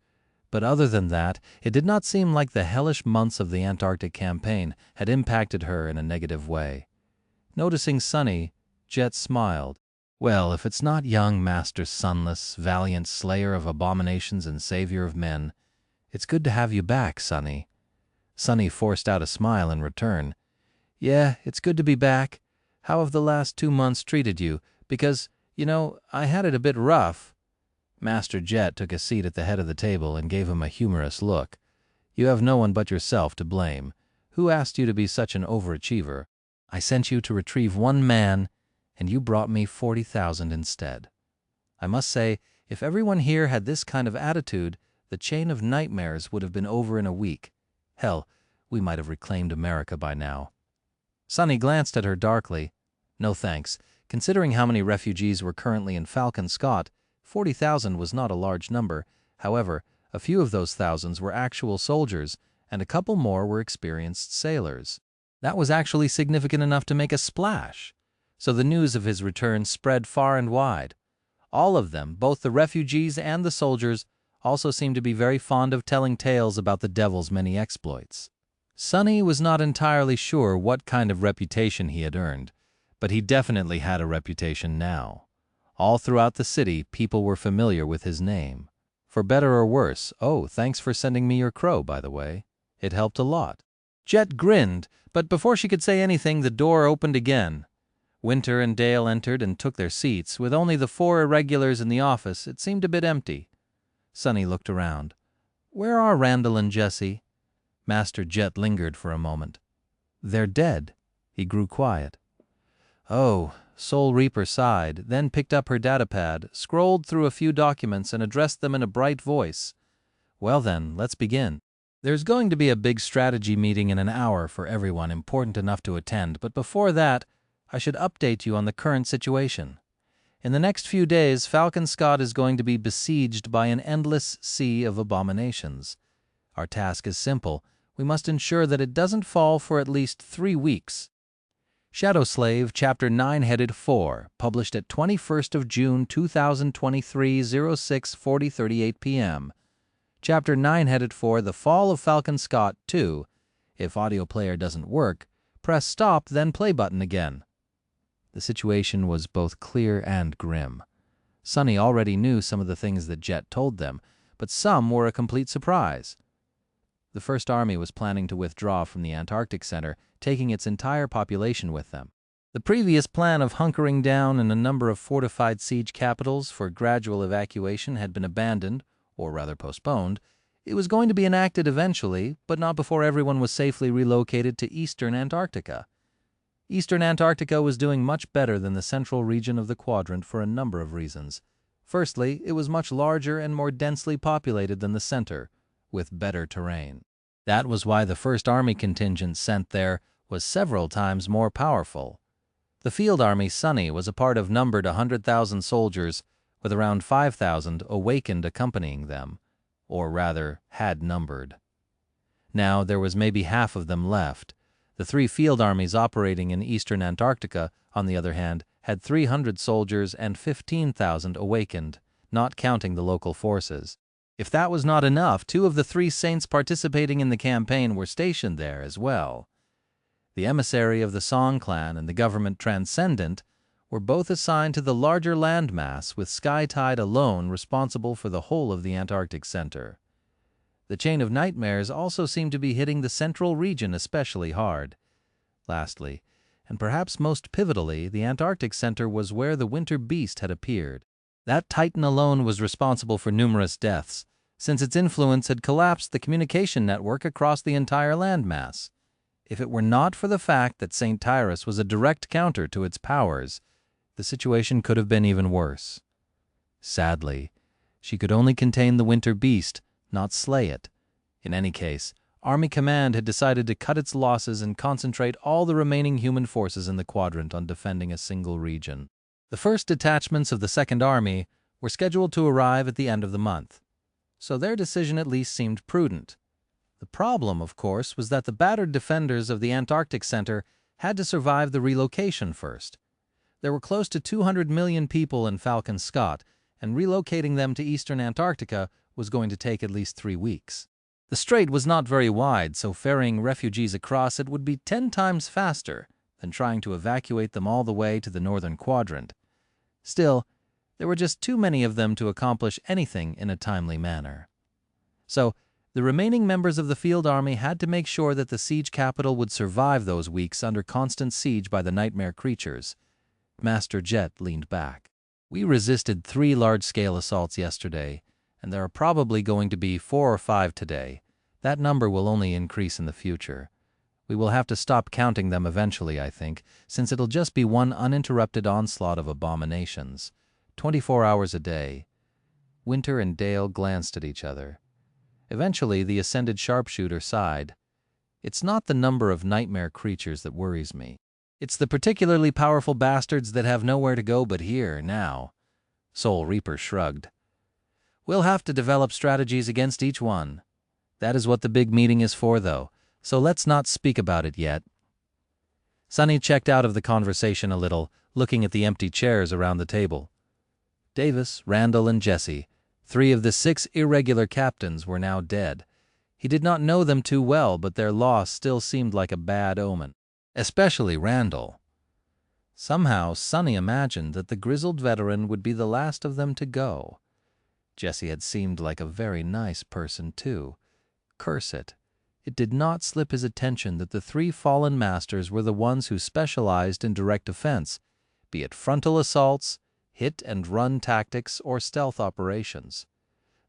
But other than that, it did not seem like the hellish months of the Antarctic campaign had impacted her in a negative way. Noticing Sonny, Jet smiled. Well, if it's not young Master Sunless, valiant slayer of abominations and savior of men, it's good to have you back, Sonny. Sonny forced out a smile in return. Yeah, it's good to be back. How have the last 2 months treated you? Because, I had it a bit rough. Master Jet took a seat at the head of the table and gave him a humorous look. You have no one but yourself to blame. Who asked you to be such an overachiever? I sent you to retrieve 1 man, and you brought me 40,000 instead. I must say, if everyone here had this kind of attitude, the chain of nightmares would have been over in a week. Hell, we might have reclaimed America by now. Sonny glanced at her darkly. No thanks. Considering how many refugees were currently in Falcon Scott, 40,000 was not a large number. However, a few of those thousands were actual soldiers, and a couple more were experienced sailors. That was actually significant enough to make a splash. So the news of his return spread far and wide. All of them, both the refugees and the soldiers, also seemed to be very fond of telling tales about the devil's many exploits. Sonny was not entirely sure what kind of reputation he had earned, but he definitely had a reputation now. All throughout the city, people were familiar with his name. For better or worse. Oh, thanks for sending me your crow, by the way. It helped a lot. Jet grinned, but before she could say anything, the door opened again. Winter and Dale entered and took their seats. With only the 4 irregulars in the office, it seemed a bit empty. Sonny looked around. Where are Randall and Jesse? Master Jet lingered for a moment. They're dead. He grew quiet. Oh, Soul Reaper sighed, then picked up her datapad, scrolled through a few documents, and addressed them in a bright voice. Well then, let's begin. There's going to be a big strategy meeting in an hour for everyone important enough to attend, but before that, I should update you on the current situation. In the next few days, Falcon Scott is going to be besieged by an endless sea of abominations. Our task is simple. We must ensure that it doesn't fall for at least 3 weeks. Shadow Slave, Chapter 9, Headed 4, published at 21st of June 2023, 06:40:38 p.m. Chapter 9, Headed 4, The Fall of Falcon Scott 2. If audio player doesn't work, press stop, then play button again. The situation was both clear and grim. Sonny already knew some of the things that Jet told them, but some were a complete surprise. The First Army was planning to withdraw from the Antarctic Center, taking its entire population with them. The previous plan of hunkering down in a number of fortified siege capitals for gradual evacuation had been abandoned, or rather postponed. It was going to be enacted eventually, but not before everyone was safely relocated to eastern Antarctica. Eastern Antarctica was doing much better than the central region of the quadrant for a number of reasons. Firstly, it was much larger and more densely populated than the center, with better terrain. That was why the First Army contingent sent there was several times more powerful. The Field Army Sonny was a part of numbered 100,000 soldiers, with around 5,000 awakened accompanying them, or rather, had numbered. Now there was maybe half of them left. The 3 field armies operating in eastern Antarctica, on the other hand, had 300 soldiers and 15,000 awakened, not counting the local forces. If that was not enough, 2 of the 3 saints participating in the campaign were stationed there as well. The emissary of the Song clan and the government transcendent were both assigned to the larger landmass, with Sky Tide alone responsible for the whole of the Antarctic Center. The chain of nightmares also seemed to be hitting the central region especially hard. Lastly, and perhaps most pivotally, the Antarctic Center was where the winter beast had appeared. That titan alone was responsible for numerous deaths, since its influence had collapsed the communication network across the entire landmass. If it were not for the fact that St. Tyrus was a direct counter to its powers, the situation could have been even worse. Sadly, she could only contain the winter beast, not slay it. In any case, Army Command had decided to cut its losses and concentrate all the remaining human forces in the quadrant on defending a single region. The first detachments of the Second Army were scheduled to arrive at the end of the month, so their decision at least seemed prudent. The problem, of course, was that the battered defenders of the Antarctic Center had to survive the relocation first. There were close to 200 million people in Falcon Scott, and relocating them to eastern Antarctica was going to take at least 3 weeks. The strait was not very wide, so ferrying refugees across it would be 10 times faster than trying to evacuate them all the way to the northern quadrant. Still, there were just too many of them to accomplish anything in a timely manner. So, the remaining members of the field army had to make sure that the siege capital would survive those weeks under constant siege by the nightmare creatures. Master Jet leaned back. We resisted 3 large-scale assaults yesterday, and there are probably going to be 4 or 5 today. That number will only increase in the future. We will have to stop counting them eventually, I think, since it'll just be one uninterrupted onslaught of abominations, 24 hours a day. Winter and Dale glanced at each other. Eventually, the ascended sharpshooter sighed. It's not the number of nightmare creatures that worries me. It's the particularly powerful bastards that have nowhere to go but here, now. Soul Reaper shrugged. We'll have to develop strategies against each one. That is what the big meeting is for, though, so let's not speak about it yet. Sonny checked out of the conversation a little, looking at the empty chairs around the table. Davis, Randall, and Jesse, 3 of the 6 irregular captains, were now dead. He did not know them too well, but their loss still seemed like a bad omen. Especially Randall. Somehow, Sonny imagined that the grizzled veteran would be the last of them to go. Jesse had seemed like a very nice person, too. Curse it. It did not slip his attention that the 3 fallen masters were the ones who specialized in direct defense, be it frontal assaults, hit-and-run tactics, or stealth operations.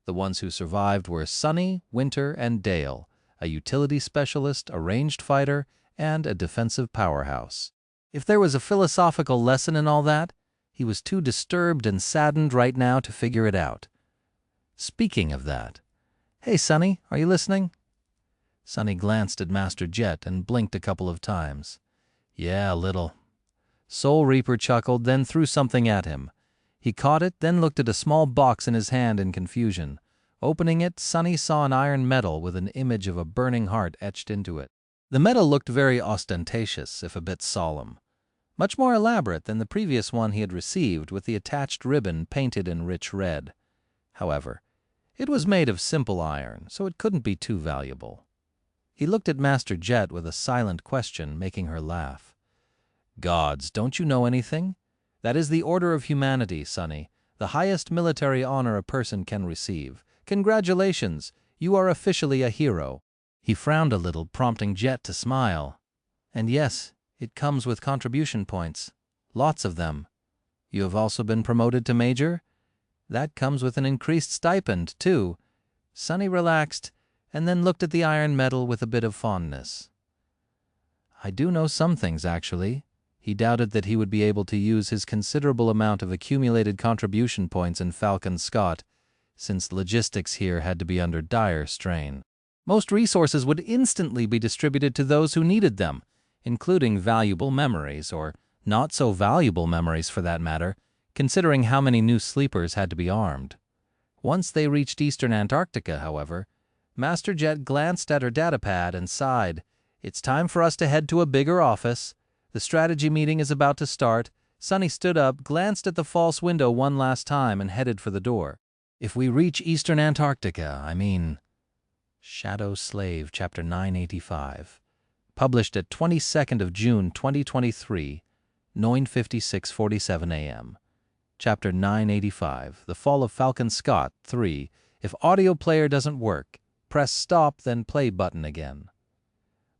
The ones who survived were Sonny, Winter, and Dale, a utility specialist, a ranged fighter, and a defensive powerhouse. If there was a philosophical lesson in all that, he was too disturbed and saddened right now to figure it out. Speaking of that, hey, Sonny, are you listening? Sonny glanced at Master Jet and blinked a couple of times. Yeah, a little. Soul Reaper chuckled, then threw something at him. He caught it, then looked at a small box in his hand in confusion. Opening it, Sonny saw an iron medal with an image of a burning heart etched into it. The medal looked very ostentatious, if a bit solemn. Much more elaborate than the previous one he had received, with the attached ribbon painted in rich red. However, it was made of simple iron, so it couldn't be too valuable. He looked at Master Jet with a silent question, making her laugh. Gods, don't you know anything? That is the Order of Humanity, Sonny, the highest military honor a person can receive. Congratulations, you are officially a hero. He frowned a little, prompting Jet to smile. And yes, it comes with contribution points. Lots of them. You have also been promoted to Major? That comes with an increased stipend, too. Sonny relaxed, and then looked at the iron medal with a bit of fondness. I do know some things, actually. He doubted that he would be able to use his considerable amount of accumulated contribution points in Falcon Scott, since logistics here had to be under dire strain. Most resources would instantly be distributed to those who needed them, including valuable memories, or not so valuable memories for that matter, considering how many new sleepers had to be armed. Once they reached eastern Antarctica, however, Master Jet glanced at her datapad and sighed. It's time for us to head to a bigger office. The strategy meeting is about to start. Sonny stood up, glanced at the false window one last time, and headed for the door. If we reach eastern Antarctica, I mean... Shadow Slave, Chapter 985. Published at 22nd of June, 2023, 9:56:47 a.m. Chapter 985, The Fall of Falcon Scott, 3, If Audio Player Doesn't Work, press stop, then play button again.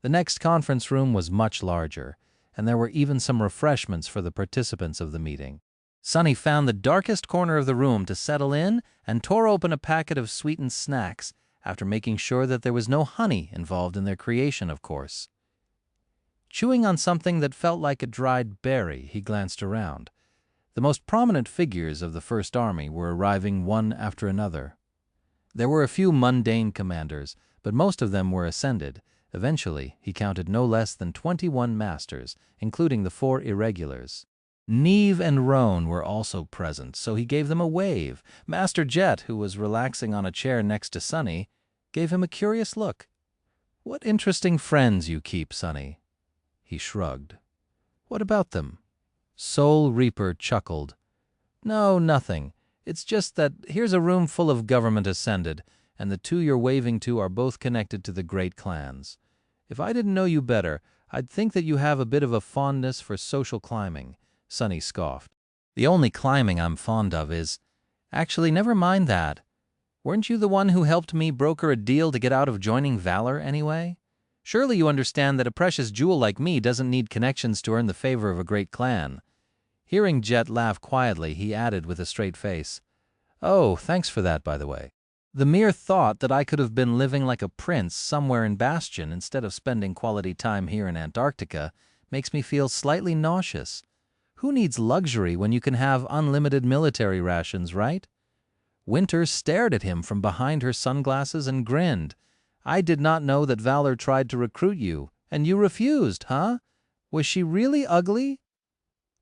The next conference room was much larger, and there were even some refreshments for the participants of the meeting. Sunny found the darkest corner of the room to settle in and tore open a packet of sweetened snacks, after making sure that there was no honey involved in their creation, of course. Chewing on something that felt like a dried berry, he glanced around. The most prominent figures of the First Army were arriving one after another. There were a few mundane commanders, but most of them were ascended. Eventually, he counted no less than 21 masters, including the 4 irregulars. Neve and Roan were also present, so he gave them a wave. Master Jet, who was relaxing on a chair next to Sunny, gave him a curious look. "What interesting friends you keep, Sunny." He shrugged. "What about them?" Soul Reaper chuckled. "No, nothing. It's just that here's a room full of government ascended, and the 2 you're waving to are both connected to the great clans. If I didn't know you better, I'd think that you have a bit of a fondness for social climbing." Sunny scoffed. "The only climbing I'm fond of is— Actually, never mind that. Weren't you the one who helped me broker a deal to get out of joining Valor anyway? Surely you understand that a precious jewel like me doesn't need connections to earn the favor of a great clan." Hearing Jet laugh quietly, he added with a straight face, "Oh, thanks for that, by the way. The mere thought that I could have been living like a prince somewhere in Bastion instead of spending quality time here in Antarctica makes me feel slightly nauseous. Who needs luxury when you can have unlimited military rations, right?" Winter stared at him from behind her sunglasses and grinned. "I did not know that Valor tried to recruit you, and you refused, huh? Was she really ugly?"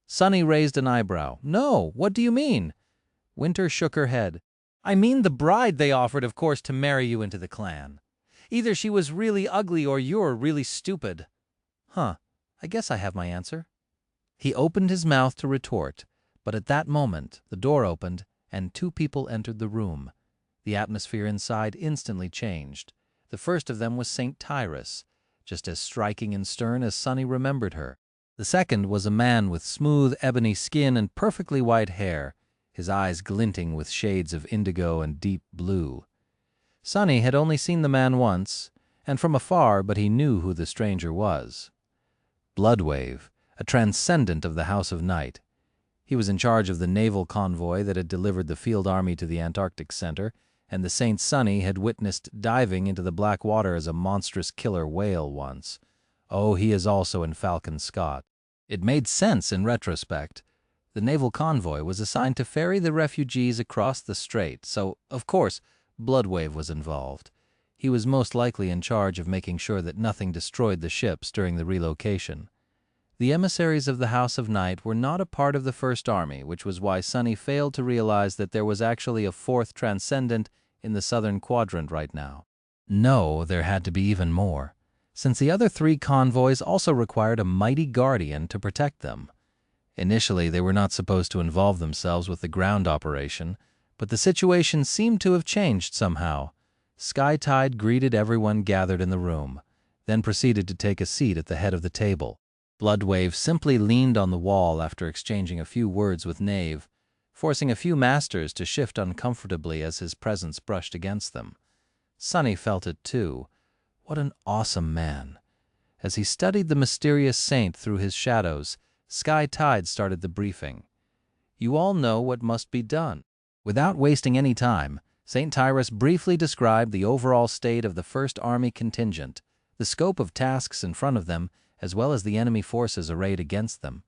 Sunny raised an eyebrow. "No, what do you mean?" Winter shook her head. "I mean the bride they offered, of course, to marry you into the clan. Either she was really ugly or you're really stupid." "Huh, I guess I have my answer." He opened his mouth to retort, but at that moment the door opened and 2 people entered the room. The atmosphere inside instantly changed. The first of them was St. Tyrus, just as striking and stern as Sunny remembered her. The second was a man with smooth ebony skin and perfectly white hair, his eyes glinting with shades of indigo and deep blue. Sunny had only seen the man once, and from afar, but he knew who the stranger was. Bloodwave, a transcendent of the House of Night. He was in charge of the naval convoy that had delivered the field army to the Antarctic Center, and the Saint Sunny had witnessed diving into the black water as a monstrous killer whale once. Oh, he is also in Falcon Scott. It made sense in retrospect. The naval convoy was assigned to ferry the refugees across the strait, so, of course, Bloodwave was involved. He was most likely in charge of making sure that nothing destroyed the ships during the relocation. The emissaries of the House of Night were not a part of the First Army, which was why Sunny failed to realize that there was actually a 4th Transcendent in the southern quadrant right now. No, there had to be even more, since the other 3 convoys also required a mighty guardian to protect them. Initially, they were not supposed to involve themselves with the ground operation, but the situation seemed to have changed somehow. Skytide greeted everyone gathered in the room, then proceeded to take a seat at the head of the table. Bloodwave simply leaned on the wall after exchanging a few words with Nave, forcing a few masters to shift uncomfortably as his presence brushed against them. Sunny felt it too. What an awesome man. As he studied the mysterious saint through his shadows, Skytide started the briefing. "You all know what must be done." Without wasting any time, St. Tyrus briefly described the overall state of the First Army contingent, the scope of tasks in front of them, as well as the enemy forces arrayed against them.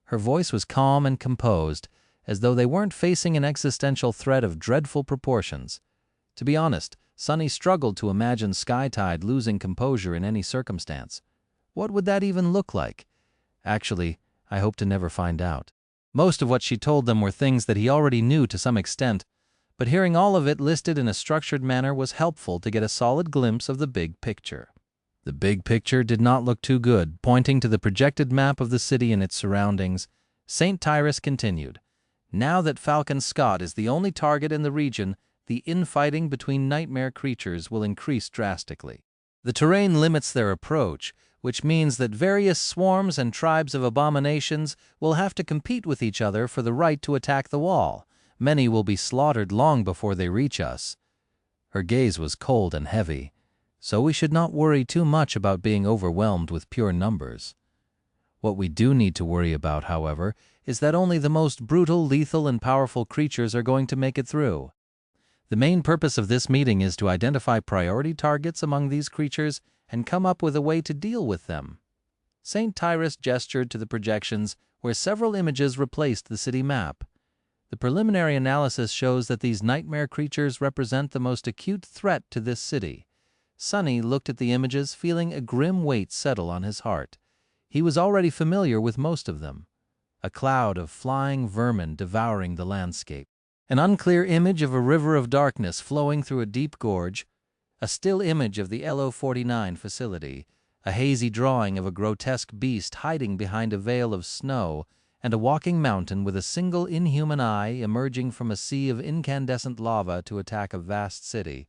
Her voice was calm and composed, as though they weren't facing an existential threat of dreadful proportions. To be honest, Sunny struggled to imagine Skytide losing composure in any circumstance. What would that even look like? Actually, I hope to never find out. Most of what she told them were things that he already knew to some extent, but hearing all of it listed in a structured manner was helpful to get a solid glimpse of the big picture. The big picture did not look too good. Pointing to the projected map of the city and its surroundings, St. Tyrus continued, "Now that Falcon Scott is the only target in the region, the infighting between nightmare creatures will increase drastically. The terrain limits their approach, which means that various swarms and tribes of abominations will have to compete with each other for the right to attack the wall. Many will be slaughtered long before they reach us." Her gaze was cold and heavy, so we should not worry too much about being overwhelmed with pure numbers. What we do need to worry about, however, is that only the most brutal, lethal, and powerful creatures are going to make it through. The main purpose of this meeting is to identify priority targets among these creatures and come up with a way to deal with them. St. Tyrus gestured to the projections where several images replaced the city map. The preliminary analysis shows that these nightmare creatures represent the most acute threat to this city. Sonny looked at the images, feeling a grim weight settle on his heart. He was already familiar with most of them. A cloud of flying vermin devouring the landscape. An unclear image of a river of darkness flowing through a deep gorge. A still image of the LO-49 facility. A hazy drawing of a grotesque beast hiding behind a veil of snow, and a walking mountain with a single inhuman eye emerging from a sea of incandescent lava to attack a vast city.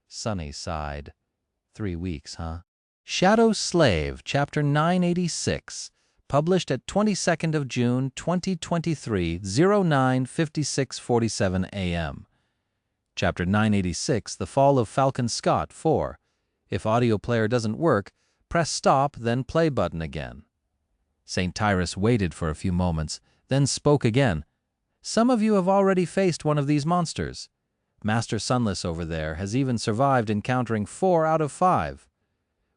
Sonny sighed. 3 weeks, huh? Shadow Slave, Chapter 986, published at 22nd of June, 2023, 09:56:47 a.m. Chapter 986, The Fall of Falcon Scott 4. If audio player doesn't work, press stop, then play button again. St. Tyrus waited for a few moments, then spoke again. Some of you have already faced one of these monsters. Master Sunless over there has even survived encountering 4 out of 5.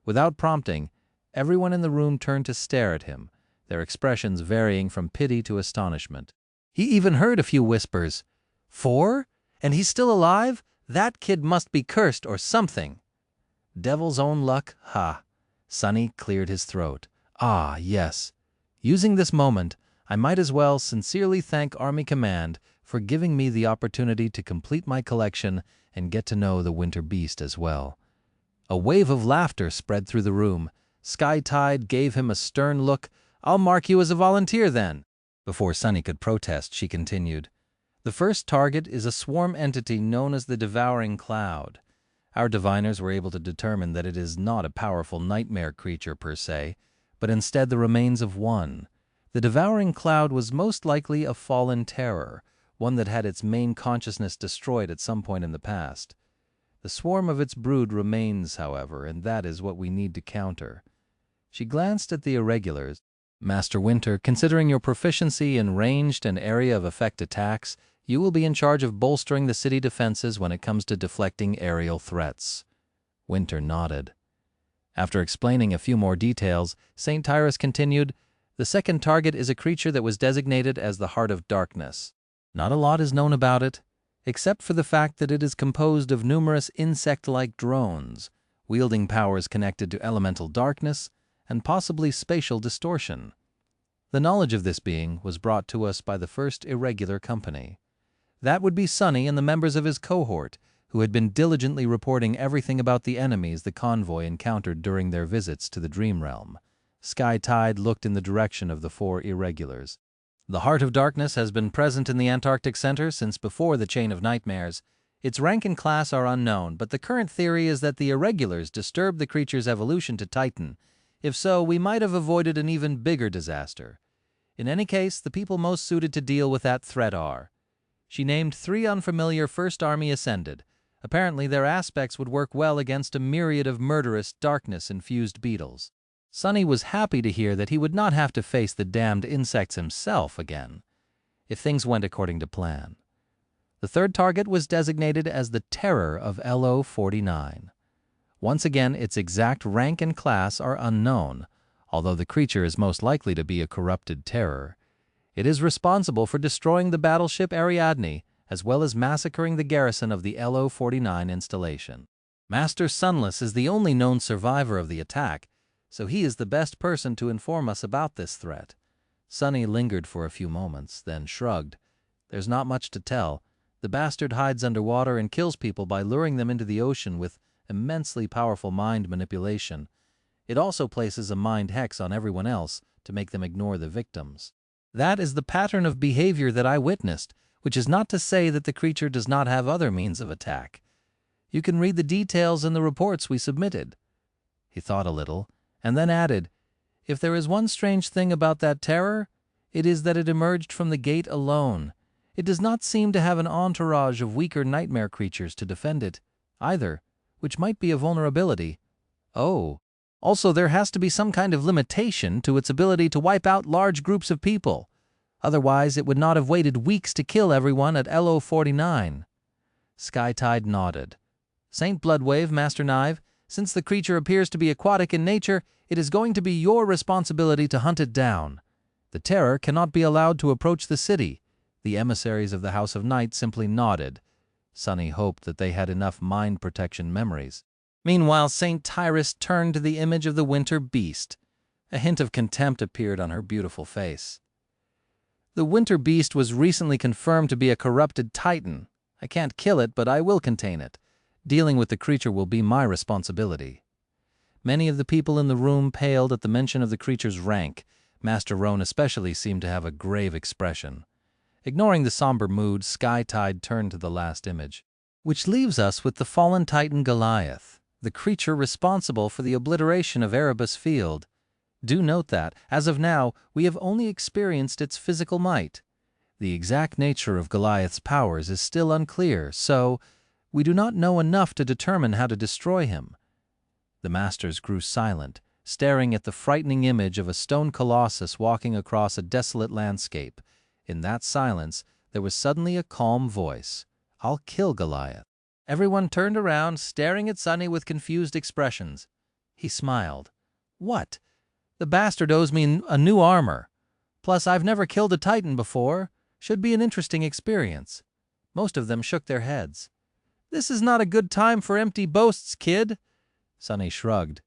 Without prompting, everyone in the room turned to stare at him, their expressions varying from pity to astonishment. He even heard a few whispers. 4? And he's still alive? That kid must be cursed or something. Devil's own luck, ha. Sonny cleared his throat. Ah, yes. Using this moment, I might as well sincerely thank Army Command for giving me the opportunity to complete my collection and get to know the winter beast as well. A wave of laughter spread through the room. Sky Tide gave him a stern look. I'll mark you as a volunteer then. Before Sonny could protest, she continued. The first target is a swarm entity known as the Devouring Cloud. Our diviners were able to determine that it is not a powerful nightmare creature per se, but instead the remains of one. The Devouring Cloud was most likely a fallen terror, one that had its main consciousness destroyed at some point in the past. The swarm of its brood remains, however, and that is what we need to counter. She glanced at the irregulars. Master Winter, considering your proficiency in ranged and area of effect attacks, you will be in charge of bolstering the city defenses when it comes to deflecting aerial threats. Winter nodded. After explaining a few more details, St. Tyrus continued, the second target is a creature that was designated as the Heart of Darkness. Not a lot is known about it, except for the fact that it is composed of numerous insect-like drones, wielding powers connected to elemental darkness and possibly spatial distortion. The knowledge of this being was brought to us by the first irregular company. That would be Sonny and the members of his cohort, who had been diligently reporting everything about the enemies the convoy encountered during their visits to the Dream Realm. Sky Tide looked in the direction of the 4 irregulars. The Heart of Darkness has been present in the Antarctic Center since before the Chain of Nightmares. Its rank and class are unknown, but the current theory is that the irregulars disturbed the creature's evolution to Titan. If so, we might have avoided an even bigger disaster. In any case, the people most suited to deal with that threat are. She named 3 unfamiliar First Army Ascended. Apparently their aspects would work well against a myriad of murderous, darkness-infused beetles. Sonny was happy to hear that he would not have to face the damned insects himself again, if things went according to plan. The third target was designated as the Terror of LO-49. Once again, its exact rank and class are unknown, although the creature is most likely to be a corrupted terror. It is responsible for destroying the battleship Ariadne, as well as massacring the garrison of the LO-49 installation. Master Sunless is the only known survivor of the attack, so he is the best person to inform us about this threat. Sonny lingered for a few moments, then shrugged. There's not much to tell. The bastard hides underwater and kills people by luring them into the ocean with immensely powerful mind manipulation. It also places a mind hex on everyone else to make them ignore the victims. That is the pattern of behavior that I witnessed, which is not to say that the creature does not have other means of attack. You can read the details in the reports we submitted. He thought a little, and then added, if there is one strange thing about that terror, it is that it emerged from the gate alone. It does not seem to have an entourage of weaker nightmare creatures to defend it. either, which might be a vulnerability. Oh, also there has to be some kind of limitation to its ability to wipe out large groups of people. Otherwise, it would not have waited weeks to kill everyone at LO 49. Skytide nodded. Saint Bloodwave, Master Knive, since the creature appears to be aquatic in nature, it is going to be your responsibility to hunt it down. The terror cannot be allowed to approach the city. The emissaries of the House of Night simply nodded. Sunny hoped that they had enough mind protection memories. Meanwhile, Saint Tyrus turned to the image of the winter beast. A hint of contempt appeared on her beautiful face. The winter beast was recently confirmed to be a corrupted titan. I can't kill it, but I will contain it. Dealing with the creature will be my responsibility. Many of the people in the room paled at the mention of the creature's rank. Master Roan especially seemed to have a grave expression. Ignoring the somber mood, Skytide turned to the last image, which leaves us with the fallen titan Goliath, the creature responsible for the obliteration of Erebus Field. Do note that, as of now, we have only experienced its physical might. The exact nature of Goliath's powers is still unclear, so we do not know enough to determine how to destroy him. The masters grew silent, staring at the frightening image of a stone colossus walking across a desolate landscape. In that silence, there was suddenly a calm voice. "I'll kill Goliath." Everyone turned around, staring at Sunny with confused expressions. He smiled. "What? The bastard owes me a new armor. Plus, I've never killed a titan before. Should be an interesting experience." Most of them shook their heads. "This is not a good time for empty boasts, kid." Sunny shrugged.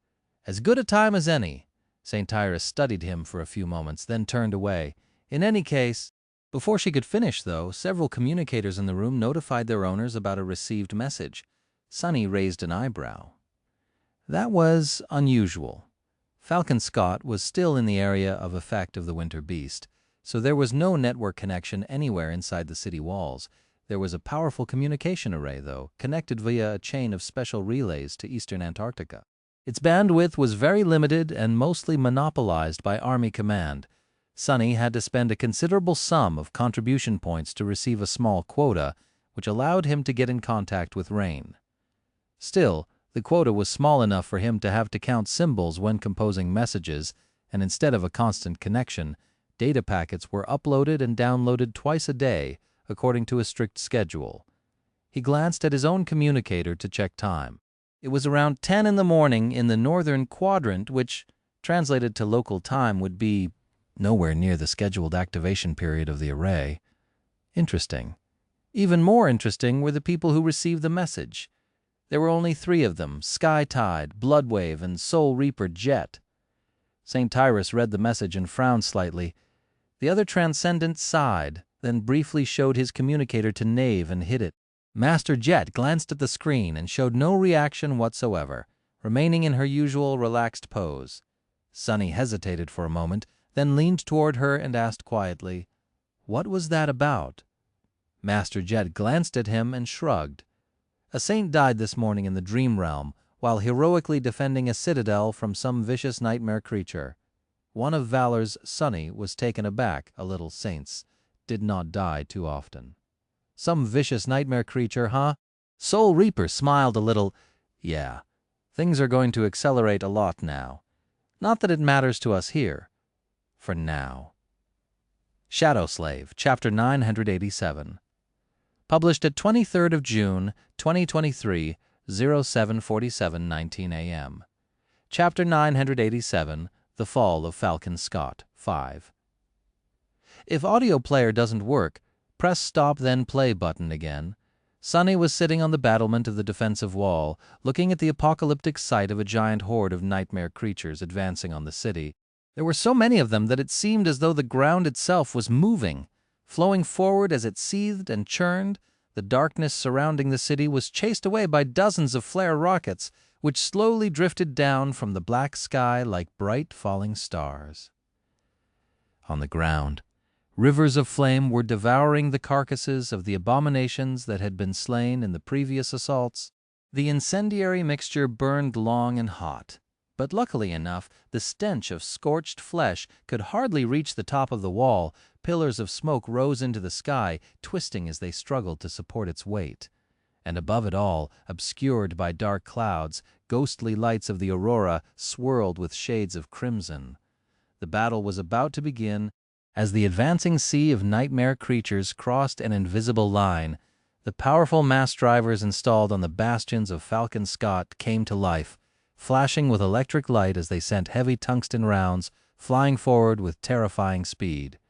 "As good a time as any." St. Tyrus studied him for a few moments, then turned away. "In any case—" Before she could finish, though, several communicators in the room notified their owners about a received message. Sunny raised an eyebrow. That was unusual. Falcon Scott was still in the area of effect of the winter beast, so there was no network connection anywhere inside the city walls. There was a powerful communication array, though, connected via a chain of special relays to eastern Antarctica. Its bandwidth was very limited and mostly monopolized by Army Command. Sunny had to spend a considerable sum of contribution points to receive a small quota, which allowed him to get in contact with Rain. Still, the quota was small enough for him to have to count symbols when composing messages, and instead of a constant connection, data packets were uploaded and downloaded twice a day, according to a strict schedule. He glanced at his own communicator to check time. It was around 10 in the morning in the northern quadrant, which, translated to local time, would be nowhere near the scheduled activation period of the array. Interesting. Even more interesting were the people who received the message. There were only 3 of them, Skytide, Bloodwave, and Soul Reaper Jet. St. Tyrus read the message and frowned slightly. The other transcendent sighed, then briefly showed his communicator to Knave and hid it. Master Jet glanced at the screen and showed no reaction whatsoever, remaining in her usual relaxed pose. Sunny hesitated for a moment, then leaned toward her and asked quietly, "What was that about?" Master Jet glanced at him and shrugged. "A saint died this morning in the dream realm, while heroically defending a citadel from some vicious nightmare creature. One of Valor's Sunny was taken aback a little. Saints did not die too often." "Some vicious nightmare creature, huh?" Soul Reaper smiled a little. "Yeah, things are going to accelerate a lot now. Not that it matters to us here. For now." Shadow Slave, Chapter 987. Published at 23rd of June, 2023, 07:47:19 a.m. Chapter 987, The Fall of Falcon Scott, 5. If audio player doesn't work, press stop then play button again. Sunny was sitting on the battlement of the defensive wall, looking at the apocalyptic sight of a giant horde of nightmare creatures advancing on the city. There were so many of them that it seemed as though the ground itself was moving. Flowing forward as it seethed and churned, the darkness surrounding the city was chased away by dozens of flare rockets, which slowly drifted down from the black sky like bright falling stars. On the ground, rivers of flame were devouring the carcasses of the abominations that had been slain in the previous assaults. The incendiary mixture burned long and hot, but luckily enough, the stench of scorched flesh could hardly reach the top of the wall. Pillars of smoke rose into the sky, twisting as they struggled to support its weight. and above it all, obscured by dark clouds, ghostly lights of the aurora swirled with shades of crimson. The battle was about to begin. As the advancing sea of nightmare creatures crossed an invisible line, the powerful mass drivers installed on the bastions of Falcon Scott came to life, flashing with electric light as they sent heavy tungsten rounds flying forward with terrifying speed.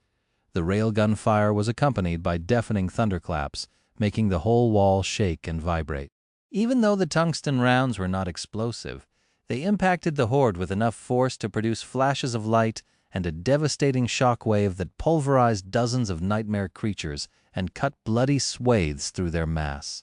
The railgun fire was accompanied by deafening thunderclaps, making the whole wall shake and vibrate. Even though the tungsten rounds were not explosive, they impacted the horde with enough force to produce flashes of light and a devastating shockwave that pulverized dozens of nightmare creatures and cut bloody swathes through their mass.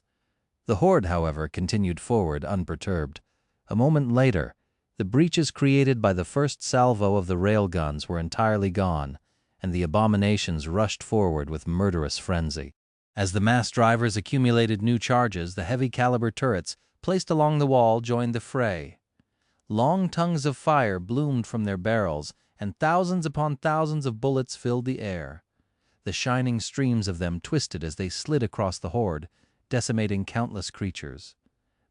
The horde, however, continued forward unperturbed. A moment later, the breaches created by the first salvo of the railguns were entirely gone, and the abominations rushed forward with murderous frenzy. As the mass drivers accumulated new charges, the heavy-caliber turrets placed along the wall joined the fray. Long tongues of fire bloomed from their barrels, and thousands upon thousands of bullets filled the air. The shining streams of them twisted as they slid across the horde, decimating countless creatures.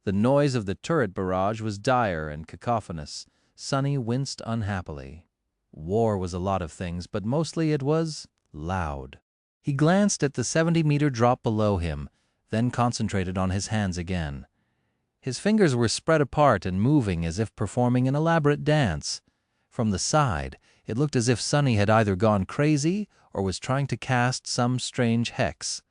The noise of the turret barrage was dire and cacophonous. Sonny winced unhappily. War was a lot of things, but mostly it was loud. He glanced at the 70-meter drop below him, then concentrated on his hands again. His fingers were spread apart and moving as if performing an elaborate dance. From the side, it looked as if Sonny had either gone crazy or was trying to cast some strange hex.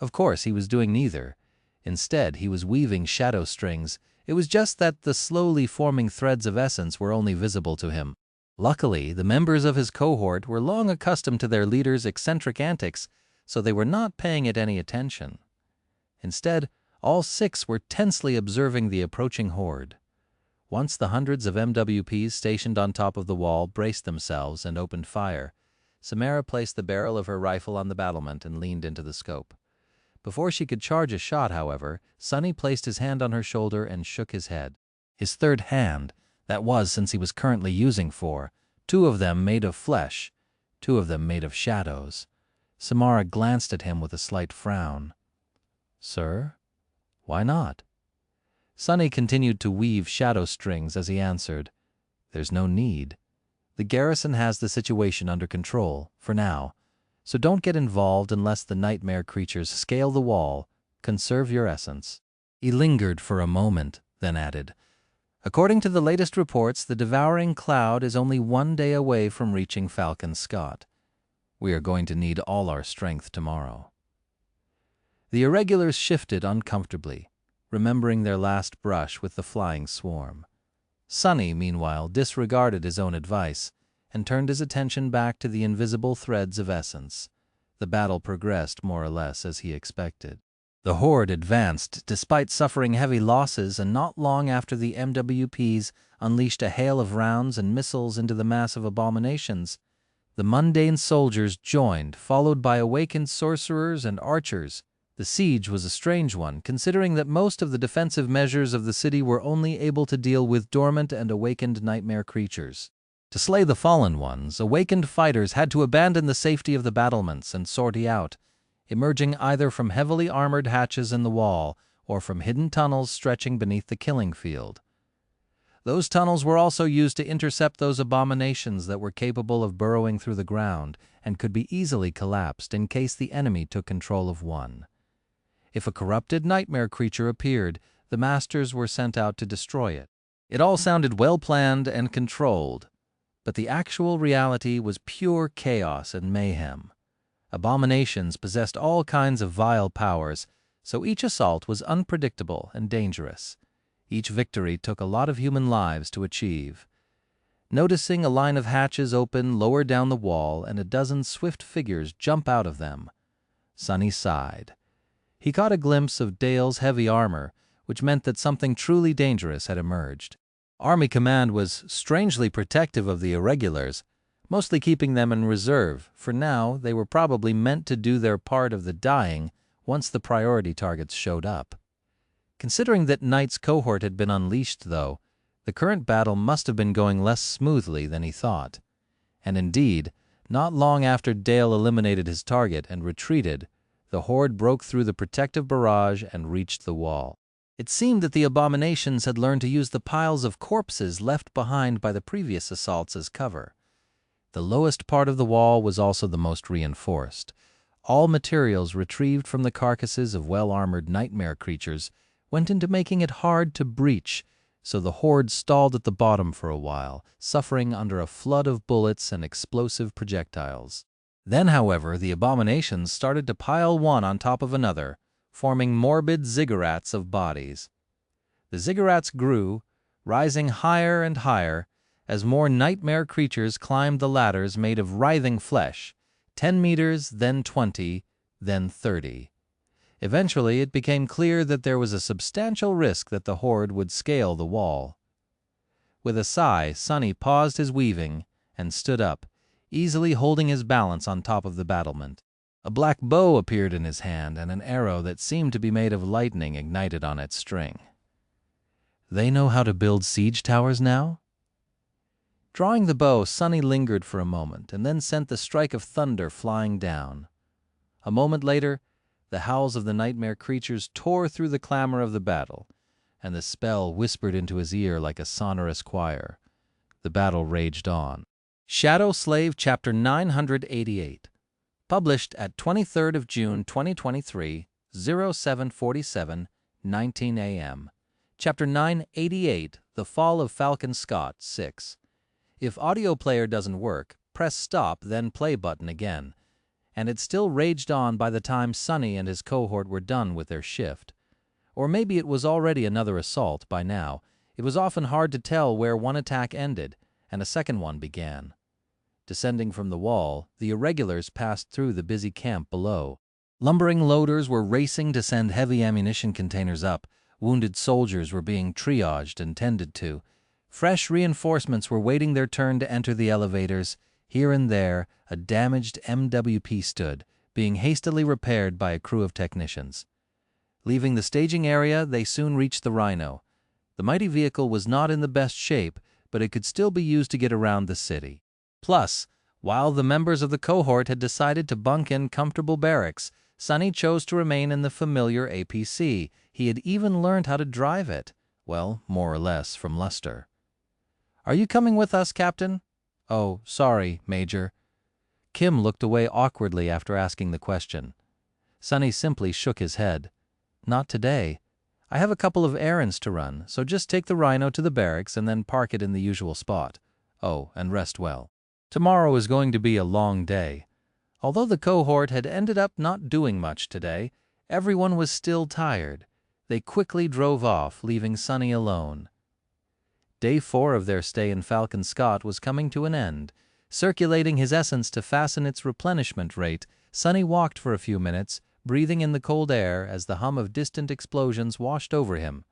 Of course, he was doing neither. Instead, he was weaving shadow strings. It was just that the slowly forming threads of essence were only visible to him. Luckily, the members of his cohort were long accustomed to their leader's eccentric antics, so they were not paying it any attention. Instead, all 6 were tensely observing the approaching horde. Once the hundreds of MWPs stationed on top of the wall braced themselves and opened fire, Samara placed the barrel of her rifle on the battlement and leaned into the scope. Before she could charge a shot, however, Sonny placed his hand on her shoulder and shook his head. His third hand, that was since he was currently using 4, 2 of them made of flesh, 2 of them made of shadows. Samara glanced at him with a slight frown. "Sir? Why not?" Sonny continued to weave shadow strings as he answered, "There's no need. The garrison has the situation under control, for now, so don't get involved unless the nightmare creatures scale the wall. Conserve your essence." He lingered for a moment, then added, "According to the latest reports, the devouring cloud is only 1 day away from reaching Falcon Scott. We are going to need all our strength tomorrow." The irregulars shifted uncomfortably, remembering their last brush with the flying swarm. Sonny, meanwhile, disregarded his own advice and turned his attention back to the invisible threads of essence. The battle progressed more or less as he expected. The horde advanced despite suffering heavy losses, and not long after the MWPs unleashed a hail of rounds and missiles into the mass of abominations, the mundane soldiers joined, followed by awakened sorcerers and archers. The siege was a strange one, considering that most of the defensive measures of the city were only able to deal with dormant and awakened nightmare creatures. To slay the fallen ones, awakened fighters had to abandon the safety of the battlements and sortie out, emerging either from heavily armored hatches in the wall or from hidden tunnels stretching beneath the killing field. Those tunnels were also used to intercept those abominations that were capable of burrowing through the ground and could be easily collapsed in case the enemy took control of one. If a corrupted nightmare creature appeared, the masters were sent out to destroy it. It all sounded well-planned and controlled, but the actual reality was pure chaos and mayhem. Abominations possessed all kinds of vile powers, so each assault was unpredictable and dangerous. Each victory took a lot of human lives to achieve. Noticing a line of hatches open lower down the wall and a dozen swift figures jump out of them, Sonny sighed. He caught a glimpse of Dale's heavy armor, which meant that something truly dangerous had emerged. Army Command was strangely protective of the irregulars, mostly keeping them in reserve, for now they were probably meant to do their part of the dying once the priority targets showed up. Considering that Knight's cohort had been unleashed, though, the current battle must have been going less smoothly than he thought. And indeed, not long after Dale eliminated his target and retreated, The horde broke through the protective barrage and reached the wall. It seemed that the abominations had learned to use the piles of corpses left behind by the previous assaults as cover. The lowest part of the wall was also the most reinforced. All materials retrieved from the carcasses of well-armored nightmare creatures went into making it hard to breach, so the horde stalled at the bottom for a while, suffering under a flood of bullets and explosive projectiles. Then, however, the abominations started to pile one on top of another, forming morbid ziggurats of bodies. The ziggurats grew, rising higher and higher, as more nightmare creatures climbed the ladders made of writhing flesh, 10 meters, then 20, then 30. Eventually, it became clear that there was a substantial risk that the horde would scale the wall. With a sigh, Sonny paused his weaving and stood up, easily holding his balance on top of the battlement. A black bow appeared in his hand, and an arrow that seemed to be made of lightning ignited on its string. They know how to build siege towers now? Drawing the bow, Sonny lingered for a moment, and then sent the strike of thunder flying down. A moment later, the howls of the nightmare creatures tore through the clamor of the battle, and the spell whispered into his ear like a sonorous choir. The battle raged on. Shadow Slave Chapter 988. Published at 23rd of June 2023, 0747, 19 a.m. Chapter 988, The Fall of Falcon Scott, 6. If audio player doesn't work, press stop, then play button again. And it still raged on by the time Sonny and his cohort were done with their shift. Or maybe it was already another assault by now. It was often hard to tell where one attack ended and a second one began. Descending from the wall, the irregulars passed through the busy camp below. Lumbering loaders were racing to send heavy ammunition containers up. Wounded soldiers were being triaged and tended to. Fresh reinforcements were waiting their turn to enter the elevators. Here and there, a damaged MWP stood, being hastily repaired by a crew of technicians. Leaving the staging area, they soon reached the Rhino. The mighty vehicle was not in the best shape, but it could still be used to get around the city. Plus, while the members of the cohort had decided to bunk in comfortable barracks, Sonny chose to remain in the familiar APC. He had even learned how to drive it. Well, more or less, from Lester. "Are you coming with us, Captain?" "Oh, sorry, Major." Kim looked away awkwardly after asking the question. Sonny simply shook his head. "Not today. I have a couple of errands to run, so just take the Rhino to the barracks and then park it in the usual spot. Oh, and rest well. Tomorrow is going to be a long day." Although the cohort had ended up not doing much today, everyone was still tired. They quickly drove off, leaving Sonny alone. Day 4 of their stay in Falcon Scott was coming to an end. Circulating his essence to fasten its replenishment rate, Sonny walked for a few minutes, breathing in the cold air as the hum of distant explosions washed over him.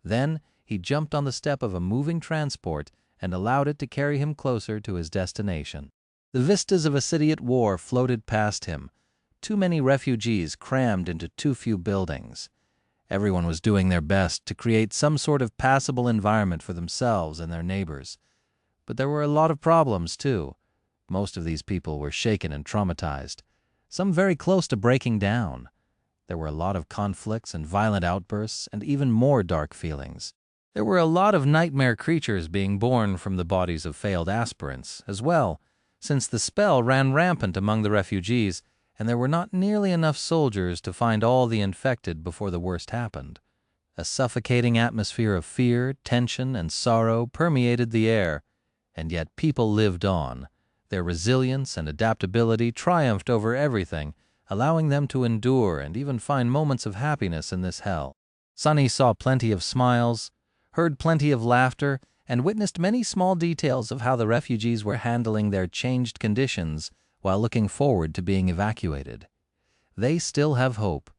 Then he jumped on the step of a moving transport and allowed it to carry him closer to his destination. The vistas of a city at war floated past him. Too many refugees crammed into too few buildings. Everyone was doing their best to create some sort of passable environment for themselves and their neighbors. But there were a lot of problems, too. Most of these people were shaken and traumatized, some very close to breaking down. There were a lot of conflicts and violent outbursts and even more dark feelings. There were a lot of nightmare creatures being born from the bodies of failed aspirants, as well, since the spell ran rampant among the refugees, and there were not nearly enough soldiers to find all the infected before the worst happened. A suffocating atmosphere of fear, tension, and sorrow permeated the air, and yet people lived on. Their resilience and adaptability triumphed over everything, allowing them to endure and even find moments of happiness in this hell. Sonny saw plenty of smiles, heard plenty of laughter, and witnessed many small details of how the refugees were handling their changed conditions while looking forward to being evacuated. They still have hope.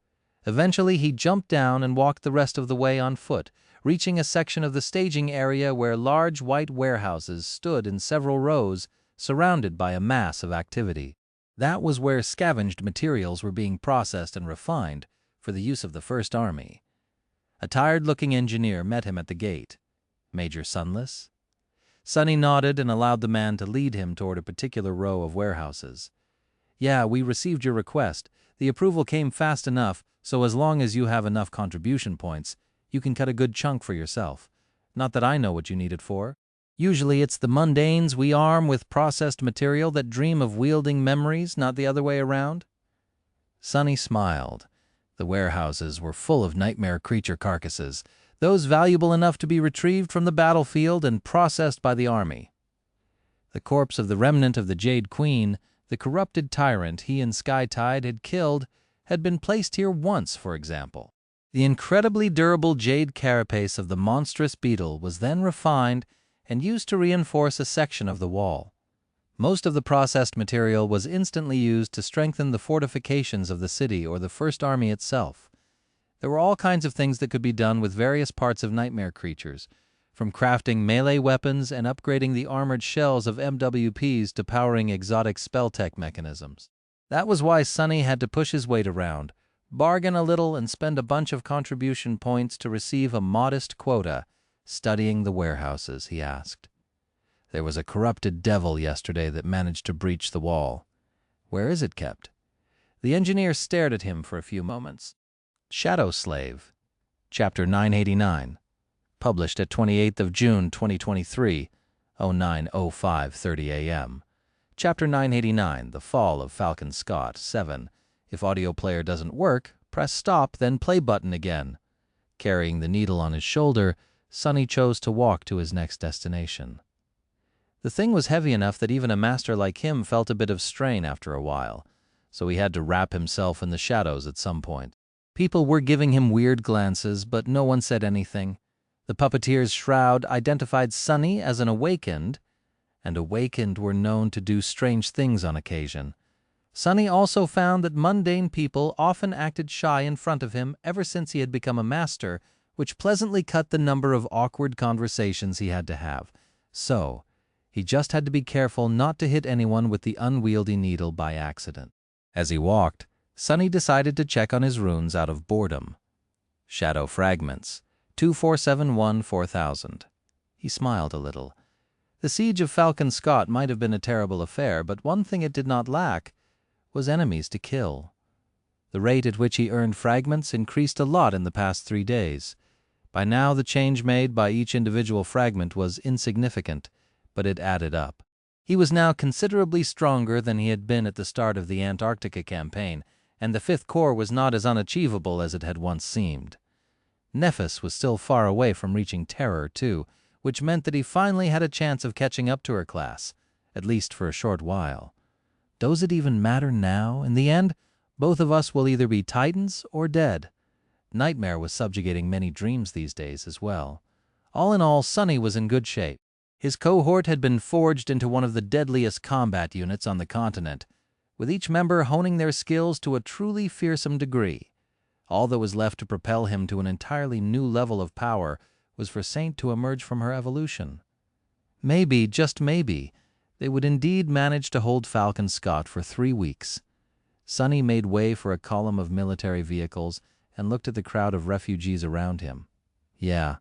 Eventually, he jumped down and walked the rest of the way on foot, reaching a section of the staging area where large white warehouses stood in several rows, surrounded by a mass of activity. That was where scavenged materials were being processed and refined for the use of the First Army. A tired-looking engineer met him at the gate. "Major Sunless?" Sonny nodded and allowed the man to lead him toward a particular row of warehouses. Yeah, we received your request. The approval came fast enough, so as long as you have enough contribution points, you can cut a good chunk for yourself. Not that I know what you need it for. Usually it's the mundanes we arm with processed material that dream of wielding memories, not the other way around." Sonny smiled. The warehouses were full of nightmare creature carcasses, those valuable enough to be retrieved from the battlefield and processed by the army. The corpse of the remnant of the Jade Queen, the corrupted tyrant he and Skytide had killed, had been placed here once, for example. The incredibly durable jade carapace of the monstrous beetle was then refined and used to reinforce a section of the wall. Most of the processed material was instantly used to strengthen the fortifications of the city or the First Army itself. There were all kinds of things that could be done with various parts of nightmare creatures, from crafting melee weapons and upgrading the armored shells of MWPs to powering exotic spell tech mechanisms. That was why Sonny had to push his weight around, bargain a little, and spend a bunch of contribution points to receive a modest quota, studying the warehouses, he asked. There was a corrupted devil yesterday that managed to breach the wall. Where is it kept? The engineer stared at him for a few moments. Shadow Slave, Chapter 989, published at 28th of June 2023, 09:05:30 a.m. Chapter 989, The Fall of Falcon Scott, 7. If audio player doesn't work, press stop, then play button again. Carrying the needle on his shoulder, Sonny chose to walk to his next destination. The thing was heavy enough that even a master like him felt a bit of strain after a while, so he had to wrap himself in the shadows at some point. People were giving him weird glances, but no one said anything. The puppeteer's shroud identified Sonny as an awakened, and awakened were known to do strange things on occasion. Sonny also found that mundane people often acted shy in front of him ever since he had become a master, which pleasantly cut the number of awkward conversations he had to have. So, he just had to be careful not to hit anyone with the unwieldy needle by accident. As he walked, Sonny decided to check on his runes out of boredom. Shadow Fragments, 2471-4000. He smiled a little. The siege of Falcon Scott might have been a terrible affair, but one thing it did not lack was enemies to kill. The rate at which he earned fragments increased a lot in the past 3 days. By now the change made by each individual fragment was insignificant, but it added up. He was now considerably stronger than he had been at the start of the Antarctica campaign, and the Fifth Corps was not as unachievable as it had once seemed. Nephis was still far away from reaching Terror, too, which meant that he finally had a chance of catching up to her class, at least for a short while. Does it even matter now? In the end, both of us will either be titans or dead. Nightmare was subjugating many dreams these days as well. All in all, Sonny was in good shape. His cohort had been forged into one of the deadliest combat units on the continent, with each member honing their skills to a truly fearsome degree. All that was left to propel him to an entirely new level of power was for Saint to emerge from her evolution. Maybe, just maybe, they would indeed manage to hold Falcon Scott for 3 weeks. Sonny made way for a column of military vehicles and looked at the crowd of refugees around him. Yeah,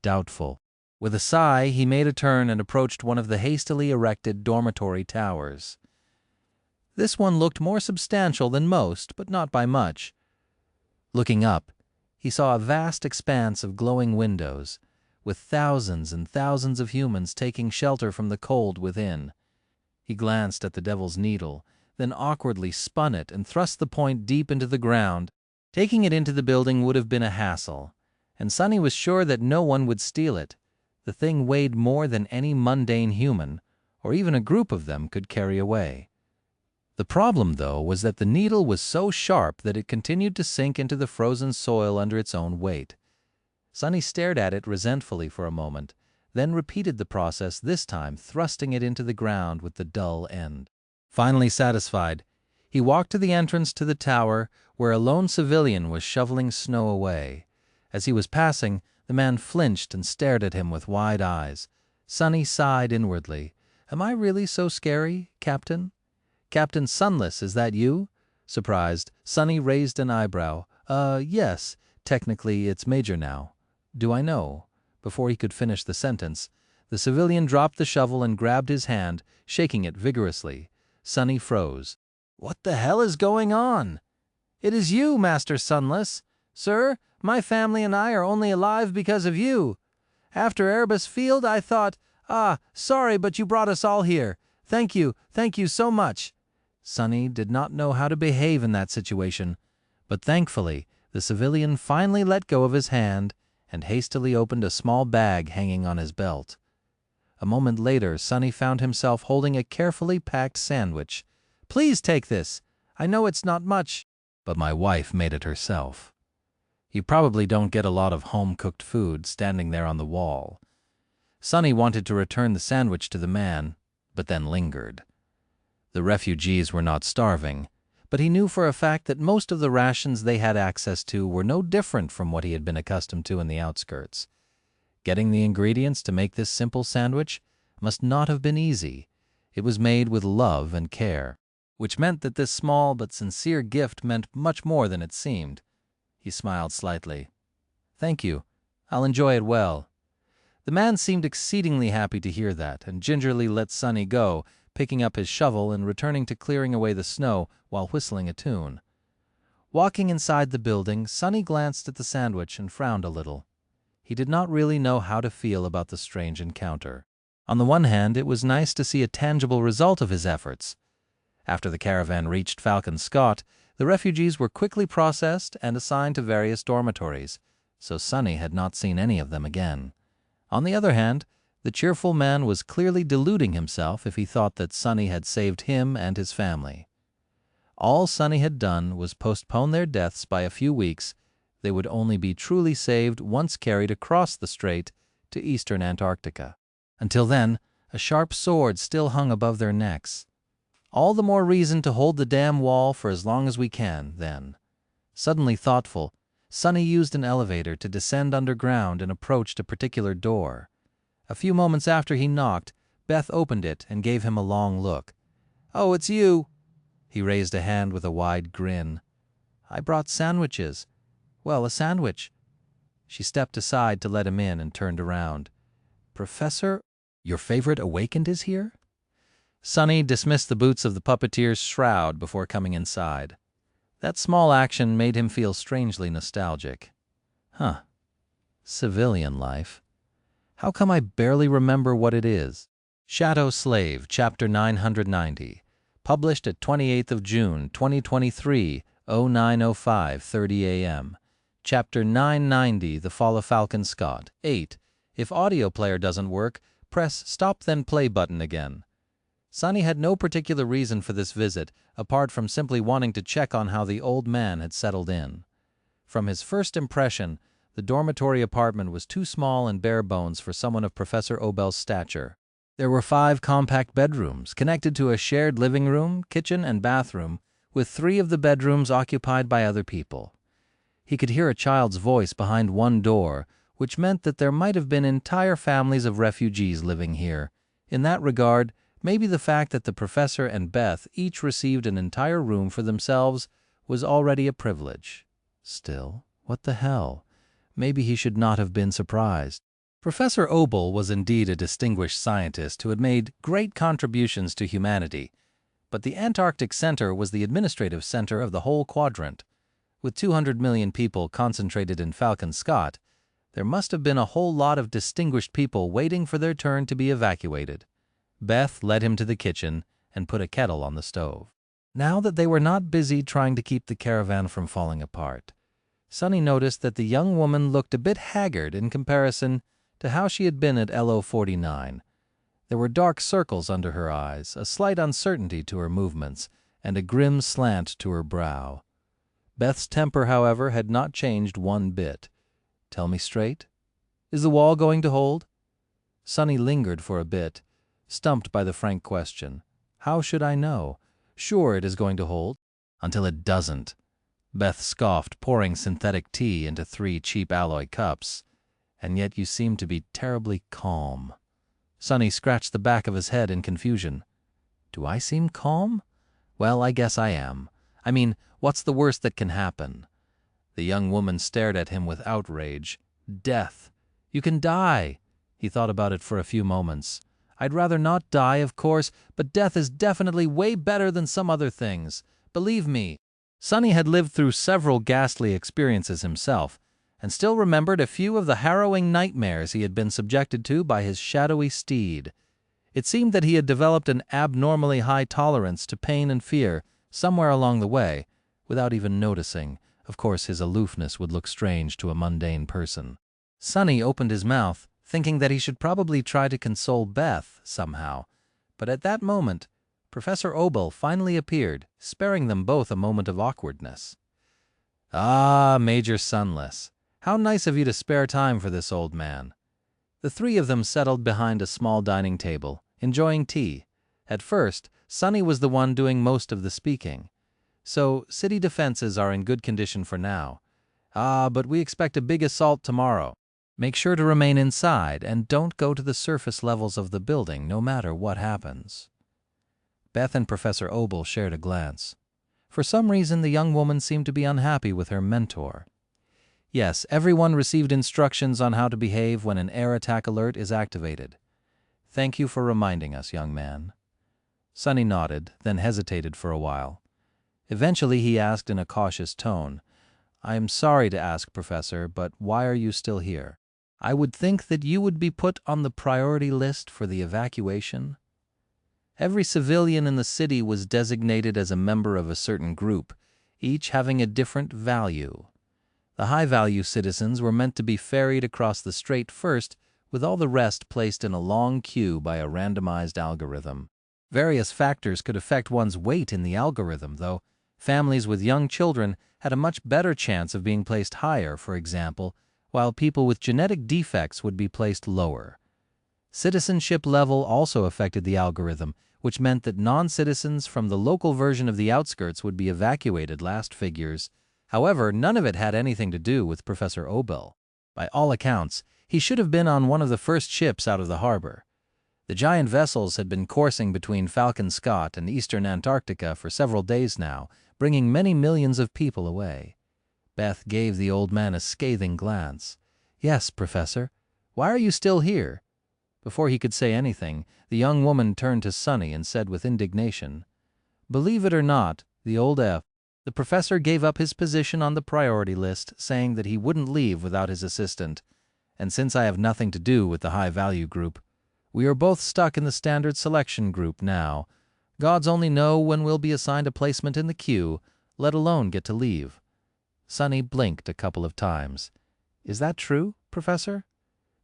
doubtful. With a sigh, he made a turn and approached one of the hastily erected dormitory towers. This one looked more substantial than most, but not by much. Looking up, he saw a vast expanse of glowing windows, with thousands and thousands of humans taking shelter from the cold within. He glanced at the Devil's Needle, then awkwardly spun it and thrust the point deep into the ground. Taking it into the building would have been a hassle, and Sonny was sure that no one would steal it. The thing weighed more than any mundane human, or even a group of them, could carry away. The problem, though, was that the needle was so sharp that it continued to sink into the frozen soil under its own weight. Sonny stared at it resentfully for a moment, then repeated the process, this time thrusting it into the ground with the dull end. Finally satisfied, he walked to the entrance to the tower, where a lone civilian was shoveling snow away. As he was passing, the man flinched and stared at him with wide eyes. Sonny sighed inwardly. "Am I really so scary, Captain? Captain Sunless, is that you?" Surprised, Sonny raised an eyebrow. Yes. Technically, it's Major now. Do I know?" Before he could finish the sentence, the civilian dropped the shovel and grabbed his hand, shaking it vigorously. Sonny froze. What the hell is going on? It is you, Master Sunless. Sir, my family and I are only alive because of you. After Erebus Field, I thought, sorry, but you brought us all here. Thank you so much. Sunny did not know how to behave in that situation, but thankfully, the civilian finally let go of his hand and hastily opened a small bag hanging on his belt. A moment later, Sunny found himself holding a carefully packed sandwich. Please take this. I know it's not much, but my wife made it herself. You probably don't get a lot of home-cooked food standing there on the wall. Sunny wanted to return the sandwich to the man, but then lingered. The refugees were not starving, but he knew for a fact that most of the rations they had access to were no different from what he had been accustomed to in the outskirts. Getting the ingredients to make this simple sandwich must not have been easy. It was made with love and care, which meant that this small but sincere gift meant much more than it seemed. He smiled slightly. Thank you. I'll enjoy it well. The man seemed exceedingly happy to hear that, and gingerly let Sunny go, picking up his shovel and returning to clearing away the snow while whistling a tune. Walking inside the building, Sunny glanced at the sandwich and frowned a little. He did not really know how to feel about the strange encounter. On the one hand, it was nice to see a tangible result of his efforts. After the caravan reached Falcon Scott, the refugees were quickly processed and assigned to various dormitories, so Sunny had not seen any of them again. On the other hand, the cheerful man was clearly deluding himself if he thought that Sunny had saved him and his family. All Sunny had done was postpone their deaths by a few weeks. They would only be truly saved once carried across the strait to eastern Antarctica. Until then, a sharp sword still hung above their necks. All the more reason to hold the damn wall for as long as we can, then. Suddenly thoughtful, Sunny used an elevator to descend underground and approached a particular door. A few moments after he knocked, Beth opened it and gave him a long look. "Oh, it's you." He raised a hand with a wide grin. "I brought sandwiches." "Well, a sandwich." She stepped aside to let him in and turned around. "Professor, your favorite awakened is here?" Sunny dismissed the boots of the puppeteer's shroud before coming inside. That small action made him feel strangely nostalgic. Civilian life. How come I barely remember what it is? Shadow Slave, Chapter 990. Published at 28th of June, 2023, 09:05:30 a.m. Chapter 990, The Fall of Falcon Scott. 8. If audio player doesn't work, press Stop Then Play button again. Sunny had no particular reason for this visit, apart from simply wanting to check on how the old man had settled in. From his first impression, the dormitory apartment was too small and bare bones for someone of Professor Obel's stature. There were 5 compact bedrooms, connected to a shared living room, kitchen, and bathroom, with 3 of the bedrooms occupied by other people. He could hear a child's voice behind one door, which meant that there might have been entire families of refugees living here. In that regard, maybe the fact that the professor and Beth each received an entire room for themselves was already a privilege. Still, what the hell? Maybe he should not have been surprised. Professor Obel was indeed a distinguished scientist who had made great contributions to humanity, but the Antarctic Center was the administrative center of the whole quadrant. With 200 million people concentrated in Falcon Scott, there must have been a whole lot of distinguished people waiting for their turn to be evacuated. Beth led him to the kitchen and put a kettle on the stove. Now that they were not busy trying to keep the caravan from falling apart, Sunny noticed that the young woman looked a bit haggard in comparison to how she had been at LO 49. There were dark circles under her eyes, a slight uncertainty to her movements, and a grim slant to her brow. Beth's temper, however, had not changed one bit. "Tell me straight? Is the wall going to hold?" Sunny lingered for a bit, stumped by the frank question. "How should I know? Sure, it is going to hold." "Until it doesn't," Beth scoffed, pouring synthetic tea into 3 cheap alloy cups. "And yet you seem to be terribly calm." Sunny scratched the back of his head in confusion. "Do I seem calm? Well, I guess I am. I mean, what's the worst that can happen?" The young woman stared at him with outrage. "Death. You can die." He thought about it for a few moments. I'd rather not die, of course, but death is definitely way better than some other things. Believe me." Sonny had lived through several ghastly experiences himself, and still remembered a few of the harrowing nightmares he had been subjected to by his shadowy steed. It seemed that he had developed an abnormally high tolerance to pain and fear somewhere along the way, without even noticing. Of course, his aloofness would look strange to a mundane person. Sonny opened his mouth, thinking that he should probably try to console Beth somehow, but at that moment, Professor Obel finally appeared, sparing them both a moment of awkwardness. "Ah, Major Sunless, how nice of you to spare time for this old man." The three of them settled behind a small dining table, enjoying tea. At first, Sonny was the one doing most of the speaking. "So, city defenses are in good condition for now. But we expect a big assault tomorrow. Make sure to remain inside and don't go to the surface levels of the building no matter what happens." Beth and Professor Obel shared a glance. For some reason, the young woman seemed to be unhappy with her mentor. Yes, everyone received instructions on how to behave when an air attack alert is activated. "Thank you for reminding us, young man." Sonny nodded, then hesitated for a while. Eventually he asked in a cautious tone, "I'm sorry to ask, Professor, but why are you still here? I would think that you would be put on the priority list for the evacuation." Every civilian in the city was designated as a member of a certain group, each having a different value. The high-value citizens were meant to be ferried across the strait first, with all the rest placed in a long queue by a randomized algorithm. Various factors could affect one's weight in the algorithm, though. Families with young children had a much better chance of being placed higher, for example, while people with genetic defects would be placed lower. Citizenship level also affected the algorithm, which meant that non-citizens from the local version of the outskirts would be evacuated. Last figures. However, none of it had anything to do with Professor Obel. By all accounts, he should have been on one of the first ships out of the harbor. The giant vessels had been coursing between Falcon Scott and eastern Antarctica for several days now, bringing many millions of people away. Beth gave the old man a scathing glance. "Yes, Professor. Why are you still here?" Before he could say anything, the young woman turned to Sonny and said with indignation, "Believe it or not, the professor gave up his position on the priority list, saying that he wouldn't leave without his assistant. And since I have nothing to do with the high-value group, we are both stuck in the standard selection group now. Gods only know when we'll be assigned a placement in the queue, let alone get to leave." Sonny blinked a couple of times. "Is that true, Professor?"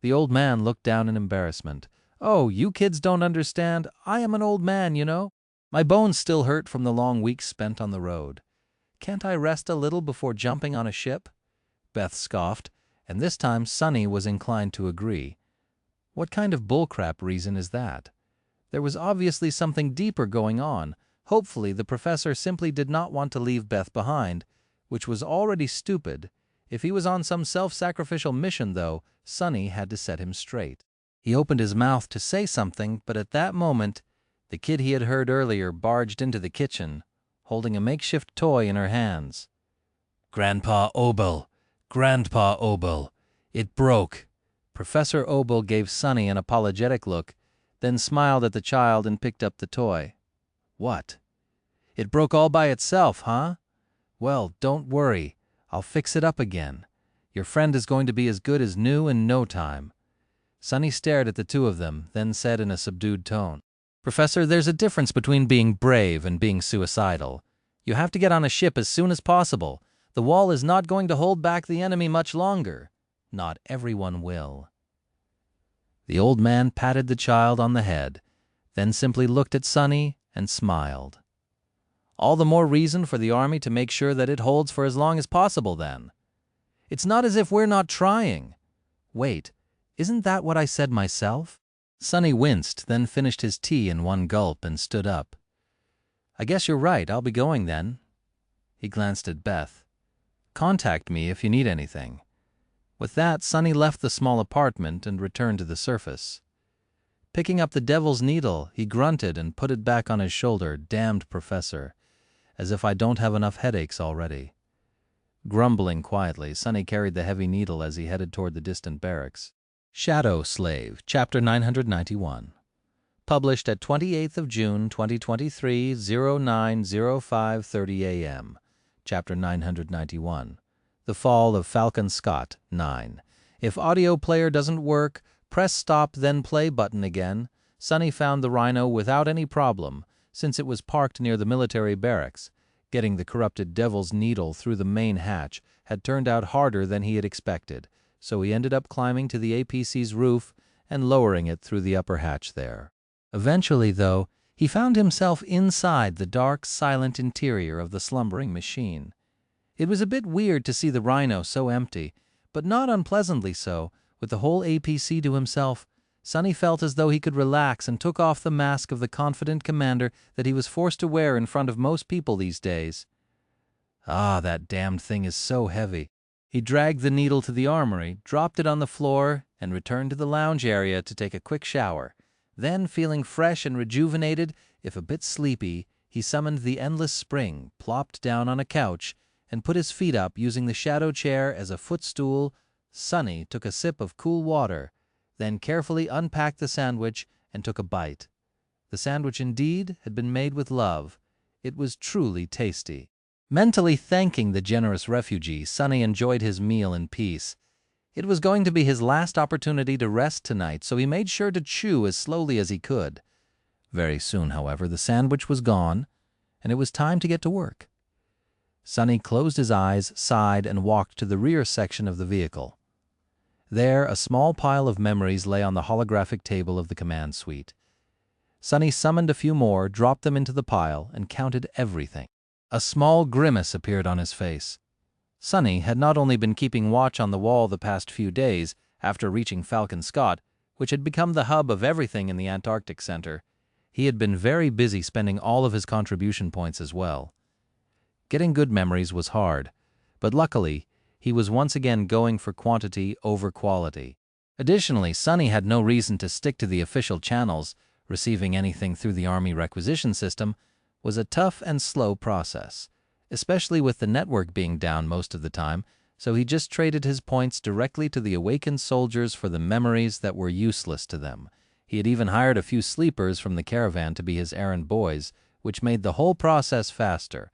The old man looked down in embarrassment. "Oh, you kids don't understand. I am an old man, you know. My bones still hurt from the long weeks spent on the road. Can't I rest a little before jumping on a ship?" Beth scoffed, and this time Sonny was inclined to agree. What kind of bullcrap reason is that? There was obviously something deeper going on. Hopefully the professor simply did not want to leave Beth behind, which was already stupid. If he was on some self-sacrificial mission, though, Sonny had to set him straight. He opened his mouth to say something, but at that moment, the kid he had heard earlier barged into the kitchen, holding a makeshift toy in her hands. "Grandpa Obel! Grandpa Obel! It broke!" Professor Obel gave Sonny an apologetic look, then smiled at the child and picked up the toy. "What? It broke all by itself, huh? Well, don't worry. I'll fix it up again. Your friend is going to be as good as new in no time." Sonny stared at the two of them, then said in a subdued tone, "Professor, there's a difference between being brave and being suicidal. You have to get on a ship as soon as possible. The wall is not going to hold back the enemy much longer. Not everyone will." The old man patted the child on the head, then simply looked at Sonny and smiled. "All the more reason for the army to make sure that it holds for as long as possible, then. It's not as if we're not trying. Wait, isn't that what I said myself?" Sonny winced, then finished his tea in one gulp and stood up. "I guess you're right. I'll be going then." He glanced at Beth. "Contact me if you need anything." With that, Sonny left the small apartment and returned to the surface. Picking up the devil's needle, he grunted and put it back on his shoulder. "Damned professor. As if I don't have enough headaches already." Grumbling quietly, Sonny carried the heavy needle as he headed toward the distant barracks. Shadow Slave, Chapter 991. Published at 28th of June, 2023, 09:05:30 a.m. Chapter 991. The Fall of Falcon Scott, 9. If audio player doesn't work, press stop then play button again. Sonny found the Rhino without any problem, since it was parked near the military barracks. Getting the corrupted devil's needle through the main hatch had turned out harder than he had expected, so he ended up climbing to the APC's roof and lowering it through the upper hatch there. Eventually, though, he found himself inside the dark, silent interior of the slumbering machine. It was a bit weird to see the Rhino so empty, but not unpleasantly so. With the whole APC to himself, Sonny felt as though he could relax and took off the mask of the confident commander that he was forced to wear in front of most people these days. Ah, that damned thing is so heavy. He dragged the needle to the armory, dropped it on the floor, and returned to the lounge area to take a quick shower. Then, feeling fresh and rejuvenated, if a bit sleepy, he summoned the endless spring, plopped down on a couch, and put his feet up using the shadow chair as a footstool. Sonny took a sip of cool water, then carefully unpacked the sandwich and took a bite. The sandwich indeed had been made with love. It was truly tasty. Mentally thanking the generous refugee, Sonny enjoyed his meal in peace. It was going to be his last opportunity to rest tonight, so he made sure to chew as slowly as he could. Very soon, however, the sandwich was gone, and it was time to get to work. Sonny closed his eyes, sighed, and walked to the rear section of the vehicle. There, a small pile of memories lay on the holographic table of the command suite. Sonny summoned a few more, dropped them into the pile, and counted everything. A small grimace appeared on his face. Sonny had not only been keeping watch on the wall the past few days after reaching Falcon Scott, which had become the hub of everything in the Antarctic Center, he had been very busy spending all of his contribution points as well. Getting good memories was hard, but luckily, he was once again going for quantity over quality. Additionally, Sonny had no reason to stick to the official channels. Receiving anything through the Army requisition system was a tough and slow process, especially with the network being down most of the time, so he just traded his points directly to the awakened soldiers for the memories that were useless to them. He had even hired a few sleepers from the caravan to be his errand boys, which made the whole process faster.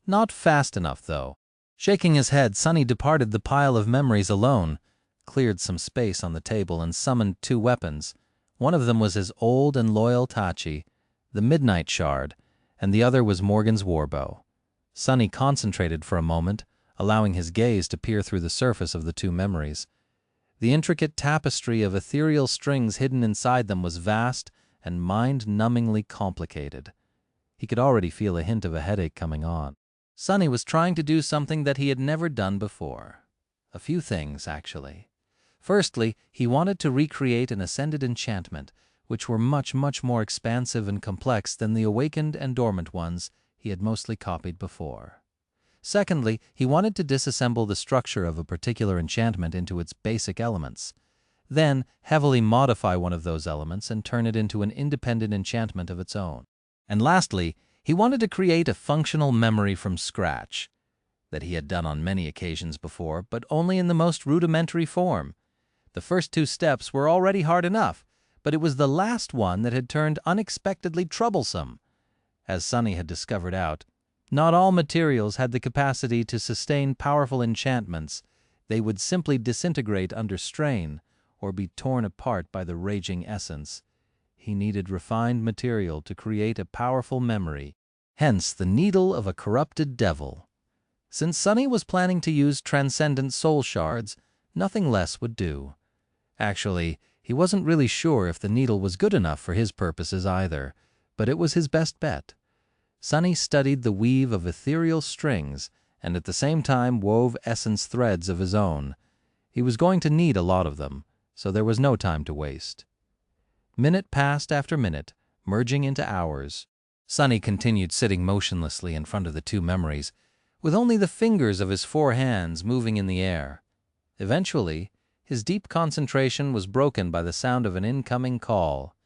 Not fast enough, though. Shaking his head, Sonny departed the pile of memories alone, cleared some space on the table, and summoned two weapons. One of them was his old and loyal Tachi, the Midnight Shard, and the other was Morgan's warbow. Sonny concentrated for a moment, allowing his gaze to peer through the surface of the two memories. The intricate tapestry of ethereal strings hidden inside them was vast and mind-numbingly complicated. He could already feel a hint of a headache coming on. Sonny was trying to do something that he had never done before. A few things, actually. Firstly, he wanted to recreate an ascended enchantment, which were much, much more expansive and complex than the awakened and dormant ones he had mostly copied before. Secondly, he wanted to disassemble the structure of a particular enchantment into its basic elements, then heavily modify one of those elements and turn it into an independent enchantment of its own. And lastly, he wanted to create a functional memory from scratch, that he had done on many occasions before, but only in the most rudimentary form. The first two steps were already hard enough, but it was the last one that had turned unexpectedly troublesome. As Sonny had discovered out, not all materials had the capacity to sustain powerful enchantments. They would simply disintegrate under strain or be torn apart by the raging essence. He needed refined material to create a powerful memory, hence the needle of a corrupted devil. Since Sonny was planning to use transcendent soul shards, nothing less would do. Actually, he wasn't really sure if the needle was good enough for his purposes either, but it was his best bet. Sonny studied the weave of ethereal strings and at the same time wove essence threads of his own. He was going to need a lot of them, so there was no time to waste. Minute passed after minute, merging into hours. Sonny continued sitting motionlessly in front of the two memories, with only the fingers of his four hands moving in the air. Eventually, his deep concentration was broken by the sound of an incoming call.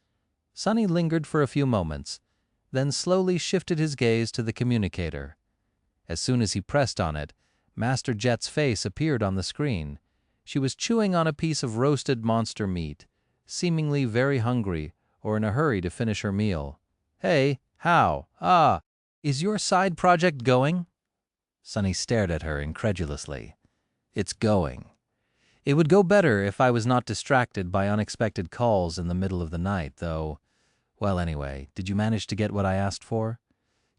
Sonny lingered for a few moments, then slowly shifted his gaze to the communicator. As soon as he pressed on it, Master Jet's face appeared on the screen. She was chewing on a piece of roasted monster meat, seemingly very hungry, or in a hurry to finish her meal. "Hey, how? Is your side project going?" Sunny stared at her incredulously. "It's going. It would go better if I was not distracted by unexpected calls in the middle of the night, though. Well, anyway, did you manage to get what I asked for?"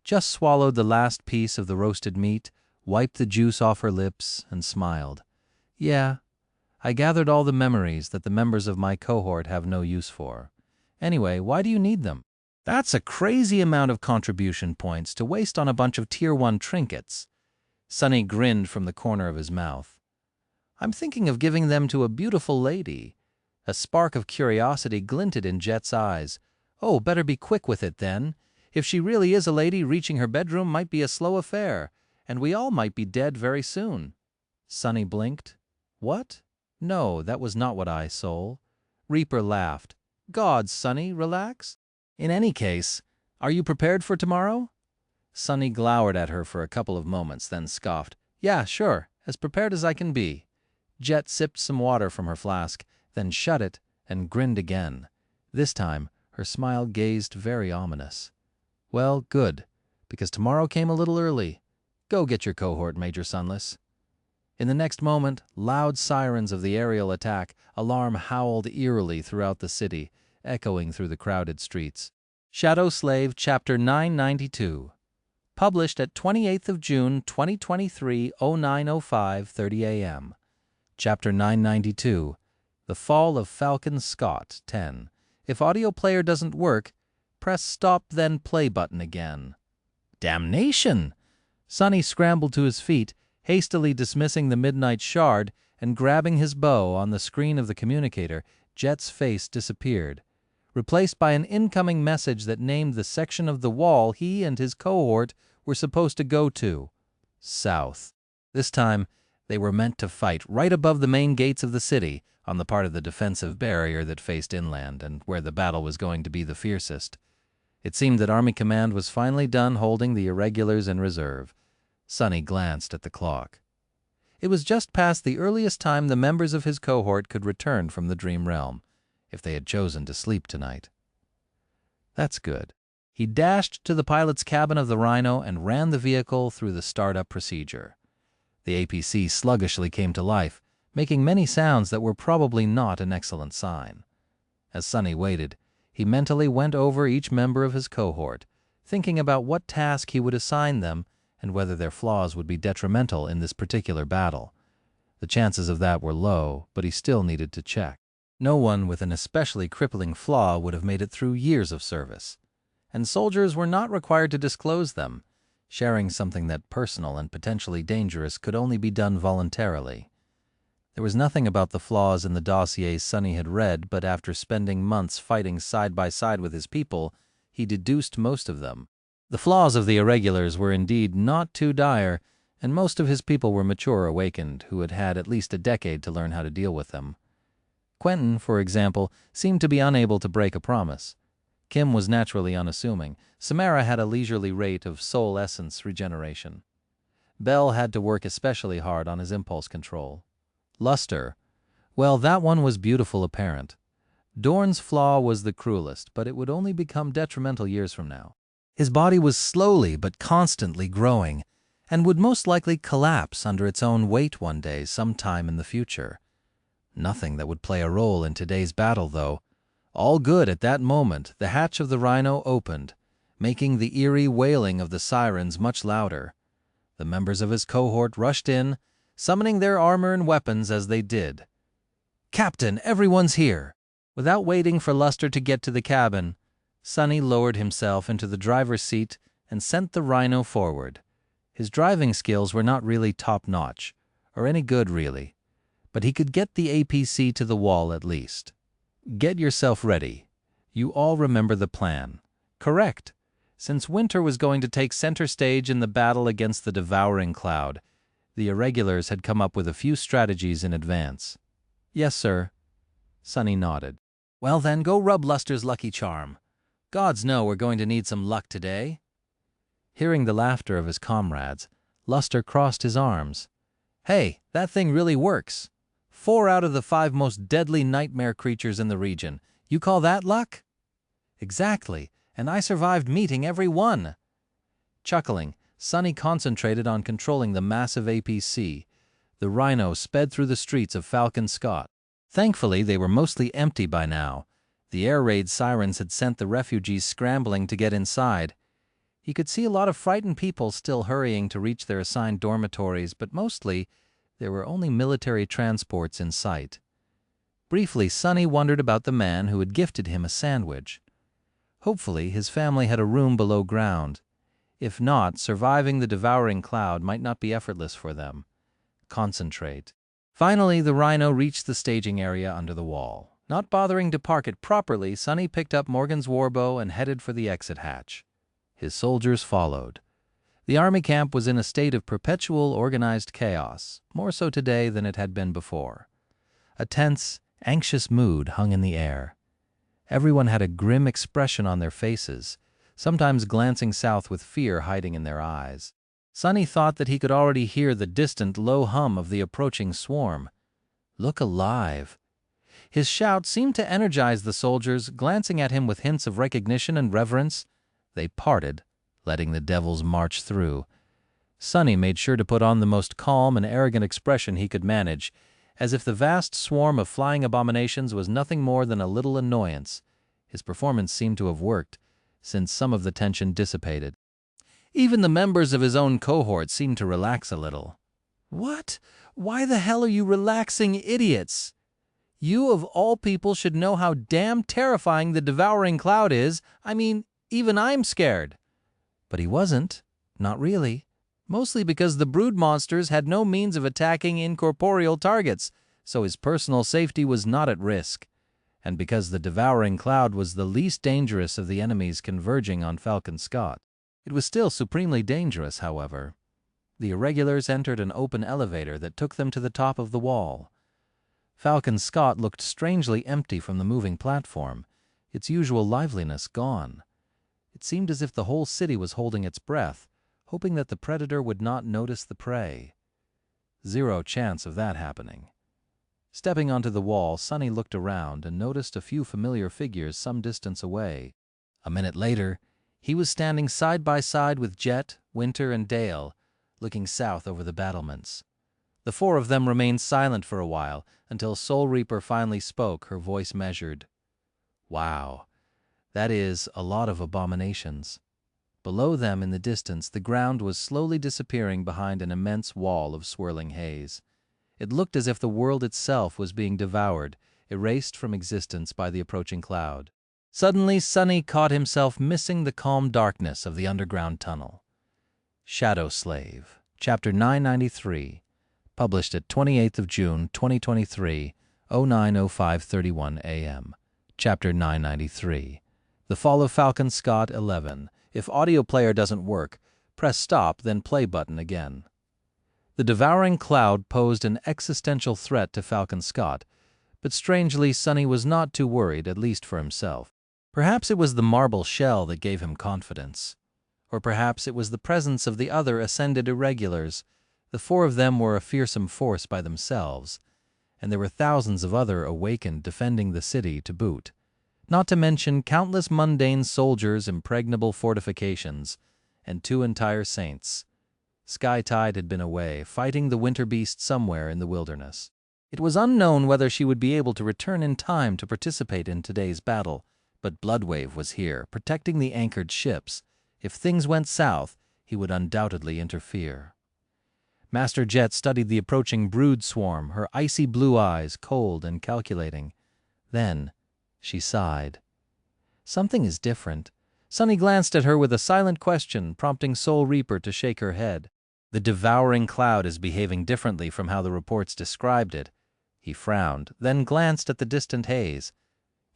Just swallowed the last piece of the roasted meat, wiped the juice off her lips, and smiled. "Yeah, I gathered all the memories that the members of my cohort have no use for. Anyway, why do you need them?" "That's a crazy amount of contribution points to waste on a bunch of Tier 1 trinkets." Sunny grinned from the corner of his mouth. "I'm thinking of giving them to a beautiful lady." A spark of curiosity glinted in Jet's eyes. "Oh, better be quick with it then. If she really is a lady, reaching her bedroom might be a slow affair, and we all might be dead very soon." Sunny blinked. "What? No, that was not what I soul." Reaper laughed. "God, Sunny, relax. In any case, are you prepared for tomorrow?" Sunny glowered at her for a couple of moments, then scoffed. "Yeah, sure, as prepared as I can be." Jet sipped some water from her flask, then shut it and grinned again. This time, her smile gazed very ominous. "Well, good, because tomorrow came a little early. Go get your cohort, Major Sunless." In the next moment, loud sirens of the aerial attack alarm howled eerily throughout the city, echoing through the crowded streets. Shadow Slave, Chapter 992. Published at 28th of June, 2023, 09:05:30 a.m. Chapter 992. The Fall of Falcon Scott, 10. If audio player doesn't work, press stop then play button again. Damnation! Sunny scrambled to his feet, hastily dismissing the midnight shard, and grabbing his bow on the screen of the communicator, Jet's face disappeared, replaced by an incoming message that named the section of the wall he and his cohort were supposed to go to. South. This time, they were meant to fight right above the main gates of the city, on the part of the defensive barrier that faced inland and where the battle was going to be the fiercest. It seemed that Army Command was finally done holding the irregulars in reserve. Sunny glanced at the clock. It was just past the earliest time the members of his cohort could return from the dream realm, if they had chosen to sleep tonight. That's good. He dashed to the pilot's cabin of the Rhino and ran the vehicle through the startup procedure. The APC sluggishly came to life, making many sounds that were probably not an excellent sign. As Sunny waited, he mentally went over each member of his cohort, thinking about what task he would assign them and whether their flaws would be detrimental in this particular battle. The chances of that were low, but he still needed to check. No one with an especially crippling flaw would have made it through years of service. And soldiers were not required to disclose them. Sharing something that personal and potentially dangerous could only be done voluntarily. There was nothing about the flaws in the dossiers Sunny had read, but after spending months fighting side by side with his people, he deduced most of them. The flaws of the irregulars were indeed not too dire, and most of his people were mature awakened, who had had at least a decade to learn how to deal with them. Quentin, for example, seemed to be unable to break a promise. Kim was naturally unassuming. Samara had a leisurely rate of soul essence regeneration. Bell had to work especially hard on his impulse control. Luster, well, that one was beautiful apparent. Dorn's flaw was the cruelest, but it would only become detrimental years from now. His body was slowly but constantly growing, and would most likely collapse under its own weight one day sometime in the future. Nothing that would play a role in today's battle, though. All good at that moment, the hatch of the Rhino opened, making the eerie wailing of the sirens much louder. The members of his cohort rushed in, summoning their armor and weapons as they did. "Captain, everyone's here!" Without waiting for Luster to get to the cabin, Sunny lowered himself into the driver's seat and sent the Rhino forward. His driving skills were not really top-notch, or any good really, but he could get the APC to the wall at least. Get yourself ready. You all remember the plan. Correct. Since Winter was going to take center stage in the battle against the devouring cloud, the irregulars had come up with a few strategies in advance. Yes, sir. Sunny nodded. Well then, go rub Luster's lucky charm. Gods know we're going to need some luck today. Hearing the laughter of his comrades, Luster crossed his arms. Hey, that thing really works. 4 out of the 5 most deadly nightmare creatures in the region. You call that luck? Exactly, and I survived meeting every one. Chuckling, Sunny concentrated on controlling the massive APC. The Rhino sped through the streets of Falcon Scott. Thankfully, they were mostly empty by now. The air raid sirens had sent the refugees scrambling to get inside. He could see a lot of frightened people still hurrying to reach their assigned dormitories, but mostly there were only military transports in sight. Briefly, Sunny wondered about the man who had gifted him a sandwich. Hopefully, his family had a room below ground. If not, surviving the devouring cloud might not be effortless for them. Concentrate. Finally, the Rhino reached the staging area under the wall. Not bothering to park it properly, Sunny picked up Morgan's warbow and headed for the exit hatch. His soldiers followed. The army camp was in a state of perpetual organized chaos, more so today than it had been before. A tense, anxious mood hung in the air. Everyone had a grim expression on their faces, sometimes glancing south with fear hiding in their eyes. Sunny thought that he could already hear the distant low hum of the approaching swarm. Look alive. His shout seemed to energize the soldiers, glancing at him with hints of recognition and reverence. They parted, letting the devils march through. Sunny made sure to put on the most calm and arrogant expression he could manage, as if the vast swarm of flying abominations was nothing more than a little annoyance. His performance seemed to have worked, since some of the tension dissipated. Even the members of his own cohort seemed to relax a little. What? Why the hell are you relaxing, idiots? You of all people should know how damn terrifying the devouring cloud is. I mean, even I'm scared. But he wasn't. Not really. Mostly because the brood monsters had no means of attacking incorporeal targets, so his personal safety was not at risk. And because the devouring cloud was the least dangerous of the enemies converging on Falcon Scott. It was still supremely dangerous, however. The irregulars entered an open elevator that took them to the top of the wall. Falcon Scott looked strangely empty from the moving platform, its usual liveliness gone. It seemed as if the whole city was holding its breath, hoping that the predator would not notice the prey. Zero chance of that happening. Stepping onto the wall, Sunny looked around and noticed a few familiar figures some distance away. A minute later, he was standing side by side with Jet, Winter, and Dale, looking south over the battlements. The four of them remained silent for a while, until Soul Reaper finally spoke, her voice measured. Wow, that is a lot of abominations. Below them in the distance, the ground was slowly disappearing behind an immense wall of swirling haze. It looked as if the world itself was being devoured, erased from existence by the approaching cloud. Suddenly, Sunny caught himself missing the calm darkness of the underground tunnel. Shadow Slave, Chapter 993, published at 28th of June, 2023, 09:05:31 a.m. Chapter 993, The Fall of Falcon Scott 11. If audio player doesn't work, press stop, then play button again. The devouring cloud posed an existential threat to Falcon Scott, but strangely, Sunny was not too worried, at least for himself. Perhaps it was the marble shell that gave him confidence. Or perhaps it was the presence of the other ascended irregulars. The four of them were a fearsome force by themselves, and there were thousands of other awakened defending the city to boot. Not to mention countless mundane soldiers, impregnable fortifications, and 2 entire saints. Skytide had been away, fighting the winter beast somewhere in the wilderness. It was unknown whether she would be able to return in time to participate in today's battle, but Bloodwave was here, protecting the anchored ships. If things went south, he would undoubtedly interfere. Master Jet studied the approaching brood swarm, her icy blue eyes cold and calculating. Then she sighed. Something is different. Sunny glanced at her with a silent question, prompting Soul Reaper to shake her head. The devouring cloud is behaving differently from how the reports described it. He frowned, then glanced at the distant haze.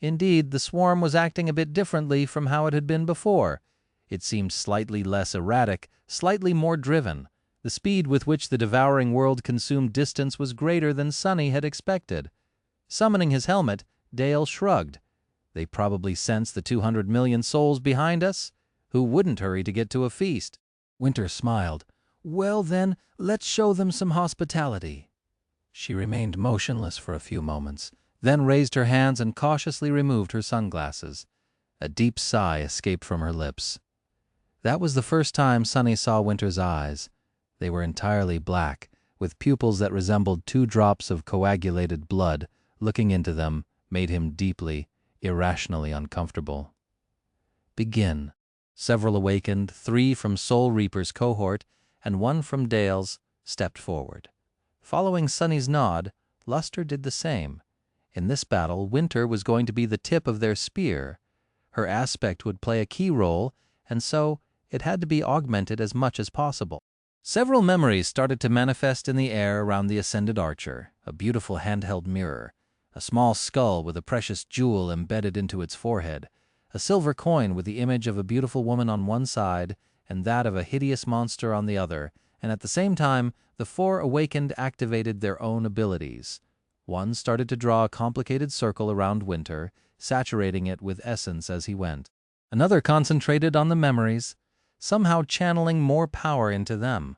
Indeed, the swarm was acting a bit differently from how it had been before. It seemed slightly less erratic, slightly more driven. The speed with which the devouring world consumed distance was greater than Sunny had expected. Summoning his helmet, Dale shrugged. They probably sensed the 200 million souls behind us. Who wouldn't hurry to get to a feast? Winter smiled. Well then, let's show them some hospitality. She remained motionless for a few moments, then raised her hands and cautiously removed her sunglasses. A deep sigh escaped from her lips. That was the first time Sunny saw Winter's eyes. They were entirely black, with pupils that resembled 2 drops of coagulated blood. Looking into them made him deeply, irrationally uncomfortable. Begin. Several awakened, 3 from Soul Reaper's cohort and 1 from Dale's, stepped forward. Following Sunny's nod, Luster did the same. In this battle, Winter was going to be the tip of their spear. Her aspect would play a key role, and so it had to be augmented as much as possible. Several memories started to manifest in the air around the ascended archer: a beautiful handheld mirror, a small skull with a precious jewel embedded into its forehead, a silver coin with the image of a beautiful woman on one side and that of a hideous monster on the other, and at the same time, the 4 awakened activated their own abilities. One started to draw a complicated circle around Winter, saturating it with essence as he went. Another concentrated on the memories, somehow channeling more power into them.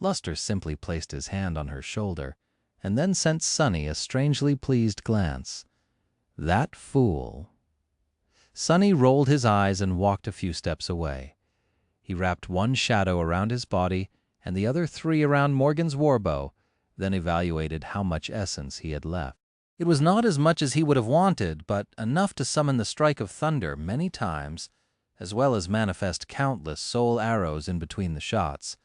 Luster simply placed his hand on her shoulder, and then sent Sunny a strangely pleased glance. That fool. Sunny rolled his eyes and walked a few steps away. He wrapped 1 shadow around his body and the other 3 around Morgan's warbow, then evaluated how much essence he had left. It was not as much as he would have wanted, but enough to summon the strike of thunder many times, as well as manifest countless soul arrows in between the shots.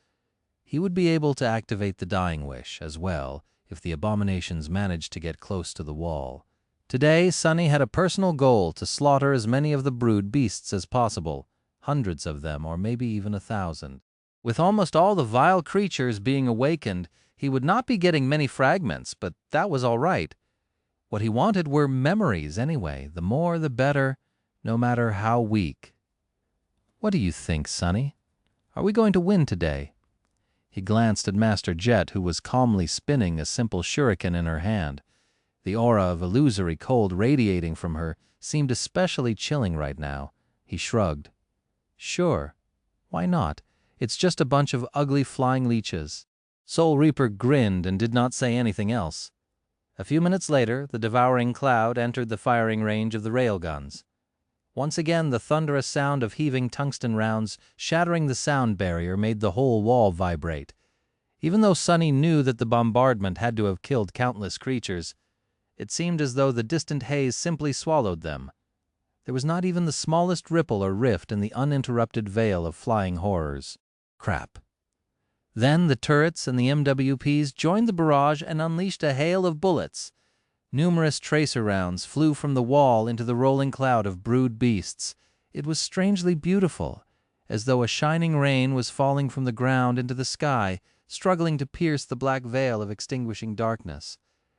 He would be able to activate the dying wish as well if the abominations managed to get close to the wall. Today, Sunny had a personal goal to slaughter as many of the brood beasts as possible, hundreds of them, or maybe even 1,000. With almost all the vile creatures being awakened, he would not be getting many fragments, but that was all right. What he wanted were memories anyway, the more the better, no matter how weak. What do you think, Sunny? Are we going to win today? He glanced at Master Jet, who was calmly spinning a simple shuriken in her hand. The aura of illusory cold radiating from her seemed especially chilling right now. He shrugged. Sure. Why not? It's just a bunch of ugly flying leeches. Soul Reaper grinned and did not say anything else. A few minutes later, the devouring cloud entered the firing range of the railguns. Once again, the thunderous sound of heaving tungsten rounds shattering the sound barrier made the whole wall vibrate. Even though Sunny knew that the bombardment had to have killed countless creatures, it seemed as though the distant haze simply swallowed them. There was not even the smallest ripple or rift in the uninterrupted veil of flying horrors. Crap. Then the turrets and the MWPs joined the barrage and unleashed a hail of bullets. Numerous tracer rounds flew from the wall into the rolling cloud of brood beasts. It was strangely beautiful, as though a shining rain was falling from the ground into the sky, struggling to pierce the black veil of extinguishing darkness.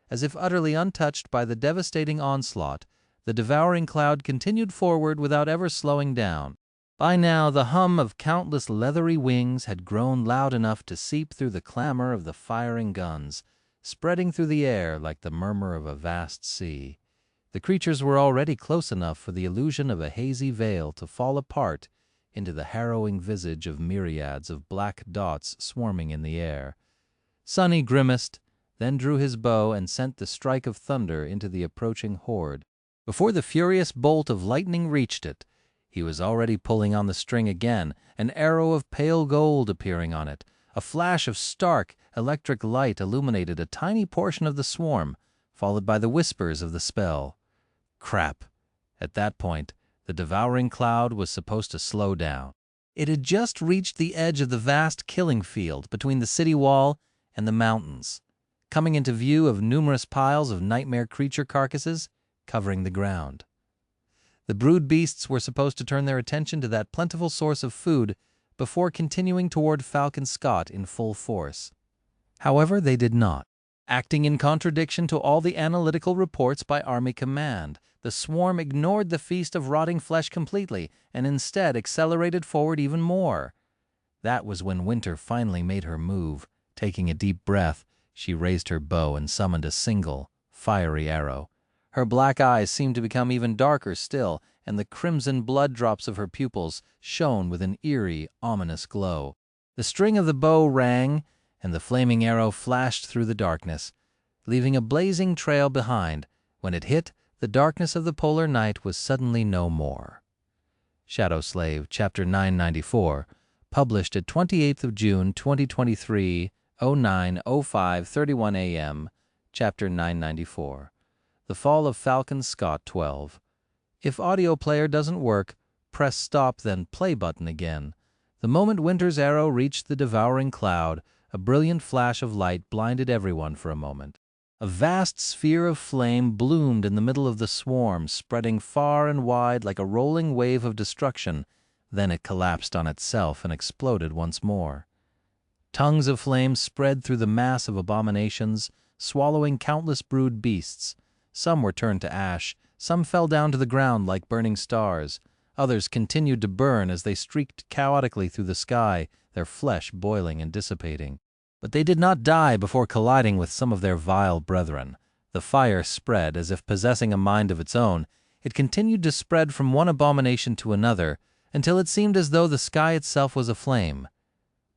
As if utterly untouched by the devastating onslaught, the devouring cloud continued forward without ever slowing down. By now, the hum of countless leathery wings had grown loud enough to seep through the clamor of the firing guns, spreading through the air like the murmur of a vast sea. The creatures were already close enough for the illusion of a hazy veil to fall apart into the harrowing visage of myriads of black dots swarming in the air. Sunny grimaced, then drew his bow and sent the strike of thunder into the approaching horde. Before the furious bolt of lightning reached it, he was already pulling on the string again, an arrow of pale gold appearing on it. A flash of stark, electric light illuminated a tiny portion of the swarm, followed by the whispers of the spell. Crap. At that point, the devouring cloud was supposed to slow down. It had just reached the edge of the vast killing field between the city wall and the mountains, coming into view of numerous piles of nightmare creature carcasses covering the ground. The brood beasts were supposed to turn their attention to that plentiful source of food before continuing toward Falcon Scott in full force. However, they did not. Acting in contradiction to all the analytical reports by Army Command, the swarm ignored the feast of rotting flesh completely and instead accelerated forward even more. That was when Winter finally made her move. Taking a deep breath, she raised her bow and summoned a single, fiery arrow. Her black eyes seemed to become even darker still, and the crimson blood drops of her pupils shone with an eerie, ominous glow. The string of the bow rang, and the flaming arrow flashed through the darkness, leaving a blazing trail behind. When it hit, the darkness of the polar night was suddenly no more. Shadow Slave, Chapter 994, published at 28th of June, 2023, 09:05:31 a.m., Chapter 994. The Fall of Falcon Scott 12. If audio player doesn't work, press stop then play button again. The moment Winter's arrow reached the devouring cloud, a brilliant flash of light blinded everyone for a moment. A vast sphere of flame bloomed in the middle of the swarm, spreading far and wide like a rolling wave of destruction. Then it collapsed on itself and exploded once more. Tongues of flame spread through the mass of abominations, swallowing countless brood beasts. Some were turned to ash, some fell down to the ground like burning stars. Others continued to burn as they streaked chaotically through the sky, their flesh boiling and dissipating. But they did not die before colliding with some of their vile brethren. The fire spread as if possessing a mind of its own. It continued to spread from one abomination to another, until it seemed as though the sky itself was aflame.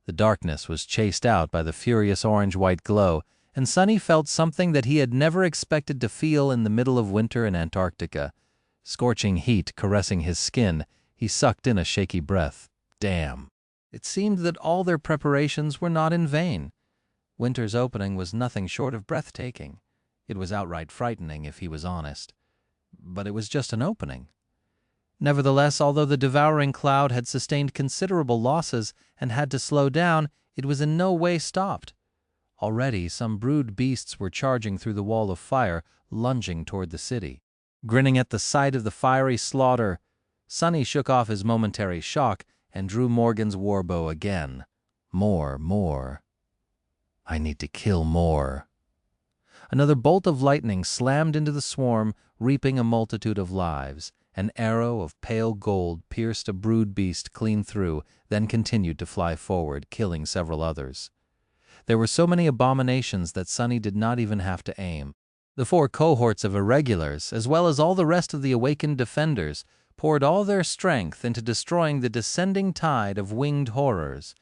The darkness was chased out by the furious orange-white glow, and Sunny felt something that he had never expected to feel in the middle of winter in Antarctica. Scorching heat caressing his skin, he sucked in a shaky breath. Damn! It seemed that all their preparations were not in vain. Winter's opening was nothing short of breathtaking. It was outright frightening, if he was honest. But it was just an opening. Nevertheless, although the devouring cloud had sustained considerable losses and had to slow down, it was in no way stopped. Already some brood beasts were charging through the wall of fire, lunging toward the city. Grinning at the sight of the fiery slaughter, Sunny shook off his momentary shock and drew Morgan's warbow again. More. I need to kill more. Another bolt of lightning slammed into the swarm, reaping a multitude of lives. An arrow of pale gold pierced a brood beast clean through, then continued to fly forward, killing several others. There were so many abominations that Sunny did not even have to aim. The 4 cohorts of irregulars, as well as all the rest of the awakened defenders, poured all their strength into destroying the descending tide of winged horrors.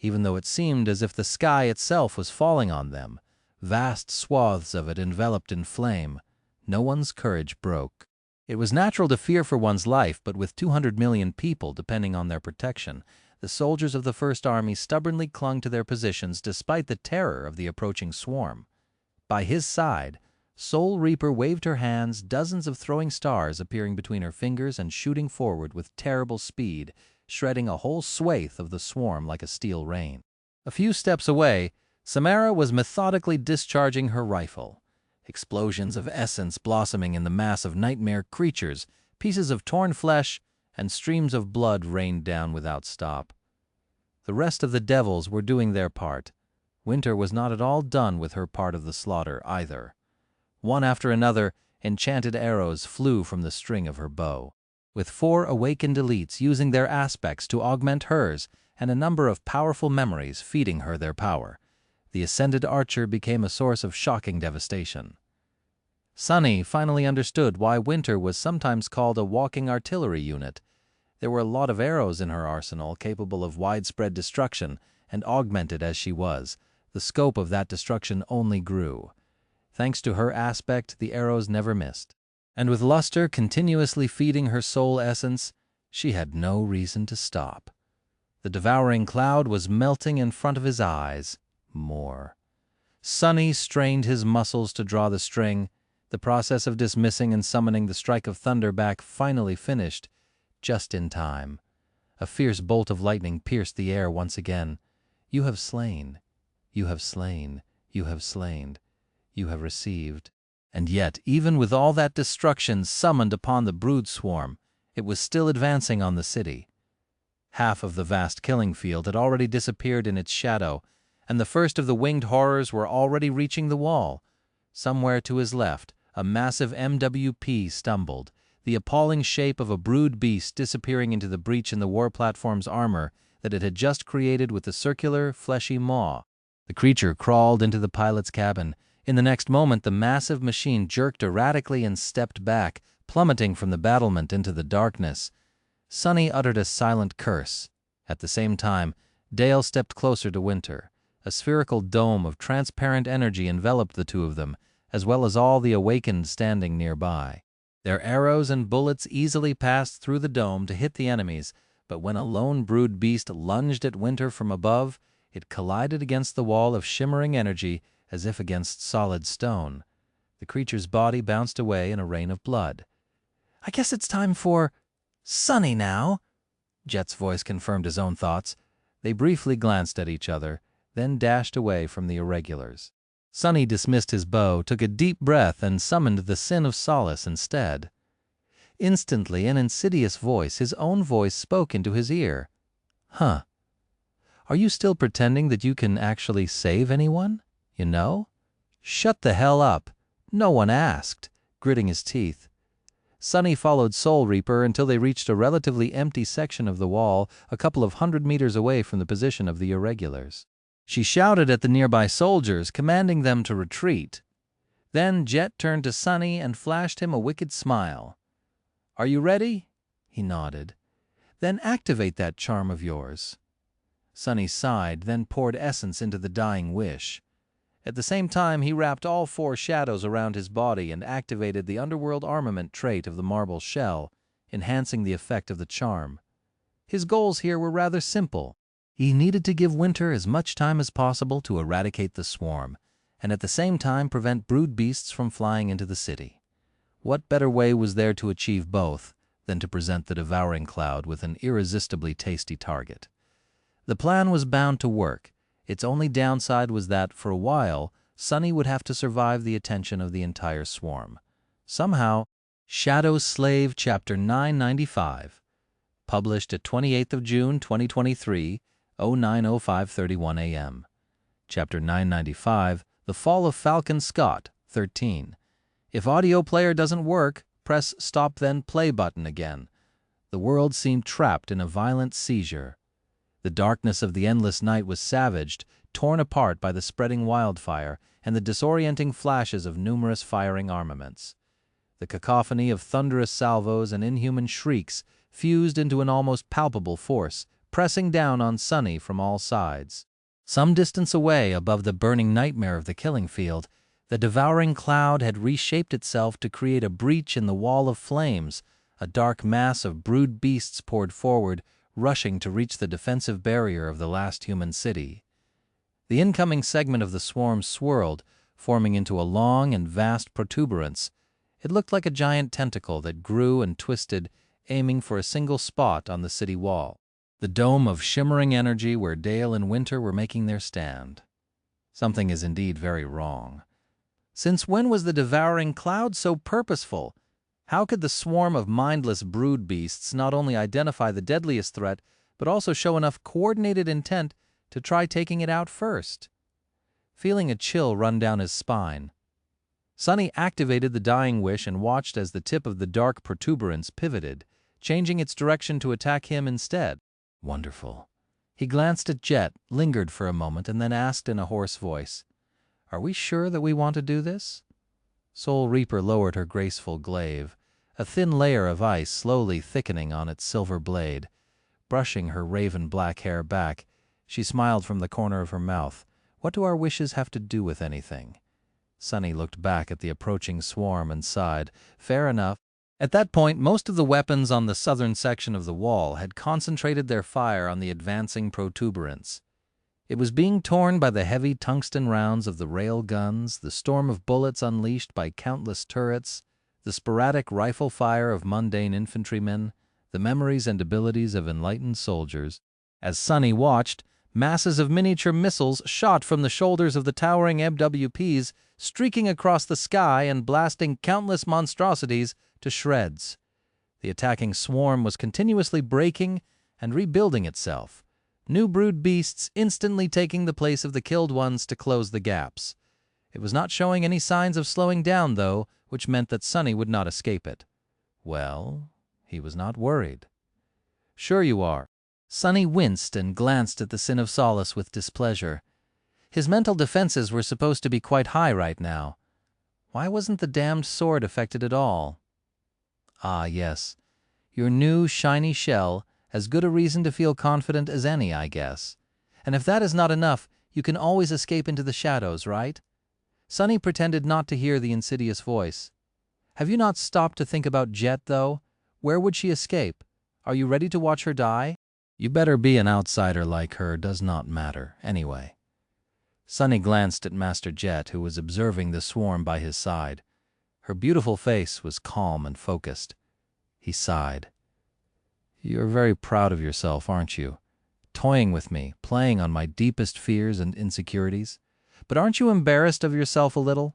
Even though it seemed as if the sky itself was falling on them, vast swaths of it enveloped in flame, no one's courage broke. It was natural to fear for one's life, but with 200 million people depending on their protection, the soldiers of the First Army stubbornly clung to their positions despite the terror of the approaching swarm. By his side, Soul Reaper waved her hands, dozens of throwing stars appearing between her fingers and shooting forward with terrible speed, shredding a whole swathe of the swarm like a steel rain. A few steps away, Samara was methodically discharging her rifle. Explosions of essence blossoming in the mass of nightmare creatures, pieces of torn flesh, and streams of blood rained down without stop. The rest of the devils were doing their part. Winter was not at all done with her part of the slaughter either. One after another, enchanted arrows flew from the string of her bow. With 4 awakened elites using their aspects to augment hers, and a number of powerful memories feeding her their power, the ascended archer became a source of shocking devastation. Sunny finally understood why Winter was sometimes called a walking artillery unit. There were a lot of arrows in her arsenal capable of widespread destruction, and augmented as she was, the scope of that destruction only grew. Thanks to her aspect, the arrows never missed. And with luster continuously feeding her soul essence, she had no reason to stop. The devouring cloud was melting in front of his eyes. More. Sunny strained his muscles to draw the string. The process of dismissing and summoning the strike of thunder back finally finished, just in time. A fierce bolt of lightning pierced the air once again. You have slain. You have slain. You have slain. You have received. And yet, even with all that destruction summoned upon the brood swarm, it was still advancing on the city. Half of the vast killing field had already disappeared in its shadow, and the first of the winged horrors were already reaching the wall. Somewhere to his left, a massive MWP stumbled, the appalling shape of a brood beast disappearing into the breach in the war platform's armor that it had just created with the circular, fleshy maw. The creature crawled into the pilot's cabin. In the next moment, the massive machine jerked erratically and stepped back, plummeting from the battlement into the darkness. Sunny uttered a silent curse. At the same time, Dale stepped closer to Winter. A spherical dome of transparent energy enveloped the two of them, as well as all the awakened standing nearby. Their arrows and bullets easily passed through the dome to hit the enemies, but when a lone brood beast lunged at Winter from above, it collided against the wall of shimmering energy as if against solid stone. The creature's body bounced away in a rain of blood. "I guess it's time for Sunny now," Jet's voice confirmed his own thoughts. They briefly glanced at each other, then dashed away from the irregulars. Sunny dismissed his bow, took a deep breath, and summoned the sin of solace instead. Instantly, an insidious voice, his own voice, spoke into his ear. "Huh. Are you still pretending that you can actually save anyone? You know? Shut the hell up. No one asked," gritting his teeth. Sunny followed Soul Reaper until they reached a relatively empty section of the wall a couple of 100 meters away from the position of the irregulars. She shouted at the nearby soldiers, commanding them to retreat. Then Jet turned to Sunny and flashed him a wicked smile. "Are you ready?" He nodded. "Then activate that charm of yours." Sunny sighed, then poured essence into the dying wish. At the same time, he wrapped all 4 shadows around his body and activated the underworld armament trait of the marble shell, enhancing the effect of the charm. His goals here were rather simple. He needed to give Winter as much time as possible to eradicate the swarm, and at the same time prevent brood beasts from flying into the city. What better way was there to achieve both than to present the devouring cloud with an irresistibly tasty target? The plan was bound to work. Its only downside was that, for a while, Sunny would have to survive the attention of the entire swarm. Somehow, Shadow's Slave Chapter 995, published at 28th of June 2023, 09:05:31 a.m. Chapter 995, The Fall of Falcon Scott, 13. If audio player doesn't work, press Stop Then Play button again. The world seemed trapped in a violent seizure. The darkness of the endless night was savaged, torn apart by the spreading wildfire and the disorienting flashes of numerous firing armaments. The cacophony of thunderous salvos and inhuman shrieks fused into an almost palpable force, pressing down on Sunny from all sides. Some distance away, above the burning nightmare of the killing field, the devouring cloud had reshaped itself to create a breach in the wall of flames. A dark mass of brood beasts poured forward, rushing to reach the defensive barrier of the last human city. The incoming segment of the swarm swirled, forming into a long and vast protuberance. It looked like a giant tentacle that grew and twisted, aiming for a single spot on the city wall, the dome of shimmering energy where Dale and Winter were making their stand. Something is indeed very wrong. Since when was the devouring cloud so purposeful? How could the swarm of mindless brood beasts not only identify the deadliest threat, but also show enough coordinated intent to try taking it out first? Feeling a chill run down his spine, Sunny activated the dying wish and watched as the tip of the dark protuberance pivoted, changing its direction to attack him instead. Wonderful. He glanced at Jet, lingered for a moment, and then asked in a hoarse voice, "Are we sure that we want to do this?" Soul Reaper lowered her graceful glaive, a thin layer of ice slowly thickening on its silver blade. Brushing her raven black hair back, she smiled from the corner of her mouth. "What do our wishes have to do with anything?" Sunny looked back at the approaching swarm and sighed. Fair enough. At that point, most of the weapons on the southern section of the wall had concentrated their fire on the advancing protuberance. It was being torn by the heavy tungsten rounds of the rail guns, the storm of bullets unleashed by countless turrets, the sporadic rifle fire of mundane infantrymen, the memories and abilities of enlightened soldiers. As Sunny watched, masses of miniature missiles shot from the shoulders of the towering MWPs, streaking across the sky and blasting countless monstrosities to shreds. The attacking swarm was continuously breaking and rebuilding itself, new brood beasts instantly taking the place of the killed ones to close the gaps. It was not showing any signs of slowing down, though, which meant that Sunny would not escape it. Well, he was not worried. "Sure you are." Sunny winced and glanced at the Sin of Solace with displeasure. His mental defenses were supposed to be quite high right now. Why wasn't the damned sword affected at all? Ah, yes. Your new, shiny shell, as good a reason to feel confident as any, I guess. And if that is not enough, you can always escape into the shadows, right? Sunny pretended not to hear the insidious voice. Have you not stopped to think about Jet, though? Where would she escape? Are you ready to watch her die? You better be. An outsider like her does not matter, anyway. Sunny glanced at Master Jet, who was observing the swarm by his side. Her beautiful face was calm and focused. He sighed. You're very proud of yourself, aren't you? Toying with me, playing on my deepest fears and insecurities. But aren't you embarrassed of yourself a little?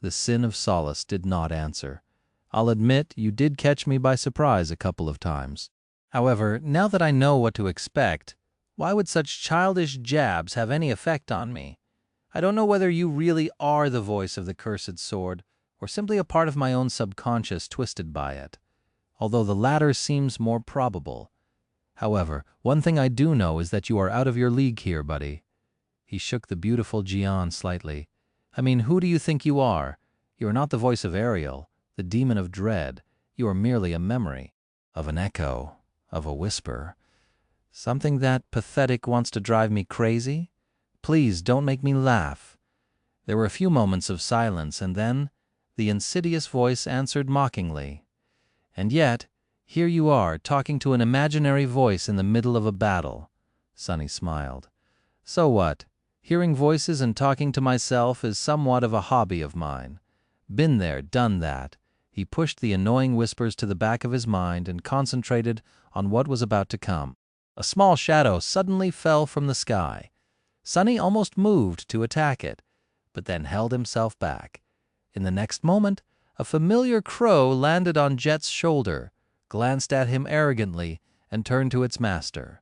The sin of solace did not answer. I'll admit you did catch me by surprise a couple of times. However, now that I know what to expect, why would such childish jabs have any effect on me? I don't know whether you really are the voice of the cursed sword, or simply a part of my own subconscious twisted by it, although the latter seems more probable. However, one thing I do know is that you are out of your league here, buddy. He shook the beautiful Gian slightly. I mean, who do you think you are? You are not the voice of Ariel, the demon of dread. You are merely a memory of an echo, of a whisper. Something that pathetic wants to drive me crazy? Please don't make me laugh. There were a few moments of silence, and then the insidious voice answered mockingly. And yet, here you are, talking to an imaginary voice in the middle of a battle. Sunny smiled. So what? Hearing voices and talking to myself is somewhat of a hobby of mine. Been there, done that. He pushed the annoying whispers to the back of his mind and concentrated on what was about to come. A small shadow suddenly fell from the sky. Sunny almost moved to attack it, but then held himself back. In the next moment, a familiar crow landed on Jet's shoulder, glanced at him arrogantly, and turned to its master.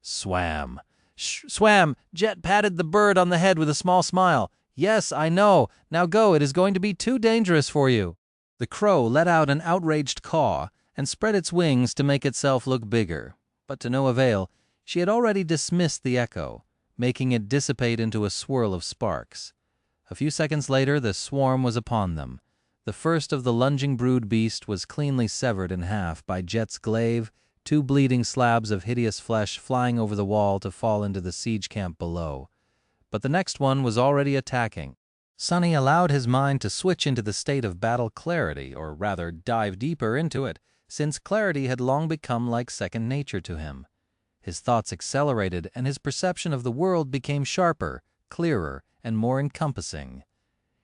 Swam. Swam! Jet patted the bird on the head with a small smile. Yes, I know. Now go. It is going to be too dangerous for you. The crow let out an outraged caw and spread its wings to make itself look bigger. But to no avail. She had already dismissed the echo, making it dissipate into a swirl of sparks. A few seconds later, the swarm was upon them. The first of the lunging brood beast was cleanly severed in half by Jet's glaive, two bleeding slabs of hideous flesh flying over the wall to fall into the siege camp below. But the next one was already attacking. Sunny allowed his mind to switch into the state of battle clarity, or rather dive deeper into it, since clarity had long become like second nature to him. His thoughts accelerated, and his perception of the world became sharper, clearer, and more encompassing.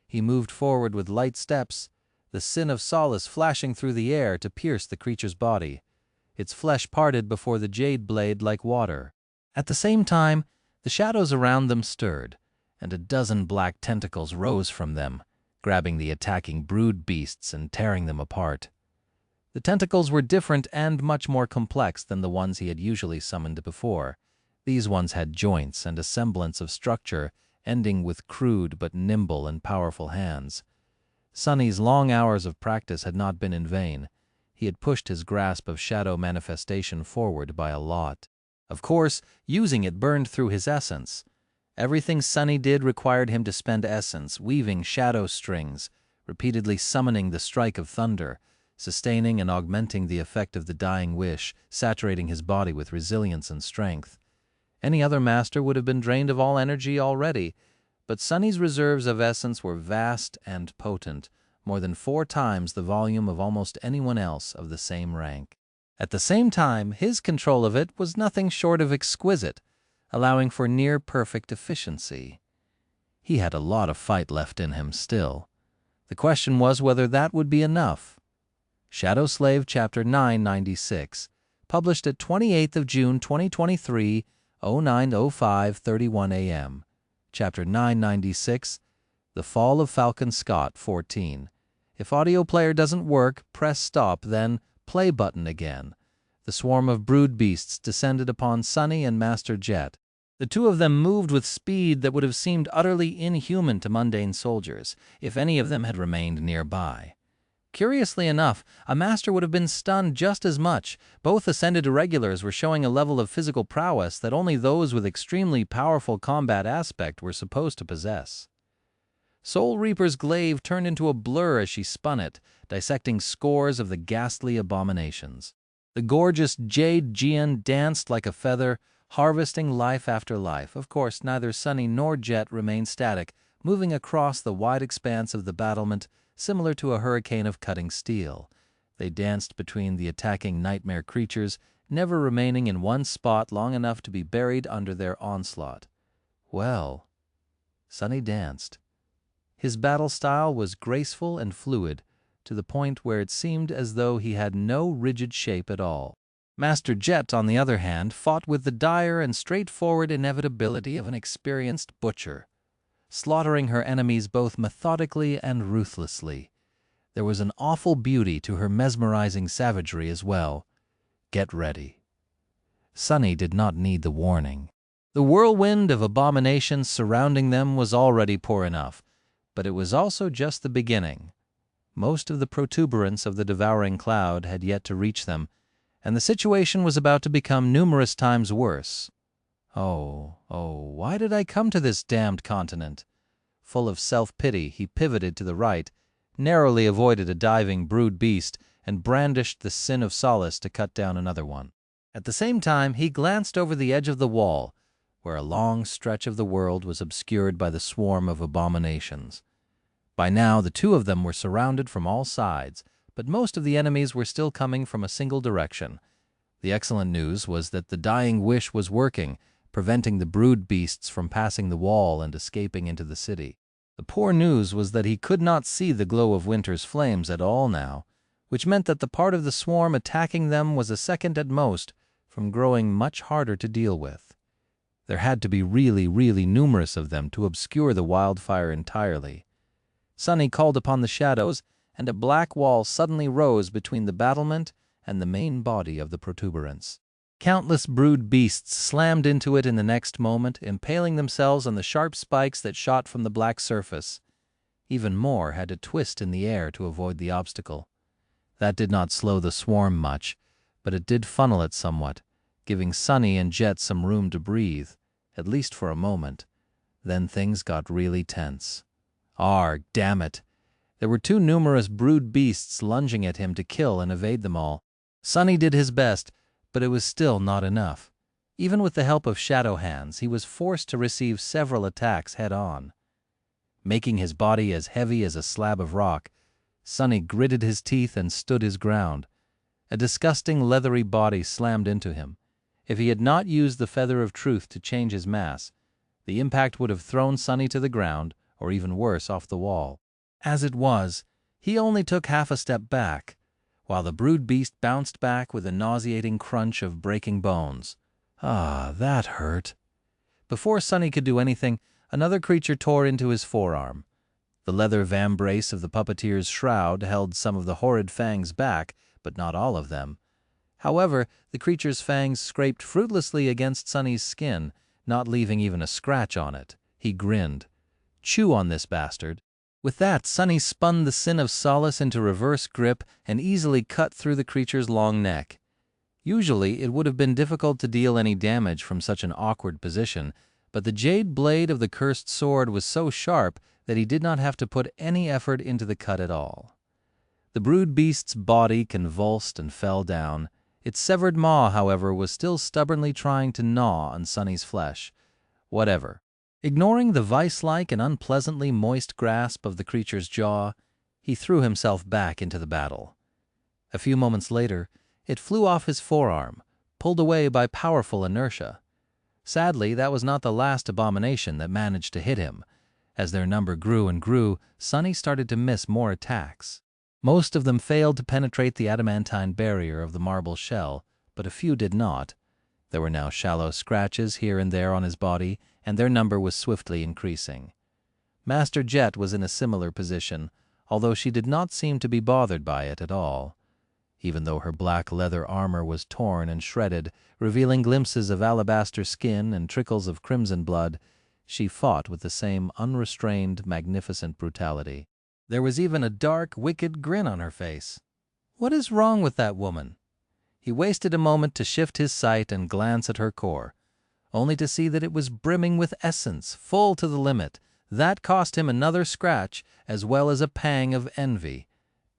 He moved forward with light steps, the sin of solace flashing through the air to pierce the creature's body. Its flesh parted before the jade blade like water. At the same time, the shadows around them stirred, and a dozen black tentacles rose from them, grabbing the attacking brood beasts and tearing them apart. The tentacles were different and much more complex than the ones he had usually summoned before. These ones had joints and a semblance of structure, ending with crude but nimble and powerful hands. Sunny's long hours of practice had not been in vain. He had pushed his grasp of shadow manifestation forward by a lot. Of course, using it burned through his essence. Everything Sunny did required him to spend essence, weaving shadow strings, repeatedly summoning the strike of thunder, sustaining and augmenting the effect of the dying wish, saturating his body with resilience and strength. Any other master would have been drained of all energy already, but Sunny's reserves of essence were vast and potent, more than 4 times the volume of almost anyone else of the same rank. At the same time, his control of it was nothing short of exquisite, allowing for near-perfect efficiency. He had a lot of fight left in him still. The question was whether that would be enough. Shadow Slave Chapter 996, published at 28th of June 2023, 09:05:31 a.m. Chapter 996, The Fall of Falcon Scott 14. If audio player doesn't work, press stop, then play button again. The swarm of brood beasts descended upon Sunny and Master Jet. The two of them moved with speed that would have seemed utterly inhuman to mundane soldiers, if any of them had remained nearby. Curiously enough, a master would have been stunned just as much. Both ascended irregulars were showing a level of physical prowess that only those with extremely powerful combat aspect were supposed to possess. Soul Reaper's glaive turned into a blur as she spun it, dissecting scores of the ghastly abominations. The gorgeous Jade Gian danced like a feather, harvesting life after life. Of course, neither Sunny nor Jet remained static, moving across the wide expanse of the battlement similar to a hurricane of cutting steel. They danced between the attacking nightmare creatures, never remaining in one spot long enough to be buried under their onslaught. Well, Sonny danced. His battle style was graceful and fluid, to the point where it seemed as though he had no rigid shape at all. Master Jet, on the other hand, fought with the dire and straightforward inevitability of an experienced butcher, slaughtering her enemies both methodically and ruthlessly. There was an awful beauty to her mesmerizing savagery as well. Get ready. Sonny did not need the warning. The whirlwind of abominations surrounding them was already poor enough, but it was also just the beginning. Most of the protuberance of the devouring cloud had yet to reach them, and the situation was about to become numerous times worse. Oh, why did I come to this damned continent? Full of self-pity, he pivoted to the right, narrowly avoided a diving brood beast, and brandished the sin of solace to cut down another one. At the same time, he glanced over the edge of the wall, where a long stretch of the world was obscured by the swarm of abominations. By now, the two of them were surrounded from all sides, but most of the enemies were still coming from a single direction. The excellent news was that the dying wish was working, preventing the brood beasts from passing the wall and escaping into the city. The poor news was that he could not see the glow of winter's flames at all now, which meant that the part of the swarm attacking them was a second at most from growing much harder to deal with. There had to be really, really numerous of them to obscure the wildfire entirely. Sonny called upon the shadows, and a black wall suddenly rose between the battlement and the main body of the protuberance. Countless brood beasts slammed into it in the next moment, impaling themselves on the sharp spikes that shot from the black surface. Even more had to twist in the air to avoid the obstacle. That did not slow the swarm much, but it did funnel it somewhat, giving Sonny and Jet some room to breathe, at least for a moment. Then things got really tense. Arg, damn it! There were too numerous brood beasts lunging at him to kill and evade them all. Sonny did his best, but it was still not enough. Even with the help of shadow hands, he was forced to receive several attacks head-on. Making his body as heavy as a slab of rock, Sonny gritted his teeth and stood his ground. A disgusting leathery body slammed into him. If he had not used the feather of truth to change his mass, the impact would have thrown Sonny to the ground, or even worse, off the wall. As it was, he only took half a step back, while the brood beast bounced back with a nauseating crunch of breaking bones. Ah, that hurt. Before Sonny could do anything, another creature tore into his forearm. The leather vambrace of the puppeteer's shroud held some of the horrid fangs back, but not all of them. However, the creature's fangs scraped fruitlessly against Sonny's skin, not leaving even a scratch on it. He grinned. Chew on this bastard. With that, Sonny spun the sin of solace into reverse grip and easily cut through the creature's long neck. Usually, it would have been difficult to deal any damage from such an awkward position, but the jade blade of the cursed sword was so sharp that he did not have to put any effort into the cut at all. The brood beast's body convulsed and fell down. Its severed maw, however, was still stubbornly trying to gnaw on Sonny's flesh. Whatever. Ignoring the vice-like and unpleasantly moist grasp of the creature's jaw, he threw himself back into the battle. A few moments later, it flew off his forearm, pulled away by powerful inertia. Sadly, that was not the last abomination that managed to hit him. As their number grew and grew, Sonny started to miss more attacks. Most of them failed to penetrate the adamantine barrier of the marble shell, but a few did not. There were now shallow scratches here and there on his body, and their number was swiftly increasing. Master Jet was in a similar position, although she did not seem to be bothered by it at all. Even though her black leather armor was torn and shredded, revealing glimpses of alabaster skin and trickles of crimson blood, she fought with the same unrestrained, magnificent brutality. There was even a dark, wicked grin on her face. What is wrong with that woman? He wasted a moment to shift his sight and glance at her core, only to see that it was brimming with essence, full to the limit. That cost him another scratch, as well as a pang of envy.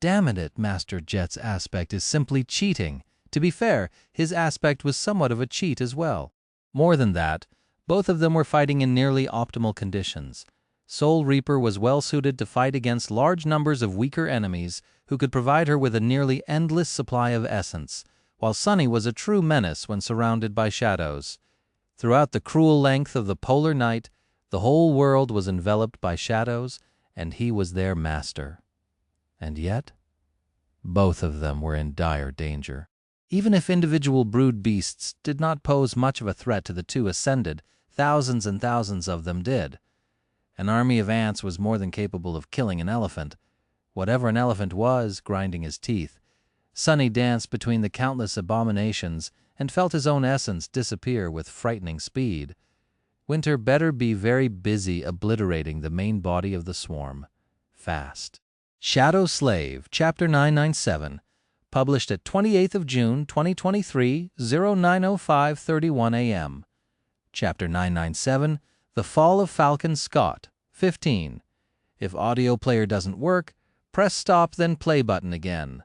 Damn it, Master Jet's aspect is simply cheating. To be fair, his aspect was somewhat of a cheat as well. More than that, both of them were fighting in nearly optimal conditions. Soul Reaper was well suited to fight against large numbers of weaker enemies who could provide her with a nearly endless supply of essence, while Sunny was a true menace when surrounded by shadows. Throughout the cruel length of the polar night, the whole world was enveloped by shadows, and he was their master. And yet, both of them were in dire danger. Even if individual brood beasts did not pose much of a threat to the two ascended, thousands and thousands of them did. An army of ants was more than capable of killing an elephant. Whatever an elephant was, grinding his teeth. Sunny danced between the countless abominations and felt his own essence disappear with frightening speed. Winter better be very busy obliterating the main body of the swarm. Fast. Shadow Slave, Chapter 997, published at 28th of June, 2023, 09:05:31 a.m. Chapter 997, The Fall of Falcon Scott, 15. If audio player doesn't work, press stop then play button again.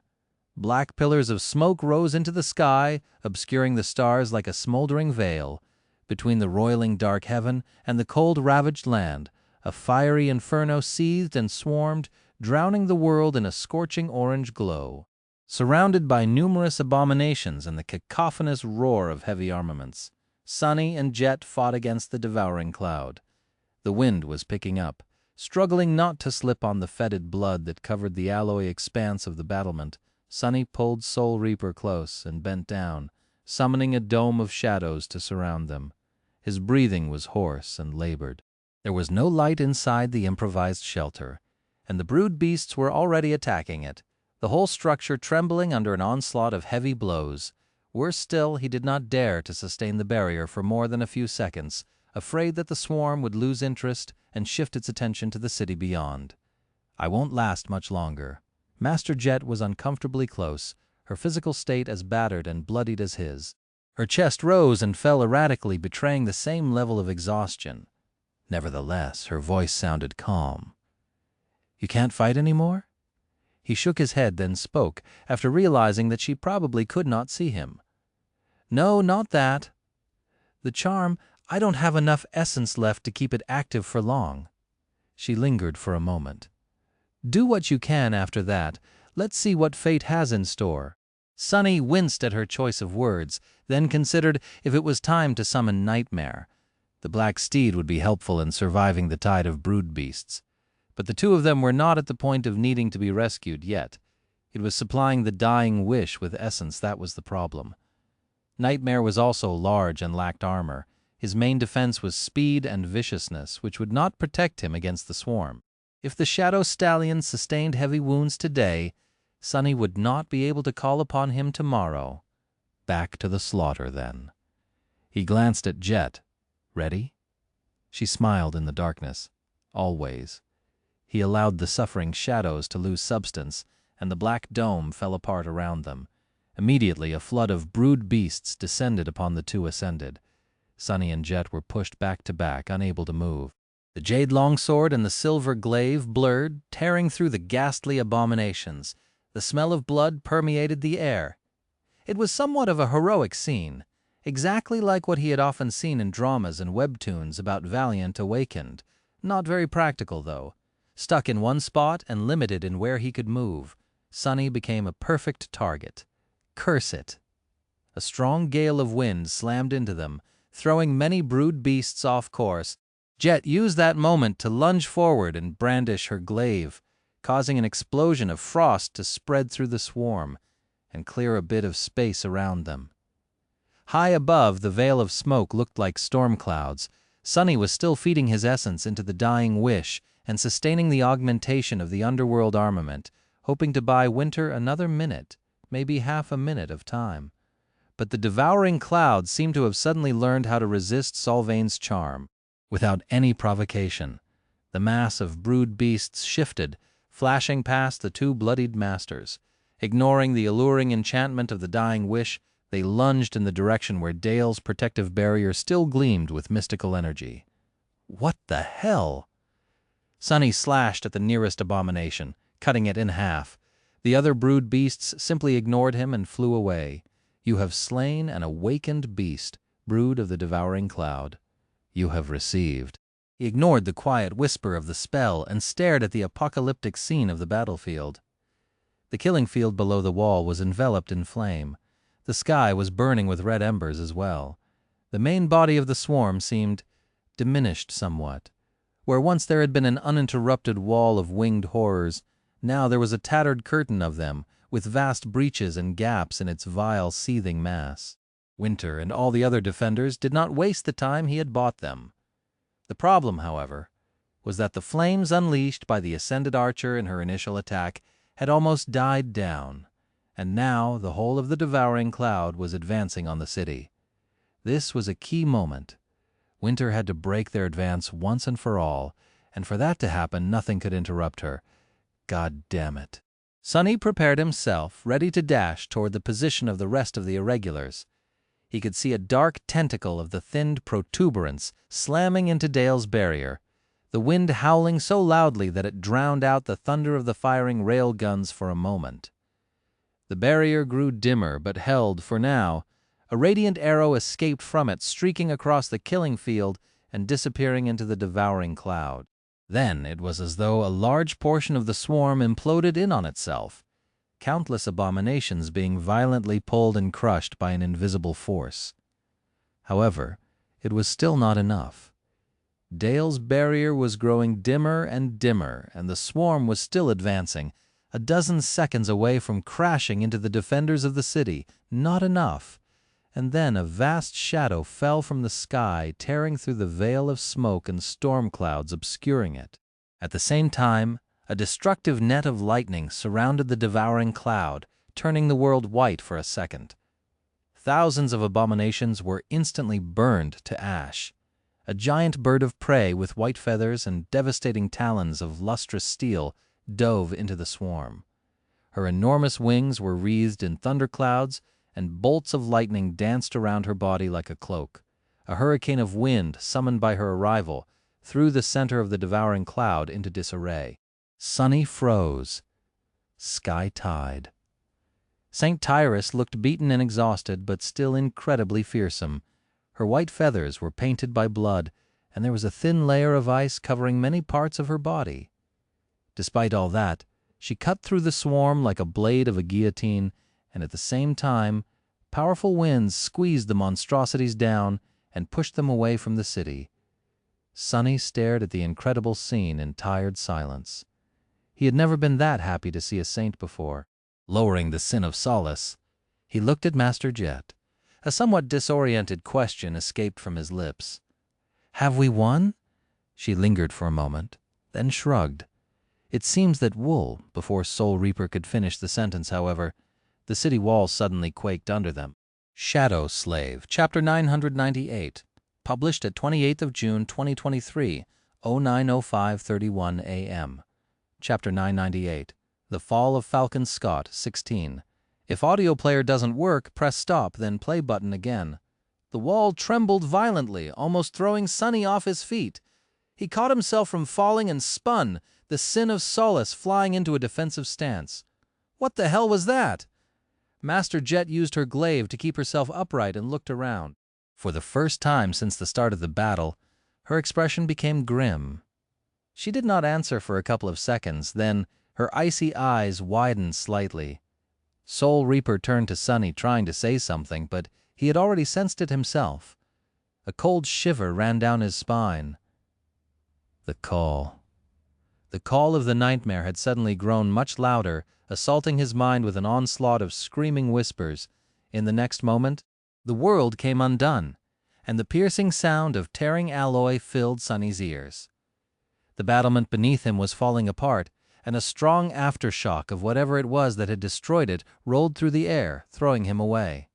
Black pillars of smoke rose into the sky, obscuring the stars like a smoldering veil. Between the roiling dark heaven and the cold ravaged land, a fiery inferno seethed and swarmed, drowning the world in a scorching orange glow. Surrounded by numerous abominations and the cacophonous roar of heavy armaments, Sunny and Jet fought against the devouring cloud. The wind was picking up, struggling not to slip on the fetid blood that covered the alloy expanse of the battlement. Sunny pulled Soul Reaper close and bent down, summoning a dome of shadows to surround them. His breathing was hoarse and labored. There was no light inside the improvised shelter, and the brood beasts were already attacking it, the whole structure trembling under an onslaught of heavy blows. Worse still, he did not dare to sustain the barrier for more than a few seconds, afraid that the swarm would lose interest and shift its attention to the city beyond. I won't last much longer. Master Jet was uncomfortably close, her physical state as battered and bloodied as his. Her chest rose and fell erratically, betraying the same level of exhaustion. Nevertheless, her voice sounded calm. "You can't fight anymore?" He shook his head, then spoke, after realizing that she probably could not see him. "No, not that. The charm, I don't have enough essence left to keep it active for long." She lingered for a moment. "Do what you can after that. Let's see what fate has in store." Sunny winced at her choice of words, then considered if it was time to summon Nightmare. The black steed would be helpful in surviving the tide of brood beasts. But the two of them were not at the point of needing to be rescued yet. It was supplying the dying wish with essence that was the problem. Nightmare was also large and lacked armor. His main defense was speed and viciousness, which would not protect him against the swarm. If the Shadow Stallion sustained heavy wounds today, Sunny would not be able to call upon him tomorrow. Back to the slaughter, then. He glanced at Jet. "Ready?" She smiled in the darkness. "Always." He allowed the suffering shadows to lose substance, and the black dome fell apart around them. Immediately, a flood of brood beasts descended upon the two ascended. Sunny and Jet were pushed back to back, unable to move. The jade longsword and the silver glaive blurred, tearing through the ghastly abominations. The smell of blood permeated the air. It was somewhat of a heroic scene, exactly like what he had often seen in dramas and webtoons about Valiant Awakened. Not very practical, though. Stuck in one spot and limited in where he could move, Sunny became a perfect target. Curse it! A strong gale of wind slammed into them, throwing many brood beasts off course. Jet used that moment to lunge forward and brandish her glaive, causing an explosion of frost to spread through the swarm and clear a bit of space around them. High above, the veil of smoke looked like storm clouds. Sunny was still feeding his essence into the dying wish and sustaining the augmentation of the underworld armament, hoping to buy Winter another minute, maybe half a minute of time. But the devouring cloud seemed to have suddenly learned how to resist Solvain's charm. Without any provocation, the mass of brood beasts shifted, flashing past the two bloodied masters. Ignoring the alluring enchantment of the dying wish, they lunged in the direction where Dale's protective barrier still gleamed with mystical energy. What the hell? Sunny slashed at the nearest abomination, cutting it in half. The other brood beasts simply ignored him and flew away. "You have slain an awakened beast, brood of the devouring cloud. You have received." He ignored the quiet whisper of the spell and stared at the apocalyptic scene of the battlefield. The killing field below the wall was enveloped in flame. The sky was burning with red embers as well. The main body of the swarm seemed diminished somewhat. Where once there had been an uninterrupted wall of winged horrors, now there was a tattered curtain of them, with vast breaches and gaps in its vile, seething mass. Winter and all the other defenders did not waste the time he had bought them. The problem, however, was that the flames unleashed by the ascended archer in her initial attack had almost died down, and now the whole of the devouring cloud was advancing on the city. This was a key moment. Winter had to break their advance once and for all, and for that to happen, nothing could interrupt her. God damn it. Sonny prepared himself, ready to dash toward the position of the rest of the irregulars. He could see a dark tentacle of the thinned protuberance slamming into Dale's barrier, the wind howling so loudly that it drowned out the thunder of the firing rail guns for a moment. The barrier grew dimmer but held for now. A radiant arrow escaped from it, streaking across the killing field and disappearing into the devouring cloud. Then it was as though a large portion of the swarm imploded in on itself, countless abominations being violently pulled and crushed by an invisible force. However, it was still not enough. Dale's barrier was growing dimmer and dimmer, and the swarm was still advancing, a dozen seconds away from crashing into the defenders of the city. Not enough. And then a vast shadow fell from the sky, tearing through the veil of smoke and storm clouds obscuring it. At the same time, a destructive net of lightning surrounded the devouring cloud, turning the world white for a second. Thousands of abominations were instantly burned to ash. A giant bird of prey with white feathers and devastating talons of lustrous steel dove into the swarm. Her enormous wings were wreathed in thunderclouds, and bolts of lightning danced around her body like a cloak. A hurricane of wind, summoned by her arrival, threw the center of the devouring cloud into disarray. Sonny froze. Sky tied. St. Tyrus looked beaten and exhausted, but still incredibly fearsome. Her white feathers were painted by blood, and there was a thin layer of ice covering many parts of her body. Despite all that, she cut through the swarm like a blade of a guillotine, and at the same time, powerful winds squeezed the monstrosities down and pushed them away from the city. Sonny stared at the incredible scene in tired silence. He had never been that happy to see a saint before. Lowering the sin of solace, he looked at Master Jet. A somewhat disoriented question escaped from his lips. "Have we won?" She lingered for a moment, then shrugged. It seems that wool, before Soul Reaper could finish the sentence, however, the city walls suddenly quaked under them. Shadow Slave, Chapter 998, published at 28th of June 2023, 09:05:31 a.m. Chapter 998, The Fall of Falcon Scott, 16. If audio player doesn't work, press stop, then play button again. The wall trembled violently, almost throwing Sonny off his feet. He caught himself from falling and spun, the sin of solace flying into a defensive stance. What the hell was that? Master Jet used her glaive to keep herself upright and looked around. For the first time since the start of the battle, her expression became grim. She did not answer for a couple of seconds, then her icy eyes widened slightly. Soul Reaper turned to Sonny, trying to say something, but he had already sensed it himself. A cold shiver ran down his spine. The call. The call of the nightmare had suddenly grown much louder, assaulting his mind with an onslaught of screaming whispers. In the next moment, the world came undone, and the piercing sound of tearing alloy filled Sonny's ears. The battlement beneath him was falling apart, and a strong aftershock of whatever it was that had destroyed it rolled through the air, throwing him away.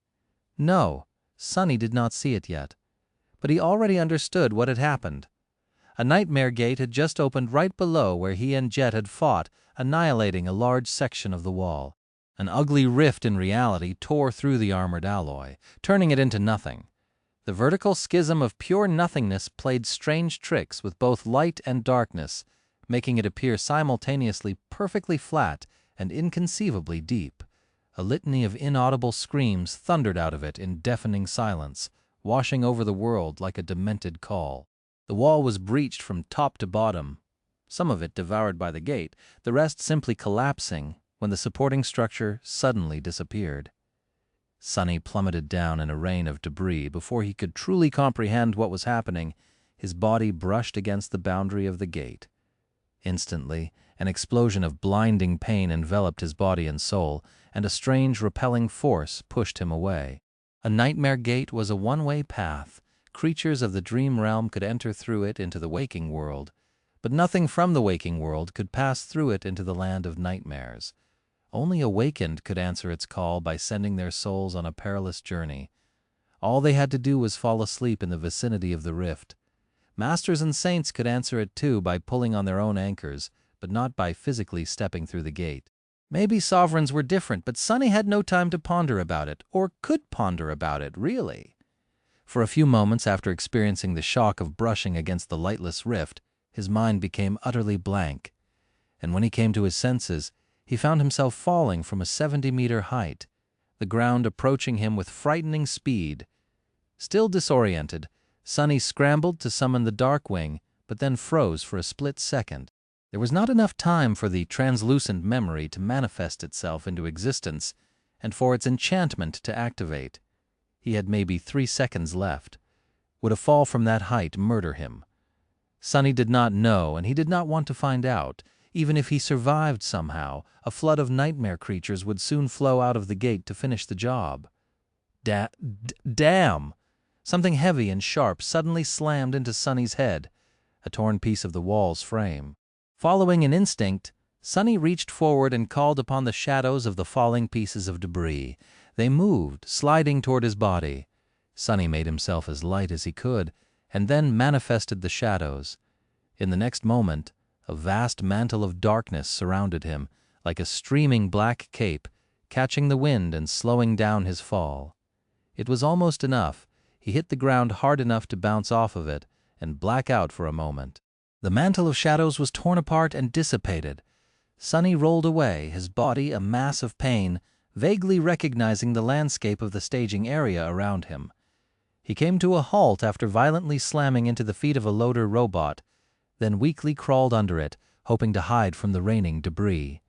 No, Sonny did not see it yet, but he already understood what had happened. A nightmare gate had just opened right below where he and Jet had fought, annihilating a large section of the wall. An ugly rift in reality tore through the armored alloy, turning it into nothing. The vertical schism of pure nothingness played strange tricks with both light and darkness, making it appear simultaneously perfectly flat and inconceivably deep. A litany of inaudible screams thundered out of it in deafening silence, washing over the world like a demented call. The wall was breached from top to bottom, some of it devoured by the gate, the rest simply collapsing when the supporting structure suddenly disappeared. Sonny plummeted down in a rain of debris. Before he could truly comprehend what was happening, his body brushed against the boundary of the gate. Instantly, an explosion of blinding pain enveloped his body and soul, and a strange, repelling force pushed him away. A nightmare gate was a one-way path. Creatures of the dream realm could enter through it into the waking world, but nothing from the waking world could pass through it into the land of nightmares. Only awakened could answer its call by sending their souls on a perilous journey. All they had to do was fall asleep in the vicinity of the rift. Masters and saints could answer it too by pulling on their own anchors, but not by physically stepping through the gate. Maybe sovereigns were different, but Sonny had no time to ponder about it, or could ponder about it, really. For a few moments after experiencing the shock of brushing against the lightless rift, his mind became utterly blank, and when he came to his senses, he found himself falling from a 70-meter height, the ground approaching him with frightening speed. Still disoriented, Sonny scrambled to summon the Darkwing, but then froze for a split second. There was not enough time for the translucent memory to manifest itself into existence and for its enchantment to activate. He had maybe 3 seconds left. Would a fall from that height murder him? Sonny did not know, and he did not want to find out. Even if he survived somehow, a flood of nightmare creatures would soon flow out of the gate to finish the job. Damn! Something heavy and sharp suddenly slammed into Sonny's head, a torn piece of the wall's frame. Following an instinct, Sonny reached forward and called upon the shadows of the falling pieces of debris. They moved, sliding toward his body. Sonny made himself as light as he could, and then manifested the shadows. In the next moment, a vast mantle of darkness surrounded him, like a streaming black cape, catching the wind and slowing down his fall. It was almost enough. He hit the ground hard enough to bounce off of it and black out for a moment. The mantle of shadows was torn apart and dissipated. Sonny rolled away, his body a mass of pain, vaguely recognizing the landscape of the staging area around him. He came to a halt after violently slamming into the feet of a loader robot, then weakly crawled under it, hoping to hide from the raining debris.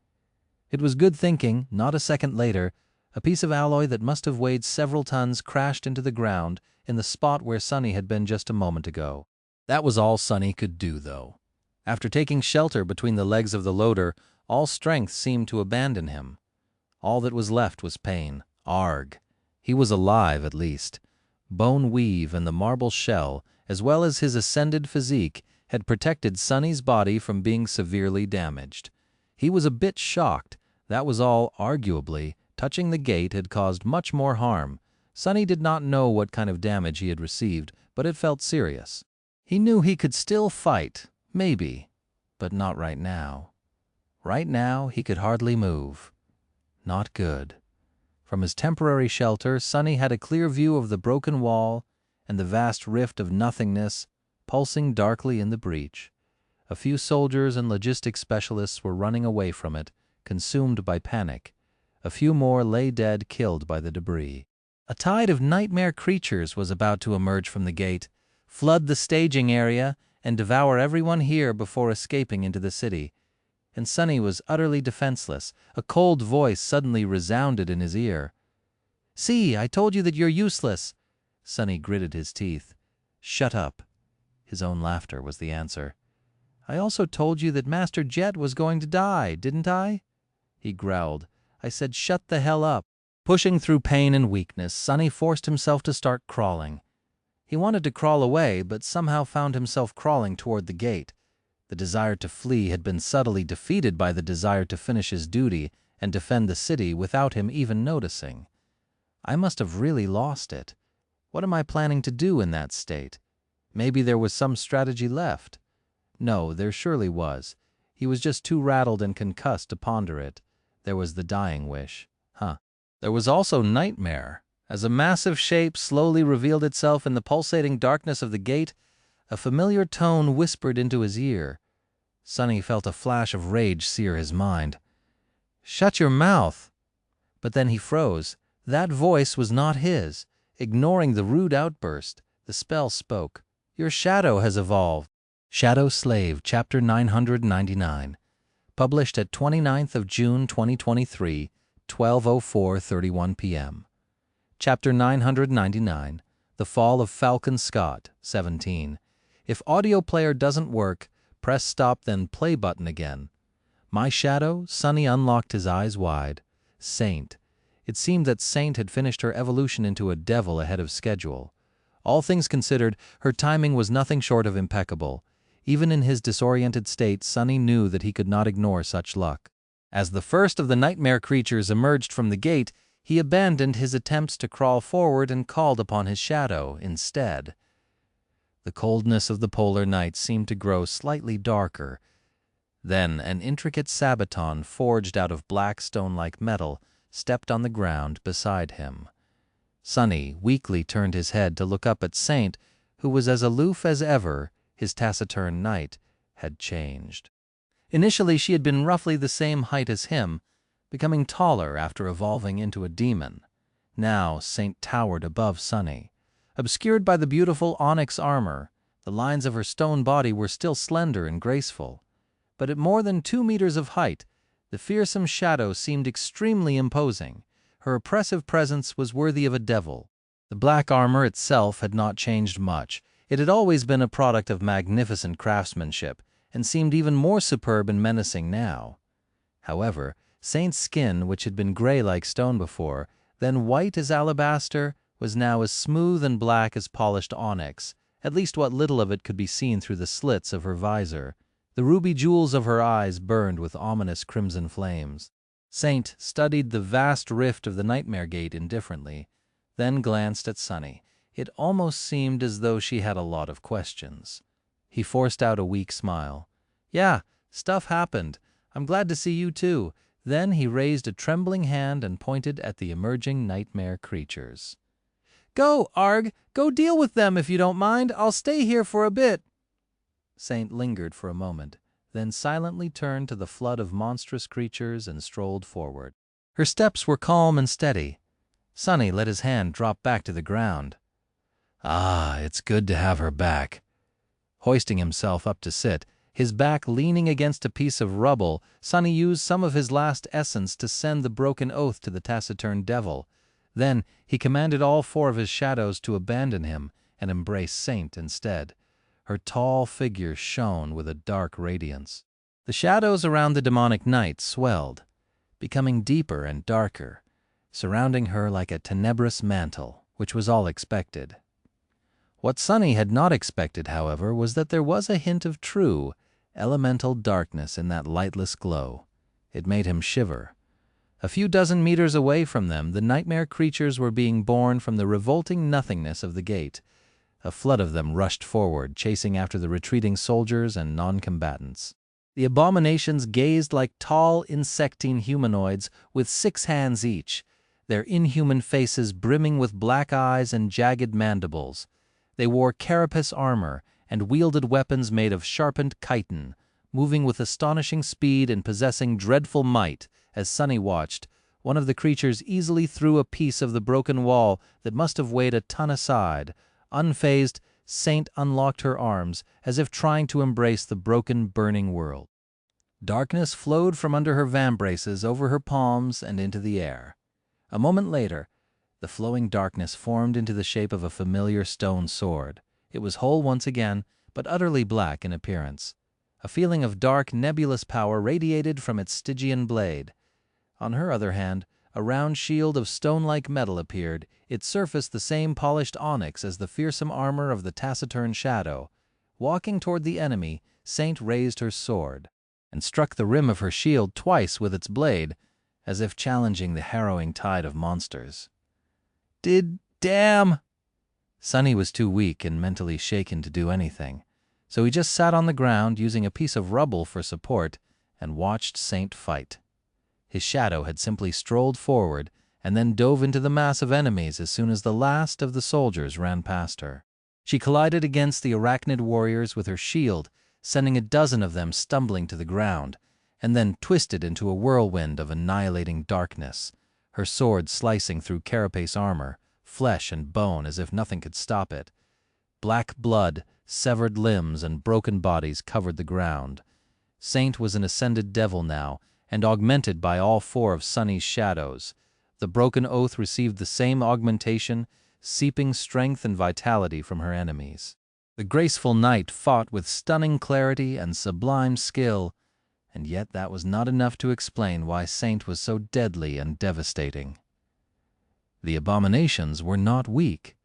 It was good thinking. Not a second later, a piece of alloy that must have weighed several tons crashed into the ground in the spot where Sonny had been just a moment ago. That was all Sonny could do, though. After taking shelter between the legs of the loader, all strength seemed to abandon him. All that was left was pain. Arg! He was alive, at least. Bone weave and the marble shell, as well as his ascended physique, had protected Sonny's body from being severely damaged. He was a bit shocked. That was all. Arguably, touching the gate had caused much more harm. Sonny did not know what kind of damage he had received, but it felt serious. He knew he could still fight, maybe, but not right now. Right now, he could hardly move. Not good. From his temporary shelter, Sonny had a clear view of the broken wall and the vast rift of nothingness pulsing darkly in the breach. A few soldiers and logistics specialists were running away from it, consumed by panic. A few more lay dead, killed by the debris. A tide of nightmare creatures was about to emerge from the gate, flood the staging area, and devour everyone here before escaping into the city. And Sonny was utterly defenseless. A cold voice suddenly resounded in his ear. "See, I told you that you're useless." Sonny gritted his teeth. "Shut up." His own laughter was the answer. "I also told you that Master Jet was going to die, didn't I?" He growled. "I said shut the hell up." Pushing through pain and weakness, Sonny forced himself to start crawling. He wanted to crawl away, but somehow found himself crawling toward the gate. The desire to flee had been subtly defeated by the desire to finish his duty and defend the city without him even noticing. I must have really lost it. What am I planning to do in that state? Maybe there was some strategy left. No, there surely was. He was just too rattled and concussed to ponder it. There was the dying wish. There was also nightmare. As a massive shape slowly revealed itself in the pulsating darkness of the gate, a familiar tone whispered into his ear. Sonny felt a flash of rage sear his mind. "Shut your mouth!" But then he froze. That voice was not his. Ignoring the rude outburst, the spell spoke. Your shadow has evolved. Shadow Slave, Chapter 999. Published at 29th of June 2023, 12:04:31 p.m. Chapter 999. The Fall of Falcon Scott, 17. If audio player doesn't work, press stop then play button again. My shadow, Sunny unlocked his eyes wide. Saint. It seemed that Saint had finished her evolution into a devil ahead of schedule. All things considered, her timing was nothing short of impeccable. Even in his disoriented state, Sunny knew that he could not ignore such luck. As the first of the nightmare creatures emerged from the gate, he abandoned his attempts to crawl forward and called upon his shadow instead. The coldness of the polar night seemed to grow slightly darker. Then an intricate sabaton forged out of black stone-like metal stepped on the ground beside him. Sunny weakly turned his head to look up at Saint, who was as aloof as ever. His taciturn night had changed. Initially she had been roughly the same height as him, becoming taller after evolving into a demon. Now Saint towered above Sunny. Obscured by the beautiful onyx armor, the lines of her stone body were still slender and graceful. But at more than 2 meters of height, the fearsome shadow seemed extremely imposing. Her oppressive presence was worthy of a devil. The black armor itself had not changed much. It had always been a product of magnificent craftsmanship, and seemed even more superb and menacing now. However, Saint's skin, which had been gray like stone before, then white as alabaster, was now as smooth and black as polished onyx, at least what little of it could be seen through the slits of her visor. The ruby jewels of her eyes burned with ominous crimson flames. Saint studied the vast rift of the nightmare gate indifferently, then glanced at Sunny. It almost seemed as though she had a lot of questions. He forced out a weak smile. "Yeah, stuff happened. I'm glad to see you too." Then he raised a trembling hand and pointed at the emerging nightmare creatures. "Go, Arg! Go deal with them if you don't mind. I'll stay here for a bit." Saint lingered for a moment, then silently turned to the flood of monstrous creatures and strolled forward. Her steps were calm and steady. Sunny let his hand drop back to the ground. "Ah, it's good to have her back." Hoisting himself up to sit, his back leaning against a piece of rubble, Sunny used some of his last essence to send the broken oath to the taciturn devil. Then he commanded all 4 of his shadows to abandon him and embrace Saint instead. Her tall figure shone with a dark radiance. The shadows around the demonic knight swelled, becoming deeper and darker, surrounding her like a tenebrous mantle, which was all expected. What Sunny had not expected, however, was that there was a hint of true, elemental darkness in that lightless glow. It made him shiver. A few dozen meters away from them, the nightmare creatures were being born from the revolting nothingness of the gate. A flood of them rushed forward, chasing after the retreating soldiers and non-combatants. The abominations gazed like tall, insectine humanoids with 6 hands each, their inhuman faces brimming with black eyes and jagged mandibles. They wore carapace armor and wielded weapons made of sharpened chitin, moving with astonishing speed and possessing dreadful might. As Sunny watched, one of the creatures easily threw a piece of the broken wall that must have weighed a ton aside. Unfazed, Saint unlocked her arms, as if trying to embrace the broken, burning world. Darkness flowed from under her vambraces over her palms and into the air. A moment later, the flowing darkness formed into the shape of a familiar stone sword. It was whole once again, but utterly black in appearance. A feeling of dark, nebulous power radiated from its Stygian blade. On her other hand, a round shield of stone-like metal appeared, its surface the same polished onyx as the fearsome armor of the taciturn shadow. Walking toward the enemy, Saint raised her sword and struck the rim of her shield twice with its blade, as if challenging the harrowing tide of monsters. Damn! Sunny was too weak and mentally shaken to do anything, so he just sat on the ground using a piece of rubble for support and watched Saint fight. His shadow had simply strolled forward and then dove into the mass of enemies as soon as the last of the soldiers ran past her. She collided against the arachnid warriors with her shield, sending a dozen of them stumbling to the ground, and then twisted into a whirlwind of annihilating darkness, her sword slicing through carapace armor, flesh and bone as if nothing could stop it. Black blood Severed limbs and broken bodies covered the ground. Saint was an ascended devil now, and augmented by all four of Sunny's shadows. The broken oath received the same augmentation, seeping strength and vitality from her enemies. The graceful knight fought with stunning clarity and sublime skill, and yet that was not enough to explain why Saint was so deadly and devastating. The abominations were not weak.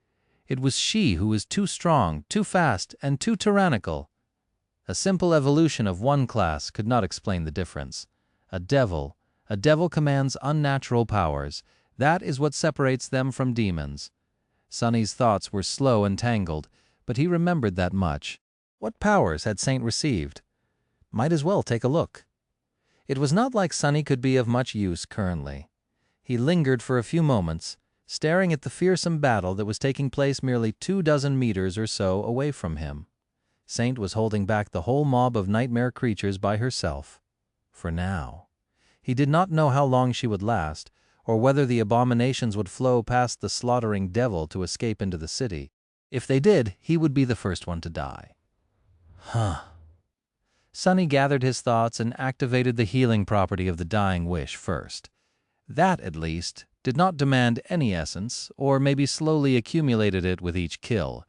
It was she who was too strong, too fast, and too tyrannical. A simple evolution of one class could not explain the difference. A devil commands unnatural powers. That is what separates them from demons. Sunny's thoughts were slow and tangled, but he remembered that much. What powers had Saint received? Might as well take a look. It was not like Sunny could be of much use currently. He lingered for a few moments, staring at the fearsome battle that was taking place merely 24 meters or so away from him. Saint was holding back the whole mob of nightmare creatures by herself. For now. He did not know how long she would last, or whether the abominations would flow past the slaughtering devil to escape into the city. If they did, he would be the first one to die. Sunny gathered his thoughts and activated the healing property of the dying wish first. That, at least, did not demand any essence, or maybe slowly accumulated it with each kill,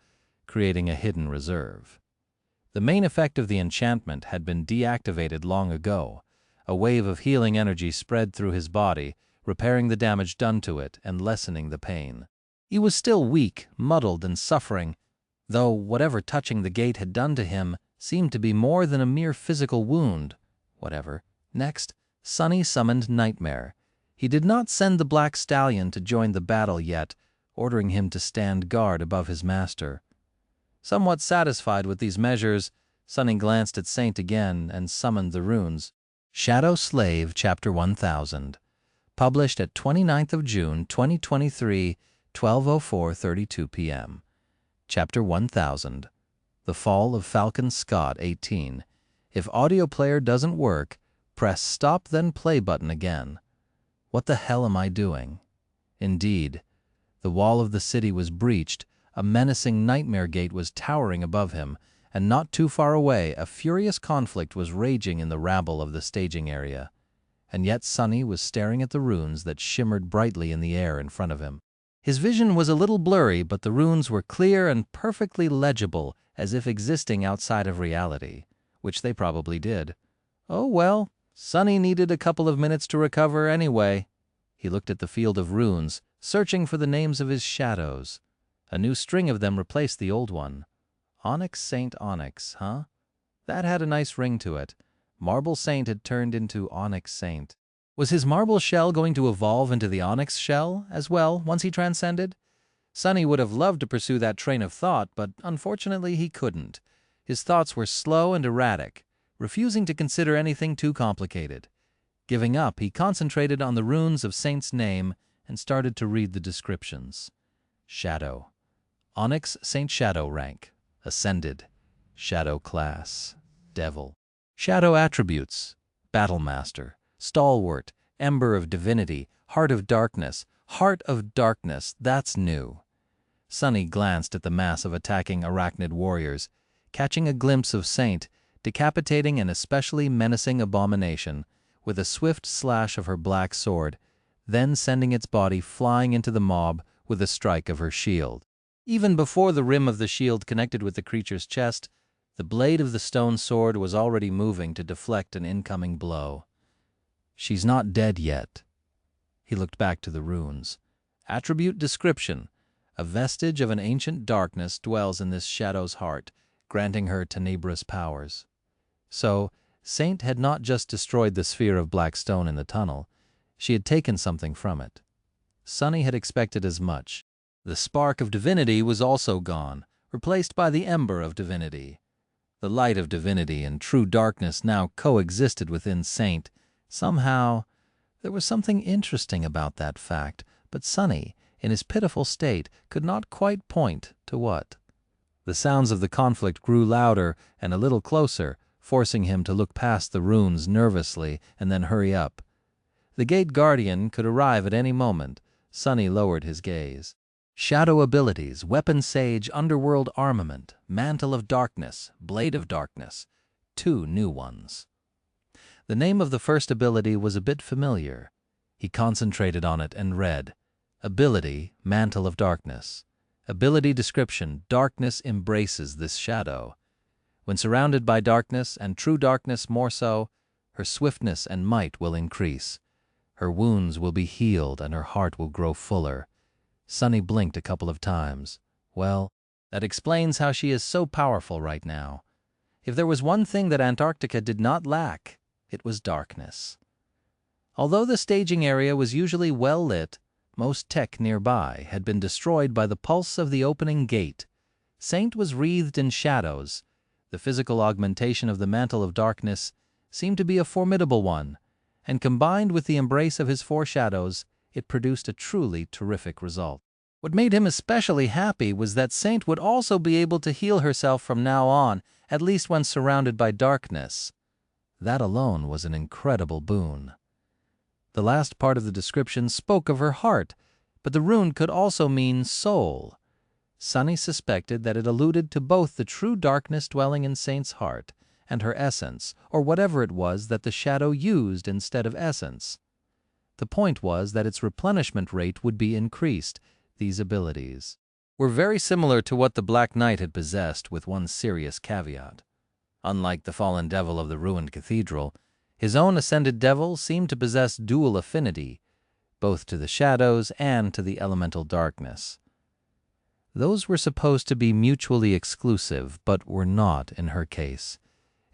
creating a hidden reserve. The main effect of the enchantment had been deactivated long ago. A wave of healing energy spread through his body, repairing the damage done to it and lessening the pain. He was still weak, muddled, and suffering, though whatever touching the gate had done to him seemed to be more than a mere physical wound. Whatever. Next, Sunny summoned Nightmare. He did not send the Black Stallion to join the battle yet, ordering him to stand guard above his master. Somewhat satisfied with these measures, Sunny glanced at Saint again and summoned the runes. Shadow Slave, Chapter 1000. Published at 29th of June, 2023, 12:04:32 p.m. Chapter 1000. The Fall of Falcon Scott, 18. If audio player doesn't work, press stop then play button again. What the hell am I doing? Indeed, the wall of the city was breached. A menacing nightmare gate was towering above him, and not too far away a furious conflict was raging in the rabble of the staging area. And yet Sunny was staring at the runes that shimmered brightly in the air in front of him. His vision was a little blurry, but the runes were clear and perfectly legible, as if existing outside of reality, which they probably did. Oh well, Sunny needed a couple of minutes to recover anyway. He looked at the field of runes, searching for the names of his shadows. A new string of them replaced the old one. Onyx Saint Onyx, huh? That had a nice ring to it. Marble Saint had turned into Onyx Saint. Was his marble shell going to evolve into the onyx shell as well once he transcended? Sunny would have loved to pursue that train of thought, but unfortunately he couldn't. His thoughts were slow and erratic, refusing to consider anything too complicated. Giving up, he concentrated on the runes of Saint's name and started to read the descriptions. Shadow. Onyx Saint Shadow rank. Ascended. Shadow class. Devil. Shadow attributes. Battlemaster. Stalwart. Ember of divinity. Heart of darkness. Heart of darkness. That's new. Sunny glanced at the mass of attacking arachnid warriors, catching a glimpse of Saint, decapitating an especially menacing abomination with a swift slash of her black sword, then sending its body flying into the mob with a strike of her shield. Even before the rim of the shield connected with the creature's chest, the blade of the stone sword was already moving to deflect an incoming blow. She's not dead yet. He looked back to the runes. Attribute description. A vestige of an ancient darkness dwells in this shadow's heart, granting her tenebrous powers. So, Saint had not just destroyed the sphere of black stone in the tunnel. She had taken something from it. Sunny had expected as much. The spark of divinity was also gone, replaced by the ember of divinity. The light of divinity and true darkness now coexisted within Saint. Somehow, there was something interesting about that fact, but Sunny, in his pitiful state, could not quite point to what. The sounds of the conflict grew louder and a little closer, forcing him to look past the runes nervously and then hurry up. The gate guardian could arrive at any moment. Sunny lowered his gaze. Shadow abilities, weapon sage, underworld armament, mantle of darkness, blade of darkness, 2 new ones. The name of the first ability was a bit familiar. He concentrated on it and read, Ability, Mantle of Darkness. Ability description, darkness embraces this shadow. When surrounded by darkness, and true darkness more so, her swiftness and might will increase. Her wounds will be healed and her heart will grow fuller. Sunny blinked a couple of times. Well, that explains how she is so powerful right now. If there was one thing that Antarctica did not lack, it was darkness. Although the staging area was usually well lit, most tech nearby had been destroyed by the pulse of the opening gate. Saint was wreathed in shadows. The physical augmentation of the mantle of darkness seemed to be a formidable one, and combined with the embrace of his 4 shadows, it produced a truly terrific result. What made him especially happy was that Saint would also be able to heal herself from now on, at least when surrounded by darkness. That alone was an incredible boon. The last part of the description spoke of her heart, but the rune could also mean soul. Sunny suspected that it alluded to both the true darkness dwelling in Saint's heart and her essence, or whatever it was that the shadow used instead of essence. The point was that its replenishment rate would be increased. These abilities were very similar to what the Black Knight had possessed, with one serious caveat. Unlike the fallen devil of the ruined cathedral, his own ascended devil seemed to possess dual affinity, both to the shadows and to the elemental darkness. Those were supposed to be mutually exclusive, but were not in her case.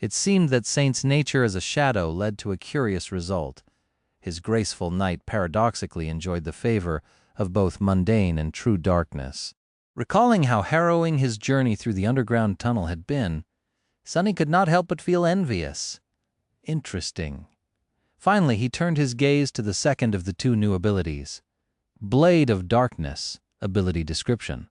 It seemed that Saint's nature as a shadow led to a curious result. His graceful knight paradoxically enjoyed the favor of both mundane and true darkness. Recalling how harrowing his journey through the underground tunnel had been, Sunny could not help but feel envious. Interesting. Finally, he turned his gaze to the second of the 2 new abilities. Blade of Darkness, ability description.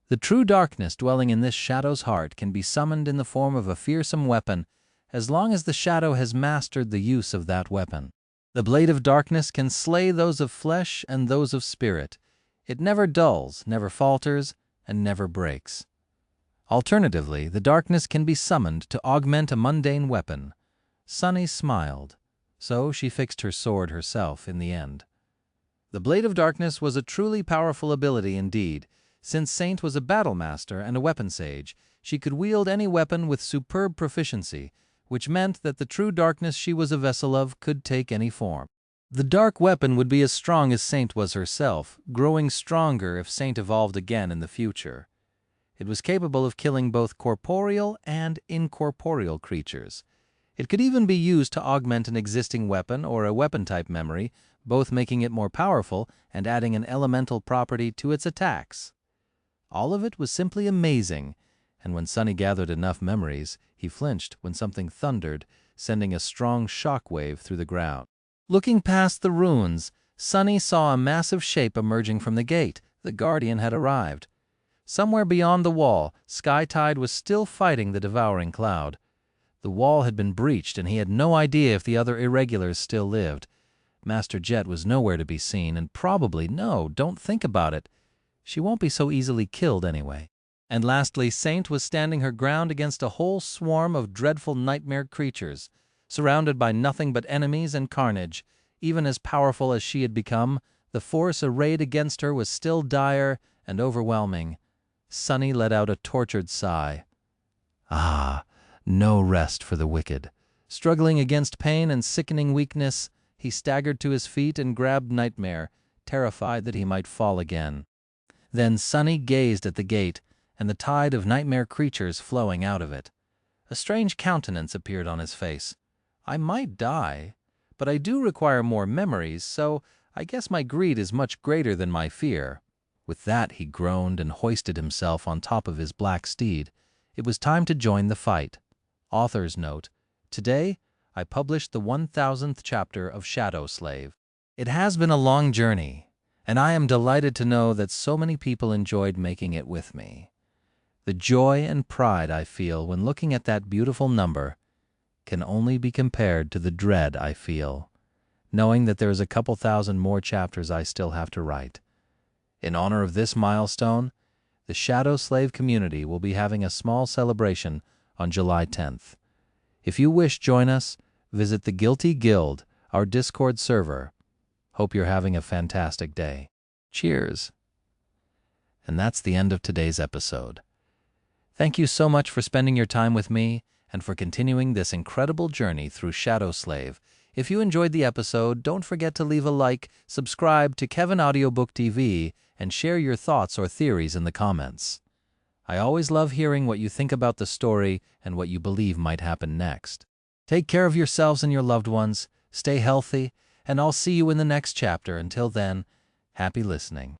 The true darkness dwelling in this shadow's heart can be summoned in the form of a fearsome weapon as long as the shadow has mastered the use of that weapon. The blade of darkness can slay those of flesh and those of spirit. It never dulls, never falters, and never breaks. Alternatively, the darkness can be summoned to augment a mundane weapon. Sunny smiled, so she fixed her sword herself in the end. The Blade of Darkness was a truly powerful ability indeed. Since Saint was a battle master and a weapon sage, she could wield any weapon with superb proficiency, which meant that the true darkness she was a vessel of could take any form. The dark weapon would be as strong as Saint was herself, growing stronger if Saint evolved again in the future. It was capable of killing both corporeal and incorporeal creatures. It could even be used to augment an existing weapon or a weapon-type memory, both making it more powerful and adding an elemental property to its attacks. All of it was simply amazing, and when Sunny gathered enough memories, he flinched when something thundered, sending a strong shock wave through the ground. Looking past the ruins, Sunny saw a massive shape emerging from the gate. The Guardian had arrived. Somewhere beyond the wall, Skytide was still fighting the devouring cloud. The wall had been breached, and he had no idea if the other irregulars still lived. Master Jet was nowhere to be seen, and probably, no, don't think about it. She won't be so easily killed anyway. And lastly, Saint was standing her ground against a whole swarm of dreadful nightmare creatures, surrounded by nothing but enemies and carnage. Even as powerful as she had become, the force arrayed against her was still dire and overwhelming. Sunny let out a tortured sigh. Ah, no rest for the wicked. Struggling against pain and sickening weakness, he staggered to his feet and grabbed Nightmare, terrified that he might fall again. Then Sunny gazed at the gate and the tide of nightmare creatures flowing out of it. A strange countenance appeared on his face. I might die, but I do require more memories, so I guess my greed is much greater than my fear. With that, he groaned and hoisted himself on top of his black steed. It was time to join the fight. Author's note: today, I published the 1000th chapter of Shadow Slave. It has been a long journey, and I am delighted to know that so many people enjoyed making it with me. The joy and pride I feel when looking at that beautiful number can only be compared to the dread I feel, knowing that there is a couple thousand more chapters I still have to write. In honor of this milestone, the Shadow Slave community will be having a small celebration on July 10th. If you wish join us, visit the Guilty Guild, our Discord server. Hope you're having a fantastic day. Cheers. And that's the end of today's episode. Thank you so much for spending your time with me and for continuing this incredible journey through Shadow Slave. If you enjoyed the episode, don't forget to leave a like, subscribe to Kevin Audiobook TV, and share your thoughts or theories in the comments. I always love hearing what you think about the story and what you believe might happen next. Take care of yourselves and your loved ones, stay healthy, and I'll see you in the next chapter. Until then, happy listening.